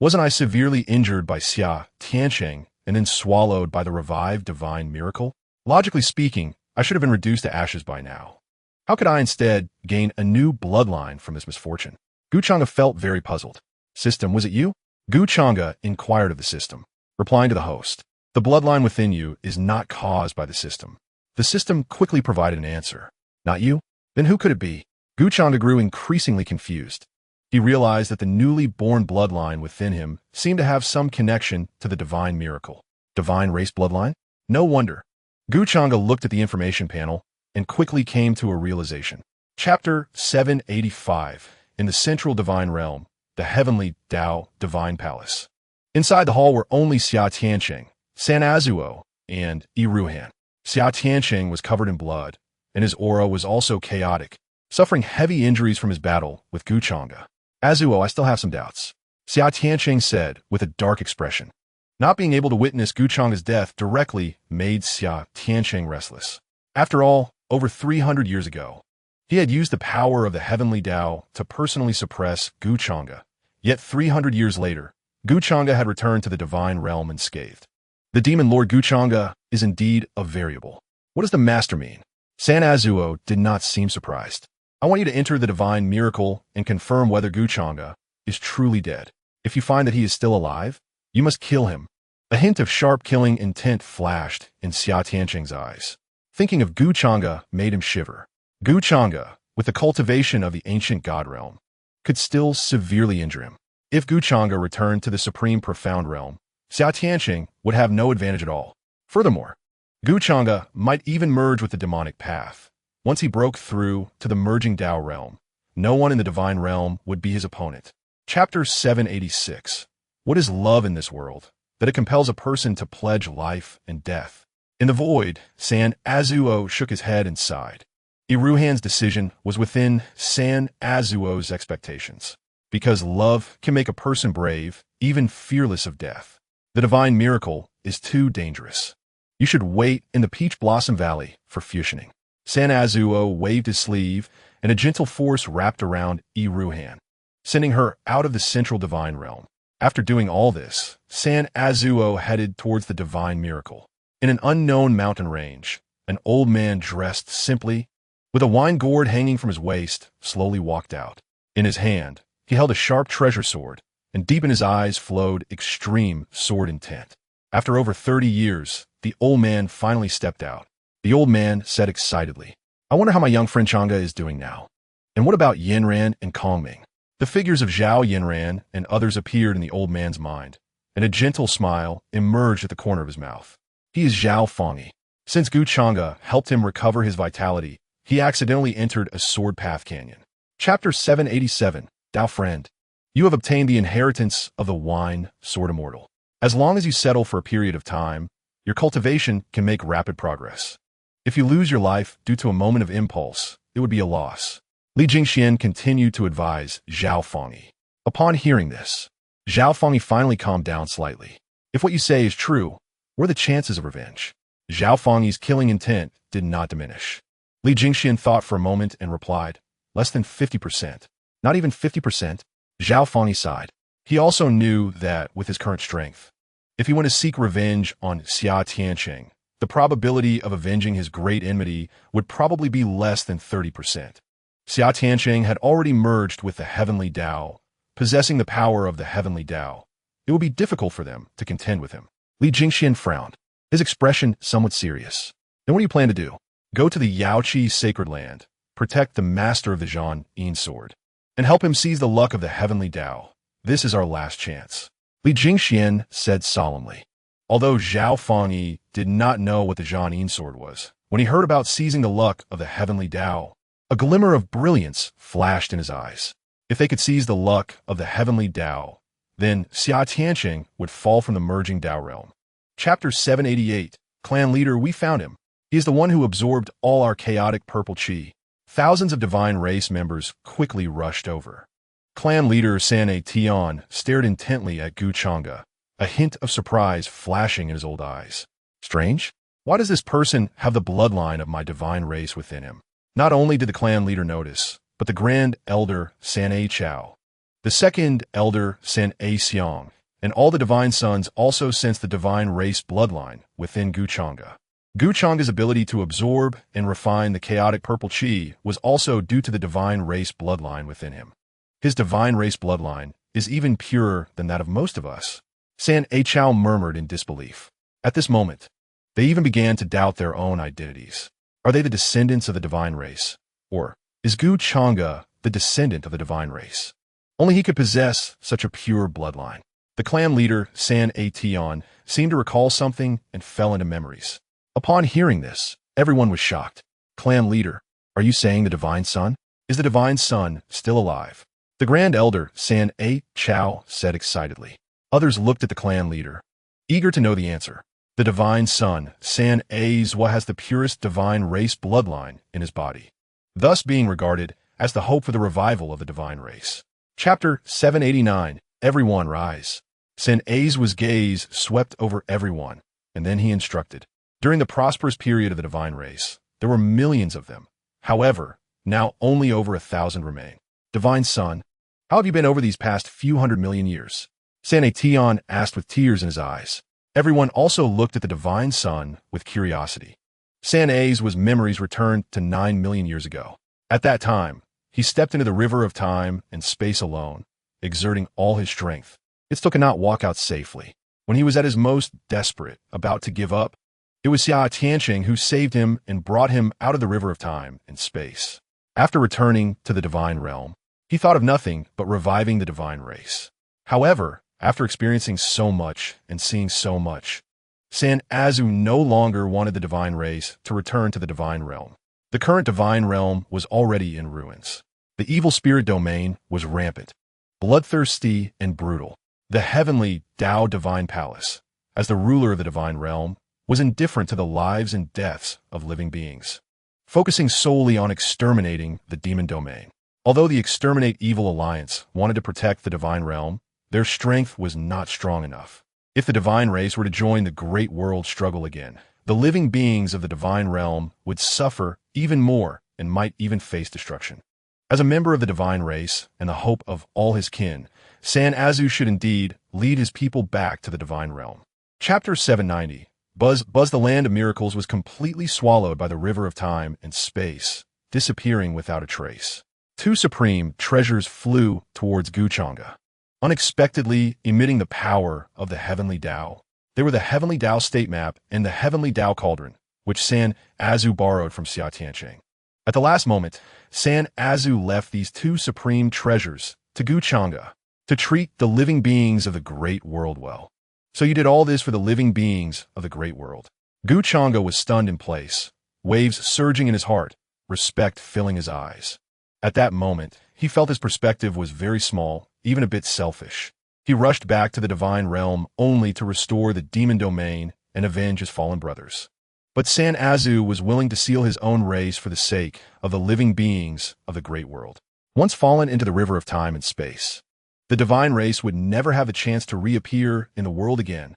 Speaker 1: Wasn't I severely injured by Xia Tianqing and then swallowed by the revived divine miracle? Logically speaking, I should have been reduced to ashes by now. How could I instead gain a new bloodline from this misfortune? Gu Changge felt very puzzled. System, was it you? Gu Changge inquired of the system, replying to the host. The bloodline within you is not caused by the system. The system quickly provided an answer. Not you? Then who could it be? Gu Changge grew increasingly confused. He realized that the newly born bloodline within him seemed to have some connection to the divine miracle. Divine race bloodline? No wonder. Gu Changge looked at the information panel and quickly came to a realization. Chapter 785. In the central divine realm, the heavenly Tao Divine Palace. Inside the hall were only Xia Tianqing, San Azuo, and Yi Ruhan. Xia Tianqing was covered in blood, and his aura was also chaotic, suffering heavy injuries from his battle with Gu Changge. Azuo, I still have some doubts, Xia Tianqing said with a dark expression. Not being able to witness Gu Changge's death directly made Xia Tianqing restless. After all, over 300 years ago, he had used the power of the heavenly Tao to personally suppress Gu Changge. Yet 300 years later, Gu Changge had returned to the divine realm unscathed. The demon lord Gu Changge is indeed a variable. What does the master mean? San Azuo did not seem surprised. I want you to enter the divine miracle and confirm whether Gu Changge is truly dead. If you find that he is still alive, you must kill him. A hint of sharp killing intent flashed in Xia Tianqing's eyes. Thinking of Gu Changge made him shiver. Gu Changge, with the cultivation of the ancient god realm, could still severely injure him. If Gu Changge returned to the supreme profound realm, Xia Tianqing would have no advantage at all. Furthermore, Gu Changge might even merge with the demonic path. Once he broke through to the merging Dao realm, no one in the divine realm would be his opponent. Chapter 786. What is love in this world? That it compels a person to pledge life and death. In the void, San Azuo shook his head and sighed. Iruhan's decision was within San Azuo's expectations, because love can make a person brave, even fearless of death. The divine miracle is too dangerous. You should wait in the Peach Blossom Valley for fusioning. San Azuo waved his sleeve, and a gentle force wrapped around Iruhan, sending her out of the central divine realm. After doing all this, San Azuo headed towards the divine miracle. In an unknown mountain range, an old man dressed simply, with a wine gourd hanging from his waist, slowly walked out. In his hand, he held a sharp treasure sword, and deep in his eyes flowed extreme sword intent. After over 30 years, the old man finally stepped out. The old man said excitedly, "I wonder how my young friend Changge is doing now. And what about Yanran and Kongming?" The figures of Zhao Yanran and others appeared in the old man's mind, and a gentle smile emerged at the corner of his mouth. He is Zhao Fengyi. Since Gu Changge helped him recover his vitality, he accidentally entered a sword path canyon. Chapter 787. Dao friend, you have obtained the inheritance of the wine, Sword Immortal. As long as you settle for a period of time, your cultivation can make rapid progress. If you lose your life due to a moment of impulse, it would be a loss. Li Jingxian continued to advise Zhao Fengyi. Upon hearing this, Zhao Fengyi finally calmed down slightly. If what you say is true, what are the chances of revenge? Zhao Fengyi's killing intent did not diminish. Li Jingxian thought for a moment and replied, less than 50%. Not even 50%. Zhao Fengyi sighed. He also knew that, with his current strength, if he went to seek revenge on Xia Tianqing, the probability of avenging his great enmity would probably be less than 30%. Xia Tianqing had already merged with the Heavenly Dao, possessing the power of the Heavenly Dao. It would be difficult for them to contend with him. Li Jingxian frowned, his expression somewhat serious. Then what do you plan to do? Go to the Yaoqi sacred land, protect the master of the Zhan Yin sword, and help him seize the luck of the Heavenly Dao. This is our last chance. Li Jingxian said solemnly. Although Zhao Fengyi did not know what the Zhan Yin sword was, when he heard about seizing the luck of the Heavenly Dao, a glimmer of brilliance flashed in his eyes. If they could seize the luck of the Heavenly Dao, then Xia Tianqing would fall from the merging Dao realm. Chapter 788. Clan leader, we found him. He is the one who absorbed all our chaotic purple qi. Thousands of divine race members quickly rushed over. Clan leader San'e Tian stared intently at Gu Changge, a hint of surprise flashing in his old eyes. Strange? Why does this person have the bloodline of my divine race within him? Not only did the clan leader notice, but the Grand Elder San'e Chao, the Second Elder San'e Xiang, and all the divine sons also sensed the divine race bloodline within Gu Changge. Gu Changge's ability to absorb and refine the chaotic purple qi was also due to the divine race bloodline within him. His divine race bloodline is even purer than that of most of us. San'e Chao murmured in disbelief. At this moment, they even began to doubt their own identities. Are they the descendants of the divine race? Or is Gu Changge the descendant of the divine race? Only he could possess such a pure bloodline. The clan leader, San'e Tian, seemed to recall something and fell into memories. Upon hearing this, everyone was shocked. Clan leader, are you saying the divine son? Is the divine son still alive? The Grand Elder, San'e Chao, said excitedly. Others looked at the clan leader, eager to know the answer. The divine son, San'e Zhua, has the purest divine race bloodline in his body, thus being regarded as the hope for the revival of the divine race. Chapter 789. Everyone rise. San'e Zhua's gaze swept over everyone, and then he instructed. During the prosperous period of the divine race, there were millions of them. However, now only over 1,000 remain. Divine son, how have you been over these past few 100 million years? San'e Tian asked with tears in his eyes. Everyone also looked at the divine son with curiosity. San'e Zhua's memories returned to 9 million years ago. At that time, he stepped into the river of time and space alone, exerting all his strength. It still could not walk out safely. When he was at his most desperate, about to give up, it was Xia Tianqing who saved him and brought him out of the river of time and space. After returning to the divine realm, he thought of nothing but reviving the divine race. However, after experiencing so much and seeing so much, San Azu no longer wanted the divine race to return to the divine realm. The current divine realm was already in ruins. The evil spirit domain was rampant, bloodthirsty and brutal. The heavenly Tao divine palace, as the ruler of the divine realm, was indifferent to the lives and deaths of living beings, focusing solely on exterminating the demon domain. Although the Exterminate Evil Alliance wanted to protect the divine realm, their strength was not strong enough. If the divine race were to join the great world struggle again, the living beings of the divine realm would suffer even more and might even face destruction. As a member of the divine race and the hope of all his kin, San Azu should indeed lead his people back to the divine realm. Chapter 790. Buzz the Land of Miracles was completely swallowed by the river of time and space, disappearing without a trace. Two supreme treasures flew towards Changge, unexpectedly emitting the power of the Heavenly Tao. They were the Heavenly Tao State Map and the Heavenly Tao Cauldron, which San Azu borrowed from Xia Tianqing. At the last moment, San Azu left these two supreme treasures to Changge to treat the living beings of the great world well. So you did all this for the living beings of the great world. Changge was stunned in place, waves surging in his heart, respect filling his eyes. At that moment, he felt his perspective was very small, even a bit selfish. He rushed back to the divine realm only to restore the demon domain and avenge his fallen brothers. But San Azu was willing to seal his own race for the sake of the living beings of the great world. Once fallen into the river of time and space, the divine race would never have a chance to reappear in the world again.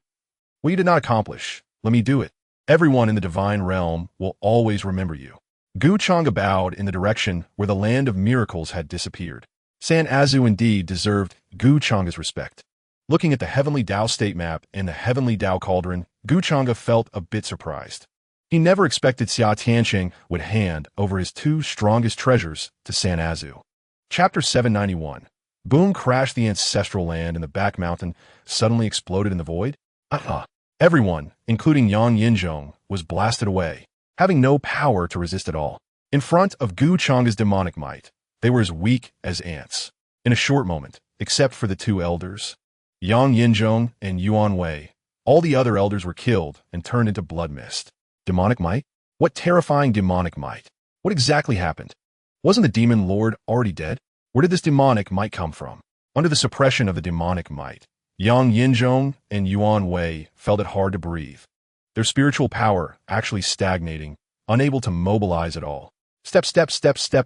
Speaker 1: What you did not accomplish, let me do it. Everyone in the divine realm will always remember you. Changge bowed in the direction where the land of miracles had disappeared. San Azu indeed deserved Changge's respect. Looking at the Heavenly Tao State Map and the Heavenly Tao Cauldron, Changge felt a bit surprised. He never expected Xia Tianqing would hand over his two strongest treasures to San Azu. Chapter 791. Boom crashed the ancestral land and the back mountain suddenly exploded in the void. Everyone, including Yang Yinzhong, was blasted away, having no power to resist at all. In front of Changge's demonic might, they were as weak as ants. In a short moment, except for the two elders, Yang Yinzhong and Yuan Wei, all the other elders were killed and turned into blood mist. Demonic might? What terrifying demonic might? What exactly happened? Wasn't the demon lord already dead? Where did this demonic might come from? Under the suppression of the demonic might, Yang Yinzhong and Yuan Wei felt it hard to breathe, their spiritual power actually stagnating, unable to mobilize at all. Step,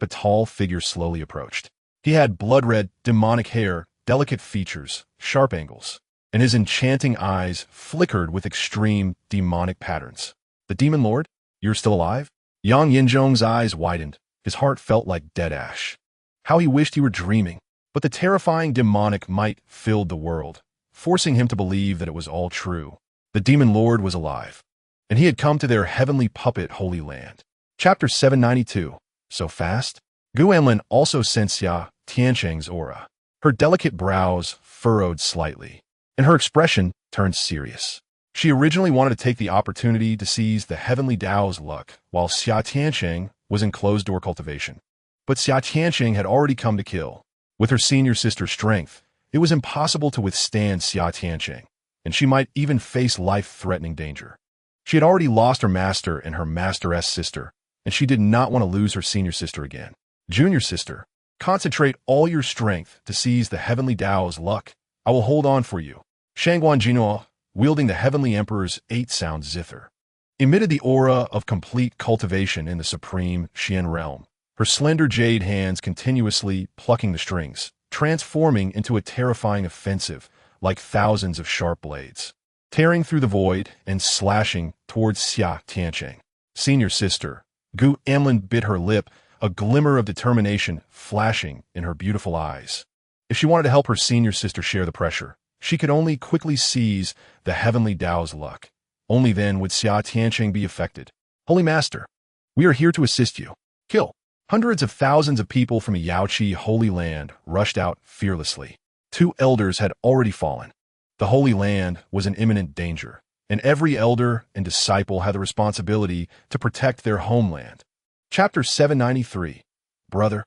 Speaker 1: a tall figure slowly approached. He had blood-red, demonic hair, delicate features, sharp angles, and his enchanting eyes flickered with extreme demonic patterns. The demon lord? You're still alive? Yang Yinzhong's eyes widened. His heart felt like dead ash. How he wished he were dreaming. But the terrifying demonic might filled the world, forcing him to believe that it was all true. The demon lord was alive, and he had come to their heavenly puppet holy land. Chapter 792. So fast? Guanlin also sensed Xia Tianqing's aura. Her delicate brows furrowed slightly, and her expression turned serious. She originally wanted to take the opportunity to seize the Heavenly Tao's luck while Xia Tianqing was in closed-door cultivation. But Xia Tianqing had already come to kill. With her senior sister's strength, it was impossible to withstand Xia Tianqing, and she might even face life-threatening danger. She had already lost her master and her masteress sister, and she did not want to lose her senior sister again. Junior sister, concentrate all your strength to seize the Heavenly Tao's luck. I will hold on for you. Shangguan Jinhua, wielding the Heavenly Emperor's 8-sound zither, emitted the aura of complete cultivation in the supreme Xian realm, her slender jade hands continuously plucking the strings, transforming into a terrifying offensive like thousands of sharp blades, tearing through the void and slashing towards Xia Tianqing. Senior sister, Gu Amlin bit her lip, a glimmer of determination flashing in her beautiful eyes. If she wanted to help her senior sister share the pressure, she could only quickly seize the Heavenly Tao's luck. Only then would Xia Tianqing be affected. Holy Master, we are here to assist you. Kill. Hundreds of thousands of people from Yaoqi Holy Land rushed out fearlessly. 2 elders had already fallen. The Holy Land was in imminent danger, and every elder and disciple had the responsibility to protect their homeland. Chapter 793. Brother?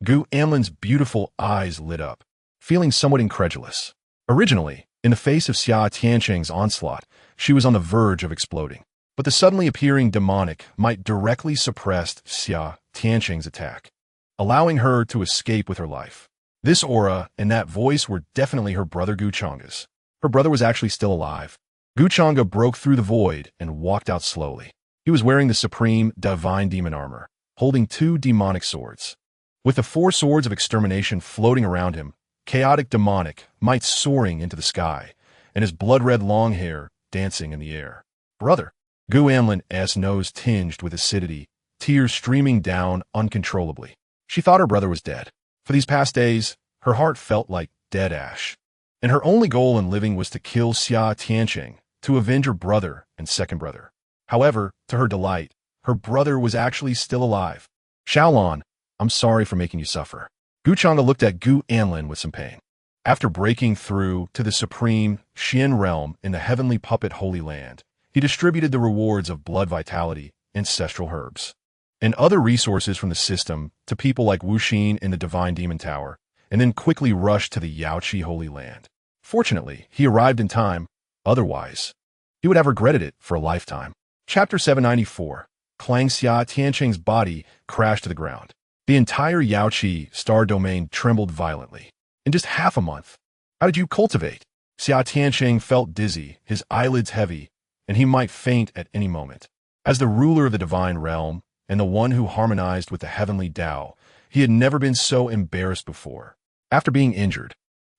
Speaker 1: Gu Anlin's beautiful eyes lit up, feeling somewhat incredulous. Originally, in the face of Xia Tianqing's onslaught, she was on the verge of exploding. But the suddenly appearing demonic might directly suppressed Xia Tianqing's attack, allowing her to escape with her life. This aura and that voice were definitely her brother Gu Changge's. Her brother was actually still alive. Gu Changge broke through the void and walked out slowly. He was wearing the supreme divine demon armor, holding 2 demonic swords. With the 4 swords of extermination floating around him, chaotic demonic might soaring into the sky, and his blood-red long hair dancing in the air. Brother! Gu Anlin's nose tinged with acidity, tears streaming down uncontrollably. She thought her brother was dead. For these past days, her heart felt like dead ash. And her only goal in living was to kill Xia Tianqing, to avenge her brother and second brother. However, to her delight, her brother was actually still alive. Xiaolan, I'm sorry for making you suffer. Gu Changge looked at Gu Anlin with some pain. After breaking through to the supreme Xian realm in the heavenly puppet Holy Land, he distributed the rewards of blood vitality, ancestral herbs, and other resources from the system to people like Wu Xin in the Divine Demon Tower, and then quickly rushed to the Yaoqi Holy Land. Fortunately, he arrived in time. Otherwise, he would have regretted it for a lifetime. Chapter 794. Clang Xia Tianqing's body crashed to the ground. The entire Yaoqi star domain trembled violently. In just half a month. How did you cultivate? Xia Tianqing felt dizzy, his eyelids heavy, and he might faint at any moment. As the ruler of the divine realm, and the one who harmonized with the heavenly Tao, he had never been so embarrassed before. After being injured,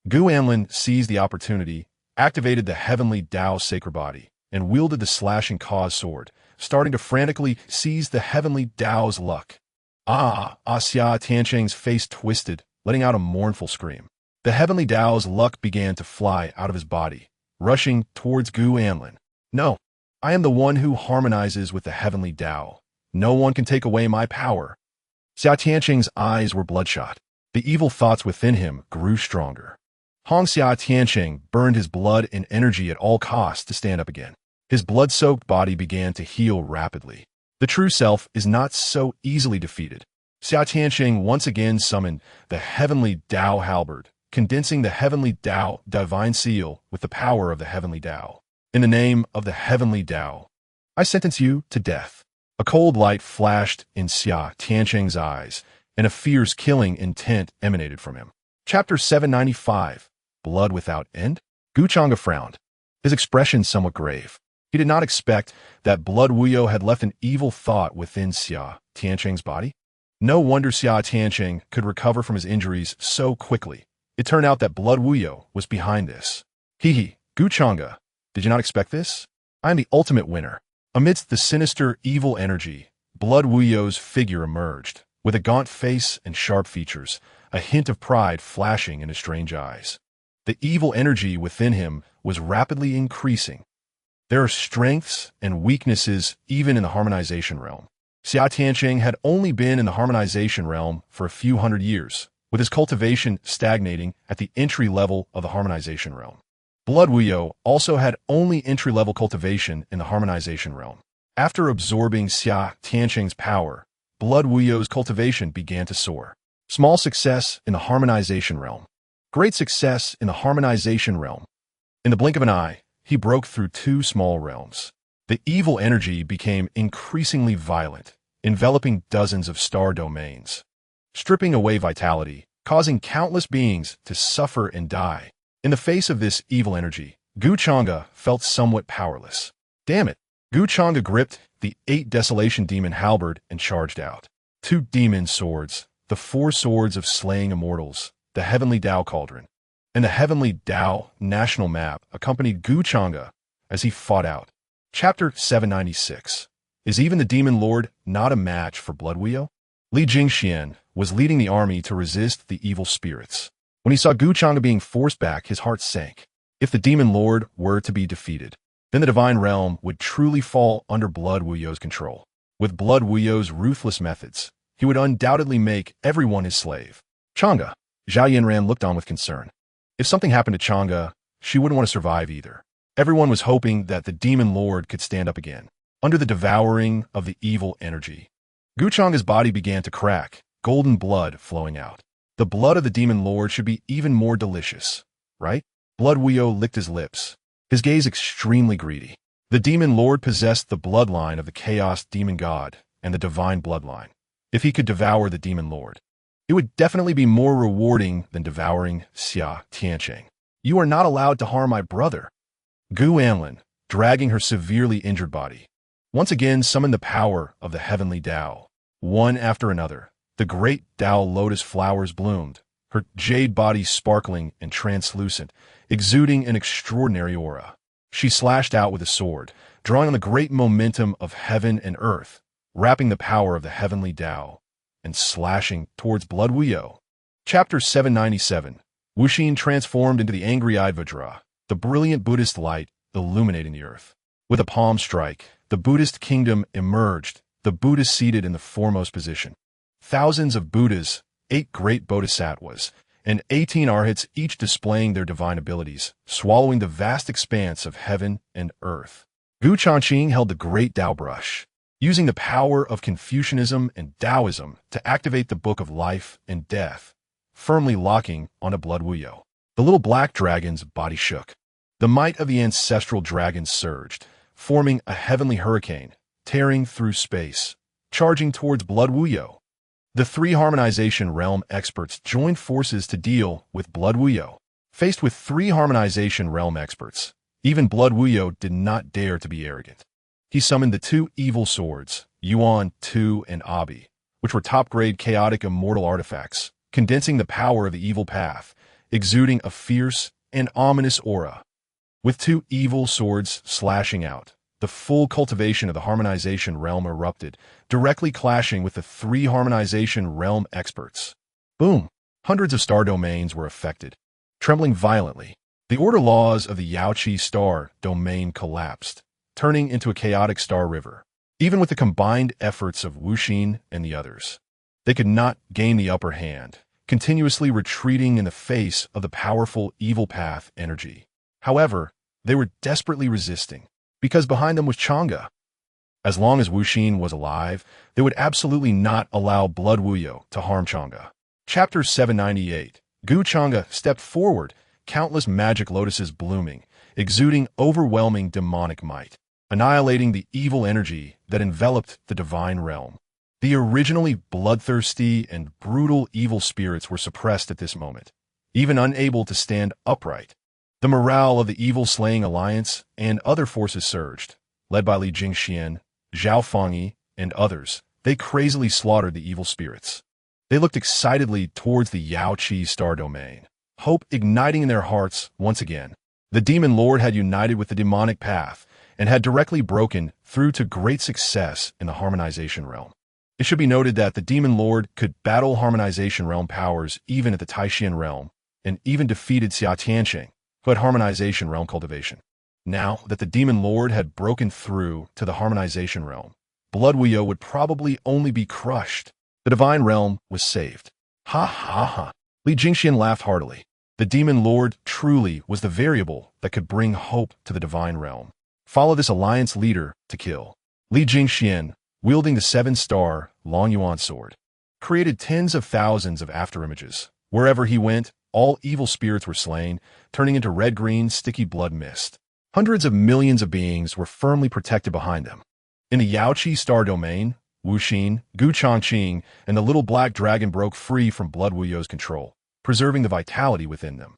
Speaker 1: Gu Anlin seized the opportunity, activated the heavenly Tao sacred body, and wielded the slashing cause sword, starting to frantically seize the heavenly Tao's luck. Xia Tianqing's face twisted, letting out a mournful scream. The heavenly Tao's luck began to fly out of his body, rushing towards Gu Anlin. No, I am the one who harmonizes with the heavenly Tao. No one can take away my power. Xia Tianqing's eyes were bloodshot. The evil thoughts within him grew stronger. Hong Xia Tianqing burned his blood and energy at all costs to stand up again. His blood-soaked body began to heal rapidly. The true self is not so easily defeated. Xia Tianqing once again summoned the heavenly Tao halberd, condensing the heavenly Tao divine seal with the power of the heavenly Tao. In the name of the heavenly Tao, I sentence you to death. A cold light flashed in Xia Tianqing's eyes, and a fierce killing intent emanated from him. Chapter 795. Blood Without End? Gu Changge frowned, his expression somewhat grave. He did not expect that Blood Wuyo had left an evil thought within Xia Tianqing's body. No wonder Xia Tianqing could recover from his injuries so quickly. It turned out that Blood Wuyo was behind this. Gu Changge, did you not expect this? I am the ultimate winner. Amidst the sinister, evil energy, Blood Wuyo's figure emerged, with a gaunt face and sharp features, a hint of pride flashing in his strange eyes. The evil energy within him was rapidly increasing. There are strengths and weaknesses even in the harmonization realm. Xia Tianqing had only been in the harmonization realm for a few hundred years, with his cultivation stagnating at the entry level of the harmonization realm. Blood Wuyo also had only entry-level cultivation in the harmonization realm. After absorbing Xia Tianqing's power, Blood Wuyo's cultivation began to soar. Small success in the harmonization realm. Great success in the harmonization realm. In the blink of an eye, he broke through 2 small realms. The evil energy became increasingly violent, enveloping dozens of star domains, stripping away vitality, causing countless beings to suffer and die. In the face of this evil energy, Gu Changge felt somewhat powerless. Damn it! Gu Changge gripped the 8 Desolation Demon halberd and charged out. 2 demon swords, the 4 swords of slaying immortals, the Heavenly Tao Cauldron, and the Heavenly Tao National Map accompanied Gu Changge as he fought out. Chapter 796. Is even the Demon Lord not a match for Blood Wuyo? Li Jingxian was leading the army to resist the evil spirits. When he saw Gu Changge being forced back, his heart sank. If the Demon Lord were to be defeated, then the Divine Realm would truly fall under Blood Wuyo's control. With Blood Wuyo's ruthless methods, he would undoubtedly make everyone his slave. Changge. Zhao Yinran looked on with concern. If something happened to Changge, she wouldn't want to survive either. Everyone was hoping that the Demon Lord could stand up again, under the devouring of the evil energy. Gu Changge's body began to crack, golden blood flowing out. The blood of the demon lord should be even more delicious, right? Blood Wuyo licked his lips, his gaze extremely greedy. The demon lord possessed the bloodline of the chaos demon god and the divine bloodline. If he could devour the demon lord, it would definitely be more rewarding than devouring Xia Tiancheng. You are not allowed to harm my brother. Gu Anlin, dragging her severely injured body, once again summoned the power of the heavenly Tao. One after another, the great Tao lotus flowers bloomed, her jade body sparkling and translucent, exuding an extraordinary aura. She slashed out with a sword, drawing on the great momentum of heaven and earth, wrapping the power of the heavenly Tao, and slashing towards Blood Wuyo. Chapter 797. Wuxin transformed into the angry-eyed Vajra, the brilliant Buddhist light illuminating the earth. With a palm strike, the Buddhist kingdom emerged, the Buddha seated in the foremost position. Thousands of Buddhas, 8 great bodhisattvas, and 18 arhats, each displaying their divine abilities, swallowing the vast expanse of heaven and earth. Gu Changqing held the great Tao brush, using the power of Confucianism and Taoism to activate the Book of Life and Death, firmly locking onto Blood Wuyo. The little black dragon's body shook. The might of the ancestral dragon surged, forming a heavenly hurricane, tearing through space, charging towards Blood Wuyo. The 3 harmonization realm experts joined forces to deal with Blood Wuyo. Faced with 3 harmonization realm experts, even Blood Wuyo did not dare to be arrogant. He summoned the 2 evil swords, Yuan, Tu, and Abi, which were top-grade chaotic immortal artifacts, condensing the power of the evil path, exuding a fierce and ominous aura. With 2 evil swords slashing out, the full cultivation of the harmonization realm erupted, directly clashing with the 3 harmonization realm experts. Boom! Hundreds of star domains were affected. Trembling violently, the order laws of the Yaoqi star domain collapsed, turning into a chaotic star river. Even with the combined efforts of Wuxin and the others, they could not gain the upper hand, continuously retreating in the face of the powerful evil path energy. However, they were desperately resisting, because behind them was Changge. As long as Wuxin was alive, they would absolutely not allow Blood Wuyo to harm Changge. Chapter 798. Gu Changge stepped forward, countless magic lotuses blooming, exuding overwhelming demonic might, annihilating the evil energy that enveloped the divine realm. The originally bloodthirsty and brutal evil spirits were suppressed at this moment, even unable to stand upright. The morale of the evil-slaying alliance and other forces surged, led by Li Jingxian, Zhao Fengyi, and others. They crazily slaughtered the evil spirits. They looked excitedly towards the Yaoqi star domain, hope igniting in their hearts once again. The demon lord had united with the demonic path and had directly broken through to great success in the harmonization realm. It should be noted that the demon lord could battle harmonization realm powers even at the Taishan realm, and even defeated Xia Tiancheng, who had harmonization realm cultivation. Now that the demon lord had broken through to the harmonization realm, Blood Wuyo would probably only be crushed. The divine realm was saved. Ha ha ha. Li Jingxian laughed heartily. The demon lord truly was the variable that could bring hope to the divine realm. Follow this alliance leader to kill. Li Jingxian, wielding the 7-star Long Yuan sword, created tens of thousands of afterimages. Wherever he went, all evil spirits were slain, turning into red-green, sticky blood mist. Hundreds of millions of beings were firmly protected behind them. In the Yaoqi star domain, Wuxin, Gu Changqing, and the little black dragon broke free from Blood Wuyo's control, preserving the vitality within them.